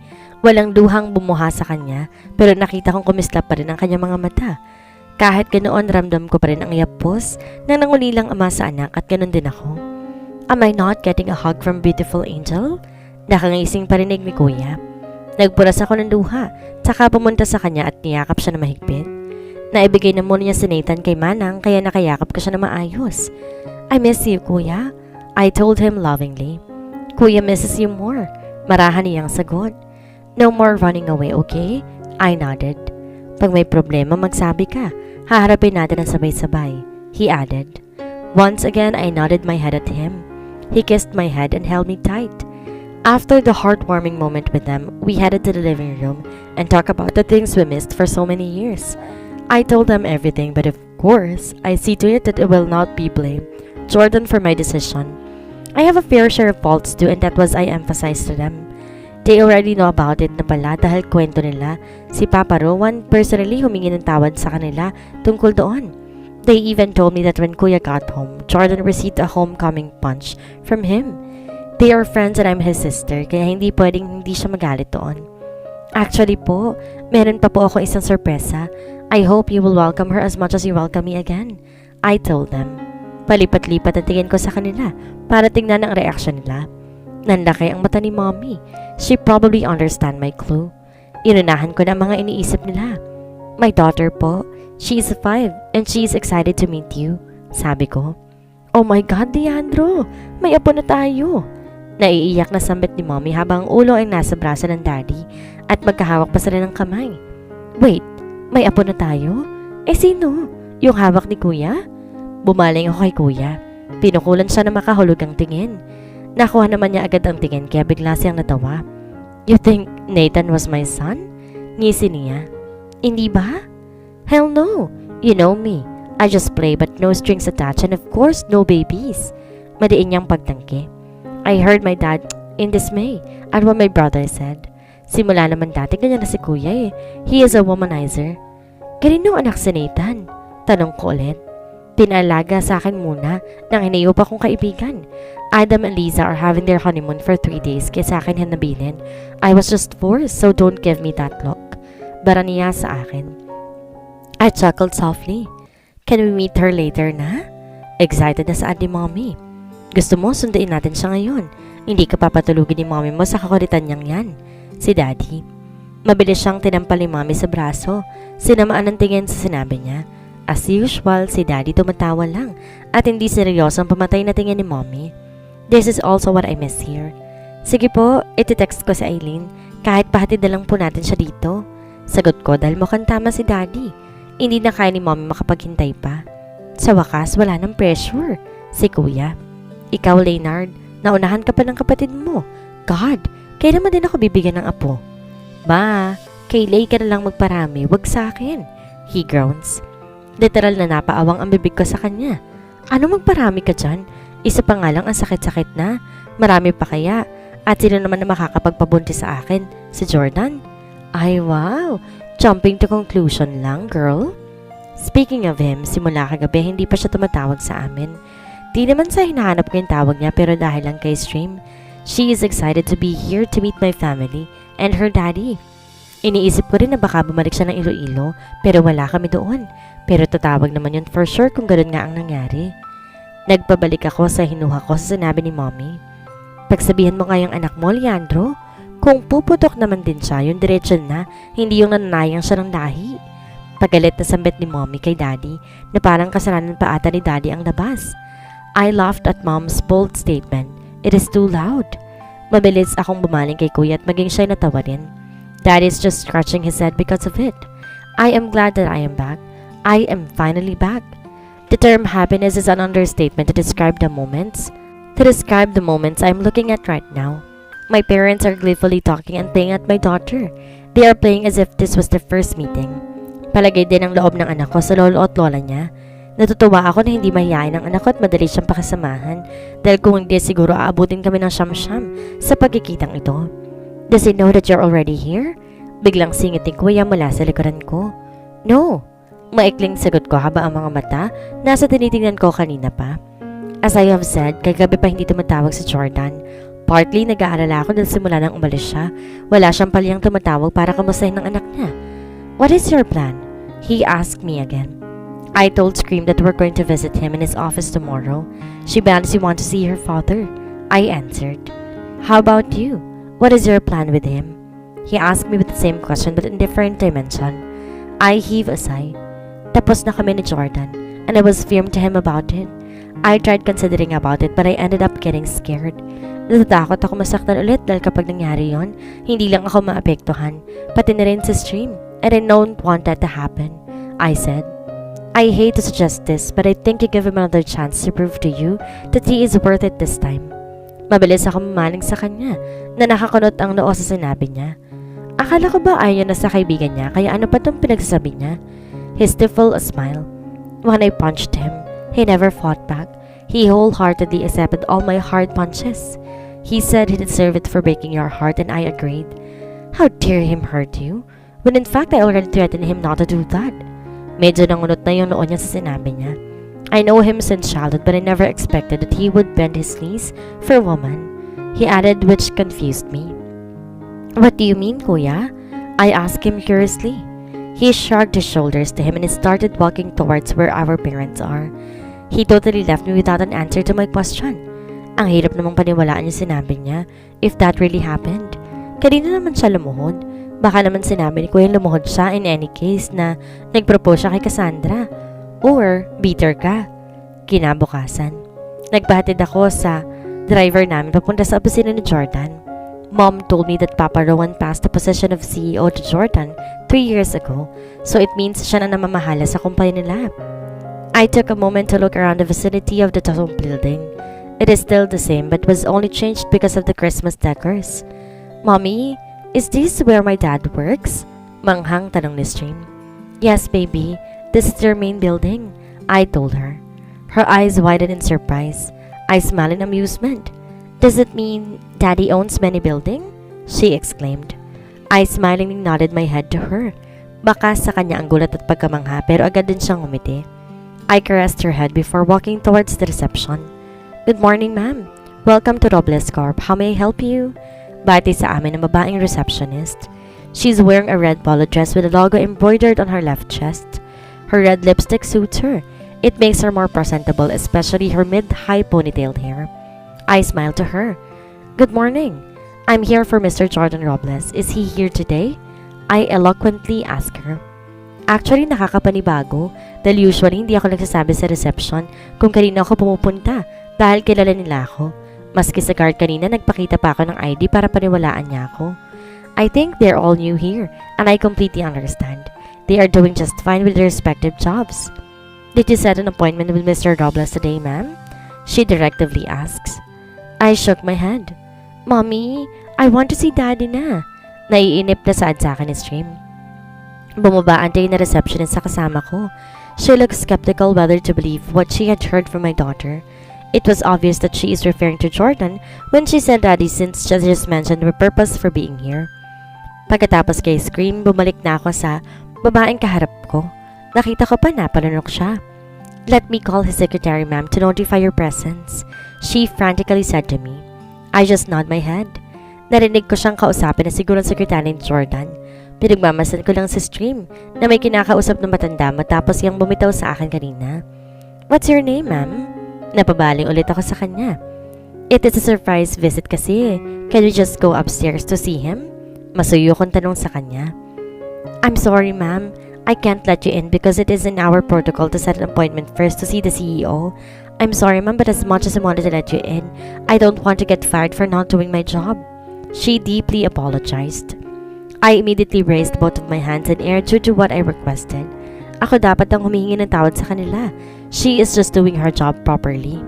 Walang duhang bumuha sa kanya pero nakita kong kumislap pa rin ang kanyang mga mata. Kahit ganoon ramdam ko pa rin ang yapos na nangulilang ama sa anak at ganoon din ako. Am I not getting a hug from beautiful angel? Nakangising parinig ni Kuya. Nagpuras ako ng luha, saka pumunta sa kanya at niyakap siya na mahigpit. Naibigay na muna niya si Nathan kay Manang kaya nakayakap ko siya na maayos. I miss you, Kuya. I told him lovingly. Kuya misses you more. Marahan niyang sagot. No more running away, okay? I nodded. Pag may problema, magsabi ka. Haharapin natin ang sabay-sabay, he added. Once again, I nodded my head at him. He kissed my head and held me tight. After the heartwarming moment with them, we headed to the living room and talked about the things we missed for so many years. I told them everything, but of course, I see to it that it will not be blame Jordan for my decision. I have a fair share of faults too, and that was I emphasized to them. They already know about it na pala dahil kwento nila. Si Papa Rowan personally humingi ng tawad sa kanila tungkol doon. They even told me that when Kuya got home, Jordan received a homecoming punch from him. They are friends and I'm his sister, kaya hindi pwedeng hindi siya magalit doon. Actually po, meron pa po ako isang sorpresa. I hope you will welcome her as much as you welcome me again. I told them. Palipat-lipat ang tingin ko sa kanila para tingnan ang reaction nila. Nanlaki ang mata ni Mommy. She probably understand my clue. Inunahan ko na ang mga iniisip nila. My daughter po, she is 5 and she is excited to meet you. Sabi ko. Oh my God, Leandro! May apo na tayo! Naiiyak na sambit ni Mommy habang ang ulo ay nasa braso ng Daddy at magkahawak pa sila ng kamay. Wait, may apo na tayo? Eh sino? Yung hawak ni Kuya? Bumaling ako kay Kuya. Pinukulan siya na makahulog ang tingin. Nakuha naman niya agad ang tingin kaya bigla siyang natawa. You think Nathan was my son? Ngisi niya. Hindi ba? Hell no. You know me. I just play but no strings attached and of course no babies. Madiin niyang pagtangke. I heard my dad in dismay at what my brother said. Simula naman dati ganyan na si Kuya eh. He is a womanizer. Kanino anak si Nathan? Tanong ko ulit. Pinalaga sa akin muna ng inayupa kong kaibigan. Adam and Lisa are having their honeymoon for 3 days kaya sa akin yan nabilin. I was just forced so don't give me that look. Bara niya sa akin. I chuckled softly. Can we meet her later na? Excited na sa ni Mommy. Gusto mo sunduin natin siya ngayon. Hindi ka papatulugin ni Mommy mo sa kakulitan niyang yan. Si Daddy. Mabilis siyang tinampal ni Mommy sa braso. Sinamaan ng tingin sa sinabi niya. As usual, si Daddy tumatawa lang at hindi seryosong pamatay na tingin ni Mommy. This is also what I miss here. Sige po, iti-text ko si Eileen kahit pahatid na lang po natin siya dito. Sagot ko dahil mukhang tama si Daddy. Hindi na kaya ni Mommy makapaghintay pa. Sa wakas, wala ng pressure. Si Kuya. Ikaw, Leonard, naunahan ka pa ng kapatid mo. God, kaya naman din ako bibigyan ng apo. Ba, kay Lay ka na lang magparami, wag sa akin. He groans. Literal na napaawang ang bibig ko sa kanya. Ano magparami ka dyan? Isa pa nga lang ang sakit-sakit na. Marami pa kaya? At sino naman na makakapagpabuntis sa akin? Si Jordan? Ay wow! Jumping to conclusion lang, girl. Speaking of him, simula kagabi hindi pa siya tumatawag sa amin. Di naman sa hinahanap ko yung tawag niya pero dahil lang kay Stream. She is excited to be here to meet my family and her daddy. Iniisip ko rin na baka bumalik siya ng Iloilo pero wala kami doon. Pero tatawag naman yun for sure kung ganoon nga ang nangyari. Nagpabalik ako sa hinuha ko sa sinabi ni Mommy. Pagsabihan mo nga yung anak mo, Leandro. Kung puputok naman din siya, yung diretso na, hindi yung nananayang siya ng lahi. Pagalit na sambit ni Mommy kay Daddy na parang kasalanan pa ata ni Daddy ang labas. I laughed at Mom's bold statement. It is too loud. Mabilis akong bumaling kay Kuya at maging siya'y natawa rin. Daddy is just scratching his head because of it. I am glad that I am back. I am finally back. The term happiness is an understatement to describe the moments I'm looking at right now. My parents are gleefully talking and playing at my daughter. They are playing as if this was their first meeting. Palagay din ang loob ng anak ko sa lolo at lola niya. Natutuwa ako na hindi mahihain ang anak ko at madali siyang pakasamahan dahil kung hindi siguro aabutin kami ng siyam-siyam sa pagkikitang ito. Does he know that you're already here? Biglang singit ni Kuya mula sa likuran ko. No. Maikling sagot ko haba ang mga mata nasa tinitingnan ko kanina pa. As I have said, kagabi pa hindi tumatawag si Jordan. Partly nag-aalala ako dahil simula nang umalis siya. Wala siyang paliyang tumatawag para kamustahin ng anak niya. What is your plan? He asked me again. I told Scream that we're going to visit him in his office tomorrow. She badly wants to see her father. I answered. How about you? What is your plan with him? He asked me with the same question but in different dimension. I heave a sigh. Tapos na kami ni Jordan and I was firm to him about it. I tried considering about it but I ended up getting scared. Natatakot ako masaktan ulit dahil kapag nangyari yon, hindi lang ako maapektuhan, pati na rin sa Stream. And I don't want that to happen. I said. I hate to suggest this but I think you give him another chance to prove to you that he is worth it this time. Mabilis ako mamaling sa kanya na nakakunot ang noo sa sinabi niya. Akala ko ba ayaw na sa kaibigan niya kaya ano pa itong pinagsasabi niya? He stifled a smile. When I punched him, he never fought back. He wholeheartedly accepted all my hard punches. He said he deserved it for breaking your heart, and I agreed. How dare him hurt you? When in fact, I already threatened him not to do that. Medyo nangunot na yung noon niya sa sinabi niya. I know him since childhood, but I never expected that he would bend his knees for a woman. He added, which confused me. What do you mean, Kuya? I asked him curiously. He shrugged his shoulders to him and started walking towards where our parents are. He totally left me without an answer to my question. Ang hirap namang paniwalaan yung sinabi niya, if that really happened. Kanina naman siya lumuhod. Baka naman sinabi ni Kuya lumuhod siya in any case na nagpropose siya kay Cassandra. Or, bitter ka. Kinabukasan, nagbahatid ako sa driver namin papunta sa opisina ni Jordan. Mom told me that Papa Rowan passed the position of CEO to Jordan 3 years ago, so it means siya na namamahala sa kumpanya nila. I took a moment to look around the vicinity of the Tasong building. It is still the same but was only changed because of the Christmas decors. Mommy, is this where my dad works? Manghang tanong ni Stream. Yes, baby. This is their main building, I told her. Her eyes widened in surprise. I smiled in amusement. Does it mean Daddy owns many buildings? She exclaimed. I smilingly nodded my head to her. Baka sa kanya ang gulat at pagkamangha pero agad din siyang umiti. I caressed her head before walking towards the reception. Good morning, ma'am. Welcome to Robles Corp. How may I help you? Bati sa amin ng babaeng receptionist. She's wearing a red polo dress with a logo embroidered on her left chest. Her red lipstick suits her. It makes her more presentable, especially her mid-high ponytailed hair. I smiled to her. Good morning. I'm here for Mr. Jordan Robles. Is he here today? I eloquently asked her. Actually, nakakapanibago dahil usually hindi ako nagsasabi sa reception kung kanina ako pumupunta dahil kilala nila ako. Maski sa guard kanina, nagpakita pa ako ng ID para paniwalaan niya ako. I think they're all new here and I completely understand. They are doing just fine with their respective jobs. Did you set an appointment with Mr. Robles today, ma'am? She directively asks. I shook my head. Mommy, I want to see Daddy na. Naiinip na saad sa akin ni Stream. Bumaba ang na receptionist sa kasama ko. She looked skeptical whether to believe what she had heard from my daughter. It was obvious that she is referring to Jordan when she said Daddy since she just mentioned her purpose for being here. Pagkatapos kay Scream, bumalik na ako sa babaeng kaharap ko. Nakita ko pa na palunok siya. Let me call his secretary, ma'am, to notify your presence, she frantically said to me. I just nod my head. Narinig ko siyang kausapin na siguro ang sekretary ni Jordan. Pinagmamasan ko lang sa Stream na may kinakausap na matanda matapos yung bumitaw sa akin kanina. What's your name, ma'am? Napabaling ulit ako sa kanya. It is a surprise visit kasi. Can we just go upstairs to see him? Masuyo kong tanong sa kanya. I'm sorry, ma'am. I can't let you in because it is in our protocol to set an appointment first to see the CEO. I'm sorry, ma'am, but as much as I wanted to let you in, I don't want to get fired for not doing my job. She deeply apologized. I immediately raised both of my hands in air due to what I requested. Ako dapat ang humihingi ng tawad sa kanila. She is just doing her job properly.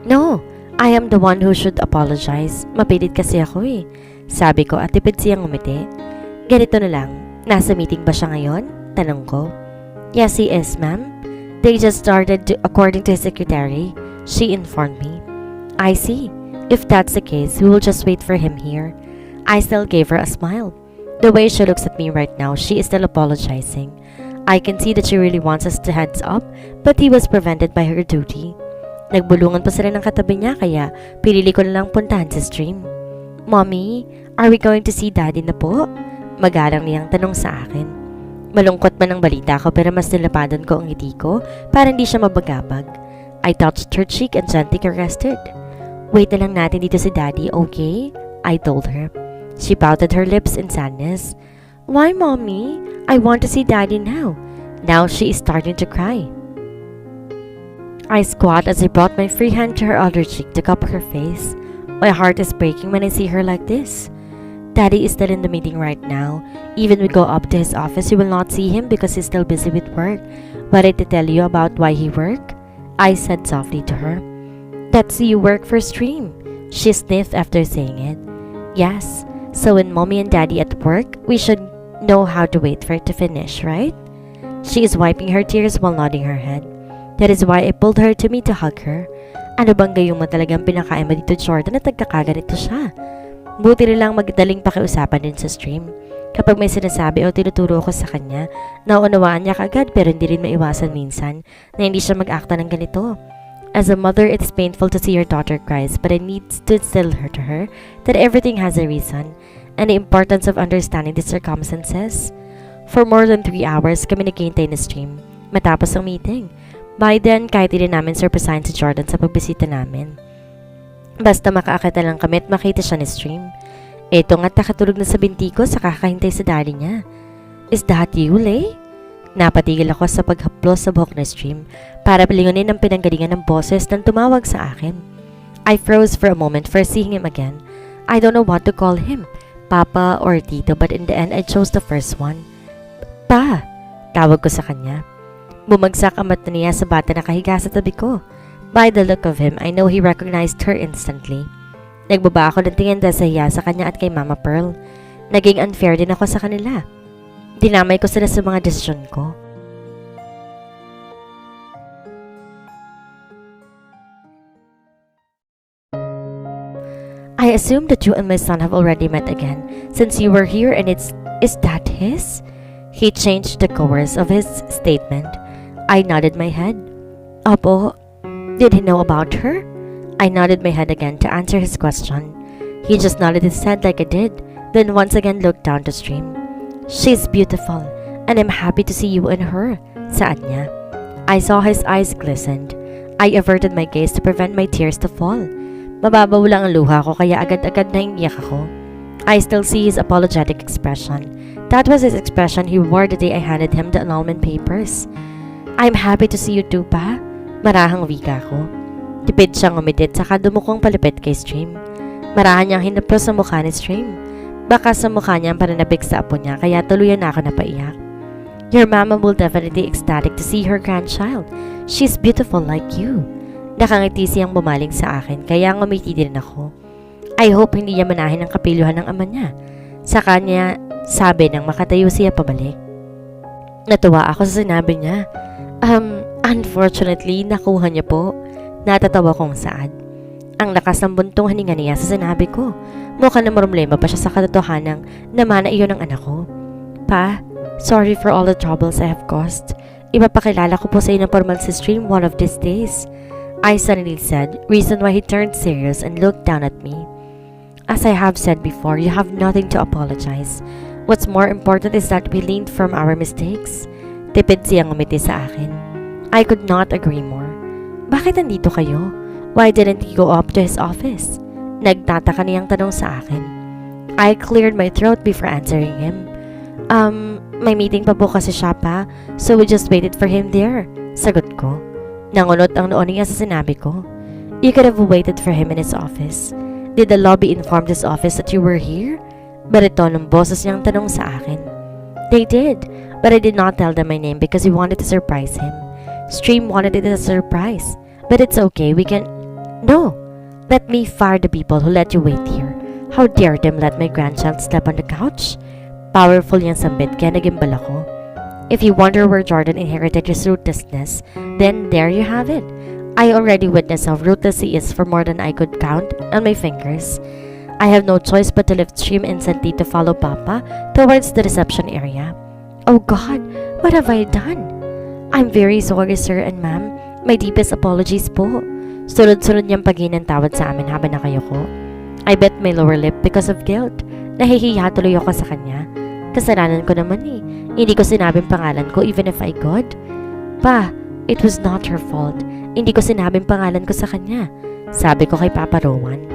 No, I am the one who should apologize. Mapilit kasi ako eh. Sabi ko at tipid siyang umiti. Ganito na lang. Nasa meeting ba siya ngayon? Tanong ko. Yes, he is, ma'am. They just started according to his secretary. She informed me. I see. If that's the case, we will just wait for him here. I still gave her a smile. The way she looks at me right now, she is still apologizing. I can see that she really wants us to heads up, but he was prevented by her duty. Nagbulungan pa sila ng katabi niya kaya pinili ko na lang puntahan sa Stream. Mommy, are we going to see Daddy na po? Magalang niyang tanong sa akin. Malungkot man ang balita ko pero mas nilapadan ko ang ngiti ko para hindi siya mabagabag. I touched her cheek and gently caressed it. Wait na lang natin dito si Daddy, okay? I told her. She pouted her lips in sadness. Why, Mommy? I want to see Daddy now. Now she is starting to cry. I squat as I brought my free hand to her other cheek to cup her face. My heart is breaking when I see her like this. Daddy is still in the meeting right now. Even we go up to his office, you will not see him because he's still busy with work. But I did tell you about why he work? I said softly to her. That's you work for Stream. She sniffed after saying it. Yes, so when Mommy and Daddy at work, we should know how to wait for it to finish, right? She is wiping her tears while nodding her head. That is why I pulled her to me to hug her. Ano bang gayong mo talagang pinakain mo dito, Jordan, at nagkakaganito siya? Buti nilang magdaling pakiusapan din sa stream. Kapag may sinasabi o tinuturo ko sa kanya, naunawaan niya kagad pero hindi rin maiwasan minsan na hindi siya mag-akta ng ganito. As a mother, it's painful to see your daughter cries, but I need to tell her to her that everything has a reason and the importance of understanding the circumstances. For more than 3 hours kami naghihintay na stream matapos ang meeting. By then, kahit hindi namin surprisahin si Jordan sa pagbisita namin. Basta makaakita lang kami at makita siya ni stream. Eto nga't nakatulog na sa binti ko sa kakahintay sa daddy niya. Is that you, Lay? Napatigil ako sa paghaplos sa buhok na stream para pilingunin ang pinanggalingan ng boses nang tumawag sa akin. I froze for a moment for seeing him again. I don't know what to call him, Papa or Tito, but in the end I chose the first one. Pa! Tawag ko sa kanya. Bumagsak ang mata niya sa bata na kahiga sa tabi ko. By the look of him, I know he recognized her instantly. Nagbaba ako ng tingin dahil sa hiya sa kanya at kay Mama Pearl. Naging unfair din ako sa kanila. Dinamay ko sila sa mga desisyon ko. I assume that you and my son have already met again since you were here and is that his? He changed the course of his statement. I nodded my head. Opo, did he know about her? I nodded my head again to answer his question. He just nodded his head like I did, then once again looked down the stream. She's beautiful, and I'm happy to see you and her, saad niya. I saw his eyes glistened. I averted my gaze to prevent my tears to fall. Mababaw lang ang luha ko kaya agad-agad na iyak ako. I still see his apologetic expression. That was his expression he wore the day I handed him the annulment papers. I'm happy to see you too, Pa. Marahang wika ko. Tipid siyang umidit saka dumukong palipit kay Stream. Marahan niyang hinapos sa mukha ni Stream. Baka sa mukha niya ang pananabik sa apo niya kaya tuluyan na ako napaiyak. Your mama will definitely ecstatic to see her grandchild. She's beautiful like you. Nakangiti siyang bumaling sa akin kaya ngumiti din ako. I hope hindi niya manahin ang kapiluhan ng ama niya. Sa kanya, sabi nang makatayo siya pabalik. Natuwa ako sa sinabi niya. Unfortunately, nakuha niya po. Natatawa kong saad. Ang lakas ng buntong hininga niya sa sinabi ko. Mukha na problema pa siya sa katotohanang namana iyon ng anak ko. Pa, sorry for all the troubles I have caused. Ipapakilala ko po sa iyo ng formal sa stream one of these days. I suddenly said, reason why he turned serious and looked down at me. As I have said before, you have nothing to apologize. What's more important is that we learned from our mistakes. Tipid siyang umiti sa akin. I could not agree more. Bakit nandito kayo? Why didn't he go up to his office? Nagtataka niyang tanong sa akin. I cleared my throat before answering him. May meeting pa po kasi siya pa, so we just waited for him there. Sagot ko. Nangunot ang noon niya sa sinabi ko. You could have waited for him in his office. Did the lobby inform his office that you were here? Barito ng boses niyang tanong sa akin. They did, but I did not tell them my name because we wanted to surprise him. Stream wanted it as a surprise, but it's okay, we can... No! Let me fire the people who let you wait here. How dare them let my grandchild sleep on the couch? Powerful yung sambit kaya nagimbal ako. If you wonder where Jordan inherited his ruthlessness, then there you have it. I already witnessed how ruthless he is for more than I could count on my fingers. I have no choice but to lift Stream instantly to follow Papa towards the reception area. Oh God, what have I done? I'm very sorry, sir and ma'am. My deepest apologies po. Sunod-sunod niyang paghinang tawad sa amin habang nakayuko. I bit my lower lip because of guilt. Nahihiya tuloy ako sa kanya. Kasalanan ko naman eh. Hindi ko sinabing pangalan ko even if I could. Pa, it was not her fault. Hindi ko sinabing pangalan ko sa kanya. Sabi ko kay Papa Rowan.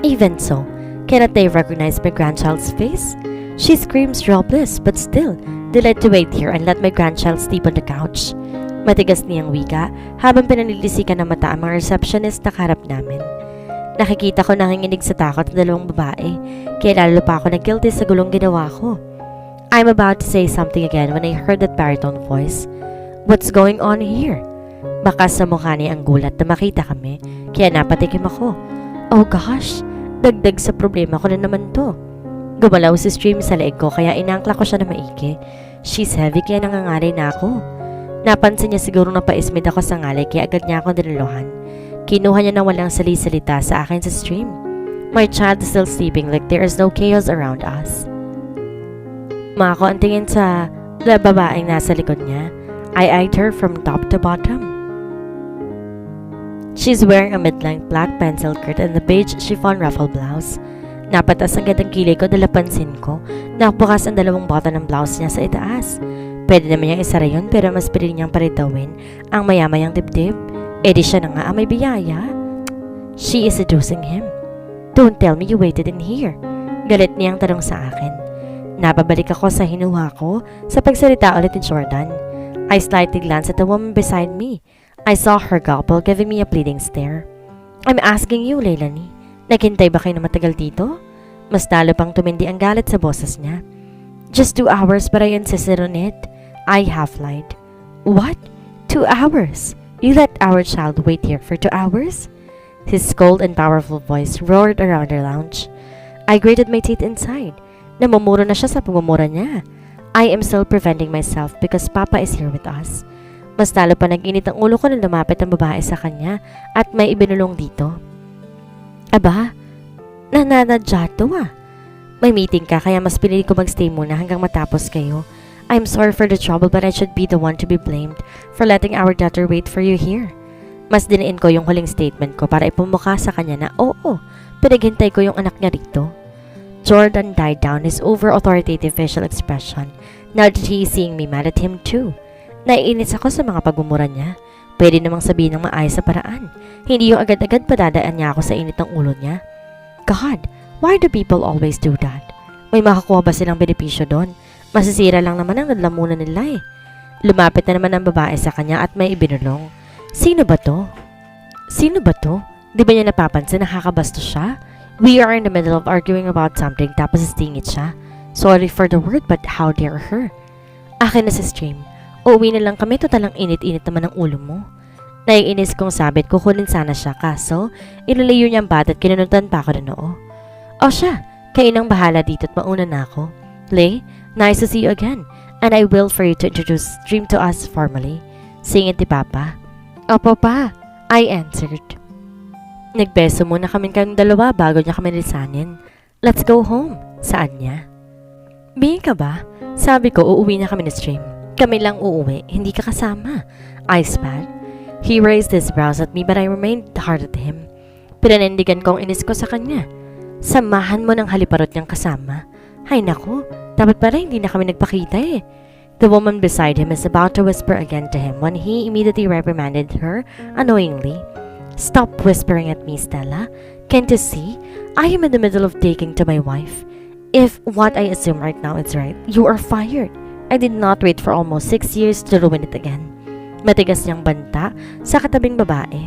Even so, cannot they recognize my grandchild's face? She screams jobless, but still, they let to wait here and let my grandchild sleep on the couch. Matigas niyang wika habang pinanilisikan ng mata ang mga receptionist na kaharap namin. Nakikita ko nanginginig sa takot ng dalawang babae, kaya lalo pa ako na-guilty sa gulong ginawa ko. I'm about to say something again when I heard that baritone voice. What's going on here? Baka sa mukha niya ang gulat na makita kami, kaya napatikim ako. Oh gosh, dagdag sa problema ko na naman to. Gumalaw si Stream sa leeg ko kaya inangkla ko siya na maigi. She's heavy kaya nangangalay na ako. Napansin niya siguro na paismid ako sa ngalay kaya agad niya ako dinaluhan. Kinuha niya na walang sali-salita sa akin sa stream. My child is still sleeping like there is no chaos around us. Umako ang tingin sa babaeng nasa likod niya. I eyed her from top to bottom. She's wearing a mid-length black pencil skirt and the beige chiffon ruffle blouse. Napatas ang gandang kilay ko dahil pansin ko na bukas ang dalawang button ng blouse niya sa itaas. Pwede naman niyang isara yun pero mas pinili niyang paritawin ang mayamayang dibdib. E di siya na nga ang may biyaya. She is seducing him. Don't tell me you waited in here. Galit niyang tanong sa akin. Napabalik ako sa hinuha ko sa pagsalita ulit ni Jordan. I slightly glanced at the woman beside me. I saw her gulp giving me a pleading stare. I'm asking you, Leilanie. Naghintay ba kayo na matagal dito? Mas lalo pang tumindi ang galit sa boses niya. Just 2 hours but I insisted on it. I half-lied. What? 2 hours? You let our child wait here for 2 hours? His cold and powerful voice roared around our lounge. I grated my teeth inside. Namumuro na siya sa pagmumura niya. I am still preventing myself because Papa is here with us. Mas lalo pa nag-init ang ulo ko nang lumapit ang babae sa kanya at may ibinulong dito. Aba, nananadya to ah. May meeting ka kaya mas pinili ko magstay muna hanggang matapos kayo. I'm sorry for the trouble but I should be the one to be blamed for letting our daughter wait for you here. Mas diniin ko yung huling statement ko para ipumukha sa kanya na oo, pinaghintay ko yung anak niya rito. Jordan died down his over-authoritative facial expression now that he is seeing me mad at him too. Naiinis ako sa mga pagmumura niya. Pwede namang sabihin ng maayos sa paraan. Hindi yung agad-agad padadaan niya ako sa init ng ulo niya. God, why do people always do that? May makakuha ba silang benepisyo doon? Masisira lang naman ang nadlamunan nila eh. Lumapit na naman ang babae sa kanya at may ibinulong. Sino ba to? Sino ba to? Di ba niya napapansin na nakakabastos siya? We are in the middle of arguing about something tapos istingit siya. Sorry for the word but how dare her? Akin na si stream. Uuwi na lang kami, total ang init-init naman ang ulo mo. Naiinis kong sabit ko kunin sana siya kaso ilalayo niya ang bata at kinununtan pa ako na noo. O siya, kayo nang bahala dito at mauna na ako. Lay, nice to see you again and I will for you to introduce Stream to us formally. Singit ni Papa. Opo pa, I answered. Nagbeso muna kami kayong dalawa bago niya kami lisanin. Let's go home. Saan niya? Bingin ka ba? Sabi ko uuwi na kami ni Stream. Kami lang uuwi, hindi ka kasama. I spat. He raised his brows at me but I remained hard at him. Pinanindigan ko ang inis ko sa kanya. Samahan mo ng haliparot niyang kasama. Hay naku, dapat pala hindi na kami nagpakita eh. The woman beside him is about to whisper again to him when he immediately reprimanded her annoyingly. Stop whispering at me, Stella. Can't you see? I am in the middle of taking to my wife. If what I assume right now is right, you are fired. I did not wait for almost 6 years to ruin it again. Matigas niyang banta sa katabing babae.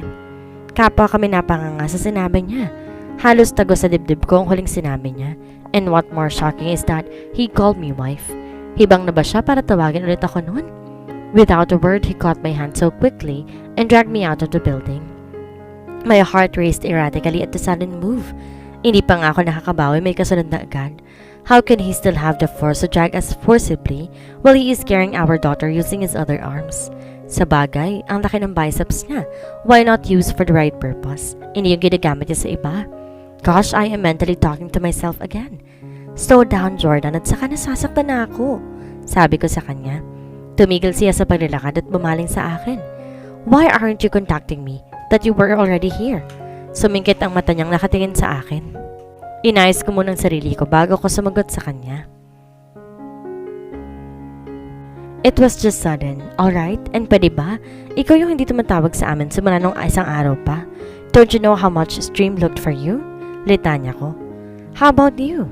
Kapwa kami napanganga sa sinabi niya. Halos tagos sa dibdib ko ang huling sinabi niya. And what more shocking is that he called me wife. Hibang na ba siya para tawagin ulit ako noon? Without a word, he caught my hand so quickly and dragged me out of the building. My heart raced erratically at the sudden move. Hindi pa nga ako nakakabawi, may kasunod na agad. How can he still have the force to drag us forcibly while he is carrying our daughter using his other arms? Sa bagay, ang laki ng biceps niya. Why not use for the right purpose? Hindi yung ginagamit niya sa iba. Gosh, I am mentally talking to myself again. Slow down, Jordan, at saka nasasaktan na ako. Sabi ko sa kanya. Tumigil siya sa paglalakad at bumaling sa akin. Why aren't you contacting me? That you were already here. Sumingkit ang mata niyang nakatingin sa akin. Inayos ko muna ang sarili ko bago ko sumagot sa kanya. It was just sudden, alright? And pwede ba? Ikaw yung hindi tumatawag sa amin simula nung isang araw pa. Don't you know how much Stream looked for you? Litanya ko. How about you?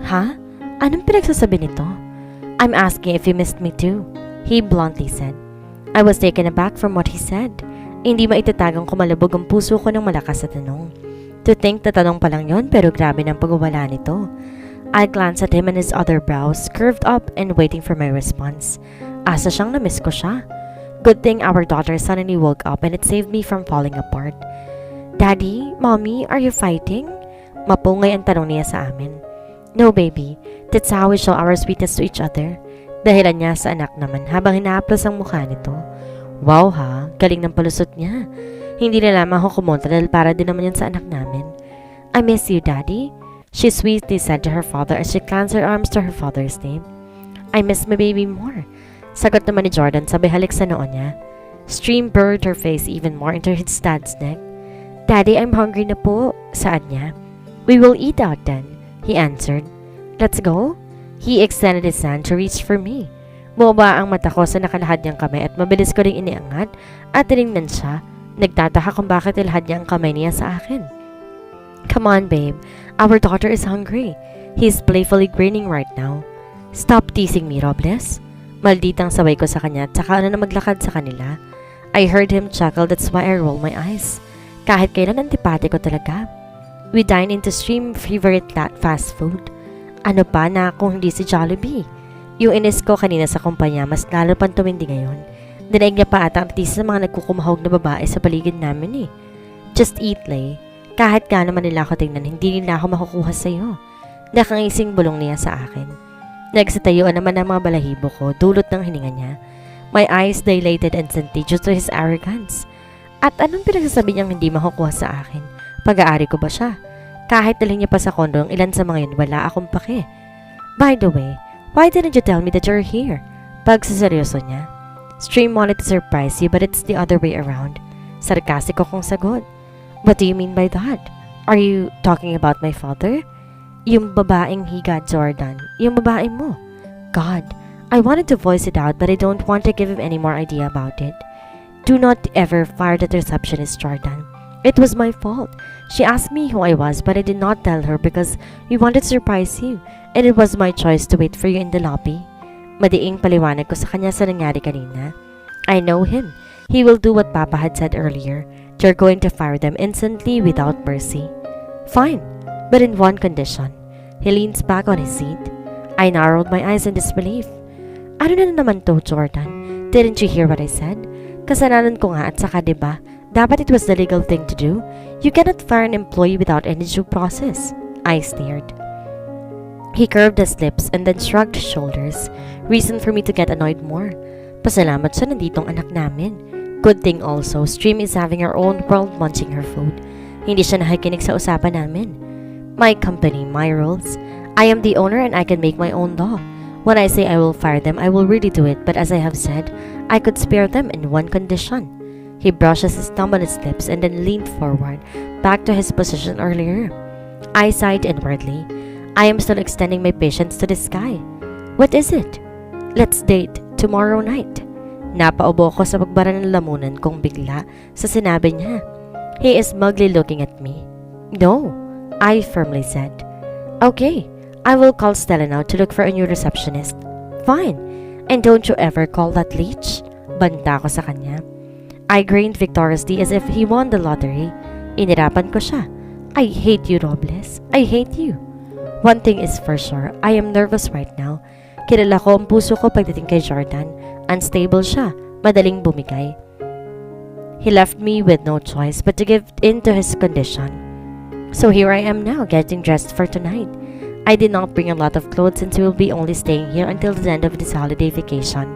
Ha? Anong pinagsasabi nito? I'm asking if you missed me too. He bluntly said. I was taken aback from what he said. Hindi maitatagang kumalabog ang puso ko ng malakas sa tanong. To think na tanong pa lang yon pero grabe ng pagwawala nito. I glanced at him and his other brows curved up and waiting for my response. Asa siyang na-miss ko siya. Good thing our daughter suddenly woke up and it saved me from falling apart. Daddy, Mommy, are you fighting? Mapungay ang tanong niya sa amin. No baby, that's how we show our sweetness to each other. Dahilan niya sa anak naman habang hinahaplas ang mukha nito. Wow ha, galing ng palusot niya. Hindi na lamang ako kumontra dahil para din naman yan sa anak namin. I miss you, Daddy, she sweetly said to her father as she clenched her arms to her father's name. I miss my baby more, sagot naman ni Jordan sabay halik sa noo niya. Stream buried her face even more into his dad's neck. Daddy, I'm hungry na po, saad niya. We will eat out then, he answered. Let's go? He extended his hand to reach for me. Bumaba ang mata ko sa nakalahad niyang kamay at mabilis ko ring iniangat at tinignan siya. Nagtataka kung bakit ilahad niya ang kamay niya sa akin. Come on, babe. Our daughter is hungry. He's playfully grinning right now. Stop teasing me, Robles. Malditang sabay ko sa kanya at saka na maglakad sa kanila. I heard him chuckle, that's why I roll my eyes. Kahit kailan antipati ko talaga. We dine into Stream favorite fast food. Ano pa na kung hindi si Jollibee? Yung inis ko kanina sa kumpanya mas lalo pang tumindi ngayon. Dinaig niya pa ata ang tis ng mga nagkukumahog na babae sa paligid namin eh. Just eat, Lay. Kahit ka naman nila ako tingnan, hindi nila ako makukuha sa'yo. Nakangising bulong niya sa akin. Nagsitayuan naman ang mga balahibo ko, dulot ng hininga niya. My eyes dilated instantly due to his arrogance. At anong pinagsasabi niyang hindi makukuha sa akin? Pag-aari ko ba siya? Kahit dalhin niya pa sa kondo ang ilan sa mga yun, wala akong pake. By the way, why didn't you tell me that you're here? Pagsaseryoso niya. Stream wanted to surprise you but it's the other way around. Sarkasiko kong sagot. What do you mean by that? Are you talking about my father? Yung babaeng higa, Jordan. Yung babae mo. God, I wanted to voice it out but I don't want to give him any more idea about it. Do not ever fire that receptionist, Jordan. It was my fault. She asked me who I was but I did not tell her because we wanted to surprise you and it was my choice to wait for you in the lobby. Madiing paliwanag ko sa kanya sa nangyari kanina. I know him. He will do what Papa had said earlier. You're going to fire them instantly without mercy. Fine, but in one condition. He leans back on his seat. I narrowed my eyes in disbelief. Ano na naman to, Jordan? Didn't you hear what I said? Kasalanan ko nga at saka diba, dapat it was the legal thing to do. You cannot fire an employee without any due process. I stared. He curved his lips and then shrugged his shoulders. Reason for me to get annoyed more. Pasalamat siya nanditong anak namin. Good thing also, Stream is having her own world munching her food. Hindi siya nakikinig sa usapan namin. My company, my rules. I am the owner and I can make my own law. When I say I will fire them, I will really do it. But as I have said, I could spare them in one condition. He brushes his thumb on his lips and then leaned forward, back to his position earlier. I sighed inwardly. I am still extending my patience to this guy. What is it? Let's date tomorrow night. Napaubo ko sa pagbara ng lamunan kong bigla sa sinabi niya. He is mugly looking at me. No, I firmly said. Okay, I will call Stella now to look for a new receptionist. Fine, and don't you ever call that leech? Banta ko sa kanya. I grinned victoriously as if he won the lottery. Inirapan ko siya. I hate you, Robles. I hate you. One thing is for sure, I am nervous right now. Kilala ko ang puso ko pagdating kay Jordan. Unstable siya, madaling bumigay. He left me with no choice but to give in to his condition. So here I am now, getting dressed for tonight. I did not bring a lot of clothes since we will be only staying here until the end of this holiday vacation.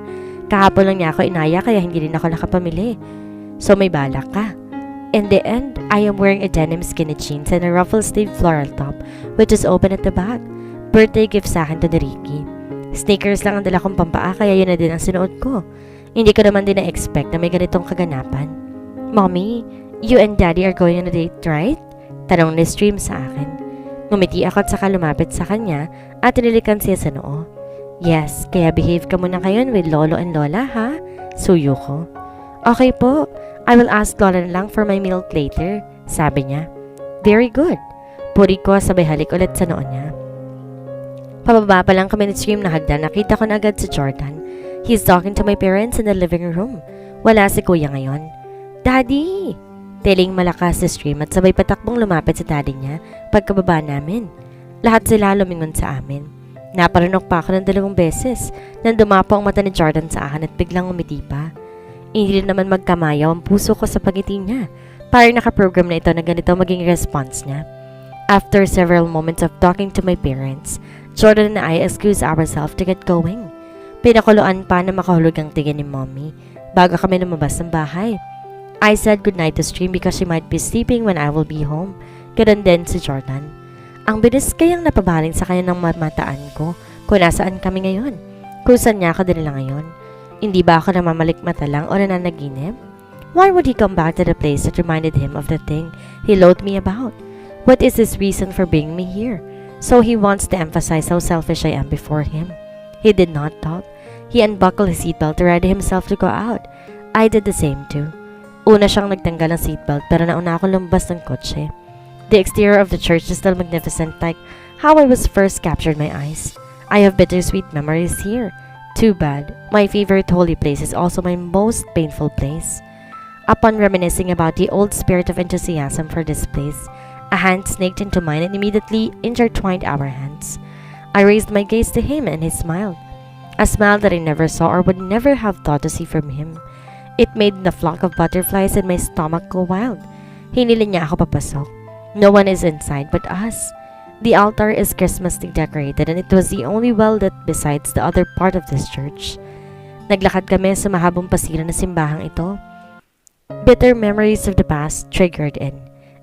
Kahapon lang niya ako inaya kaya hindi rin ako nakapamili. So may balak ka. In the end, I am wearing a denim skinny jeans and a ruffle sleeve floral top which is open at the back. Birthday gift sa akin to ni Ricky. Sneakers lang ang dala kong pampaa kaya yun na din ang sinuot ko. Hindi ko naman din na-expect na may ganitong kaganapan. Mommy, you and Daddy are going on a date, right? Tanong ni Stream sa akin. Ngumiti ako at saka lumapit sa kanya at tinilikan siya sa noo. Yes, kaya behave ka muna ngayon with Lolo and Lola, ha? Suyo ko. Okay po, I will ask Lola na lang for my milk later, sabi niya. Very good. Puri ko sabay halik ulit sa noo niya. Pababa pa lang kami ni Stream na hagdan, nakita ko na agad si Jordan. He's talking to my parents in the living room. Wala si kuya ngayon. Daddy! Tiling malakas si Stream at sabay patakbong lumapit sa daddy niya pagkababa namin. Lahat sila lumingon sa amin. Naparunok pa ako ng 2 beses nang dumapo ang mata ni Jordan sa akin at biglang umiti pa. Hindi rin naman magkamayaw ang puso ko sa pagiti niya. Parang nakaprogram na ito na ganito maging response niya. After several moments of talking to my parents, Jordan and I excused ourselves to get going. Pinakuluan pa na makahulog ang tingin ni Mommy bago kami lumabas ng bahay. I said goodnight to Stream because she might be sleeping when I will be home. Ganun din si Jordan. Ang bilis kayang napabaling sa kanya ng mamataan ko kung nasaan kami ngayon. Kung saan niya ako dinala ngayon. Hindi ba ako namamalikmata lang o nananaginip? Why would he come back to the place that reminded him of the thing he loathed me about? What is his reason for bringing me here? So he wants to emphasize how selfish I am before him. He did not talk. He unbuckled his seatbelt to ready himself to go out. I did the same too. Una siyang nagtanggal ng seatbelt pero nauna ako lumabas ng kotse. The exterior of the church is still magnificent like how I was first captured my eyes. I have bittersweet memories here. Too bad. My favorite holy place is also my most painful place. Upon reminiscing about the old spirit of enthusiasm for this place, a hand snaked into mine and immediately intertwined our hands. I raised my gaze to him and he smiled. A smile that I never saw or would never have thought to see from him. It made the flock of butterflies in my stomach go wild. Hinili niya ako papasok. No one is inside but us. The altar is Christmasly decorated and it was the only well lit besides the other part of this church. Naglakad kami sa mahabang pasilyo na simbahang ito. Bitter memories of the past triggered in.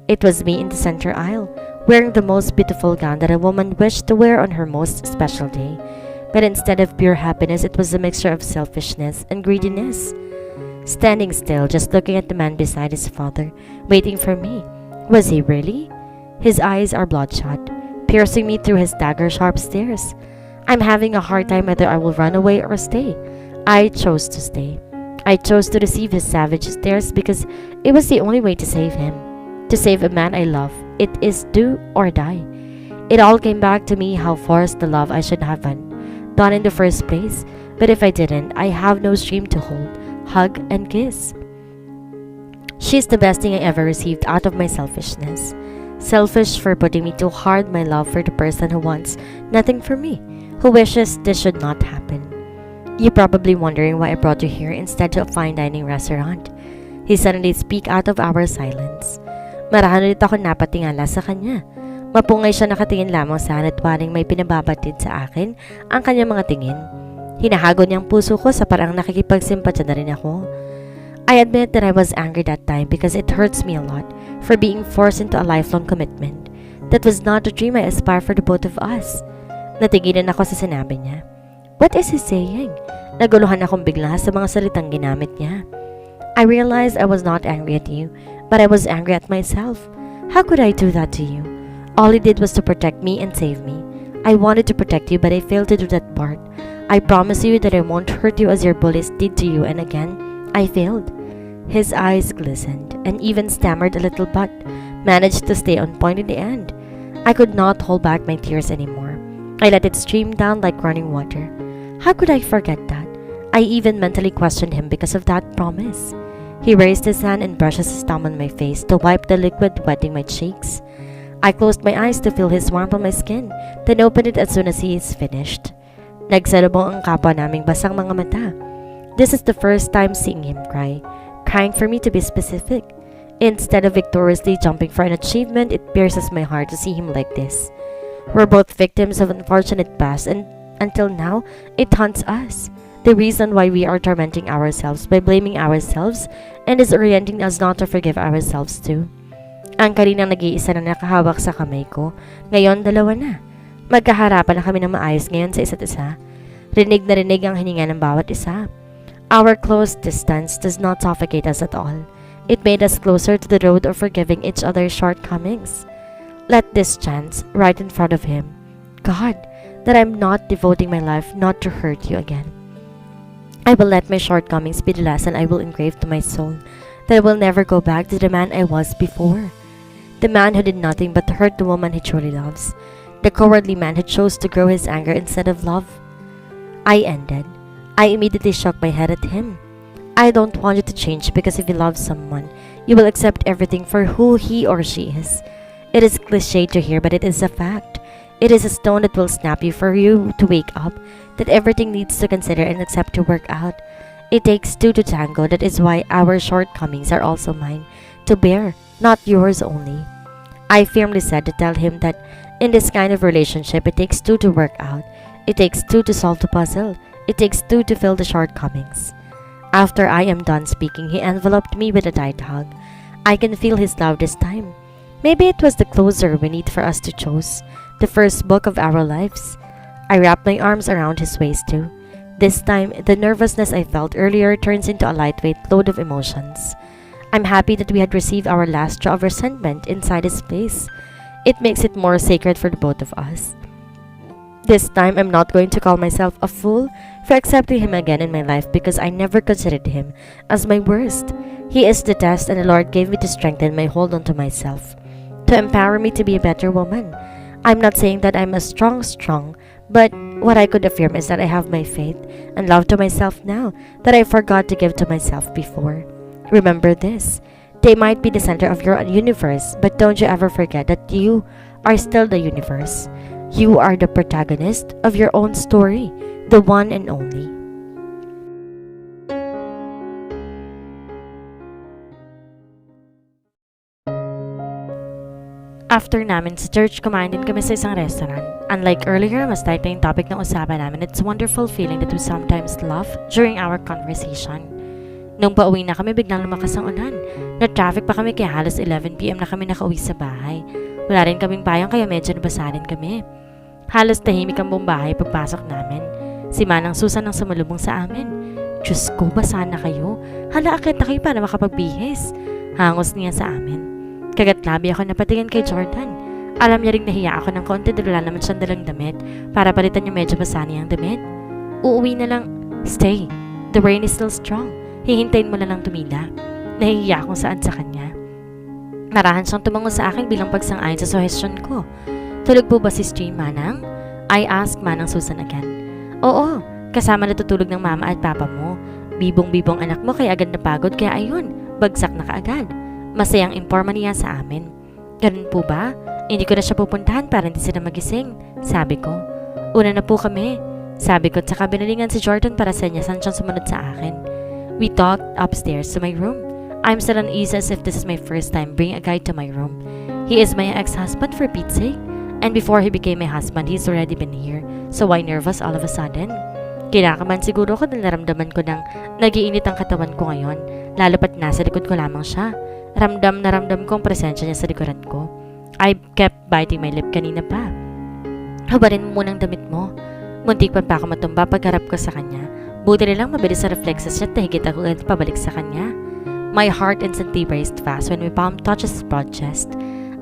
It was me in the center aisle, wearing the most beautiful gown that a woman wished to wear on her most special day. But instead of pure happiness, it was a mixture of selfishness and greediness. Standing still, just looking at the man beside his father, waiting for me. Was he really? His eyes are bloodshot, piercing me through his dagger-sharp stares. I'm having a hard time whether I will run away or stay. I chose to stay. I chose to receive his savage stares because it was the only way to save him. To save a man I love, it is do or die. It all came back to me how forced the love I should have done in the first place. But if I didn't, I have no Stream to hold, hug, and kiss. She's the best thing I ever received out of my selfishness. Selfish for putting me too hard my love for the person who wants nothing for me, who wishes this should not happen. You're probably wondering why I brought you here instead of a fine dining restaurant. He suddenly speak out of our silence. Marahan ulit ako napatingala sa kanya. Mapungay siya nakatingin lamang sa akin at waring may pinababatid sa akin ang kanyang mga tingin. Hinahago niyang puso ko sa parang nakikipagsimpatya na rin ako. I admit that I was angry that time because it hurts me a lot for being forced into a lifelong commitment. That was not the dream I aspire for the both of us. Natigilan ako sa sinabi niya. What is he saying? Naguluhan akong bigla sa mga salitang ginamit niya. I realized I was not angry at you, but I was angry at myself. How could I do that to you? All he did was to protect me and save me. I wanted to protect you, but I failed to do that part. I promise you that I won't hurt you as your bullies did to you, and again, I failed. His eyes glistened and even stammered a little but managed to stay on point in the end. I could not hold back my tears anymore. I let it stream down like running water. How could I forget that? I even mentally questioned him because of that promise. He raised his hand and brushed his thumb on my face to wipe the liquid wetting my cheeks. I closed my eyes to feel his warmth on my skin, then opened it as soon as he is finished. Nagsalubong ang kapwa naming basang mga mata. This is the first time seeing him cry, crying for me to be specific. Instead of victoriously jumping for an achievement, it pierces my heart to see him like this. We're both victims of unfortunate past and until now, it haunts us. The reason why we are tormenting ourselves by blaming ourselves and is orienting us not to forgive ourselves too. Ang kaninang nag-iisa na nakahawak sa kamay ko, ngayon dalawa na. Magkaharapan na kami ng maayos ngayon sa isa't isa. Rinig na rinig ang hininga ng bawat isa. Our close distance does not suffocate us at all. It made us closer to the road of forgiving each other's shortcomings. Let this chance right in front of him. God, that I'm not devoting my life not to hurt you again. I will let my shortcomings be the lesson I will engrave to my soul, that I will never go back to the man I was before. The man who did nothing but hurt the woman he truly loves. The cowardly man who chose to grow his anger instead of love. I ended. I immediately shook my head at him. I don't want you to change because if you love someone, you will accept everything for who he or she is. It is cliché to hear, but it is a fact. It is a stone that will snap you for you to wake up, that everything needs to consider and accept to work out. It takes two to tango, that is why our shortcomings are also mine, to bear, not yours only. I firmly said to tell him that in this kind of relationship, it takes two to work out. It takes two to solve the puzzle. It takes two to fill the shortcomings. After I am done speaking, he enveloped me with a tight hug. I can feel his love this time. Maybe it was the closer we need for us to choose, the first book of our lives. I wrapped my arms around his waist too. This time, the nervousness I felt earlier turns into a lightweight load of emotions. I'm happy that we had received our last straw of resentment inside his place. It makes it more sacred for the both of us. This time, I'm not going to call myself a fool for accepting him again in my life because I never considered him as my worst. He is the test, and the Lord gave me to strengthen my hold onto myself, to empower me to be a better woman. I'm not saying that I'm a strong, but what I could affirm is that I have my faith and love to myself now that I forgot to give to myself before. Remember this, they might be the center of your universe, but don't you ever forget that you are still the universe. You are the protagonist of your own story, the one and only. After namin sa church, kumain din kami sa isang restaurant. Unlike earlier, mas light na yung topic ng usapan namin. It's a wonderful feeling that we sometimes laugh during our conversation. Nung pauwi na kami, biglang lumakas ang ulan. Na-traffic pa kami kaya halos 11 PM na kami nakauwi sa bahay. Wala rin kaming payong kaya medyo nabasa rin kami. Halos tahimik ang buong bahay pagpasok namin. Si Manang Susan ang sumalubong sa amin. Diyos ko, basa na kayo? Hala, akit na kayo para makapagbihis. Hangos niya sa amin. Kagat-labi ako napatingin kay Jordan. Alam niya ring nahiya ako ng konti dahil wala naman siyang dalang damit para palitan yung medyo basa niyang damit. Uuwi na lang. Stay. The rain is still strong. Hihintayin mo na lang tumila. Nahihiya akong saan sa kanya. Narahan siyang tumango sa akin bilang pagsang-ayon sa suggestion ko. Tulog po ba si Stream, Manang? I asked Manang Susan again. Oo, kasama natutulog ng mama at papa mo. Bibong-bibong anak mo kaya agad napagod kaya ayun, bagsak na kaagad. Masayang imporma niya sa amin. Ganun po ba? Hindi ko na siya pupuntahan para hindi sila magising. Sabi ko. Una na po kami. Sabi ko at saka binalingan si Jordan para senyasan siyang sumunod sa akin. We talked upstairs to my room. I'm still uneasy as if this is my first time bringing a guy to my room. He is my ex-husband for Pete's sake. And before he became my husband, he's already been here. So why nervous all of a sudden? Kinakaman siguro ko dahil naramdaman ko nang nagiinit ang katawan ko ngayon. Lalo pat nasa likod ko lamang siya. Ramdam na ramdam ko ang presensya niya sa likuran ko. I kept biting my lip kanina pa. Habarin mo munang damit mo. Muntik pa ako matumba pagharap ko sa kanya. Buti nilang mabilis sa reflexes niya at higit ako agad pabalik sa kanya. My heart instantly raced fast when my palm touches his broad chest.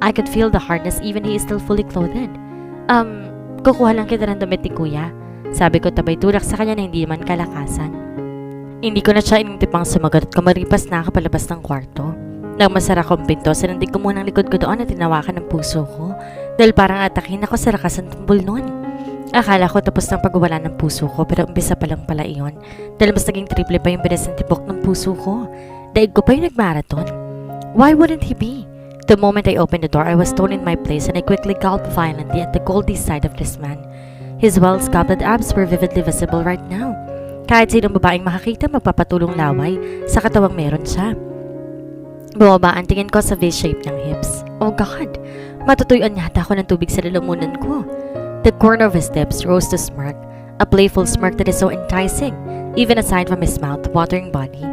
I could feel the hardness even he is still fully clothed. Kukuha lang kita ng damit ni Kuya. Sabi ko tabay tulak sa kanya na hindi man kalakasan. Hindi ko na siya inintipang sumagot at kumaripas na ako palabas ng kwarto. Nang masara kong pinto, sinandig ko muna ang likod ko doon at tinawakan ng puso ko dahil parang atakin ako sa lakas ng tumbol noon. Akala ko tapos ng pagwawala ng puso ko pero umpisa pa lang pala iyon dahil mas naging triple pa yung bilis ng tibok ng puso ko. Daig ko pa yung nagmarathon. Why wouldn't he be? The moment I opened the door, I was thrown in my place and I quickly gulped violently at the goldy side of this man. His well-sculpted abs were vividly visible right now. Kahit sinong babaeng makakita magpapatulong laway sa katawang meron siya. Bumaba ang tingin ko sa V-shape ng hips. Oh God! Matutuyuan yata ako ng tubig sa lalamunan ko. The corner of his lips rose to smirk, a playful smirk that is so enticing, even aside from his mouth-watering body.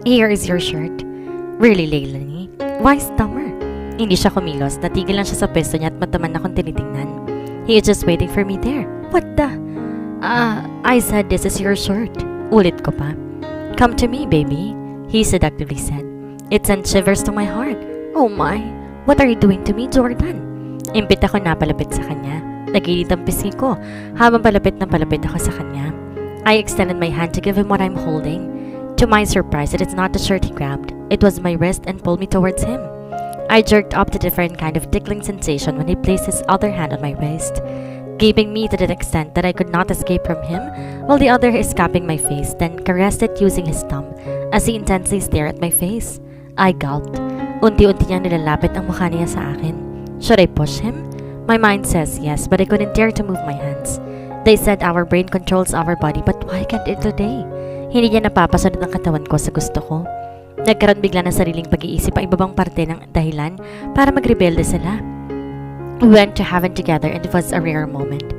Here is your shirt. Really, Leilanie? Why stammer? Hindi siya kumilos, natigil lang siya sa pwesto niya at mataman akong tinitingnan. He is just waiting for me there. What the? I said this is your shirt. Ulit ko pa. Come to me, baby, he seductively said. It sent shivers to my heart. Oh my, what are you doing to me, Jordan? Impit ako na palapit sa kanya. Naginit ang pisngi ko habang palapit ako sa kanya. I extended my hand to give him what I'm holding. To my surprise, it is not the shirt he grabbed. It was my wrist and pulled me towards him. I jerked up to a different kind of tickling sensation when he placed his other hand on my waist, gaping me to the extent that I could not escape from him, while the other is cupping my face, then caressed it using his thumb as he intensely stared at my face. I gulped. Unti-unti niyang nilalapit ang mukha niya sa akin. Should I push him? My mind says yes, but I couldn't dare to move my hands. They said our brain controls our body, but why can't it today? Hindi niya napapasunod ang katawan ko sa gusto ko. Nagkaroon bigla ng sariling pag-iisip ang ibabang parte ng dahilan para magrebelde sila. We went to heaven together and it was a rare moment.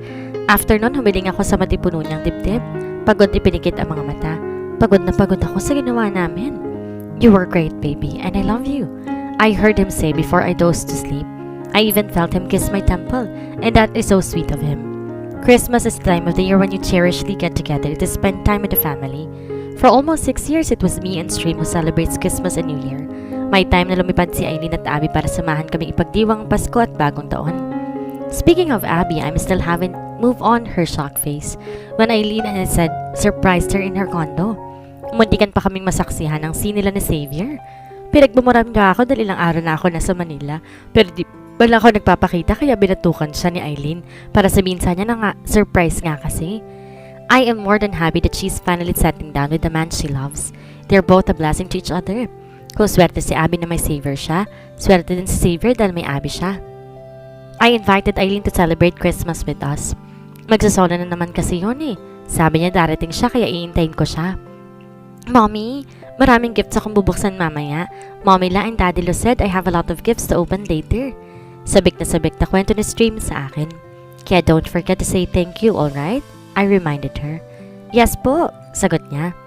After nun, humiling ako sa matipuno niyang dibdib. Pagod ipinikit ang mga mata. Pagod na pagod ako sa ginawa namin. You were great, baby, and I love you. I heard him say before I dozed to sleep. I even felt him kiss my temple, and that is so sweet of him. Christmas is the time of the year when you cherishly get together to spend time with the family. For almost 6 years, it was me and Stream who celebrates Christmas and New Year. May time na lumipad si Aileen at Abby para samahan kami ipagdiwang Pasko at Bagong Taon. Speaking of Abby, I'm still haven't moved on her shock face when Aileen and I said surprised her in her condo. Muntikan pa kaming masaksihan ang scene nila ni Xavier. Pinagbumuram niya ako dahil ilang araw na ako nasa Manila, pero di wala ako nagpapakita kaya binatukan siya ni Aileen para sabihin sa niya na nga surprise nga kasi. I am more than happy that she's finally settling down with the man she loves. They're both a blessing to each other. Kung swerte si Abby na may Xavier siya, swerte din si Xavier dahil may Abby siya. I invited Aileen to celebrate Christmas with us. Magsasolo na naman kasi yun eh. Sabi niya darating siya kaya iintayin ko siya. Mommy, maraming gifts akong bubuksan mamaya. Mommy La and Daddy Lo said I have a lot of gifts to open later. Sabik na kwento ni Stream sa akin. Kaya don't forget to say thank you, alright? I reminded her. Yes po, sagot niya.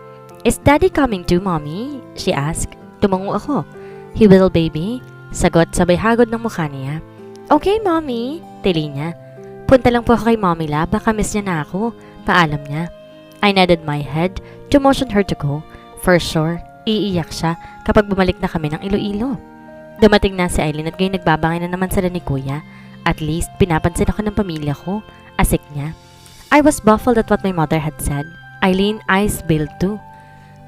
Is Daddy coming too, Mommy? She asked. Tumango ako. He will, baby. Sagot sabay hagod ng mukha niya. Okay, Mommy, tili niya. Punta lang po ako kay Mommy La, baka miss niya na ako. Paalam niya. I nodded my head to motion her to go. For sure, iiyak siya kapag bumalik na kami ng Iloilo. Dumating na si Aileen at ngayon nagbabangay na naman sila ni Kuya. At least, pinapansin ako ng pamilya ko. Asik niya. I was baffled at what my mother had said. Aileen, eyes bailed too.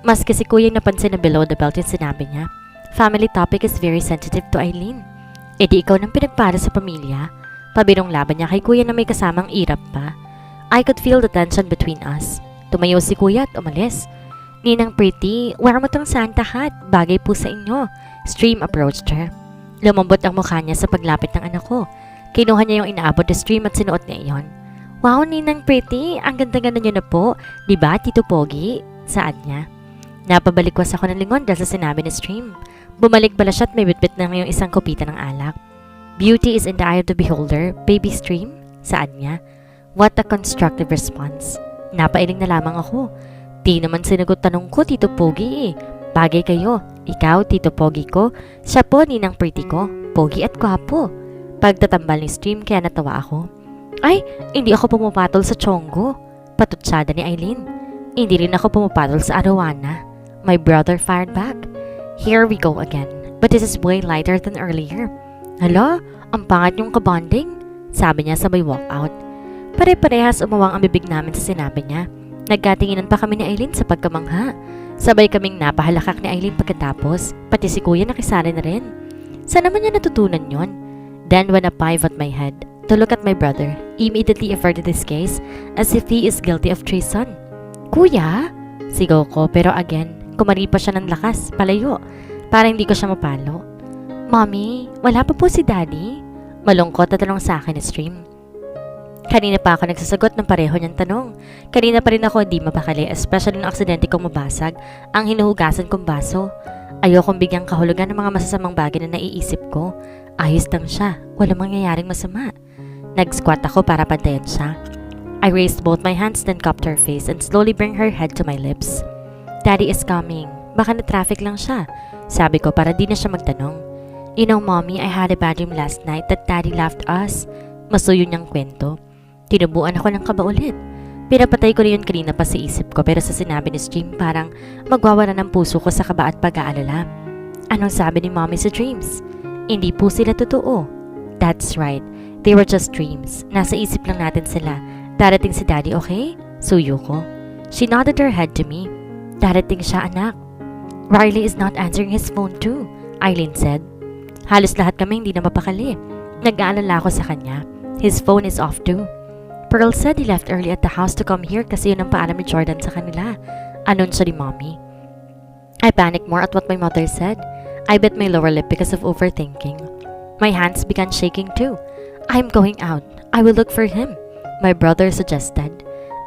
Maski si Kuya napansin na below the belt yung sinabi niya. Family topic is very sensitive to Aileen. E di ikaw nang pinagpara sa pamilya. Pabirong laban niya kay Kuya na may kasamang irap pa. I could feel the tension between us. Tumayo si Kuya at umalis. Ninang Pretty, wear mo tong Santa hat. Bagay po sa inyo. Stream approached her. Lumambot ang mukha niya sa paglapit ng anak ko. Kinuha niya yung inaabot na Stream at sinuot niya iyon. Wow, Ninang Pretty, ang ganda-ganda niyo na po. Diba, Tito Pogi? Saad niya. Napabalikwas ako ng lingon dahil sa sinabi ni Stream. Bumalik pala siya at may bitbit na ngayong isang kopita ng alak. Beauty is in the eye of the beholder, baby Stream? Saad niya. What a constructive response. Napailing na lamang ako. Di naman sinagot tanong ko, Tito Pogi eh. Bagay kayo. Ikaw, Tito Pogi ko. Siya po, Ninang Pretty ko. Pogi at gwapo. Pagtatambal ni Stream kaya natawa ako. Ay, hindi ako pumapatol sa Chongo. Patutsyada ni Aileen. Hindi rin ako pumapatol sa Arawana. My brother fired back. Here we go again. But this is way lighter than earlier. Hala, ang pangat yung kabonding. Sabi niya sabay walkout. Pare-parehas umawang ang bibig namin sa sinabi niya. Nagkatinginan pa kami ni Aileen sa pagkamangha. Sabay kaming napahalakak ni Aileen pagkatapos. Pati si Kuya nakisali na rin. Saan naman niya natutunan yon? Then when I pivot my head to look at my brother, immediately averted his gaze as if he is guilty of treason. Kuya? Sigaw ko pero again, kumaripa siya ng lakas, palayo, para hindi ko siya mapalo. Mommy, wala pa po si Daddy? Malungkot na tanong sa akin ni Stream. Kanina pa ako nagsasagot ng pareho niyang tanong. Kanina pa rin ako hindi mapakali, especially nung aksidente kong mabasag ang hinuhugasan kong baso. Ayokong bigyang kahulugan ng mga masasamang bagay na naiisip ko. Ayos lang siya, walang mangyayaring masama. Nag-squat ako para pantayan siya. I raised both my hands then cupped her face and slowly bring her head to my lips. Daddy is coming. Baka na-traffic lang siya. Sabi ko para di na siya magtanong. You know, Mommy, I had a bad dream last night that Daddy left us. Masuyo niyang kwento. Tinubuan ako ng kaba ulit. Pinapatay ko na yun kanina pa sa isip ko pero sa sinabi ni Stream parang magwawala ng puso ko sa kaba at pag-aalala. Anong sabi ni Mommy sa dreams? Hindi po sila totoo. That's right. They were just dreams. Nasa isip lang natin sila. Darating si Daddy, okay? Suyo ko. She nodded her head to me. Darating siya, anak. Riley is not answering his phone too, Aileen said. Halos lahat kami hindi na mapakali. Nag-aalala ako sa kanya. His phone is off too. Pearl said he left early at the house to come here kasi yun ang paalam ni Jordan sa kanila. Anunsyo ni Mommy. I panicked more at what my mother said. I bit my lower lip because of overthinking. My hands began shaking too. I'm going out. I will look for him, my brother suggested.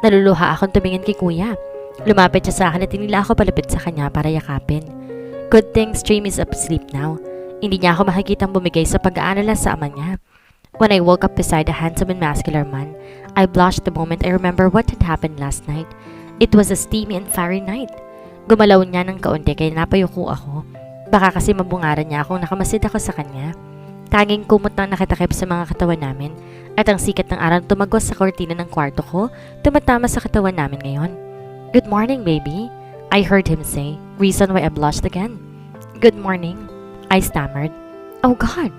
Naluluha akong tumingin kay Kuya. Lumapit siya sa akin at tinila ako palapit sa kanya para yakapin. Good thing Stream is asleep now. Hindi niya ako makikitang bumigay sa pag-aalala sa ama niya. When I woke up beside a handsome and muscular man, I blushed the moment I remember what had happened last night. It was a steamy and fiery night. Gumalaw niya ng kaunti kaya napayuko ako. Baka kasi mabungaran niya akong nakamasid ako sa kanya. Tanging kumot nang nakitakip sa mga katawan namin at ang sikat ng araw tumagos sa kortina ng kwarto ko tumatama sa katawan namin ngayon. "Good morning, baby," I heard him say, reason why I blushed again. "Good morning," I stammered. "Oh God,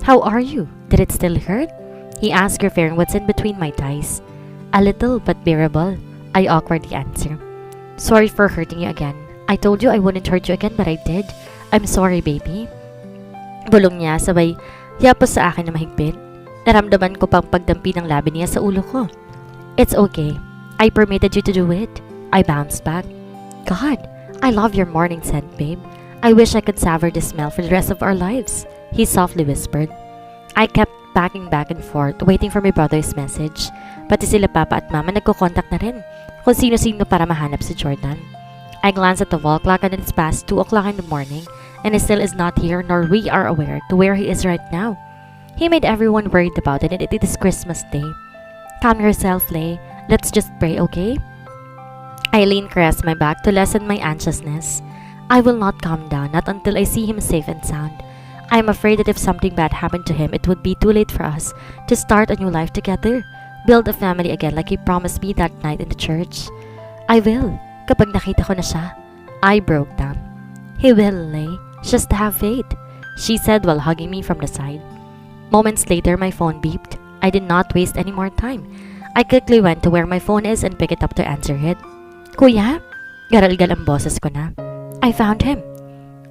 how are you? Did it still hurt?" he asked, referring what's in between my thighs. "A little, but bearable," I awkwardly answered. "Sorry for hurting you again. I told you I wouldn't hurt you again, but I did. I'm sorry, baby." Bulong niya sabay yapos sa akin na mahigpit. Naramdaman ko pang pagdampi ng labi niya sa ulo ko. "It's okay. I permitted you to do it," I bounced back. "God, I love your morning scent, babe. I wish I could savor the smell for the rest of our lives," he softly whispered. I kept backing back and forth, waiting for my brother's message. Pati sila papa at mama nagko-contact na rin kung sino-sino para mahanap si Jordan. I glanced at the wall clock and it's past 2 o'clock in the morning and he still is not here, nor we are aware to where he is right now. He made everyone worried about it and it is Christmas Day. "Calm yourself, Lay. Let's just pray, okay?" Eileen caressed my back to lessen my anxiousness. "I will not calm down, not until I see him safe and sound. I am afraid that if something bad happened to him, it would be too late for us to start a new life together, build a family again like he promised me that night in the church. I will, kapag nakita ko na siya." I broke down. "He will, Lay. Just have faith," she said while hugging me from the side. Moments later, my phone beeped. I did not waste any more time. I quickly went to where my phone is and picked it up to answer it. "Kuya?" Garalgal ang boses ko na. "I found him."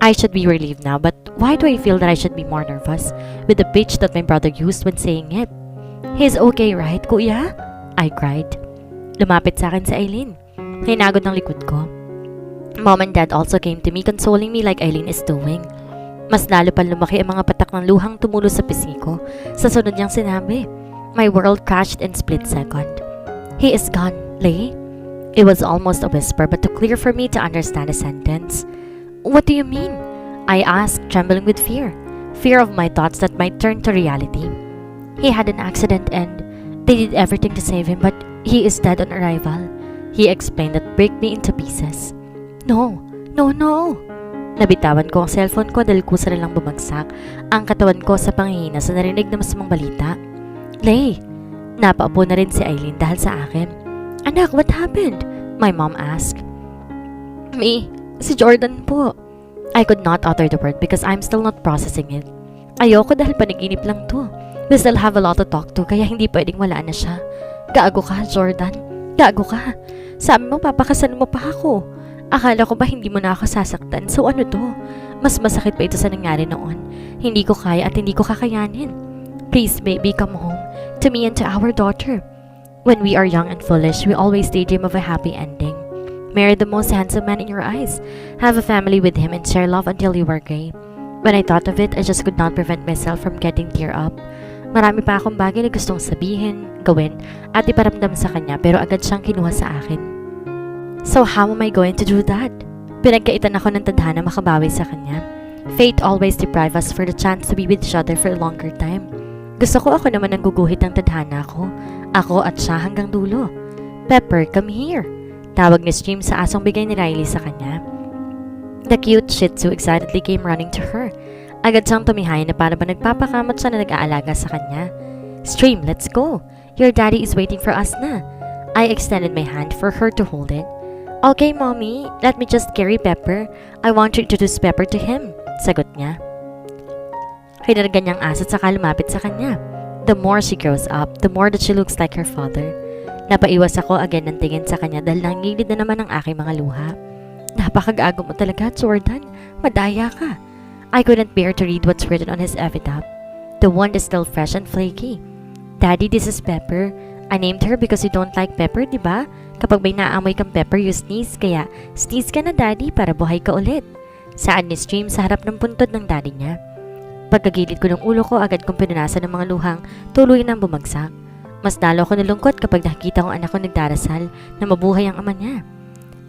I should be relieved now, but why do I feel that I should be more nervous with the pitch that my brother used when saying it? "He's okay, right, Kuya?" I cried. Lumapit sa akin si Eileen. Hinagod ng likod ko. Mom and Dad also came to me, consoling me like Eileen is doing. Mas lalo pa lumaki ang mga patak ng luhang tumulo sa pisngi ko. Sa sunod niyang sinabi, my world crashed in split second. "He is gone, Lay." It was almost a whisper, but too clear for me to understand a sentence. "What do you mean?" I asked, trembling with fear. Fear of my thoughts that might turn to reality. "He had an accident and they did everything to save him, but he is dead on arrival," he explained that broke me into pieces. No! Nabitawan ko ang cellphone ko dahil kusa na lang bumagsak ang katawan ko sa panghihina sa narinig na masamang balita. "Lay!" Napaupo na rin si Eileen dahil sa akin. "Anak, what happened?" my mom asked. Si Jordan po." I could not utter the word because I'm still not processing it. Ayoko dahil panaginip lang to. We still have a lot to talk to kaya hindi pwedeng wala na siya. Gago ka, Jordan. Gago ka. Sabi mo papakasalan mo pa ako. Akala ko ba hindi mo na ako sasaktan? So ano to? Mas masakit pa ito sa nangyari noon. Hindi ko kaya at hindi ko kakayanin. Please, baby, come home. To me and to our daughter. When we are young and foolish, we always daydream of a happy ending. Marry the most handsome man in your eyes. Have a family with him and share love until you are gray. When I thought of it, I just could not prevent myself from getting tear up. Marami pa akong bagay na gustong sabihin, gawin, at iparamdam sa kanya pero agad siyang kinuha sa akin. So how am I going to do that? Pinagkaitan ako ng tadhana makabawi sa kanya. Fate always deprive us for the chance to be with each other for a longer time. Gusto ko ako naman ang guguhit ng tadhana ko. Ako at siya hanggang dulo. "Pepper, come here." Tawag ni Stream sa asong bigay ni Riley sa kanya. The cute Shih Tzu excitedly came running to her. Agad siyang tumihay na para ba nagpapakamot siya na nag-aalaga sa kanya. "Stream, let's go. Your daddy is waiting for us na." I extended my hand for her to hold it. "Okay, mommy. Let me just carry Pepper. I want to introduce Pepper to him," sagot niya. Hinargan niyang aso at saka lumapit sa kanya. The more she grows up, the more that she looks like her father. Napaiwas ako agad ng tingin sa kanya dahil nangilid na naman ang aking mga luha. "Napakagago mo talaga, Jordan. Madaya ka." I couldn't bear to read what's written on his epitaph. The one is still fresh and flaky. "Daddy, this is Pepper. I named her because you don't like pepper, di ba? Kapag may naamoy kang pepper, you sneeze. Kaya, sneeze ka na, Daddy, para buhay ka ulit." Saan ni Stream sa harap ng puntod ng daddy niya. Pagkagilid ko ng ulo ko, agad kong pinunasan ng mga luhang tuloy nang bumagsak. Mas lalo ko nalungkot kapag nakikita kong anak ko nagdarasal na mabuhay ang ama niya.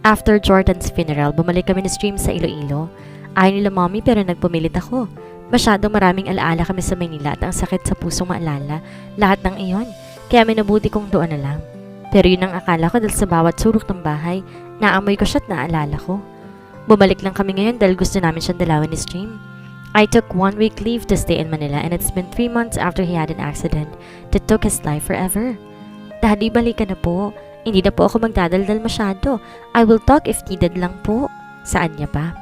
After Jordan's funeral, bumalik kami ni Stream sa Iloilo. Ayaw nila mommy pero nagpumilit ako. Masyadong maraming alaala kami sa Maynila at ang sakit sa pusong maalala lahat ng iyon, kaya minabuti kong doon na lang. Pero yun ang akala ko dahil sa bawat sulok ng bahay, naamoy ko siya at naalala ko. Bumalik lang kami ngayon dahil gusto namin siyang dalawin ni Stream. I took 1 week leave to stay in Manila and it's been 3 months after he had an accident that took his life forever. Daddy, balikan na po. Hindi na po ako magdadaldal masyado. I will talk if needed lang po. Saan niya pa?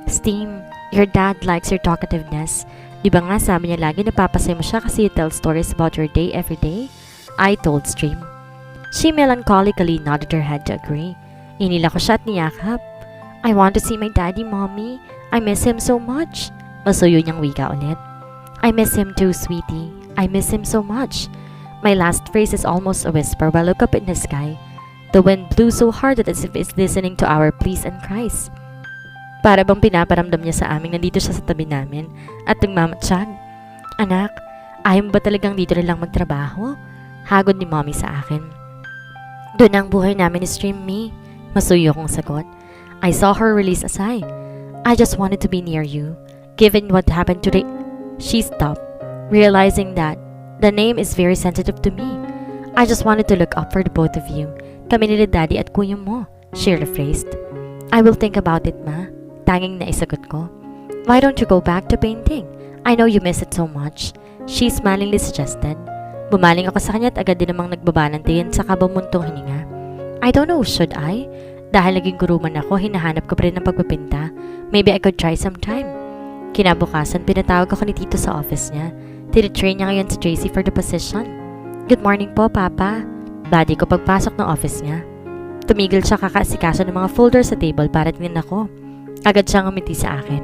Steam, your dad likes your talkativeness. Di ba nga sabi niya lagi napapasaya mo siya kasi you tell stories about your day every day? I told Stream. She melancholically nodded her head to agree. Inila ko siya at niyakap. I want to see my daddy, mommy. I miss him so much. Masuyo niyang wika ulit. I miss him too, sweetie. I miss him so much. My last phrase is almost a whisper while I look up in the sky. The wind blew so hard that as if it's listening to our pleas and cries. Para bang pinaparamdam niya sa amin nandito siya sa tabi namin at nagmamatsyag. Anak, ayaw ba talagang dito na lang magtrabaho? Hagod ni mommy sa akin. Doon ang buhay namin ni Stream Me. Masuyo kong sagot. I saw her release a sigh. I just wanted to be near you. Given what happened today, she stopped, realizing that the name is very sensitive to me. I just wanted to look up for the both of you. Kami nila daddy at kuya mo, she rephrased. I will think about it, ma. Tanging na isagot ko. Why don't you go back to painting? I know you miss it so much. She smilingly suggested. Bumaling ako sa kanya at agad din namang nagbabanantayan sa kabamuntong hininga. I don't know, should I? Dahil naging guruman ako, hinahanap ko pa rin ng pagpipinta. Maybe I could try sometime. Kinabukasan, pinatawag ako ni Tito sa office niya. Tinitrain niya ngayon si Tracy for the position. Good morning po, Papa. Buddy ko pagpasok ng office niya. Tumigil siya kakaasikaso ng mga folder sa table para tingnan ako. Agad siyang umiti sa akin.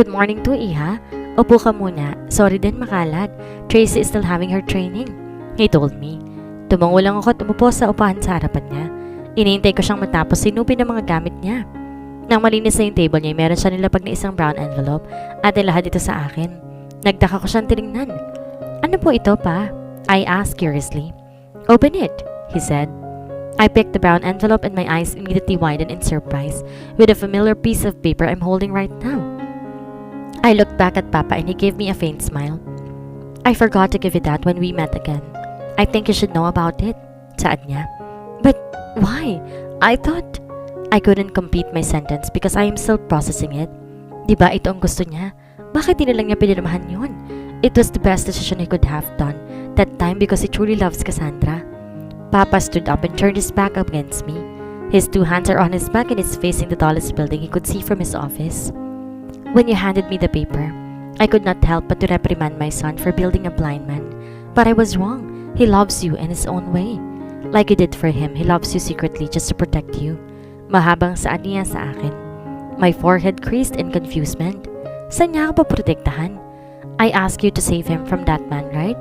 Good morning to, Iha. Upo ka muna. Sorry din makalat. Tracy is still having her training. He told me. Tumango lang ako at umupo sa upahan sa harapan niya. Inihintay ko siyang matapos sinupin ang mga gamit niya. Nang malinis na yung table niya, meron siya nilapag na isang brown envelope at nilahad ito sa akin. Nagtaka ko siyang tinignan. Ano po ito, pa? I asked curiously. Open it, he said. I picked the brown envelope and my eyes immediately widened in surprise with a familiar piece of paper I'm holding right now. I looked back at Papa and he gave me a faint smile. I forgot to give you that when we met again. I think you should know about it, saad niya. But why? I thought... I couldn't complete my sentence because I am still processing it. Diba ito ang gusto niya? Bakit di na lang niya pinirmahan yun? It was the best decision he could have done that time because he truly loves Cassandra. Papa stood up and turned his back up against me. His 2 hands are on his back and is facing the tallest building he could see from his office. When you handed me the paper, I could not help but to reprimand my son for building a blind man. But I was wrong. He loves you in his own way. Like you did for him, he loves you secretly just to protect you. Mahabang saad niya sa akin. My forehead creased in confusement. Saan niya ako paprotektahan? I asked you to save him from that man, right?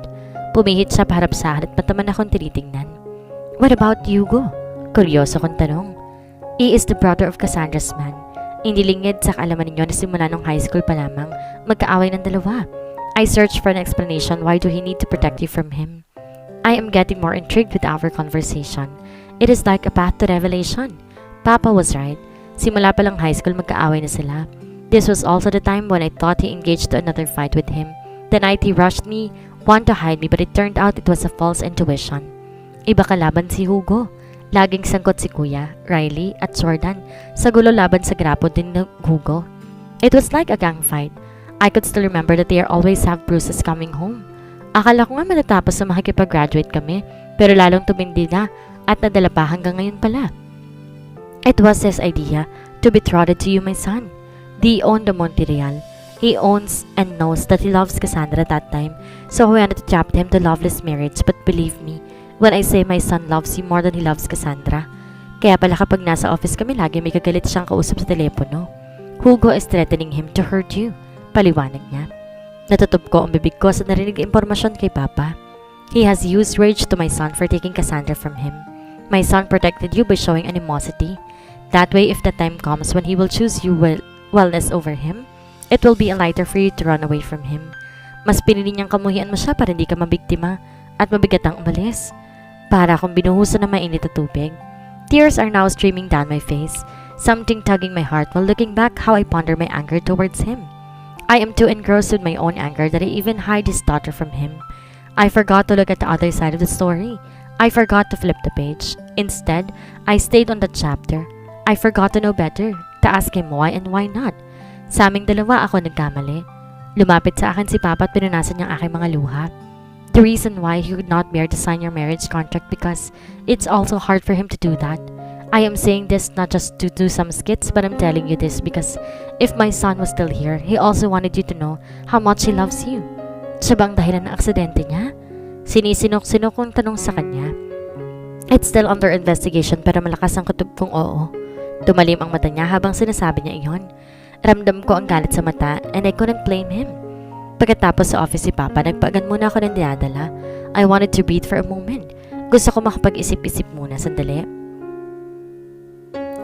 Pumihit siya paharap sa akin at mataman akong tinitingnan. What about Hugo? Kuryoso kong tanong. He is the brother of Cassandra's man. Hindi lingid sa kaalaman ninyo na simula nung high school pa lamang, magkaaway ng dalawa. I searched for an explanation why do he need to protect you from him. I am getting more intrigued with our conversation. It is like a path to revelation. Papa was right. Simula pa lang high school magkaaway na sila. This was also the time when I thought he engaged to another fight with him. The night he rushed me, wanted to hide me but it turned out it was a false intuition. Iba kalaban si Hugo. Laging sangkot si Kuya, Riley at Jordan sa gulo laban sa grapo din ng Hugo. It was like a gang fight. I could still remember that they always have bruises coming home. Akala ko nga matatapos na makikipag-graduate kami pero lalong tumindi na at nadala pa hanggang ngayon pala. It was his idea to betroth to you, my son. They own the Monterreal. He owns and knows that he loves Cassandra that time, so we wanted to trap him to loveless marriage. But believe me, when I say my son loves you more than he loves Cassandra. Kaya pala kapag nasa office kami, lagi may kagalit siyang kausap sa telepono. Hugo is threatening him to hurt you, paliwanag niya. Natutup ko ang bibig ko sa narinig impormasyon kay Papa. He has used rage to my son for taking Cassandra from him. My son protected you by showing animosity. That way, if the time comes when he will choose you wellness over him, it will be a lighter for you to run away from him. Mas pinili niyang kamuhian mo siya para hindi ka mabiktima at mabigat ang umalis. Para akong binuhusan ng mainit na tubig. Tears are now streaming down my face, something tugging my heart while looking back how I ponder my anger towards him. I am too engrossed with my own anger that I even hide his daughter from him. I forgot to look at the other side of the story. I forgot to flip the page. Instead, I stayed on that chapter. I forgot to know better, to ask him why and why not. Sa aming dalawa ako nagkamali. Lumapit sa akin si Papa at pinunasan niyang aking mga luha. The reason why he would not bear to sign your marriage contract because it's also hard for him to do that. I am saying this not just to do some skits, but I'm telling you this because if my son was still here, he also wanted you to know how much he loves you. Siya bang dahilan ng aksidente niya? Sinisinok-sinok kong tanong sa kanya. It's still under investigation pero malakas ang kutob kong oo. Tumalim ang mata niya habang sinasabi niya iyon. Ramdam ko ang galit sa mata and I couldn't blame him. Pagkatapos sa office si Papa, nagpaagan muna ako ng dinadala. I wanted to breathe for a moment. Gusto ko makapag-isip-isip muna sandali.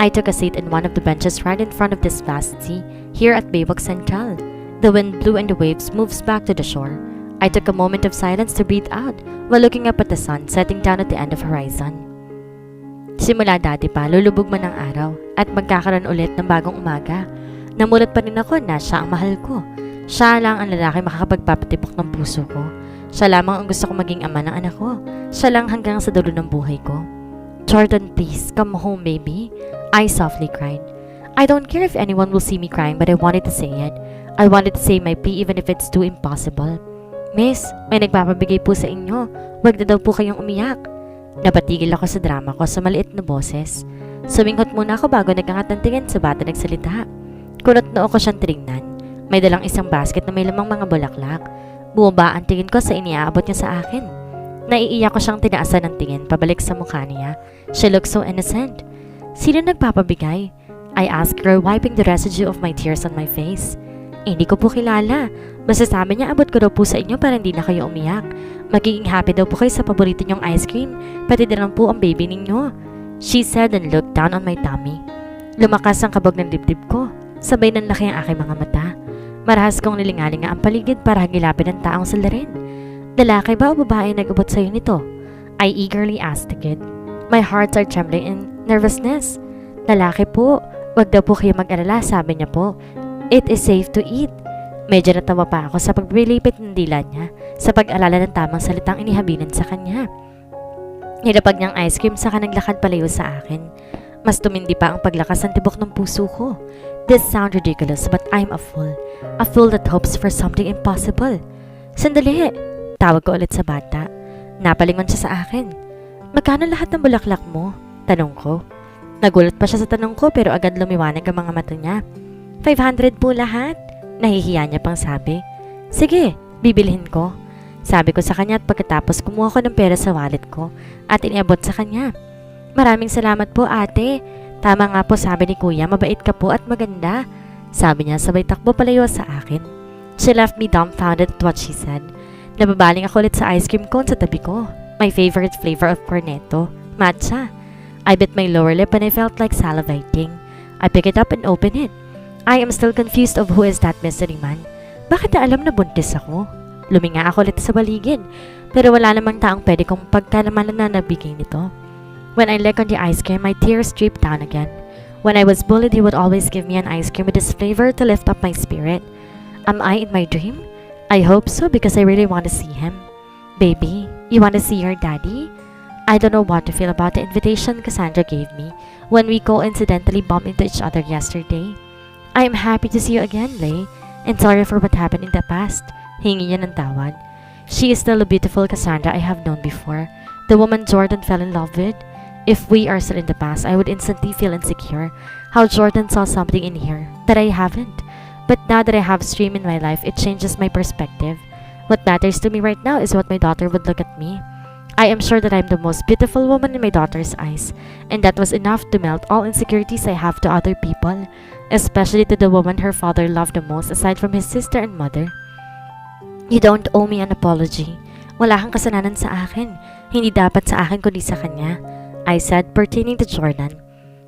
I took a seat in one of the benches right in front of this vast sea here at Baybok Central. The wind blew and the waves moved back to the shore. I took a moment of silence to breathe out while looking up at the sun setting down at the end of horizon. Simula dati pa, lulubog man ang araw at magkakaroon ulit ng bagong umaga. Namulat pa rin ako na siya ang mahal ko. Siya lang ang lalaki makakapagpapatibok ng puso ko. Siya lamang ang gusto ko maging ama ng anak ko. Siya lang hanggang sa dulo ng buhay ko. Jordan, please, come home, baby. I softly cried. I don't care if anyone will see me crying, but I wanted to say it. I wanted to say my plea even if it's too impossible. Miss, may nagpapabigay po sa inyo. Huwag na daw po kayong umiyak. Napatigil ako sa drama ko sa maliit na boses. Suminghot muna ako bago nagangat ng tingin sa bata nagsalita. Kunot noo ko siyang tinignan. May dalang isang basket na may lamang mga bulaklak. Bumaba ang tingin ko sa iniaabot niya sa akin. Naiiyak ko siyang tinaasan ng tingin pabalik sa mukha niya. She looked so innocent. Sino nagpapabigay? I asked her, wiping the residue of my tears on my face. Hindi ko po kilala. Basta sabi niya abot ko daw po sa inyo para hindi na kayo umiyak. Magiging happy daw po kayo sa paborito niyong ice cream. Pati din lang po ang baby ninyo. She said and looked down on my tummy. Lumakas ang kabog ng dibdib ko. Sabay ng laki ang aking mga mata. Marahas kong nilingalinga ang paligid para hagilapin ang taong salarin. Lalaki ba o babae nag-abot sa'yo nito? I eagerly asked the kid. My hearts are trembling in nervousness. Lalaki po. Wag daw po kayo mag-alala, sabi niya po. It is safe to eat. Medyo natawa pa ako sa pagpilipit ng dila niya sa pag-alala ng tamang salitang inihabilin sa kanya. Nilapag niyang ice cream sa naglakad palayo sa akin. Mas tumindi pa ang paglakas ng tibok ng puso ko. This sounds ridiculous but I'm a fool. A fool that hopes for something impossible. Sandali! Tawag ko ulit sa bata. Napalingon siya sa akin. Magkano lahat ng bulaklak mo? Tanong ko. Nagulat pa siya sa tanong ko pero agad lumiwanag ang mga mata niya. 500 po lahat. Nahihiya niya pang sabi. Sige, bibilhin ko. Sabi ko sa kanya at pagkatapos kumuha ko ng pera sa wallet ko at iniabot sa kanya. Maraming salamat po ate. Tama nga po sabi ni kuya, mabait ka po at maganda. Sabi niya sabay takbo palayo sa akin. She left me dumbfounded at what she said. Nababaling ako ulit sa ice cream cone sa tabi ko. My favorite flavor of cornetto, matcha. I bit my lower lip and I felt like salivating. I pick it up and open it. I am still confused of who is that mystery man. Bakit na alam na buntis ako? Luminga ako ulit sa baligid, pero wala namang taong pwede kong pagkalamanan na nagbigay nito. When I lick on the ice cream, my tears dripped down again. When I was bullied, he would always give me an ice cream with his flavor to lift up my spirit. Am I in my dream? I hope so because I really want to see him. Baby, you want to see your daddy? I don't know what to feel about the invitation Cassandra gave me when we coincidentally bumped into each other yesterday. I am happy to see you again, Lay, and sorry for what happened in the past. Hingi niya ng tawad. She is still a beautiful Cassandra I have known before, the woman Jordan fell in love with. If we are still in the past, I would instantly feel insecure. How Jordan saw something in here that I haven't. But now that I have stream in my life, it changes my perspective. What matters to me right now is what my daughter would look at me. I am sure that I'm the most beautiful woman in my daughter's eyes, and that was enough to melt all insecurities I have to other people, especially to the woman her father loved the most aside from his sister and mother. You don't owe me an apology. Wala kang kasalanan sa akin. Hindi dapat sa akin kundi sa kanya. I said, pertaining to Jordan.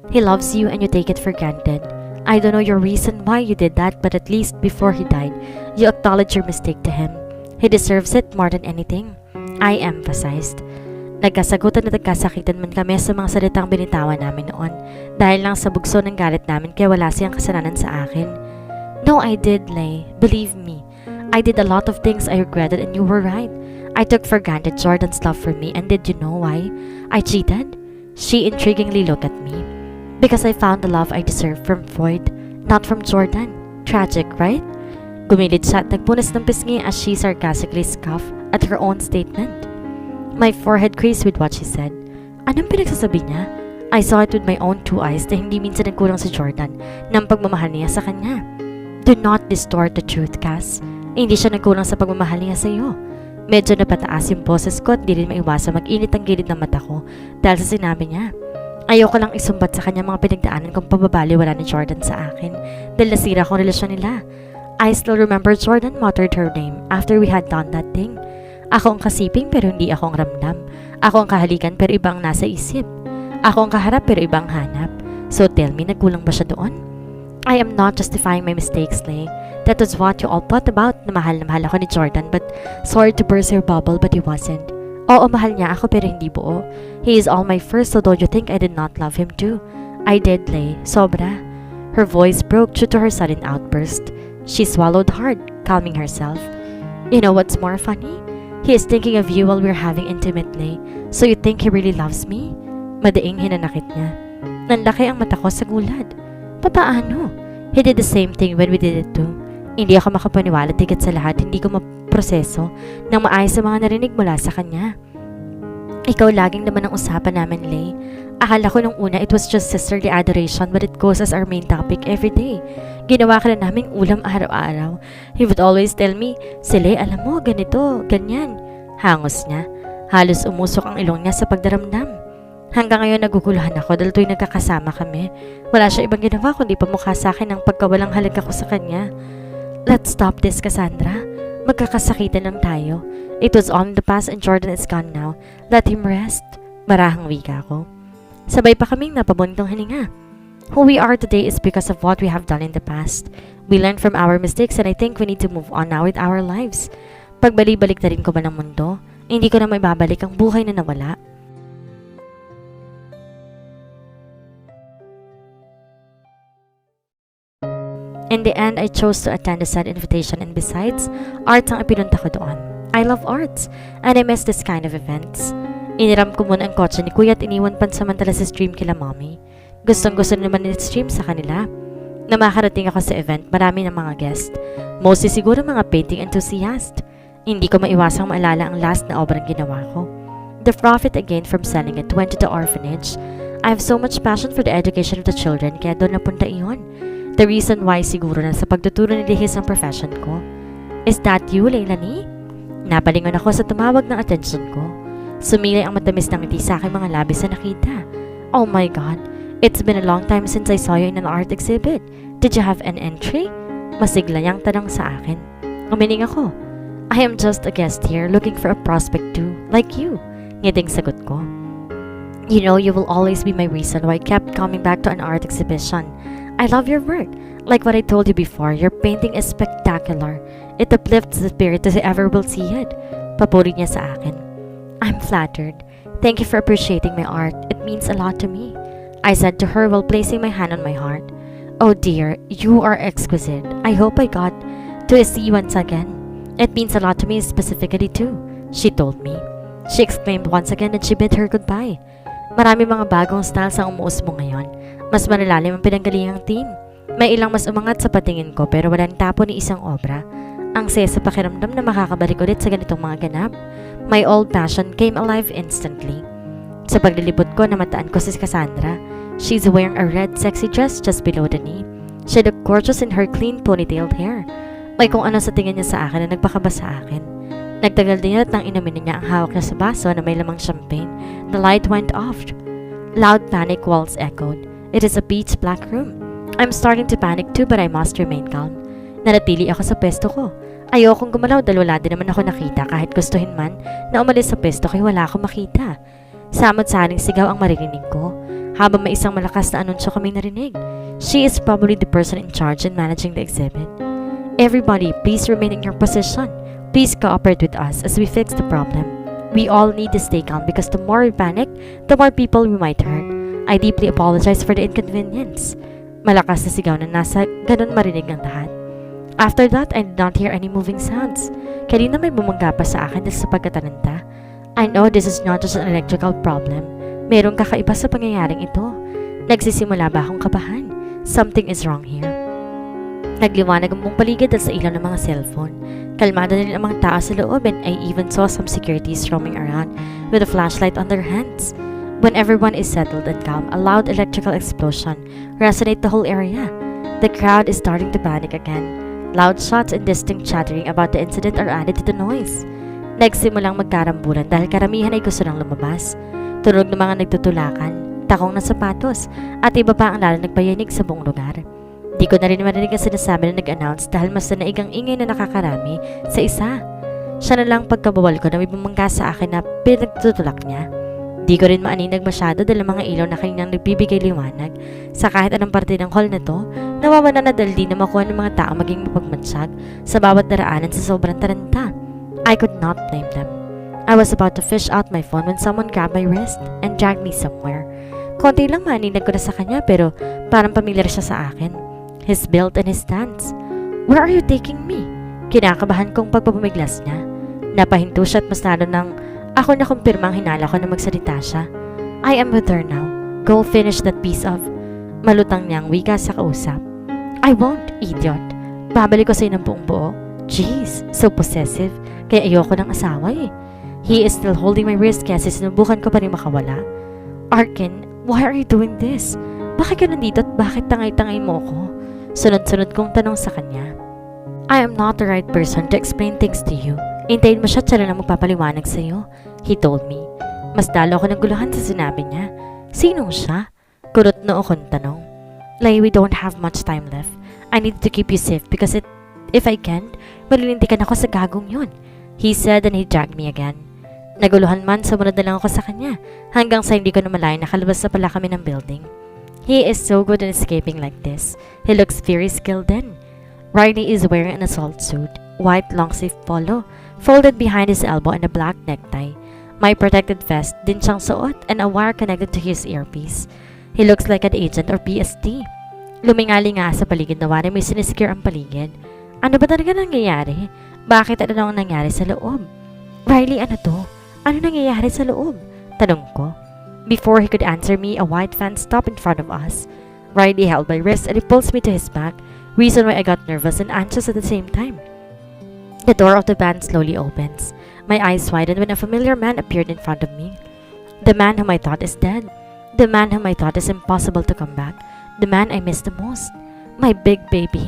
He loves you and you take it for granted. I don't know your reason why you did that, but at least before he died, you acknowledged your mistake to him. He deserves it more than anything. I emphasized. Nagkasagutan at nagkasakitan man kami sa mga salitang binitawan namin noon dahil lang sa bugso ng galit namin kaya wala siyang kasalanan sa akin. No, I did, Lay. Believe me. I did a lot of things I regretted and you were right. I took for granted Jordan's love for me, and did you know why? I cheated? She intriguingly looked at me. Because I found the love I deserved from Freud, not from Jordan. Tragic, right? Gumilid siya at nagpunas ng pisngi as she sarcastically scoffed at her own statement. My forehead creased with what she said. Anong pinagsasabi niya? I saw it with my own two eyes na hindi minsan nagkulang si Jordan ng pagmamahal niya sa kanya. Do not distort the truth, Cass. Hindi siya nagkulang sa pagmamahal niya sa iyo. Medyo napataas yung boses ko at di rin maiwasan mag-init ang gilid ng mata ko dahil sa sinabi niya. Ayoko lang isumbat sa kanya mga pinagdaanan kong pababaliwala ni Jordan sa akin dahil nasira kong relasyon nila. I still remember Jordan muttered her name after we had done that thing. Ako ang kasiping pero hindi ako ang ramdam. Ako ang kahalikan pero iba ang nasa isip. Ako ang kaharap pero iba ang hanap. So tell me, nagkulang ba siya doon? I am not justifying my mistakes, Lay. That was what you all thought about na mahal ako ni Jordan, but sorry to burst your bubble, but he wasn't. Oo, mahal niya ako pero hindi buo. He is all my first, so don't you think I did not love him too? I did, Lay. Sobra. Her voice broke due to her sudden outburst. She swallowed hard, calming herself. You know what's more funny? He is thinking of you while we're having intimate, Lay. So you think he really loves me? Madaing hinanakit niya. Nanlaki ang mata ko sa gulat. Papaano? He did the same thing when we did it too. Hindi ako makapaniwala, tigit sa lahat, hindi ko maproseso nang maayos sa mga narinig mula sa kanya. Ikaw laging naman ang usapan namin, Lay. Akala ko nung una it was just sisterly adoration, but it goes as our main topic every day. Ginawa ka na naming ulam araw-araw. He would always tell me, Sile, alam mo, ganito, ganyan. Hangos niya. Halos umusok ang ilong niya sa pagdaramdam. Hanggang ngayon naguguluhan ako dahil tuwing nagkakasama kami. Wala siya ibang ginawa kundi pamukha sa akin ng pagkawalang halaga ko sa kanya. Let's stop this, Cassandra. Magkakasakitan lang tayo. It was all in the past and Jordan is gone now. Let him rest. Marahang wika ko. Sabay pa kaming napabuntong hininga. Who we are today is because of what we have done in the past. We learned from our mistakes and I think we need to move on now with our lives. Pagbalik-balik na rin ko man ang mundo, hindi ko na maibabalik ang buhay na nawala. In the end, I chose to attend the said invitation and besides, arts ang ipinunta ko doon. I love arts and I miss this kind of events. Iniram ko muna ang kotse ni Kuya at iniwan pansamantala sa stream kila Mommy. Gustong-gusto naman ni stream sa kanila. Na makarating ako sa event, marami ng mga guest. Mostly siguro mga painting enthusiast. Hindi ko maiwasang maalala ang last na obrang ginawa ko. The profit I gained from selling it went to the orphanage. I have so much passion for the education of the children kaya doon napunta iyon. The reason why siguro na sa pagtuturo ni Lihis ang profession ko. Is that you, Leilanie? Napalingon ako sa tumawag ng attention ko. Sumilay ang matamis ng ngiti sa aking mga labi sa nakita. Oh my God, it's been a long time since I saw you in an art exhibit. Did you have an entry? Masigla niyang tanong sa akin. Umiling ako. I am just a guest here looking for a prospect too, like you. Ngiting sagot ko. You know, you will always be my reason why I kept coming back to an art exhibition. I love your work. Like what I told you before, your painting is spectacular. It uplifts the spirit as I ever will see it. Papuri niya sa akin. I'm flattered. Thank you for appreciating my art. It means a lot to me. I said to her while placing my hand on my heart. Oh dear, you are exquisite. I hope I got to see you once again. It means a lot to me specifically too, she told me. She exclaimed once again and she bid her goodbye. Marami mga bagong styles ang umuus mo ngayon. Mas malalalim ang pinanggalingang team. May ilang mas umangat sa patingin ko pero walang tapo ni isang obra. Ang saya sa pakiramdam na makakabalik ulit sa ganitong mga ganap. My old passion came alive instantly. Sa paglilibot ko, namataan ko si Cassandra. She's wearing a red sexy dress just below the knee. She looked gorgeous in her clean ponytailed hair. May kung ano sa tingin niya sa akin na nagpakaba sa akin. Nagtagal din at nang inamin niya ang hawak niya sa baso na may lamang champagne. The light went off. Loud panic walls echoed. It is a pitch black room. I'm starting to panic too but I must remain calm. Nanatili ako sa pesto ko. Ayokong gumalaw dahil wala din naman ako nakita kahit gustuhin man na umalis sa pesto kaya wala akong makita. Samot-saring sigaw ang maririnig ko habang may isang malakas na anunsyo kaming narinig. She is probably the person in charge in managing the exhibit. Everybody, please remain in your position. Please cooperate with us as we fix the problem. We all need to stay calm because the more we panic, the more people we might hurt. I deeply apologize for the inconvenience. Malakas na sigaw na nasa ganun marinig ng lahat. After that, I did not hear any moving sounds. Kanina may bumangga pa sa akin dahil sa pagkatananta. I know this is not just an electrical problem. Merong kakaiba sa pangyayaring ito. Nagsisimula ba akong kabahan? Something is wrong here. Nagliwanag ang buong paligid dahil sa ilaw ng mga cellphone. Kalmado din ang mga tao sa loob and I even saw some securities roaming around with a flashlight on their hands. When everyone is settled and calm, a loud electrical explosion resonates the whole area. The crowd is starting to panic again. Loud shots and distinct chattering about the incident are added to the noise. Nagsimulang magkarambulan dahil karamihan ay gusto nang lumabas. Tunog ng mga nagtutulakan, takong na sapatos, at iba pa ang lalo nagpayanig sa buong lugar. Di ko na rin marinig ang sinasabi na nag-announce dahil mas naigang ingay na nakakarami sa isa. Siya na lang pagkabawal ko na may bumangga sa akin na pinagtutulak niya. Di ko rin maaninag masyado dahil ang mga ilaw na kaninang nagbibigay liwanag sa kahit anong parte ng hall na to, nawawala na dahil di na makuha ng mga tao maging mapagmatsyag sa bawat daraanan sa sobrang taranta. I could not blame them. I was about to fish out my phone when someone grabbed my wrist and dragged me somewhere. Konti lang maaninag ko na sa kanya pero parang pamilyar siya sa akin. His build and his stance. Where are you taking me? Kinakabahan kong pagpapamiglas niya. Napahinto siya at mas lalo nang ako na kumpirmang hinala ko na magsalita siya. I am with her now. Go finish that piece of... Malutang niyang wika sa kausap. I won't, idiot. Babalik ko sa'yo ng buong buo. Jeez, so possessive. Kaya ayoko ng asawa eh. He is still holding my wrist kaya sinubukan ko pa rin makawala. Arkin, why are you doing this? Bakit ka nandito at bakit tangay-tangay mo ko? Sunod-sunod kong tanong sa kanya. I am not the right person to explain things to you. Intayin mo siya at siya lang magpapaliwanag sa'yo. He told me. Mas lalo ako naguluhan sa sinabi niya. Sinong siya? Kurot na akong tanong. Like, we don't have much time left. I need to keep you safe because if I can't, malilintikan ako sa gagong yun. He said and he dragged me again. Naguluhan man, sumunod na lang ako sa kanya hanggang sa hindi ko na malaya nakalabas na pala kami ng building. He is so good at escaping like this. He looks very skilled then. Riley is wearing an assault suit, white long-sleeve polo, folded behind his elbow and a black necktie. My protected vest din siyang suot and a wire connected to his earpiece. He looks like an agent or PSD. Lumingali nga sa paligid na wari may sinisecure ang paligid. Ano ba talaga nangyayari? Bakit ano ang nangyari sa loob? Riley, ano to? Ano nangyayari sa loob? Tanong ko. Before he could answer me, a white van stopped in front of us. Riley held my wrist and he pulls me to his back, reason why I got nervous and anxious at the same time. The door of the van slowly opens. My eyes widened when a familiar man appeared in front of me. The man whom I thought is dead. The man whom I thought is impossible to come back. The man I miss the most. My big baby.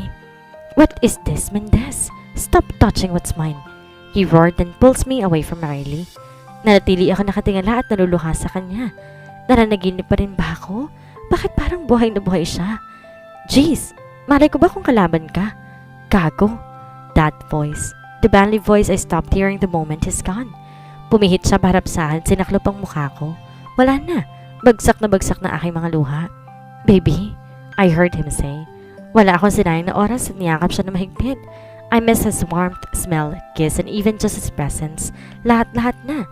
What is this, Mendez? Stop touching what's mine. He roared and pulls me away from Riley. Nanatili ako nakatingala at naluluha sa kanya. Nananaginip pa rin ba ako? Bakit parang buhay na buhay siya? Jeez, malay ko ba kung kalaban ka? Gago. That voice. The manly voice I stopped hearing the moment he's gone. Pumihit siya paharap sa akin, sinaklop ang mukha ko. Wala na. Bagsak na aking mga luha. Baby, I heard him say. Wala akong sinayang na oras at niyakap siya na mahigpit. I miss his warmth, smell, kiss, and even just his presence. Lahat-lahat na.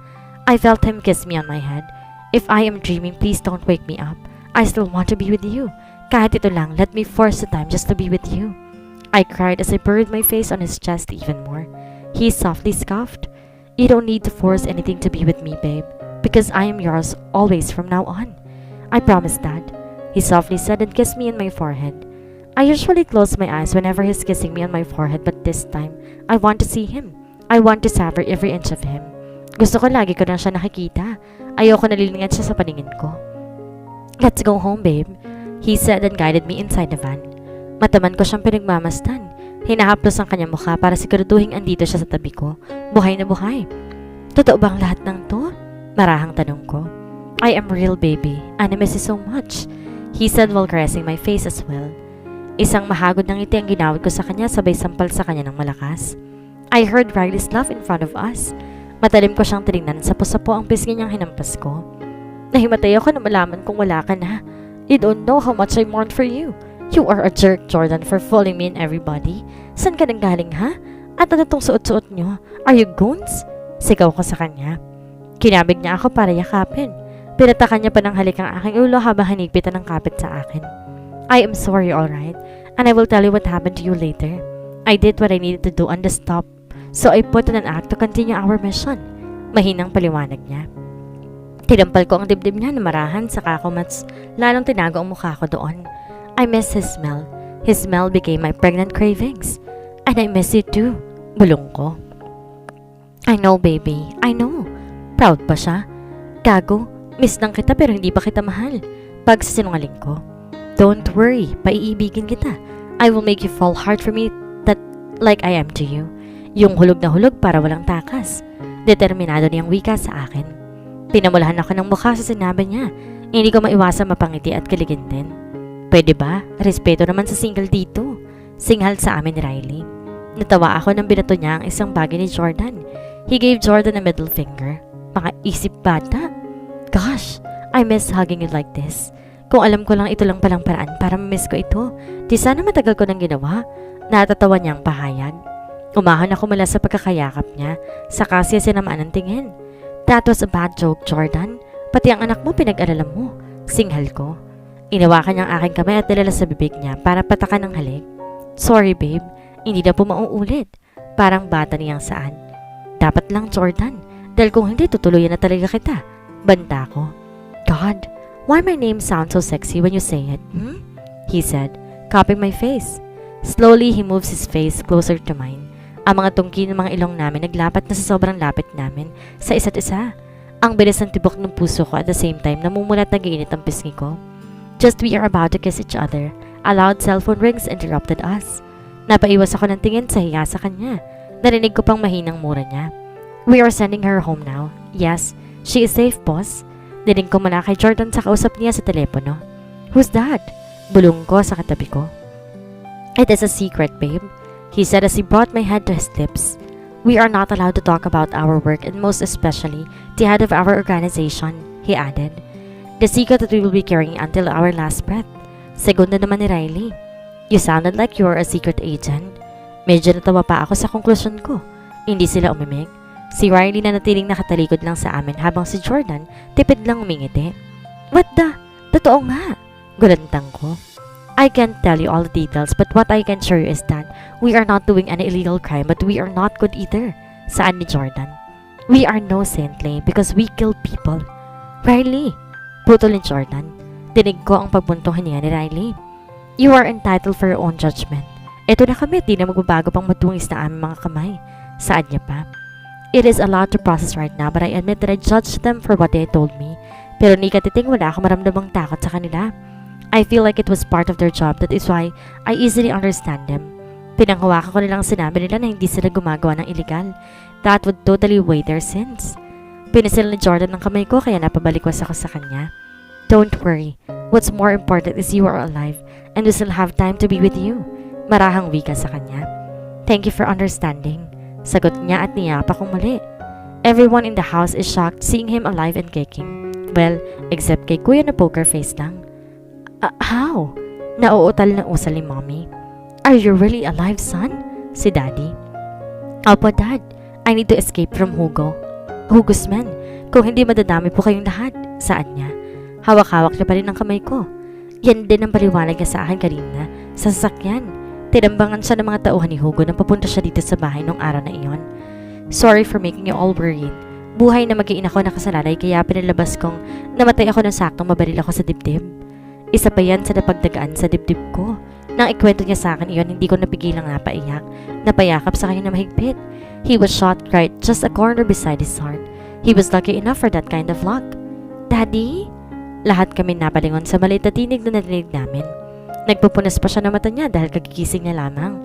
I felt him kiss me on my head. If I am dreaming, please don't wake me up. I still want to be with you. Kahit ito lang, let me force the time just to be with you. I cried as I buried my face on his chest even more. He softly scoffed. You don't need to force anything to be with me, babe, because I am yours always from now on. I promise that. He softly said and kissed me on my forehead. I usually close my eyes whenever he's kissing me on my forehead, but this time, I want to see him. I want to savor every inch of him. Gusto ko lagi ko na siya nakikita. Ayoko nalilingad siya sa paningin ko. Let's go home, babe, he said and guided me inside the van. Mataman ko siyang pinagmamasdan. Hinahaplos ang kanyang mukha para siguraduhin andito siya sa tabi ko. Buhay na buhay. Totoo bang lahat ng to? Marahang tanong ko. I am real, baby, and I miss you so much, he said while caressing my face as well. Isang mahagod ng ngiti ang ginawid ko sa kanya sabay sampal sa kanya ng malakas. I heard Riley's laugh in front of us. Matalim ko siyang tinignan, sapo-sapo ang pisngi niyang hinampas ko. Nahimatay ako na malaman kung wala ka na. You don't know how much I mourned for you. You are a jerk, Jordan, for fooling me and everybody. San ka nang galing, ha? At ano tong suot-suot niyo? Are you goons? Sigaw ko sa kanya. Kinabig niya ako para yakapin. Pinatakan niya pa ng halik ang aking ulo habang hinigpitan ng kapit sa akin. I am sorry, alright, and I will tell you what happened to you later. I did what I needed to do on the stop, so I put on an act to continue our mission. Mahinang paliwanag niya. Tinampal ko ang dibdib niya na marahan saka ko mas lalong tinago ang mukha ko doon. I miss his smell. His smell became my pregnant cravings. And I miss you too. Bulong ko. I know, baby. I know. Proud pa siya. Gago, miss lang kita pero hindi pa kita mahal. Pagsasinungaling ko. Don't worry, paiibigin kita. I will make you fall hard for me that like I am to you. Yung hulog na hulog para walang takas. Determinado niyang wika sa akin. Pinamulahan ako ng mukha sa sinabi niya. Hindi ko maiwasang mapangiti at kiligin din. Pwede ba? Respeto naman sa single dito. Singhal sa amin ni Riley. Natawa ako nang binato niya ang isang bagay ni Jordan. He gave Jordan a middle finger. Mga isip bata. Gosh, I miss hugging you like this. Kung alam ko lang ito lang palang paraan para ma-miss ko ito, di sana matagal ko nang ginawa. Natatawa niyang pahayag. Umahon ako mula sa pagkakayakap niya, saka siya sinamaan ng tingin. That was a bad joke, Jordan. Pati ang anak mo pinag-alala mo. Singhal ko. Inawakan niya ang aking kamay at nilala sa bibig niya para patakan ng halik. Sorry, babe. Hindi na po mauulit. Parang bata niyang saan. Dapat lang, Jordan. Dahil kung hindi, tutuluyan na talaga kita. Banta ko. God, why my name sounds so sexy when you say it? He said, cupping my face. Slowly, he moves his face closer to mine. Ang mga tungki ng mga ilong namin naglapat na sa sobrang lapit namin sa isa't isa. Ang bilis ng tibok ng puso ko at the same time namumulat na giinit ang pisngi ko. Just we are about to kiss each other. A loud cellphone rings interrupted us. Napaiwas ako ng tingin sa hiya sa kanya. Narinig ko pang mahinang mura niya. We are sending her home now. Yes, she is safe, boss. Dinig ko mula kay Jordan sa kausap niya sa telepono. Who's that? Bulong ko sa katabi ko. It is a secret, babe. He said as he brought my head to his lips. We are not allowed to talk about our work and most especially the head of our organization, he added. The secret that we will be carrying until our last breath. Segunda naman ni Riley. You sounded like you are a secret agent. Medyo natawa pa ako sa konklusyon ko. Hindi sila umimik. Si Riley na natiling nakatalikod lang sa amin habang si Jordan tipid lang umingiti. What the? Totoo nga. Gulantang ko. I can't tell you all the details but what I can assure you is that we are not doing any illegal crime but we are not good either. Saan ni Jordan? We are no saintly because we kill people. Riley! Putol ni Jordan. Dinig ko ang pagbuntuhan niya ni Riley. You are entitled for your own judgment. Ito na kami, di na magbabago pang matungis na aming mga kamay. Saan niya pa? It is a lot to process right now but I admit that I judged them for what they told me. Pero ni katiting wala akong maramdamang takot sa kanila. I feel like it was part of their job, that is why I easily understand them. Pinanghawakan ko nilang sinabi nila na hindi sila gumagawa ng illegal. That would totally weigh their sins. Pinisil ni Jordan ng kamay ko kaya napabalikwas ako sa kanya. Don't worry. What's more important is you are alive and we still have time to be with you. Marahang wika sa kanya. Thank you for understanding. Sagot niya at niyapa kong muli. Everyone in the house is shocked seeing him alive and kicking. Well, except kay kuya na poker face lang. How? Nauutal na usal ni mommy. Are you really alive, son? Si daddy. Opo, dad. I need to escape from Hugo. Hugo's men. Kung hindi madadami po kayong lahat. Saan niya? Hawak-hawak niya pa rin ang kamay ko. Yan din ang paliwanag niya sa akin kanina. Sa sasakyan. Tinambangan siya ng mga tauhan ni Hugo nang papunta siya dito sa bahay nung araw na iyon. Sorry for making you all worried. Buhay na mag-iin ako nakasalalay kaya pinalabas kong namatay ako ng saktong mabaril ako sa dibdib. Isa pa yan sa napagdagaan sa dibdib ko. Nang ikwento niya sa akin iyon, hindi ko napigilang napaiyak. Napayakap sa kanya na mahigpit. He was shot right just a corner beside his heart. He was lucky enough for that kind of luck. Daddy? Lahat kami napalingon sa maliit na tinig na narinig namin. Nagpupunas pa siya ng mata niya dahil kagigising niya lamang.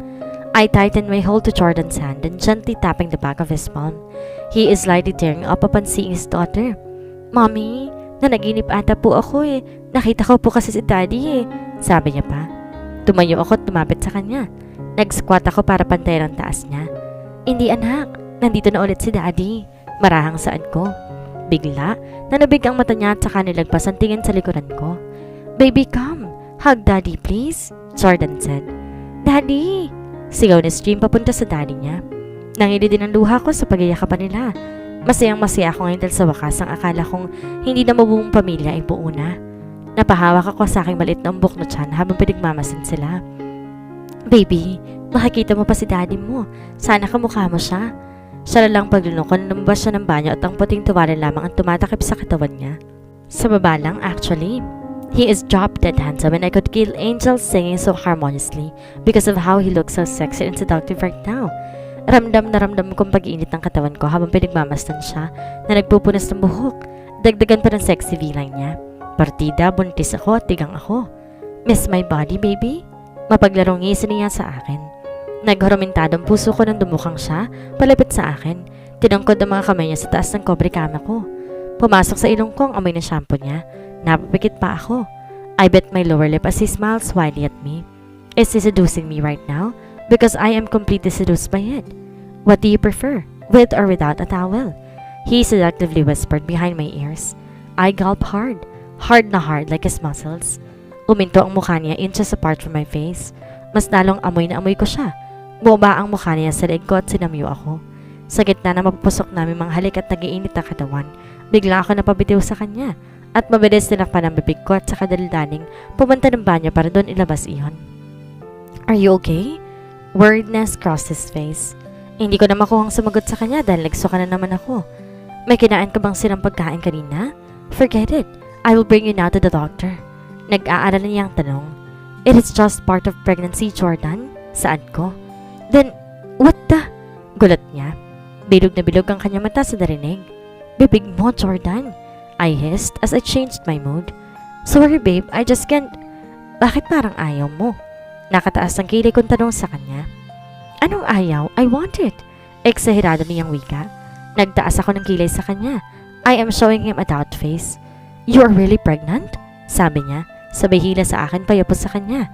I tightened my hold to Jordan's hand and gently tapping the back of his palm. He is slightly tearing up upon seeing his daughter. Mommy, nanaginip ata po ako eh. Nakita ko po kasi si Daddy eh. Sabi niya pa. Tumayo ako at tumapit sa kanya. Nag-squat ako para pantayan ang taas niya. Hindi anak, nandito na ulit si Daddy. Marahang saan ko. Bigla, nanabig ang mata niya at saka nilagpas ang tingin sa likuran ko. Baby, come. Hug Daddy, please. Jordan said. Daddy! Sigaw ni Stream papunta sa daddy niya. Nangili din ang luha ko sa pagyayakapan nila. Masayang-masaya ako ngayon dahil sa wakas ang akala kong hindi na mabuong pamilya ay buo na. Napahawak ako sa aking maliit na umbok na tiyan habang pinagmamasin sila. Baby, Makikita mo pa si daddy mo. Sana kamukha mo siya. Siya lang paglunok na lumabas siya ng banyo at ang puting tuwalya lamang ang tumatakip sa katawan niya. Sa baba lang, actually. He is drop-dead handsome and I could kill angels singing so harmoniously because of how he looks so sexy and seductive right now. Ramdam na ramdam kong pag-iinit ng katawan ko habang pinagmamastan siya na nagpupunas ng buhok. Dagdagan pa ng sexy V-line niya. Partida, buntis ako at tigang ako. Miss my body, baby? Mapaglarong ngisi niya sa akin. Naghurumintadong puso ko nang dumukang siya, palapit sa akin. Tinangkod ang mga kamay niya sa taas ng kobre kama ko. Pumasok sa ilong ko ang amoy ng shampoo niya. Napapikit pa ako. I bit my lower lip as he smiled slyly at me. Is he seducing me right now? Because I am completely seduced by it. What do you prefer, with or without a towel? He seductively whispered behind my ears. I gulp hard na hard like his muscles. Uminto ang mukha niya inches apart from my face. Mas lalong amoy na amoy ko siya. Bumaba ang mukha niya sa leeg ko at sinamyo ako. Sa gitna na mapupusok namin mga halik at nag-iinit na katawan, bigla ako napabitiw sa kanya at mabilis tinakpan ang bibig ko at sa kadalidaning pumunta ng banyo para doon ilabas iyon. Are you okay? Worriedness crossed his face. Hindi ko na makuhang sumagot sa kanya dahil nagsuka na naman ako. May kinain ka bang silang pagkain kanina? Forget it. I will bring you now to the doctor. Nag-aalala niyang tanong. It is just part of pregnancy, Jordan. Saan ko? Then, what the? Gulat niya. Bilog na bilog ang kanyang mata sa narinig. Bibig mo, Jordan. I hissed as I changed my mood. Sorry, babe. I just can't. Bakit parang ayaw mo? Nakataas ang kilay kong tanong sa kanya. Anong ayaw? I want it. Eksahirado niyang wika. Nagtaas ako ng kilay sa kanya. I am showing him a doubt face. You are really pregnant? Sabi niya. Sabay hila sa akin payapos sa kanya.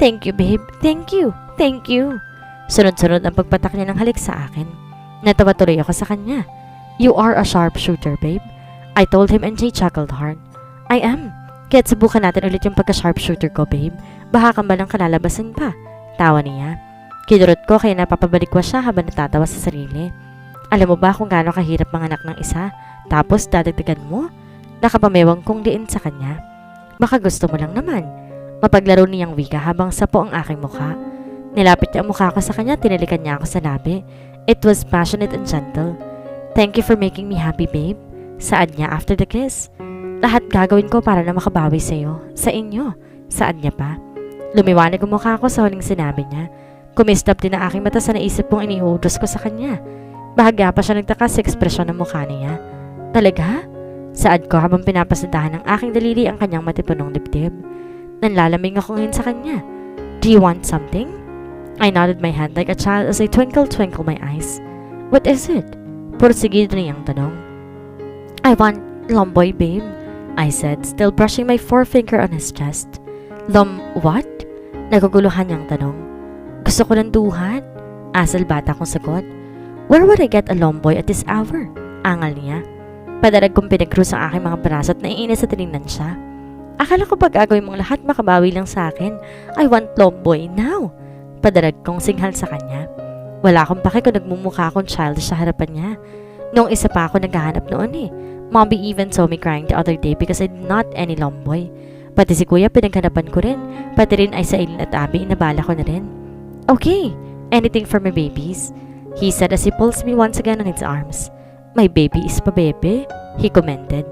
Thank you, babe. Thank you. Thank you. Sunod-sunod ang pagpatak niya ng halik sa akin. Natawa tuloy ako sa kanya. You are a sharpshooter, babe. I told him and he chuckled hard. I am. Kaya't subukan natin ulit yung pagka-sharpshooter ko, babe. Baka kambalang kalalabasan pa. Tawa niya. Kinurot ko kaya napapabalik ko siya habang natatawa sa sarili. Alam mo ba kung gaano kahirap manganak ng isa? Tapos dadagdagan mo? Nakapamewang kong diin sa kanya. Baka gusto mo lang naman. Mapaglaro niyang wika habang sapo ang aking mukha. Nilapit niya ang mukha ko sa kanya, tinalikan niya ako sa labi. It was passionate and gentle. Thank you for making me happy, babe. Saad niya after the kiss. Lahat gagawin ko para na makabawi sa'yo. Sa inyo. Saad niya pa. Lumiwanag ang mukha ko sa huling sinabi niya. Kumistap din ang aking mata sa naisip kong iniutos ko sa kanya. Bahagya pa siya nagtaka sa ekspresyon ng mukha niya. Talaga? Saad ko habang pinapasadahan ng aking daliri ang kanyang matipunong dibdib. Nanlalamig akong ngin sa kanya. Do you want something? I nodded my head like a child as I twinkle my eyes. What is it? Pursigido niyang tanong. I want lomboy, babe, I said, still brushing my forefinger on his chest. What? Naguguluhan niyang tanong. Gusto ko ng duhat? Asal bata kong sagot. Where would I get a lomboy at this hour? Angal niya. Padarag kong pinag-cruise ang aking mga braso at naiinis sa tinignan siya. Akala ko pag gagawin mong lahat makabawi lang sa akin. I want lomboy now. Padarag kong singhal sa kanya. Wala akong pake kung nagmumukha akong childish sa harapan niya. Noong isa pa ako naghahanap noon eh. Mommy even saw me crying the other day because I did not any lomboy. Pati si kuya pinaghanapan ko rin. Pati rin ay sa Aileen at Abby inabala ko na rin. Okay, anything for my babies, he said as he pulls me once again on his arms. My baby is pa bebe, he commented.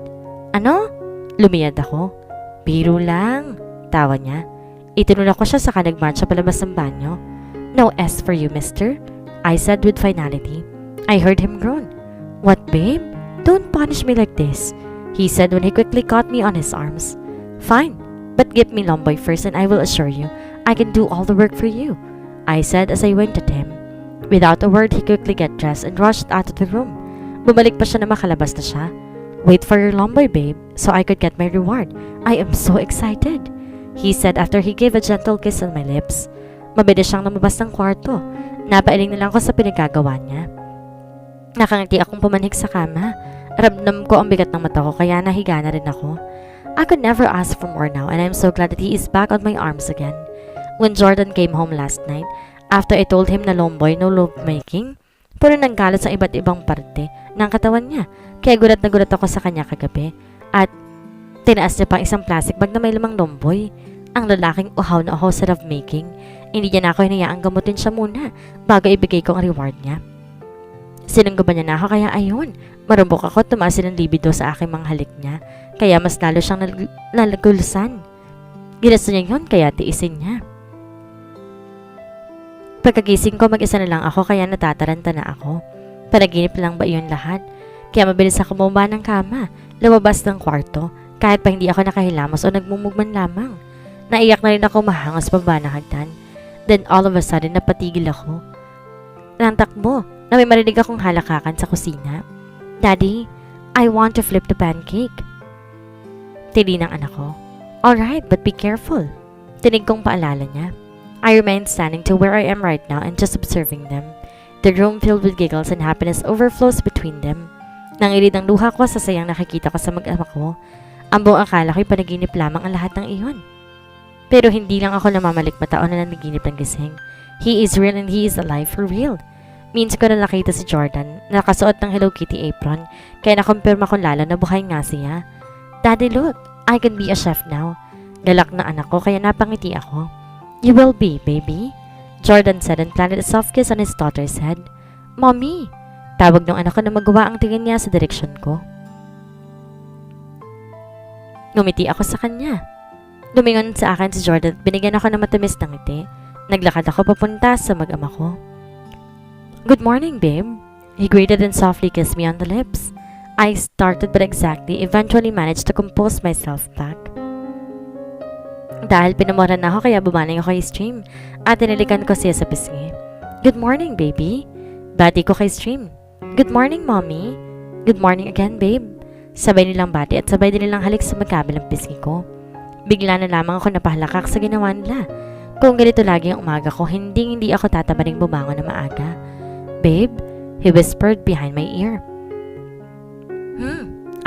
Ano? Lumiyad ako. Biro lang, tawa niya. Itinulak ko siya saka nag-march sa palabas ng banyo. No S for you, mister, I said with finality. I heard him groan. What, babe? Don't punish me like this, he said when he quickly caught me on his arms. Fine, but give me lomboy first and I will assure you I can do all the work for you, I said as I winked at him. Without a word, he quickly got dressed and rushed out of the room. Bumalik pa siya na makalabas na siya. Wait for your lomboy, babe, so I could get my reward. I am so excited, he said after he gave a gentle kiss on my lips. Mabilis siyang lumabas ng kwarto. Napailing na lang ko sa pinagagawa niya. Nakangiti akong pumanik sa kama. Ramdam ko ang bigat ng mata ko kaya nahiga na rin ako. I could never ask for more now and I'm so glad that he is back on my arms again. When Jordan came home last night, after I told him na lomboy no love making, puro nang galit sa iba't ibang parte ng katawan niya. Kaya gulat na gulat ako sa kanya kagabi. At tinaas niya pang isang plastic bag na may lamang lomboy. Ang lalaking uhaw na uhaw sa lovemaking. Hindi niya na ako hinayaang gamutin siya muna bago ibigay ko ang reward niya. Sinunggaban niya na ako kaya ayun, marumbok ako at tumaas ng libido sa aking mga halik niya. Kaya mas lalo siyang nalagulusan. Ginusto niya yun kaya tiisin niya. Pagkagising ko mag-isa na lang ako kaya natataranta na ako. Panaginip lang ba iyon lahat? Kaya mabilis ako bumaba ng kama, lumabas ng kwarto, kahit pa hindi ako nakahilamos o nagmumugman lamang. Naiyak na rin ako mahangos pababa ng hagdan. Then all of a sudden napatigil ako. Nantakbo na may marinig akong halakakan sa kusina. Daddy, I want to flip the pancake. Tili ng anak ko. Alright, but be careful. Tinig kong paalala niya. I remained standing to where I am right now and just observing them. The room filled with giggles and happiness overflows between them. Nangilid ang luha ko sa sayang nakikita ko sa mag-ama ko. Ang buong akala ko'y panaginip lamang ang lahat ng iyon. Pero hindi lang ako namamalikmata o na nanaginip ng gising. He is real and he is alive for real. Means ko na nakita si Jordan, nakasuot ng Hello Kitty apron, kaya nakumpirma ko lalo na buhay nga siya. Daddy, look, I can be a chef now. Galak na anak ko kaya napangiti ako. You will be, baby, Jordan said and planted a soft kiss on his daughter's head. Mommy! Tawag ng anak ko na magawa ang tingin niya sa direksyon ko. Ngumiti ako sa kanya. Lumingon sa akin si Jordan at binigyan ako ng matamis na ngiti. Naglakad ako papunta sa mag-ama ko. Good morning, babe. He greeted and softly kissed me on the lips. I started but eventually managed to compose myself back. Dahil pinamura na ako kaya bumanay ako kay Stream at tinilikan ko siya sa pisngi. Good morning, baby. Bati ko kay Stream. Good morning, mommy. Good morning again, babe. Sabay nilang bati at sabay din nilang halik sa magkabilang pisngi ko. Bigla na lamang ako napahalakak sa ginawa nila. Kung ganito lagi ang umaga ko, hindi ako tatamaring bumangon na maaga. Babe, he whispered behind my ear.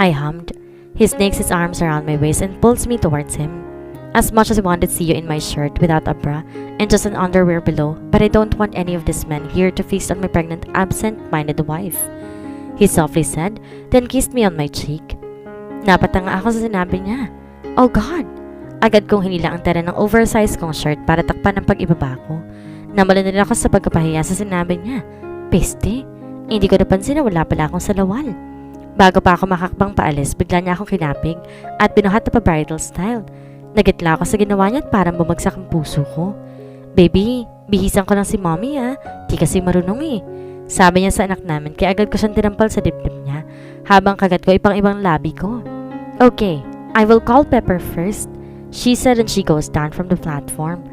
I hummed. He snakes his arms around my waist and pulls me towards him. As much as I wanted to see you in my shirt without a bra and just an underwear below, but I don't want any of these men here to feast on my pregnant, absent-minded wife. He softly said, then kissed me on my cheek. Napatanga ako sa sinabi niya. Oh God! Agad kong hinila ang tela ng oversized kong shirt para takpan ang pag-ibaba ko. Namala na rin ako sa pagkapahiya sa sinabi niya. Peste, hindi ko napansin na wala pala akong salawal. Bago pa ako makakbang paalis, bigla niya akong kinapig at binuhat na pa-bridal style. Nagitla ako sa ginawa niya at parang bumagsak ang puso ko. Baby, bihisan ko lang si mommy di kasi marunong eh. Sabi niya sa anak namin kaya agad ko siyang tinampal sa dibdib niya habang kagat ko ibang labi ko. Okay, I will call Pepper first, she said and she goes down from the platform.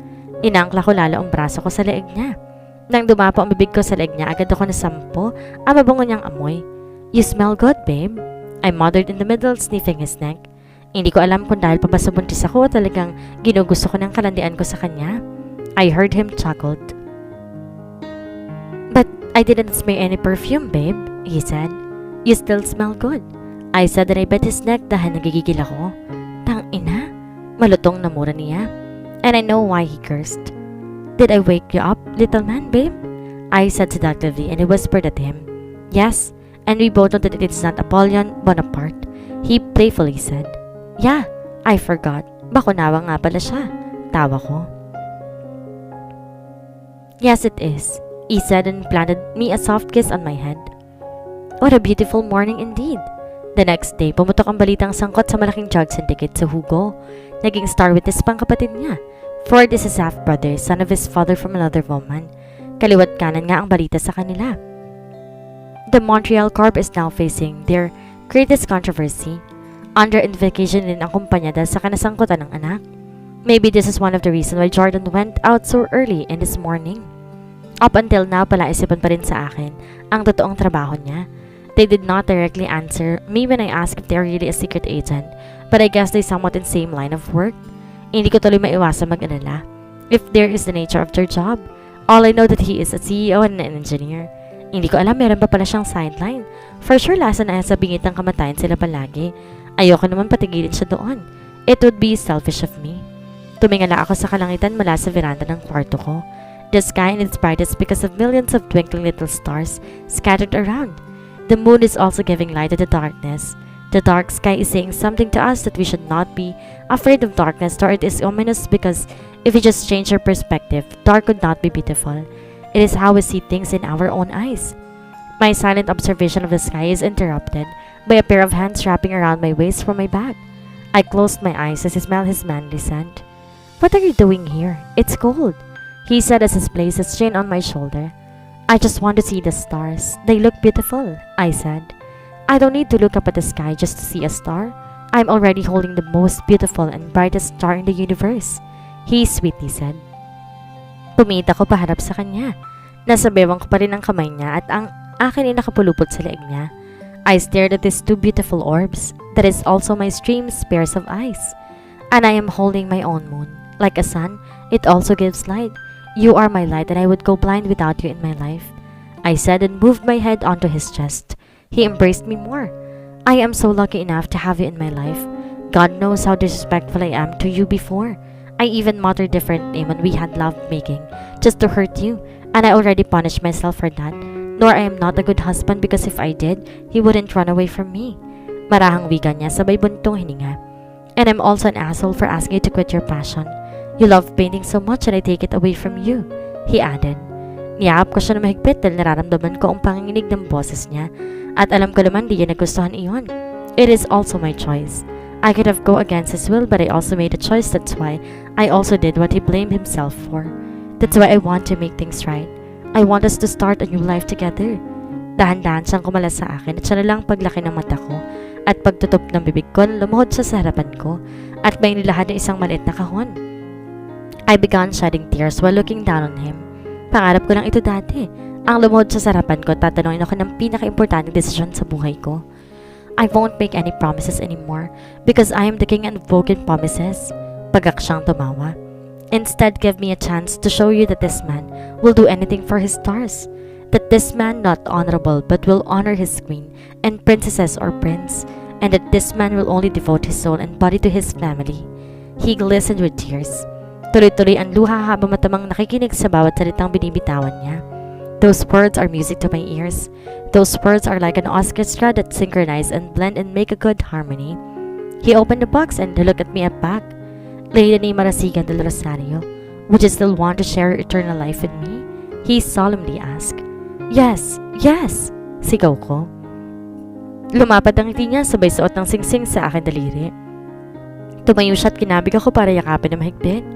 Inangkla ko lalo ang braso ko sa leeg niya. Nang dumapo ang bibig ko sa leeg niya, agad ako nasampo ang mabango niyang amoy. You smell good, babe. I muttered in the middle, sniffing his neck. Hindi ko alam kung dahil pa ba sa buntis ako o talagang ginugusto ko ng kalandian ko sa kanya. I heard him chuckled. But I didn't smell any perfume, babe, he said. You still smell good. I said that I bit his neck dahil nagigigil ako. Tangina, malutong na mura niya. And I know why he cursed. Did I wake you up, little man, babe? I said seductively and I whispered at him. Yes, and we both know that it is not Apollyon Bonaparte, he playfully said. Yeah, I forgot. Bakunawa nga pala siya. Tawa ko. Yes, it is, he said and planted me a soft kiss on my head. What a beautiful morning indeed. The next day, pumutok ang balitang sangkot sa malaking jug syndicate sa Hugo. Naging star witness pang kapatid niya. Ford is his half-brother, son of his father from another woman. Kaliwat kanan nga ang balita sa kanila. The Montreal Corp is now facing their greatest controversy. Under investigation din ang kumpanya dahil sa kanasangkutan ng anak. Maybe this is one of the reasons why Jordan went out so early in this morning. Up until now, palaisipan pa rin sa akin ang totoong trabaho niya. They did not directly answer me when I asked if they are really a secret agent, but I guess they somewhat in same line of work. Hindi ko tuloy maiwasan mag-alala if there is the nature of their job. All I know that he is a CEO and an engineer. Hindi ko alam meron pa pala siyang sideline. For sure, lasa na sa bingit ng kamatayan sila palagi. Ayoko naman patigilin siya doon. It would be selfish of me. Tumingala ako sa kalangitan mula sa veranda ng kwarto ko. The sky in its brightest because of millions of twinkling little stars scattered around. The moon is also giving light to the darkness. The dark sky is saying something to us that we should not be afraid of darkness, or it is ominous because if we just change our perspective, dark could not be beautiful. It is how we see things in our own eyes. My silent observation of the sky is interrupted by a pair of hands wrapping around my waist from my back. I closed my eyes as he smelled his manly scent. "What are you doing here? It's cold," he said as he placed his chin on my shoulder. "I just want to see the stars. They look beautiful," I said. "I don't need to look up at the sky just to see a star. I'm already holding the most beautiful and brightest star in the universe," he sweetly said. Pumita ko paharap sa kanya. Nasa bewang ko pa rin ang kamay niya at ang akin ay nakapulupot sa leeg niya. I stared at these two beautiful orbs. That is also my streams, pairs of eyes. And I am holding my own moon. Like a sun, it also gives light. You are my light and I would go blind without you in my life," I said and moved my head onto his chest. He embraced me more. "I am so lucky enough to have you in my life. God knows how disrespectful I am to you before. I even muttered different name when we had love making, just to hurt you, and I already punished myself for that. Nor I am not a good husband because if I did, he wouldn't run away from me." Marahang wika niya sabay buntong hininga. "And I'm also an asshole for asking you to quit your passion. You love painting so much and I take it away from you," he added. Niyakap ko siya na mahigpit dahil nararamdaman ko ang panginginig ng boses niya at alam ko naman di niya nagustuhan iyon. It is also my choice. I could have go against his will but I also made a choice, that's why I also did what he blamed himself for. That's why I want to make things right. I want us to start a new life together. Dahan-dahan siyang kumalas sa akin at siya na lang paglaki ng mata ko at pagtutup ng bibig ko lumuhod siya sa harapan ko at may nilahad ng isang maliit na kahon. I began shedding tears while looking down on him. Pangarap ko lang ito dati. Ang lumuhod siya sa harapan ko, tatanungin ako ng pinaka-importanting desisyon sa buhay ko. I won't make any promises anymore because I am the king and broken promises. Pagak siyang tumawa. Instead, give me a chance to show you that this man will do anything for his stars. That this man not honorable but will honor his queen and princesses or prince. And that this man will only devote his soul and body to his family. He glistened with tears. Tuloy-tuloy ang luha habang matamang nakikinig sa bawat salitang binibitawan niya. Those words are music to my ears. Those words are like an orchestra that synchronize and blend and make a good harmony. He opened the box and looked at me back. "Leilanie Marasigan del Rosario, would you still want to share your eternal life with me?" He solemnly asked. "Yes, yes," sigaw ko. Lumapad ang ngiti niya sabay suot ng singsing sa akin daliri. Tumayo siya at kinabig ako para yakapin na mahigpit.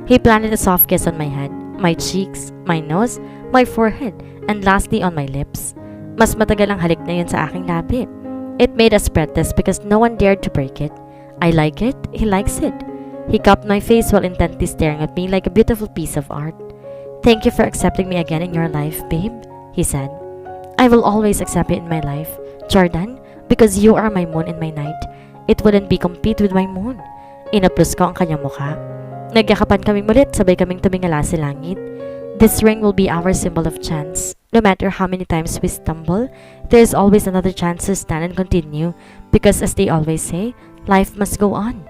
He planted a soft kiss on my head, my cheeks, my nose, my forehead, and lastly on my lips. Mas matagal ang halik na yun sa aking labi. It made us breathless because no one dared to break it. I like it, he likes it. He cupped my face while intently staring at me like a beautiful piece of art. "Thank you for accepting me again in your life, babe," he said. "I will always accept you in my life, Jordan, because you are my moon in my night. It wouldn't be complete with my moon." Inaplus ko ang kanyang mukha. Nagyakapan kami mulit, sabay kaming tumingala sa langit. This ring will be our symbol of chance. No matter how many times we stumble, there is always another chance to stand and continue because as they always say, life must go on.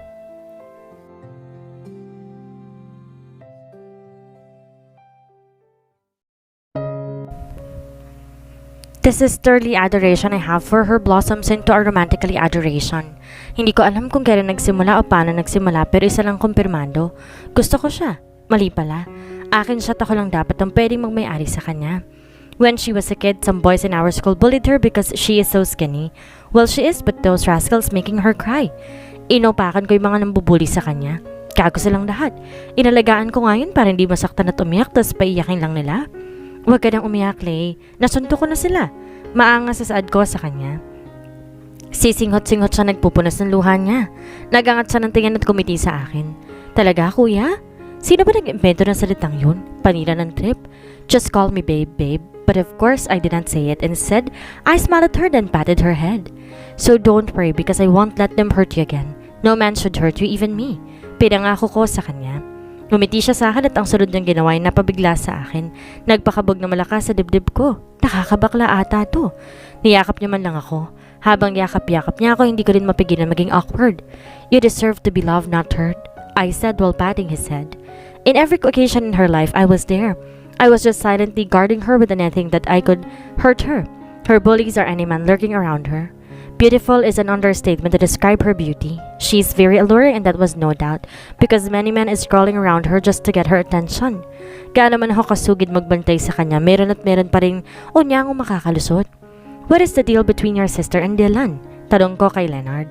The sisterly adoration I have for her blossoms into a romantically adoration. Hindi ko alam kung kailan nagsimula o paano nagsimula pero isa lang kumpirmado. Gusto ko siya. Mali pala. Akin siya at ako lang dapat ang pwedeng magmay-ari sa kanya. When she was a kid, some boys in our school bullied her because she is so skinny. Well, she is, but those rascals making her cry. Inupakan ko yung mga nambubuli sa kanya. Kago silang lahat. Inalagaan ko ngayon para hindi masaktan at umiyak tapos paiyakin lang nila. Huwag ka nang umiyak, Lay. Nasunto ko na sila. Maangas sa saad ko sa kanya. Sisinghot-singhot siya nagpupunas ng luha niya. Nagangat siya ng tingin at kumiti sa akin. Talaga, kuya? Sino ba nag-invento ng salitang yun? Panira ng trip? Just call me babe. But of course, I didn't say it. Instead, I smiled at her and patted her head. So don't worry because I won't let them hurt you again. No man should hurt you, even me. Pinangako ko sa kanya. Ngumiti siya sa akin at ang sunod niyang ginawa ay napabigla sa akin. Nagpakabog na malakas sa dibdib ko. Nakakabakla ata to. Niyakap niya man lang ako. Habang yakap-yakap niya ako, hindi ko rin mapigilan maging awkward. You deserve to be loved, not hurt, I said while patting his head. In every occasion in her life, I was there. I was just silently guarding her with anything that I could hurt her. Her bullies or any man lurking around her. Beautiful is an understatement to describe her beauty. She is very alluring and that was no doubt because many men is crawling around her just to get her attention. Gaano man ako kasugid magbantay sa kanya, meron pa rin unyang makakalusot. What is the deal between your sister and Dylan? Tanong ko kay Leonard.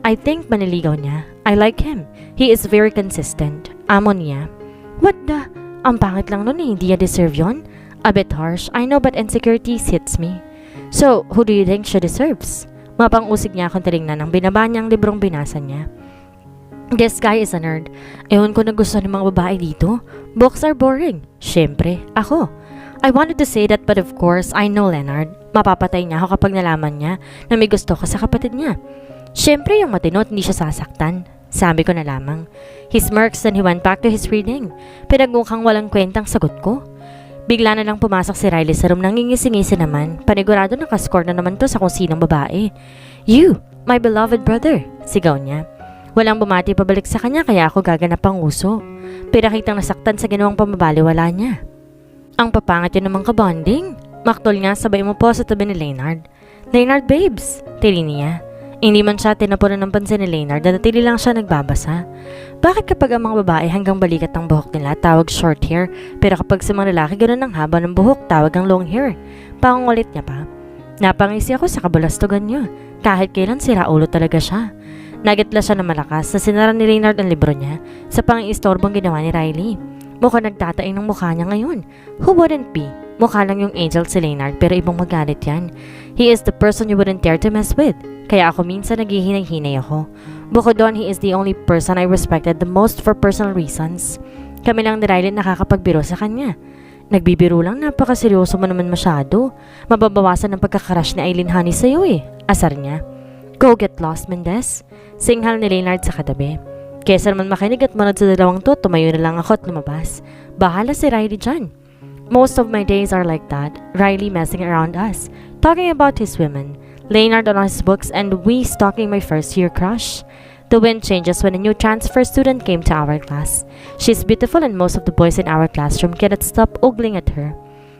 I think maniligaw niya. I like him. He is very consistent. Amo niya. What the? Ang pangit lang nun hindi niya deserve yun? A bit harsh, I know but insecurities hits me. So, who do you think she deserves? Mapang-usig niya akong tinignan ng binaba niyang librong binasa niya. This guy is a nerd. Ewan ko na gusto ng mga babae dito. Books are boring. Siyempre, ako. I wanted to say that but of course, I know Leonard. Mapapatay niya ako kapag nalaman niya na may gusto ko sa kapatid niya. Siyempre, yung matino at hindi siya sasaktan. Sabi ko na lamang. He smirks and he went back to his reading. Pinagmukhang walang kwentang sagot ko. Bigla na lang pumasok si Riley sa room nang ngingisi-ngisi naman. Panigurado nakascore na naman to sa kung sinong babae. You, my beloved brother, sigaw niya. Walang bumati pabalik sa kanya kaya ako gaganap ang uso. Pinakitang nasaktan sa ginawang pamabaliwala niya. Ang papangat yun namang kabonding. Maktol nga sabay mo po sa tabi ni Leonard. Leonard babes, tili niya. Hindi man siya tinapunan ng pansin ni Leonard na natili lang siya nagbabasa. Bakit kapag ang mga babae hanggang balikat ang buhok nila tawag short hair, pero kapag sa mga lalaki ganoon ang haba ng buhok tawag ang long hair? Pangungulit niya pa. Napangisi ako sa kabalastugan niya. Kahit kailan sira ulo talaga siya. Nagitla siya na malakas sa sinara ni Leonard ang libro niya sa pang-istorbong ginawa ni Riley. Mukhang nagtataing ng mukha niya ngayon. Who wouldn't be? Mukha lang yung angel si Leonard pero ibang magalit yan. He is the person you wouldn't dare to mess with. Kaya ako minsan naghihinay-hinay ako. Bukod doon, he is the only person I respected the most for personal reasons. Kami lang ni Riley nakakapagbiro sa kanya. Nagbibiro lang, napakaseryoso mo naman masyado. Mababawasan ng pagkakarash ni Eileen Honey sa'yo eh. Asar niya. Go get lost, Mendez. Singhal ni Leonard sa katabi. Kesa naman makinig at manood sa dalawang to, tumayo na lang ako at lumabas. Bahala si Riley dyan. Most of my days are like that. Riley messing around us, talking about his women. Leonard on his books and we stalking my first year crush. The wind changes when a new transfer student came to our class. She's beautiful and most of the boys in our classroom cannot stop ogling at her.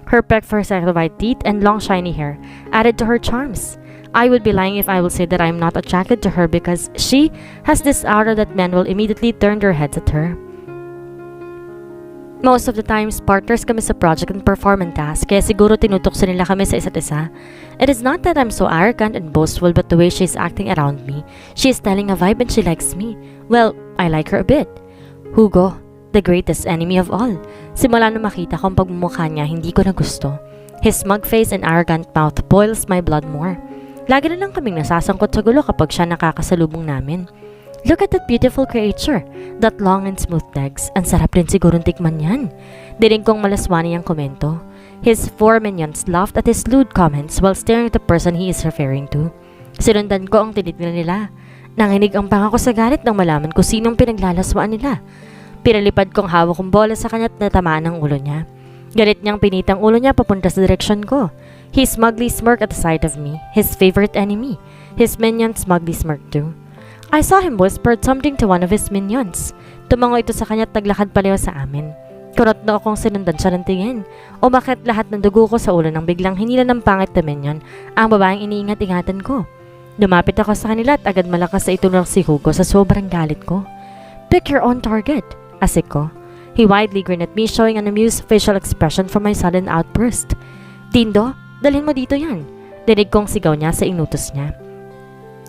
Her perfect set of white teeth and long shiny hair added to her charms. I would be lying if I will say that I am not attracted to her because she has this aura that men will immediately turn their heads at her. Most of the times, partners kami sa project and performance task kaya siguro tinutokso nila kami sa isa't isa. It is not that I'm so arrogant and boastful but the way she's acting around me. She is telling a vibe and she likes me. Well, I like her a bit. Hugo, the greatest enemy of all. Simula na makita ko ang pagmumukha niya, hindi ko na gusto. His smug face and arrogant mouth boils my blood more. Lagi na lang kaming nasasangkot sa gulo kapag siya nakakasalubong namin. Look at that beautiful creature. That long and smooth legs. Ang sarap rin sigurong tikman yan. Dinig kong malaswani ang komento. His 4 minions laughed at his lewd comments while staring at the person he is referring to. Sinundan ko ang tinitingnan nila. Nanginig ang panga ko sa galit nang malaman ko sinong pinaglalaswaan nila. Pinalipad kong hawak kong bola sa kanya at natamaan ang ulo niya. Galit niyang pinitang ulo niya papunta sa direksyon ko. He smugly smirked at the sight of me, his favorite enemy. His minions smugly smirked too. I saw him whispered something to one of his minions. Tumango ito sa kanya at naglakad palayo sa amin. Kurot na akong sinundan siya ng tingin. Umakit lahat ng dugo ko sa ulo nang biglang hinila ng pangit na minion ang babaeng iniingat-ingatan ko. Lumapit ako sa kanila at agad malakas sa itulong si Hugo sa sobrang galit ko. Pick your own target, asik ko. He widely grinned at me showing an amused facial expression for my sudden outburst. Tindo, dalhin mo dito yan. Dinig kong sigaw niya sa inutos niya.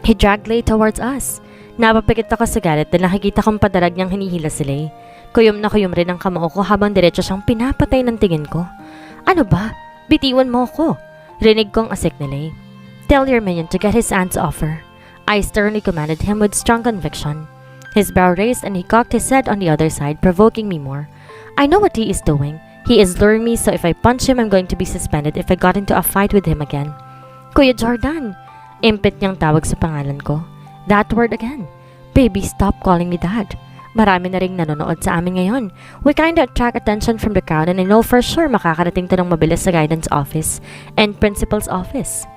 He dragged Lay towards us. Napapikit ako sa galit dahil nakikita kong padalag niyang hinihila si Lay. Kuyom na kuyom rin ang kamao ko habang diretso siyang pinapatay ng tingin ko. Ano ba? Bitiwan mo ko. Rinig kong asik ni Lay. Tell your minion to get his hands off her. I sternly commanded him with strong conviction. His brow raised and he cocked his head on the other side, provoking me more. I know what he is doing. He is luring me so if I punch him, I'm going to be suspended if I got into a fight with him again. Kuya Jordan! Impit niyang tawag sa pangalan ko. That word again. Baby, stop calling me dad. Marami na ring nanonood sa amin ngayon. We kinda attract attention from the crowd and I know for sure makakarating to ng mabilis sa guidance office and principal's office.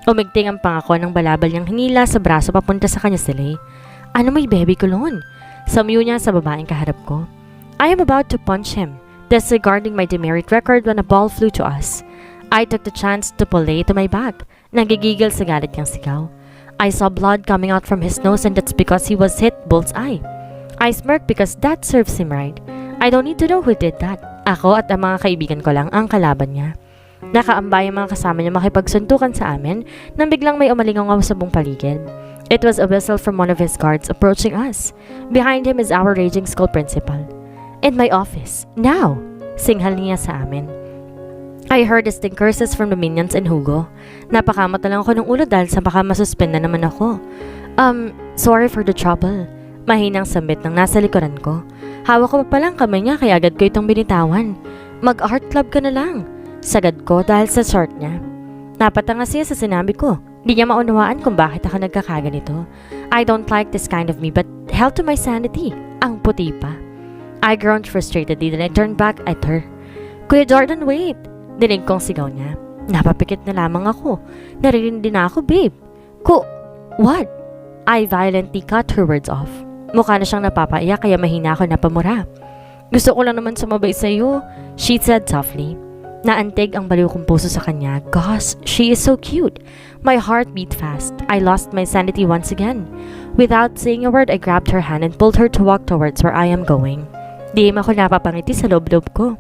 Umigting ang pangako ng balabal niyang hinila sa braso papunta sa kanya si Lay. Ano may baby kulon? Samyo niya sa babaeng kaharap ko. I am about to punch him, disregarding my demerit record when a ball flew to us. I took the chance to pull Lay to my back. Nagigigil sa galit niyang sigaw. I saw blood coming out from his nose and that's because he was hit bullseye. I smirked because that serves him right. I don't need to know who did that. Ako at ang mga kaibigan ko lang ang kalaban niya. Nakaambay ang mga kasama niya makipagsuntukan sa amin nang biglang may umalingaw sa buong paligid. It was a whistle from one of his guards approaching us. Behind him is our raging school principal. In my office, now! Singhal niya sa amin. I heard distinct curses from the minions and Hugo. Napakamot na lang ako ng ulo dahil sa baka masuspend na naman ako. Sorry for the trouble. Mahinang sambit ng nasa likuran ko. Hawak ko pa palang kamay niya kaya agad ko itong binitawan. Mag-art club ka na lang. Sagad ko dahil sa short niya. Napatanga siya sa sinabi ko. Di niya maunawaan kung bakit ako nagkakaganito. I don't like this kind of me but held to my sanity. Ang puti pa. I groaned frustratedly then I turned back at her. Kuya Jordan, wait! Dinig kong sigaw niya. Napapikit na lamang ako. Naririnig din ako, babe. What? I violently cut her words off. Mukha na siyang napapaiyak kaya mahina ako napamura. Gusto ko lang naman sumabay sa'yo, she said softly. Naantig ang baliw kong puso sa kanya. Gosh, she is so cute. My heart beat fast. I lost my sanity once again. Without saying a word, I grabbed her hand and pulled her to walk towards where I am going. Dihim ako napapangiti sa loob-loob ko.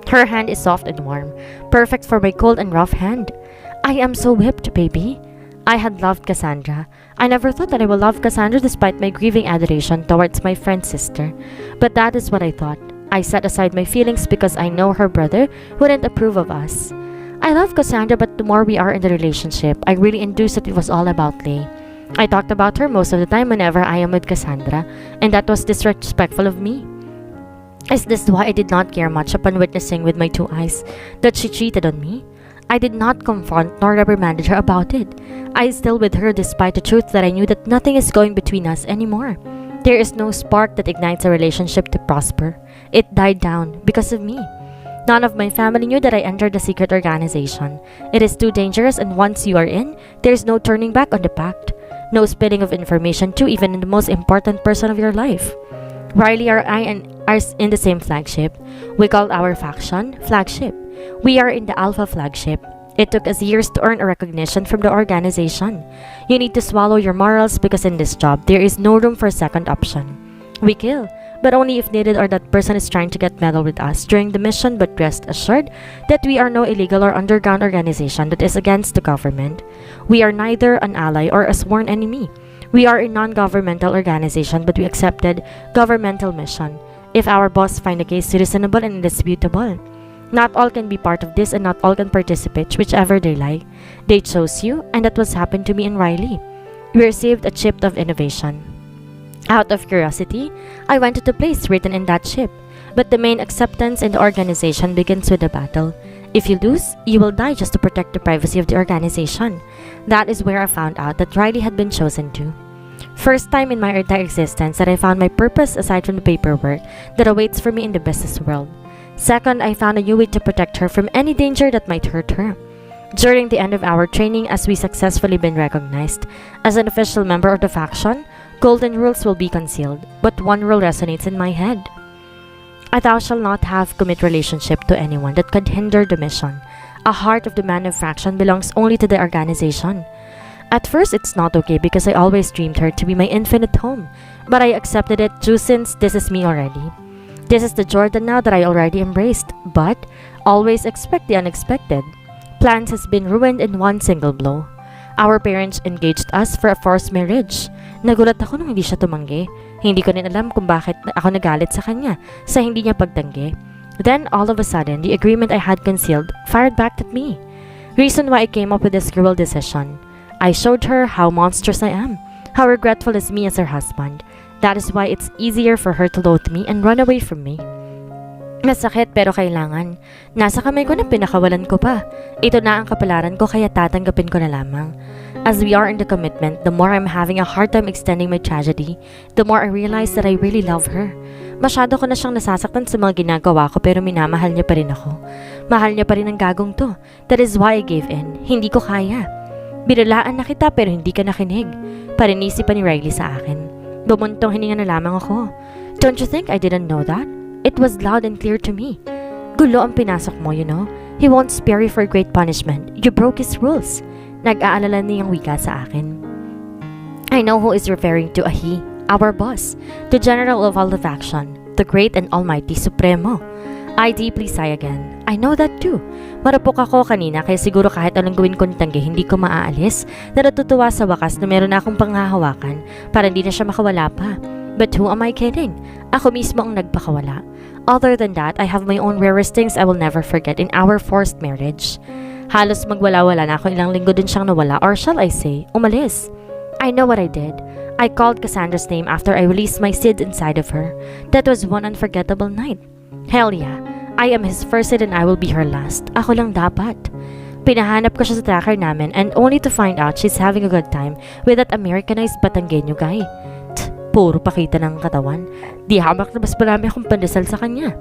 Her hand is soft and warm, perfect for my cold and rough hand. I am so whipped, baby. I had loved Cassandra. I never thought that I would love Cassandra despite my grieving adoration towards my friend's sister. But that is what I thought. I set aside my feelings because I know her brother wouldn't approve of us. I love Cassandra, but the more we are in the relationship, I really induced that it was all about Lay. I talked about her most of the time whenever I am with Cassandra, and that was disrespectful of me. Is this why I did not care much upon witnessing with my two eyes that she cheated on me? I did not confront nor reprimand her about it. I is still with her despite the truth that I knew that nothing is going between us anymore. There is no spark that ignites a relationship to prosper. It died down because of me. None of my family knew that I entered a secret organization. It is too dangerous, and once you are in, there is no turning back on the pact. No spilling of information to even the most important person of your life. Riley and I are in the same flagship. We call our faction Flagship. We are in the Alpha Flagship. It took us years to earn a recognition from the organization. You need to swallow your morals because in this job, there is no room for a second option. We kill, but only if needed or that person is trying to get meddle with us during the mission, but rest assured that we are no illegal or underground organization that is against the government. We are neither an ally or a sworn enemy. We are a non-governmental organization but we accepted governmental mission if our boss find the case reasonable and indisputable. Not all can be part of this and not all can participate whichever they like. They chose you and that was happened to me and Riley. We received a chip of innovation. Out of curiosity, I went to the place written in that chip. But the main acceptance in the organization begins with a battle. If you lose, you will die just to protect the privacy of the organization. That is where I found out that Riley had been chosen too. First time in my entire existence that I found my purpose aside from the paperwork that awaits for me in the business world. Second, I found a new way to protect her from any danger that might hurt her. During the end of our training, as we successfully been recognized as an official member of the faction, golden rules will be concealed, but one rule resonates in my head. Thou shalt not have commit relationship to anyone that could hinder the mission. A heart of the man of faction belongs only to the organization. At first, it's not okay because I always dreamed her to be my infinite home, but I accepted it too since this is me already. This is the Jordan now that I already embraced, but always expect the unexpected. Plans has been ruined in one single blow. Our parents engaged us for a forced marriage. Nagulat ako nung hindi siya tumanggi. Hindi ko rin alam kung bakit ako nagalit sa kanya sa hindi niya pagtanggi. Then, all of a sudden, the agreement I had concealed fired back at me. Reason why I came up with this cruel decision. I showed her how monstrous I am, how regretful is me as her husband. That is why it's easier for her to loathe me and run away from me. Masakit pero kailangan. Nasa kamay ko na pinakawalan ko pa. Ito na ang kapalaran ko kaya tatanggapin ko na lamang. As we are in the commitment, the more I'm having a hard time extending my tragedy, the more I realize that I really love her. Masyado ko na siyang nasasaktan sa mga ginagawa ko pero minamahal niya pa rin ako. Mahal niya pa rin ang gagong to. That is why I gave in. Hindi ko kaya. Binalaan na kita pero hindi ka nakinig. Parinisi pa ni Riley sa akin. Bumuntong hininga na lamang ako. Don't you think I didn't know that? It was loud and clear to me. Gulo ang pinasok mo, you know? He won't spare you for great punishment. You broke his rules. Nag-aalala niyang wika sa akin. I know who is referring to a he, our boss, the general of all of action, the great and almighty Supremo. I deeply sigh again. I know that too. Marupok ako kanina kaya siguro kahit anong gawin kong tanggi hindi ko maaalis na natutuwa sa wakas na meron na akong panghahawakan para hindi na siya makawala pa. But who am I kidding? Ako mismo ang nagpakawala. Other than that, I have my own rarest things I will never forget in our forced marriage. Halos magwala-wala na ako, ilang linggo din siyang nawala, or shall I say, umalis. I know what I did. I called Cassandra's name after I released my seed inside of her. That was one unforgettable night. Hell yeah, I am his first seed and I will be her last. Ako lang dapat. Pinahanap ko siya sa tracker namin and only to find out she's having a good time with that Americanized Batanggenyo guy. Puro pakita ng katawan. Di hamak na mas marami akong pandesal sa kanya.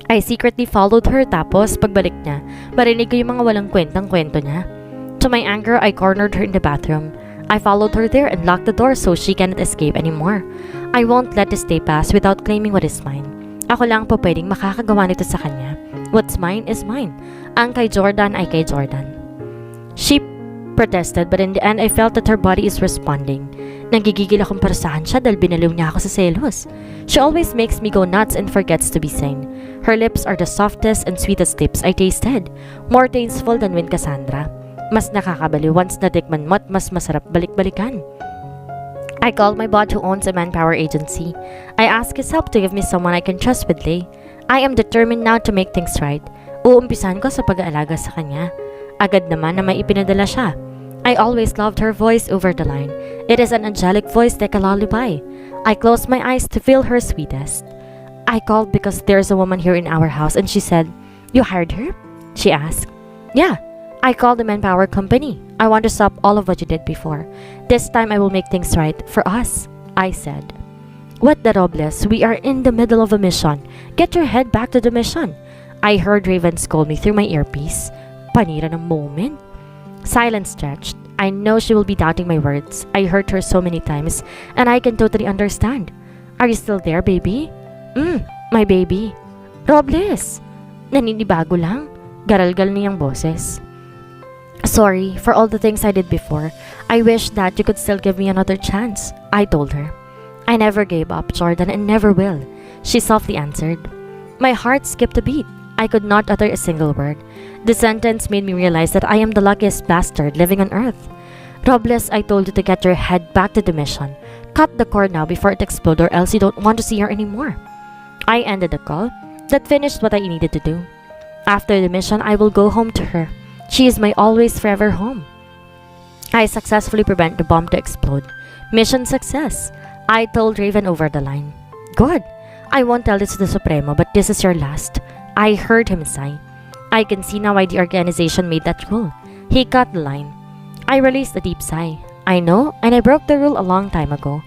I secretly followed her tapos pagbalik niya, marinig ko yung mga walang kwentang-kwento niya. To my anger, I cornered her in the bathroom. I followed her there and locked the door so she cannot escape anymore. I won't let this day pass without claiming what is mine. Ako lang po pwedeng makakagawa nito sa kanya. What's mine is mine. Ang kay Jordan ay kay Jordan. She protested but in the end I felt that her body is responding. Nanggigigil akong parasahan siya dahil binaliw niya ako sa selos. She always makes me go nuts and forgets to be sane. Her lips are the softest and sweetest lips I tasted. More tasteful than when Cassandra. Mas nakakabaliw once natikman mo at mas masarap balik-balikan. I called my bot who owns a manpower agency. I asked his help to give me someone I can trust with Lay. I am determined now to make things right. Uumpisan ko sa pag-aalaga sa kanya. Agad naman na may ipinadala siya. I always loved her voice over the line. It is an angelic voice like a lullaby. I closed my eyes to feel her sweetest. I called because there's a woman here in our house and she said, "You hired her?" She asked. Yeah. I called the manpower company. I want to stop all of what you did before. This time I will make things right for us, I said. What the Robles? We are in the middle of a mission. Get your head back to the mission. I heard Raven scold me through my earpiece. Panira ng moment. Silence stretched. I know she will be doubting my words. I heard her so many times and I can totally understand. Are you still there, baby? My baby. Robles! Naninibago lang. Garalgal niyang boses. Sorry for all the things I did before. I wish that you could still give me another chance, I told her. I never gave up, Jordan, and never will, she softly answered. My heart skipped a beat. I could not utter a single word. The sentence made me realize that I am the luckiest bastard living on earth. Robles, I told you to get your head back to the mission. Cut the cord now before it explodes or else you don't want to see her anymore. I ended the call. That finished what I needed to do. After the mission, I will go home to her. She is my always forever home. I successfully prevent the bomb to explode. Mission success. I told Raven over the line. Good. I won't tell this to the Supremo, but this is your last. I heard him sigh. I can see now why the organization made that rule. He cut the line. I released a deep sigh. I know, and I broke the rule a long time ago.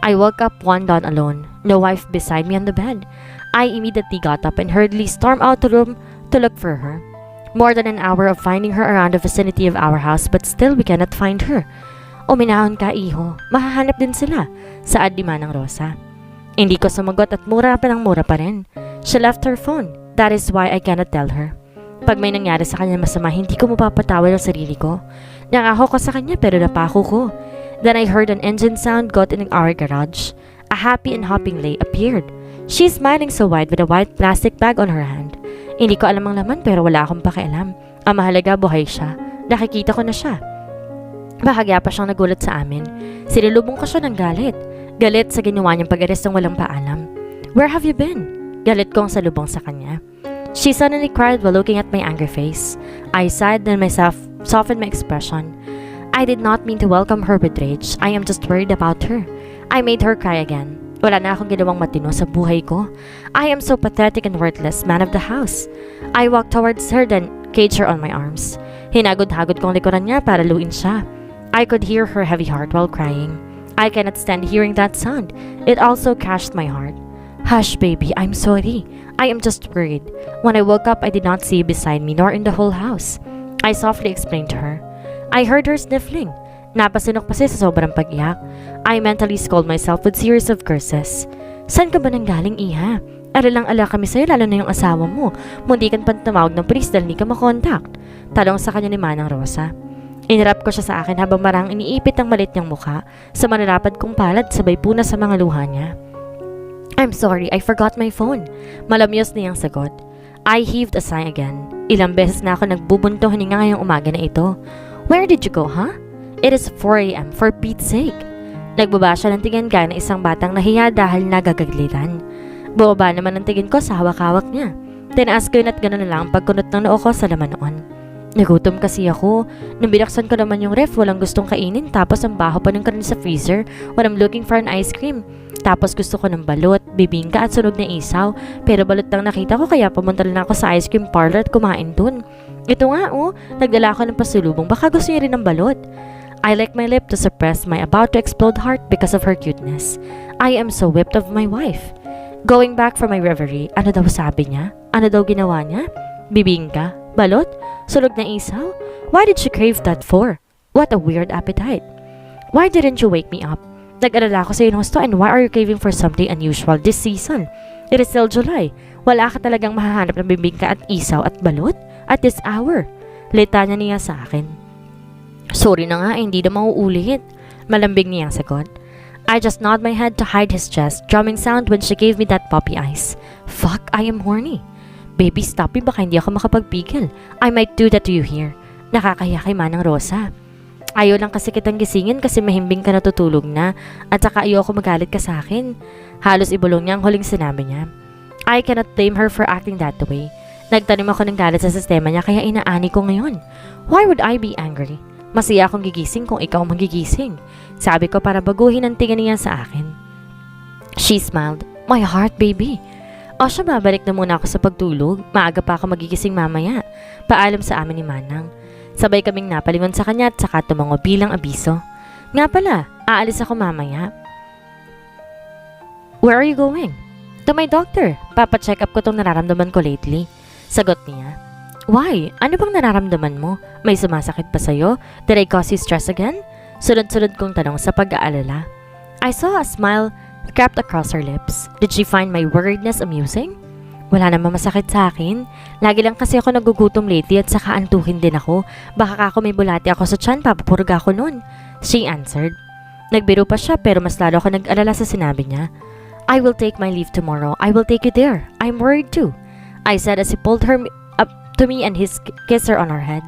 I woke up one dawn alone, no wife beside me on the bed. I immediately got up and hurriedly stormed out the room to look for her. More than an hour of finding her around the vicinity of our house but still we cannot find her. Uminahon ka, iho. Mahahanap din sila. Saad ni Manang Rosa. Hindi ko sumagot at mura pa rin. She left her phone. That is why I cannot tell her. Pag may nangyari sa kanya masama, hindi ko mapapatawad ang sarili ko. Nangako ko sa kanya pero napako ko. Then I heard an engine sound got in our garage. A happy and hopping Lay appeared. She's smiling so wide with a white plastic bag on her hand. Hindi ko alam ang laman pero wala akong pakialam. Ang mahalaga buhay siya. Nakikita ko na siya. Bahagya pa siyang nagulat sa amin. Sinilubong ko siya ng galit. Galit sa ginawa niyang pag-ares ng walang paalam. Where have you been? Galit kong salubong sa kanya. She suddenly cried while looking at my angry face. I sighed and myself softened my expression. I did not mean to welcome her with rage. I am just worried about her. I made her cry again. Wala na akong ginawang matino sa buhay ko. I am so pathetic and worthless, man of the house. I walked towards her then caged her on my arms. Hinagod-hagod kong likuran niya para luin siya. I could hear her heavy heart while crying. I cannot stand hearing that sound. It also crushed my heart. Hush, baby, I'm sorry. I am just worried. When I woke up, I did not see you beside me nor in the whole house. I softly explained to her. I heard her sniffling. Napasinok pa siya sa sobrang pag-iyak. I mentally scolded myself with series of curses. Saan ka ba nanggaling, iha? Alalang-ala kami sa'yo lalo na yung asawa mo. Mundi kan pang tumawag ng pulis dahil hindi ka makontakt. Talong sa kanya ni Manang Rosa. Inirap ko siya sa akin habang marang iniipit ang malit niyang mukha sa manarapad kong palad sabay puna sa mga luha niya. I'm sorry, I forgot my phone. Malamyos niyang sagot. I heaved a sigh again. Ilang beses na ako nagbubuntong hininga ngayong umaga na ito. Where did you go, huh? It is 4 a.m. for Pete's sake. Nagbaba siya ng tingin gaya ng isang batang nahiya dahil nagagaglitan. Bumaba naman ang tingin ko sa hawak-hawak niya. Tinaas ko yun at gano'n na lang ang pagkunot ng noo ko sa laman noon. Nagutom kasi ako. Nung binaksan ko naman yung ref, walang gustong kainin. Tapos ang baho pa ng kanin sa freezer when I'm looking for an ice cream. Tapos gusto ko ng balot, bibingka at sunog na isaw. Pero balot lang nakita ko kaya pumunta lang ako sa ice cream parlor at kumain dun. Ito nga nagdala ako ng pasulubong. Baka gusto niya rin ng balot. I licked my lip to suppress my about to explode heart because of her cuteness. I am so whipped of my wife. Going back from my reverie, ano daw sabi niya? Ano daw ginawa niya? Bibingka? Balot? Sunog na isaw? Why did she crave that for? What a weird appetite. Why didn't you wake me up? Nag-alala ko sa iyo gusto and why are you craving for something unusual this season? It is still July. Wala ka talagang mahahanap ng bibingka at isaw at balot? At this hour? Litanya niya sa akin. Sorry na nga, hindi na mauulit. Malambing niyang sagot. I just nod my head to hide his chest, drumming sound when she gave me that puppy eyes. Fuck, I am horny. Baby, stop me, baka hindi ako makapagpigil. I might do that to you here. Nakakahiya kay Manang Rosa. Ayaw lang kasi kitang gisingin kasi mahimbing ka natutulog na at saka ayaw ako magalit ka sa akin. Halos ibulong niya ang huling sinabi niya. I cannot blame her for acting that way. Nagtanim ako ng galit sa sistema niya kaya inaani ko ngayon. Why would I be angry? Masaya akong gigising kung ikaw magigising. Sabi ko para baguhin ang tingin niya sa akin. She smiled. My heart, baby. O siya, babalik na muna ako sa pagtulog. Maaga pa ako magigising mamaya. Paalam sa amin ni Manang. Sabay kaming napalingon sa kanya at saka tumango bilang abiso. Nga pala, aalis ako mamaya. Where are you going? To my doctor. Papacheck up ko tong nararamdaman ko lately. Sagot niya. Why? Ano bang nararamdaman mo? May sumasakit pa sa'yo? Did I cause you stress again? Sunod-sunod kong tanong sa pag-aalala. I saw a smile crept across her lips. Did she find my worriedness amusing? Wala namang masakit sa akin. Lagi lang kasi ako nagugutom lately at saka antukin din ako. Baka ako may bulati ako sa tiyan, papapurga ako nun. She answered. Nagbiro pa siya pero mas lalo ako nag-alala sa sinabi niya. I will take my leave tomorrow. I will take you there. I'm worried too. I said as he pulled her up to me and his kissed her on her head.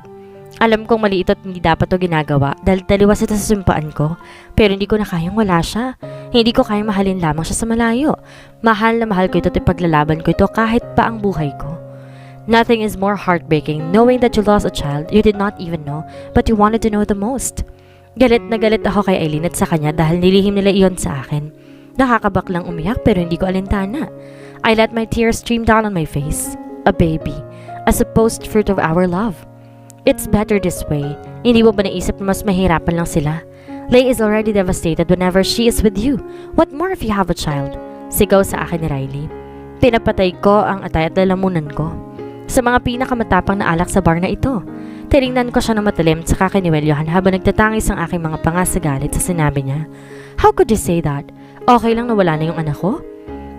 Alam kong mali ito at hindi dapat ito ginagawa dahil taliwas ito sa sumpaan ko. Pero hindi ko na kayang wala siya. Hindi ko kayang mahalin lamang siya sa malayo. Mahal na mahal ko ito at ipaglalaban ko ito kahit pa ang buhay ko. Nothing is more heartbreaking knowing that you lost a child you did not even know but you wanted to know the most. Galit na galit ako kay Eileen at sa kanya dahil nilihim nila iyon sa akin. Nakakabaklang umiyak pero hindi ko alintana. I let my tears stream down on my face. A baby. A supposed fruit of our love. It's better this way. Hindi mo ba naisip na mas mahirapan lang sila? Lay is already devastated whenever she is with you. What more if you have a child? Sigaw sa akin ni Riley. Pinapatay ko ang atay at lalamunan ko. Sa mga pinakamatapang na alak sa bar na ito. Tinignan ko siya ng matalim at saka kiniwelyohan habang nagtatangis ang aking mga panga sa galit sa sinabi niya. How could you say that? Okay lang na wala na yung anak ko?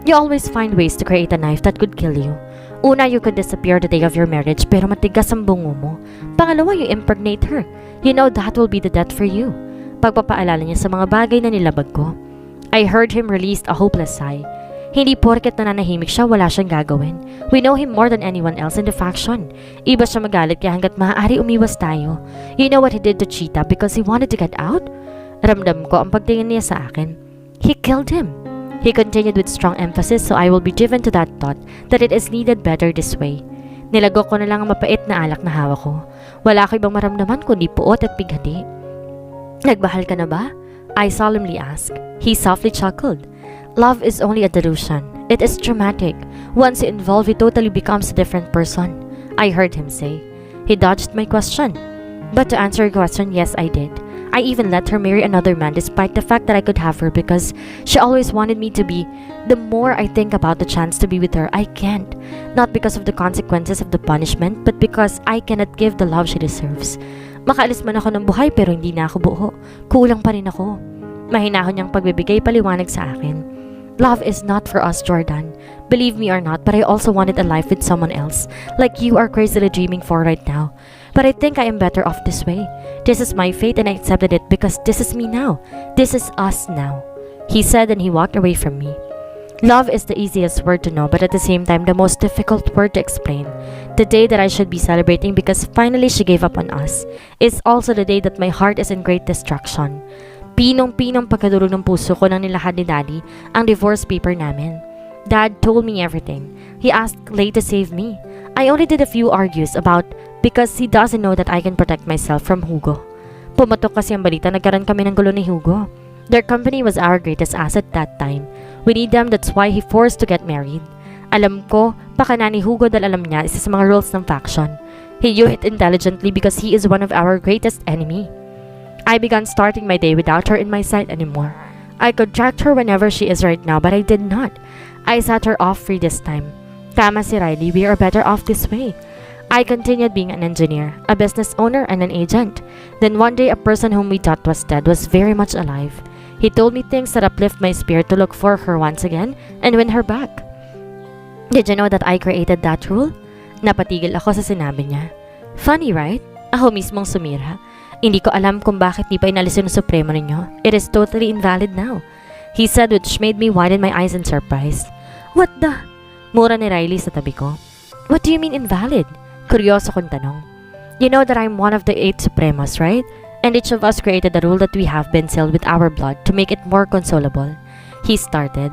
You always find ways to create a knife that could kill you. Una, you could disappear the day of your marriage pero matigas ang bungo mo. Pangalawa, you impregnate her. You know that will be the death for you. Pagpapaalala niya sa mga bagay na nilabag ko. I heard him release a hopeless sigh. Hindi porket nananahimik siya, wala siyang gagawin. We know him more than anyone else in the faction. Iba siya magalit kaya hanggat maaari umiwas tayo. You know what he did to Cheetah because he wanted to get out? Ramdam ko ang pagtingin niya sa akin. He killed him. He continued with strong emphasis so I will be driven to that thought that it is needed better this way. Nilagok ko na lang ang mapait na alak na hawak ko. Wala ko ibang maramdaman kundi puot at bighati. Nagbahal ka na ba? I solemnly asked. He softly chuckled. Love is only a delusion. It is traumatic. Once you involve, he totally becomes a different person. I heard him say. He dodged my question. But to answer your question, yes, I did. I even let her marry another man despite the fact that I could have her because she always wanted me to be. The more I think about the chance to be with her, I can't. Not because of the consequences of the punishment, but because I cannot give the love she deserves. Makaalis man ako ng buhay pero hindi na ako buo. Kulang pa rin ako. Mahinahon niyang pagbibigay paliwanag sa akin. Love is not for us, Jordan. Believe me or not, but I also wanted a life with someone else, like you are crazily dreaming for right now. But I think I am better off this way. This is my fate and I accepted it because this is me now. This is us now," he said, and he walked away from me. Love is the easiest word to know, but at the same time the most difficult word to explain. The day that I should be celebrating because finally she gave up on us is also the day that my heart is in great destruction. Pinong-pinong pagkadurog ng puso ko nang nilahad ni Daddy ang divorce paper namin. Dad told me everything. He asked Lay to save me. I only did a few argues about because he doesn't know that I can protect myself from Hugo. Pumatok kasi ang balita, nagkaroon kami ng gulo ni Hugo. Their company was our greatest asset that time. We need them, that's why he forced to get married. Alam ko, pakana ni Hugo dahil alam niya isa sa mga rules ng faction. He knew it intelligently because he is one of our greatest enemy. I began starting my day without her in my sight anymore. I could track her whenever she is right now, but I did not. I set her off free this time. Tama si Riley, we are better off this way. I continued being an engineer, a business owner, and an agent. Then one day, a person whom we thought was dead was very much alive. He told me things that uplift my spirit to look for her once again and win her back. Did you know that I created that rule? Napatigil ako sa sinabi niya. Funny, right? Ako mismong sumira. Hindi ko alam kung bakit di pa inalis yung Supremo ninyo. It is totally invalid now, he said, which made me widen my eyes in surprise. What the? Mura ni Riley sa tabi ko. What do you mean invalid? Kuryoso kong tanong. You know that I'm one of the 8 Supremos, right? And each of us created a rule that we have been sealed with our blood to make it more consolable. He started.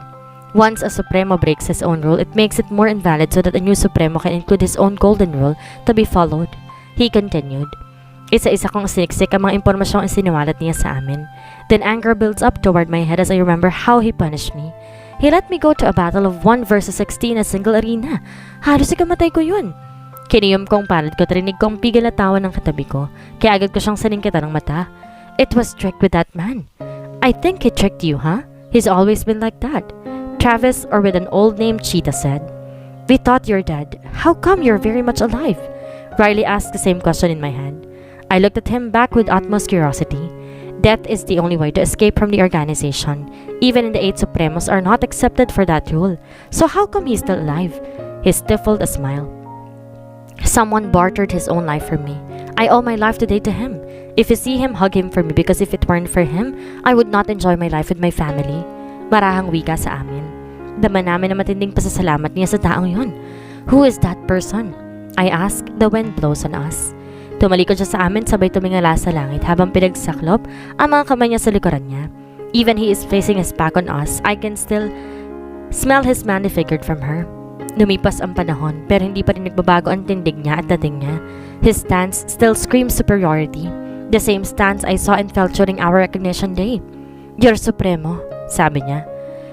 Once a Supremo breaks his own rule, it makes it more invalid so that a new Supremo can include his own golden rule to be followed. He continued. Isa-isa kong siniksik ang mga impormasyong isiniwalat niya sa amin. Then anger builds up toward my head as I remember how he punished me. He let me go to a battle of 1 versus 60 in a single arena. Halos ikamatay ko yun. Kiniyom kong palad ko at rinig kong pigil na tawa ng katabi ko, kaya agad ko siyang siningkitan ng mata. It was tricked with that man. I think he tricked you, huh? He's always been like that. Travis, or with an old name, Cheetah said. We thought you're dead. How come you're very much alive? Riley asked the same question in my head. I looked at him back with utmost curiosity. Death is the only way to escape from the organization. Even in the 8 Supremos are not accepted for that rule. So how come he's still alive? He stifled a smile. Someone bartered his own life for me. I owe my life today to him. If you see him, hug him for me because if it weren't for him, I would not enjoy my life with my family. Marahang wika sa amin. Dama namin na matinding pasasalamat niya sa taong yun. Who is that person? I asked. The wind blows on us. Tumalikod siya sa amin, sabay tumingala sa langit habang pinagsaklop ang mga kamay niya sa likuran niya. Even he is facing his back on us, I can still smell his manly figure from her. Lumipas ang panahon, pero hindi pa rin nagbabago ang tindig niya at dating niya. His stance still screams superiority. The same stance I saw and felt during our recognition day. You're Supremo, sabi niya.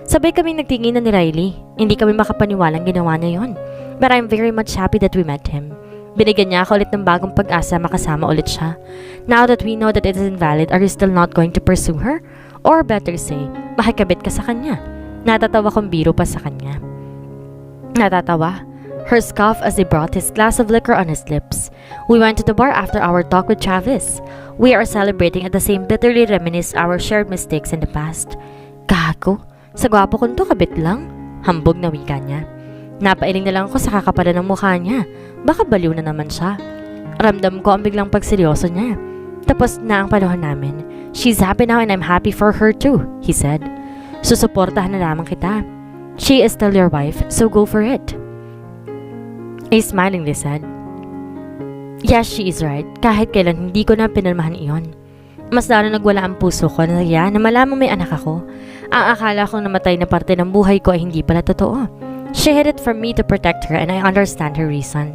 Sabay kami nagtinginan ni Riley. Hindi kami makapaniwalang ginawa niya yon. But I'm very much happy that we met him. Binigyan niya ako ulit ng bagong pag-asa makasama ulit siya. Now that we know that it is invalid, are you still not going to pursue her? Or better say, makikabit ka sa kanya? Natatawa kong biro pa sa kanya. Natatawa. Her scoff as he brought his glass of liquor on his lips. We went to the bar after our talk with Travis. We are celebrating at the same bitterly reminisce our shared mistakes in the past. Gago, sa gwapo kong to kabit lang. Hambog na wika niya. Napailing na lang ako sa kakapalan ng mukha niya. Baka baliw na naman siya. Ramdam ko ang biglang pagseryoso niya. Tapos na ang panahon namin. She's happy now and I'm happy for her too, he said. Susuportahan na lamang kita. She is still your wife, so go for it. I smilingly said. Yes, she is right. Kahit kailan hindi ko na pinalmahan iyon. Mas lalo nagwala ang puso ko na malamang may anak ako. Ang akala kong namatay na parte ng buhay ko ay hindi pala totoo. She hid it from me to protect her and I understand her reason.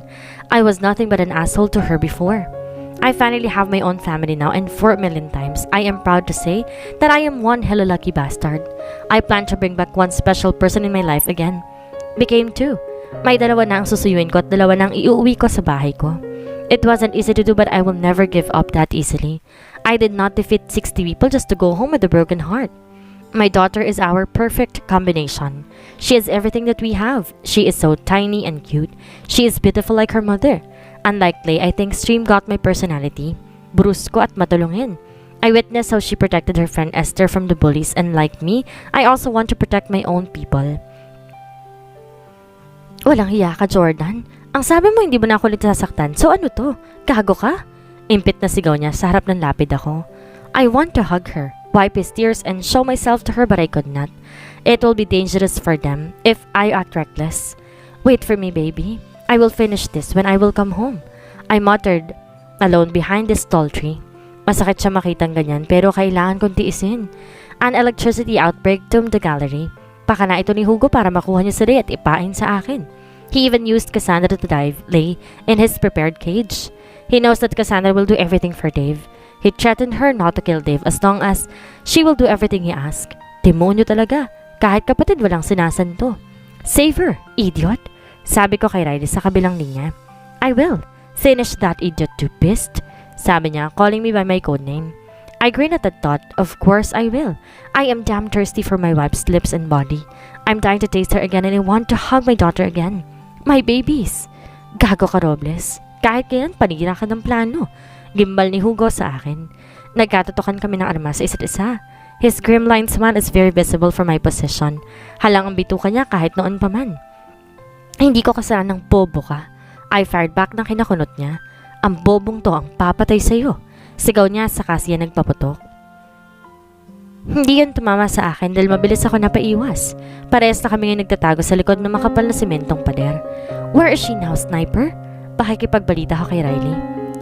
I was nothing but an asshole to her before. I finally have my own family now and 4 million times I am proud to say that I am one hella lucky bastard. I plan to bring back one special person in my life again. Became 2. May 2 na ang susuyuin ko at 2 na ang iuwi ko sa bahay ko. It wasn't easy to do but I will never give up that easily. I did not defeat 60 people just to go home with a broken heart. My daughter is our perfect combination. She is everything that we have. She is so tiny and cute. She is beautiful like her mother. Unlike Lay, I think Stream got my personality. Brusko at matulungin. I witnessed how she protected her friend Esther from the bullies and like me, I also want to protect my own people. Walang hiya ka, Jordan. Ang sabi mo hindi mo na ako ulit sasaktan, so ano to? Gago ka? Impit na sigaw niya sa harap ng lapid ako. I want to hug her, wipe his tears and show myself to her but I could not. It will be dangerous for them if I act reckless. Wait for me, baby. I will finish this when I will come home. I muttered, alone behind this tall tree. Masakit siya makitang ganyan pero kailangan kong tiisin. An electricity outbreak doomed the gallery. Baka na ito ni Hugo para makuha niya si Ray at ipain sa akin. He even used Cassandra to dive Lay in his prepared cage. He knows that Cassandra will do everything for Dave. He threatened her not to kill Dave as long as she will do everything he asks. Demonyo talaga. Kahit kapatid walang sinasanto. Save her, idiot. Sabi ko kay Riley sa kabilang linya. I will. Finish that idiot to beast. Sabi niya, calling me by my code name. I grinned at the thought. Of course I will. I am damn thirsty for my wife's lips and body. I'm dying to taste her again and I want to hug my daughter again. My babies. Gago ka, Robles. Kahit ganyan, panira ka ng plano. Gimbal ni Hugo sa akin. Nagkatutukan kami ng armas sa isa't isa. His grim line smile is very visible from my position. Halang ang bituka niya kahit noon pa man. Hindi ko kasalanan ng bobo ka. I fired back ng kinakunot niya. Ang bobong to ang papatay sa'yo. Sigaw niya sa siya nagpaputok. Hindi yun tumama sa akin dahil mabilis ako napaiwas. Parehas na kami ngayon nagtatago sa likod ng makapal na simentong pader. Where is she now, sniper? Pakikipagbalita ko kay Riley.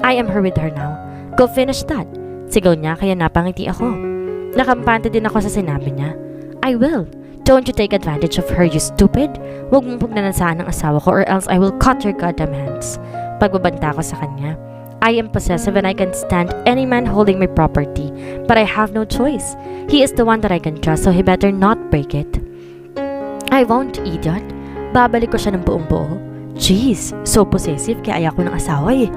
I am her with her now. Go finish that. Sigaw niya kaya napangiti ako. Nakampante din ako sa sinabi niya. I will. Don't you take advantage of her, you stupid. Huwag mong pugnanansaan ng asawa ko or else I will cut your goddamn hands. Pagbabanta ko sa kanya. I am possessive and I can stand any man holding my property, but I have no choice. He is the one that I can trust, so he better not break it. I won't, idiot. Babalik ko siya ng buong buo. Jeez, so possessive kaya ayaw ko ng asawa eh.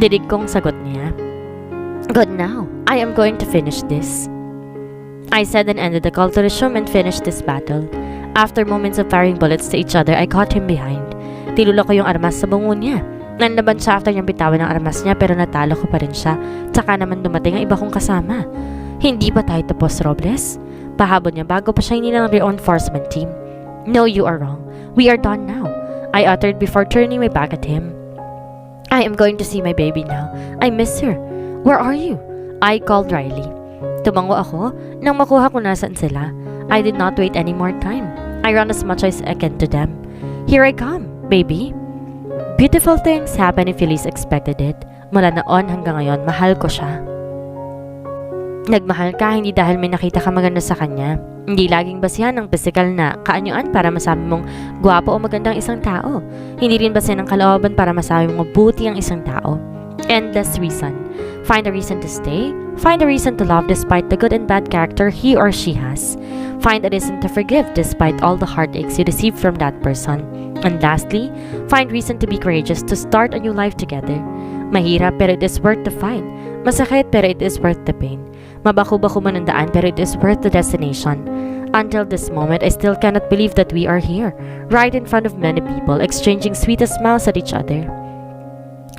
Didig kong sagot niya. Good now, I am going to finish this. I said and ended the call to resume and finish this battle. After moments of firing bullets to each other, I caught him behind. Tinulak ko yung armas sa bungo niya. Nanlaban siya after niyang bitawan ng armas niya pero natalo ko pa rin siya. Tsaka naman dumating ang iba kong kasama. Hindi pa tayo tapos, Robles? Pahabol niya bago pa siya ng reinforcement team. No, you are wrong. We are done now. I uttered before turning my back at him. I am going to see my baby now. I miss her. Where are you? I called Riley. Tumango ako nang makuha ko nasaan sila. I did not wait any more time. I ran as much as I can to them. Here I come, baby. Beautiful things happen if you least expected it. Mula noon hanggang ngayon, mahal ko siya. Nagmahal ka hindi dahil may nakita ka maganda sa kanya. Hindi laging basihan ng physical na kaanyuan para masabi mong gwapo o magandang isang tao. Hindi rin basihan ng kalooban para masabi mong mabuti ang isang tao. Endless reason. Find a reason to stay. Find a reason to love despite the good and bad character he or she has. Find a reason to forgive despite all the heartaches you received from that person. And lastly, find reason to be courageous to start a new life together. Mahirap pero it is worth the fight. Masakit pero it is worth the pain. Mabaku-baku man ang daan pero it is worth the destination. Until this moment, I still cannot believe that we are here, right in front of many people, exchanging sweetest smiles at each other.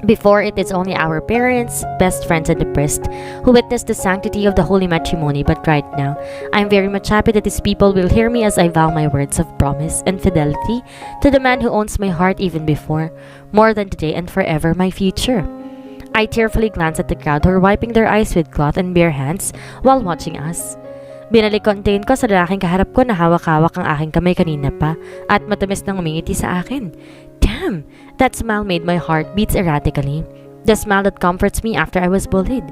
Before, it is only our parents, best friends, and the priest who witnessed the sanctity of the holy matrimony. But right now, I am very much happy that these people will hear me as I vow my words of promise and fidelity to the man who owns my heart even before, more than today and forever my future. I tearfully glanced at the crowd who were wiping their eyes with cloth and bare hands while watching us. Binalik ko ang tingin ko sa lalaking kaharap ko na hawak-hawak ang aking kamay kanina pa at matamis nang umingiti sa akin. Damn! That smile made my heart beats erratically. The smile that comforts me after I was bullied.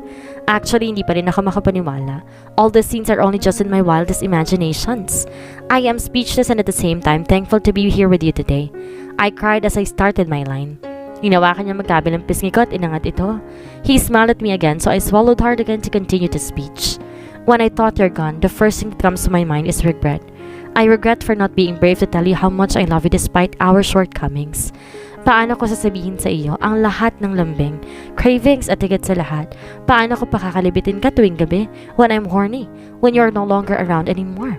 Actually, hindi pa rin ako makapaniwala. All the scenes are only just in my wildest imaginations. I am speechless and at the same time thankful to be here with you today. I cried as I started my line. Hinawakan niya magkabilang pisngi ko at inangat ito. He smiled at me again so I swallowed hard again to continue the speech. When I thought you're gone, the first thing that comes to my mind is regret. I regret for not being brave to tell you how much I love you despite our shortcomings. Paano ko sasabihin sa iyo ang lahat ng lambing, cravings at higit sa lahat? Paano ko pakakalibitin ka tuwing gabi when I'm horny, when you're no longer around anymore?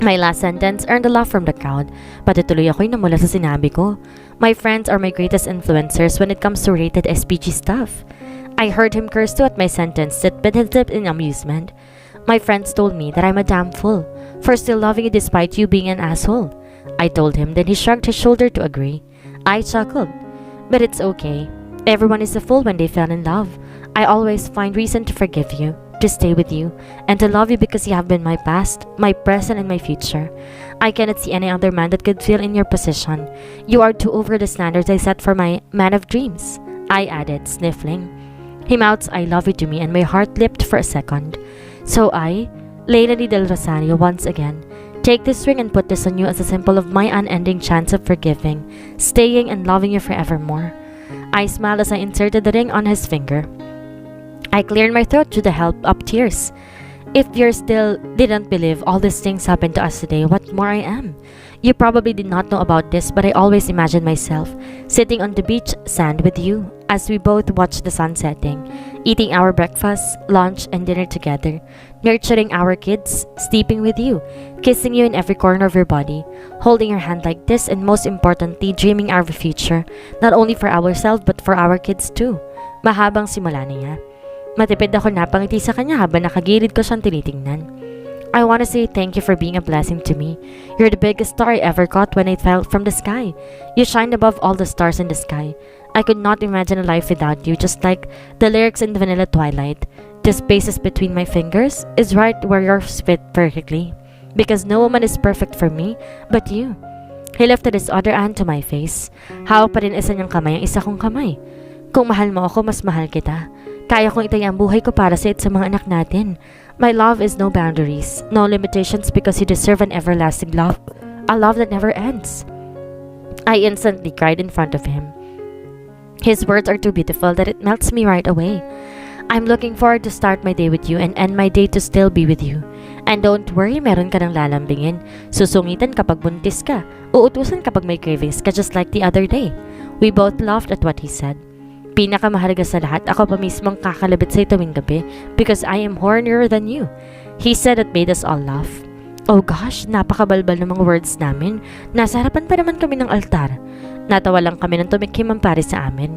My last sentence earned a laugh from the crowd, patutuloy ako'y namula sa sinabi ko. My friends are my greatest influencers when it comes to rated SPG stuff. I heard him curse too at my sentence that benefited in amusement. My friends told me that I'm a damn fool for still loving you despite you being an asshole. I told him, then he shrugged his shoulder to agree. I chuckled. But it's okay. Everyone is a fool when they fell in love. I always find reason to forgive you, to stay with you, and to love you because you have been my past, my present, and my future. I cannot see any other man that could fill in your position. You are too over the standards I set for my man of dreams, I added, sniffling. He mouths I love you to me, and my heart leapt for a second. So I, Leilanie del Rosario, once again, take this ring and put this on you as a symbol of my unending chance of forgiving, staying, and loving you forevermore. I smiled as I inserted the ring on his finger. I cleared my throat to the help of tears. If you still didn't believe all these things happened to us today, what more I am? You probably did not know about this, but I always imagined myself sitting on the beach sand with you as we both watched the sun setting, eating our breakfast, lunch, and dinner together, nurturing our kids, sleeping with you, kissing you in every corner of your body, holding your hand like this, and most importantly, dreaming our future, not only for ourselves but for our kids too. Mahabang simula niya. Matipid ako napangiti sa kanya habang nakagilid ko siyang tinitingnan. I want to say thank you for being a blessing to me. You're the biggest star I ever caught when I fell from the sky. You shine above all the stars in the sky. I could not imagine a life without you, just like the lyrics in the Vanilla Twilight. The spaces between my fingers is right where yours fit perfectly. Because no woman is perfect for me, but you. He lifted his other hand to my face. Hawak pa rin isa niyang kamay ang isa kong kamay. Kung mahal mo ako, mas mahal kita. Kaya kong itaya ang buhay ko para sa mga anak natin. My love is no boundaries, no limitations because you deserve an everlasting love. A love that never ends. I instantly cried in front of him. His words are too beautiful that it melts me right away. I'm looking forward to start my day with you and end my day to still be with you. And don't worry, meron ka ng lalambingin. Susungitan kapag buntis ka. Uutusan kapag may cravings ka just like the other day. We both laughed at what he said. Pinakamahalaga sa lahat, ako pa mismong kakalabit sa tuwing gabi because I am hornier than you. He said that made us all laugh. Oh gosh, napakabalbal ng mga words namin. Nasa harapan pa naman kami ng altar. Natawa lang kami ng tumikim ang pare sa amin.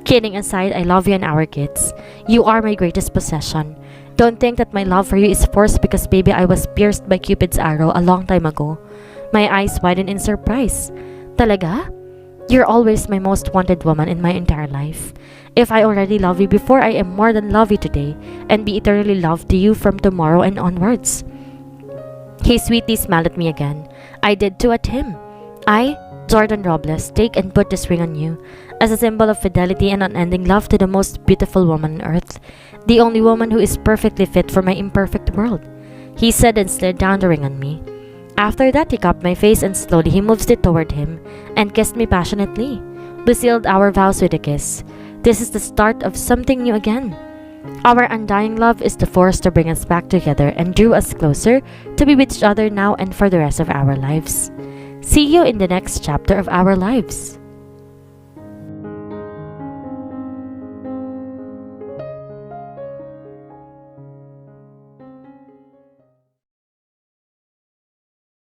Kidding aside, I love you and our kids. You are my greatest possession. Don't think that my love for you is forced because baby I was pierced by Cupid's arrow a long time ago. My eyes widened in surprise. Talaga? You're always my most wanted woman in my entire life. If I already love you before, I am more than love you today and be eternally loved to you from tomorrow and onwards. He sweetly smiled at me again. I did too at him. I, Jordan Robles, take and put this ring on you as a symbol of fidelity and unending love to the most beautiful woman on earth, the only woman who is perfectly fit for my imperfect world. He said and slid down the ring on me. After that, he cupped my face and slowly he moved it toward him and kissed me passionately. We sealed our vows with a kiss. This is the start of something new again. Our undying love is the force to bring us back together and drew us closer to be with each other now and for the rest of our lives. See you in the next chapter of our lives.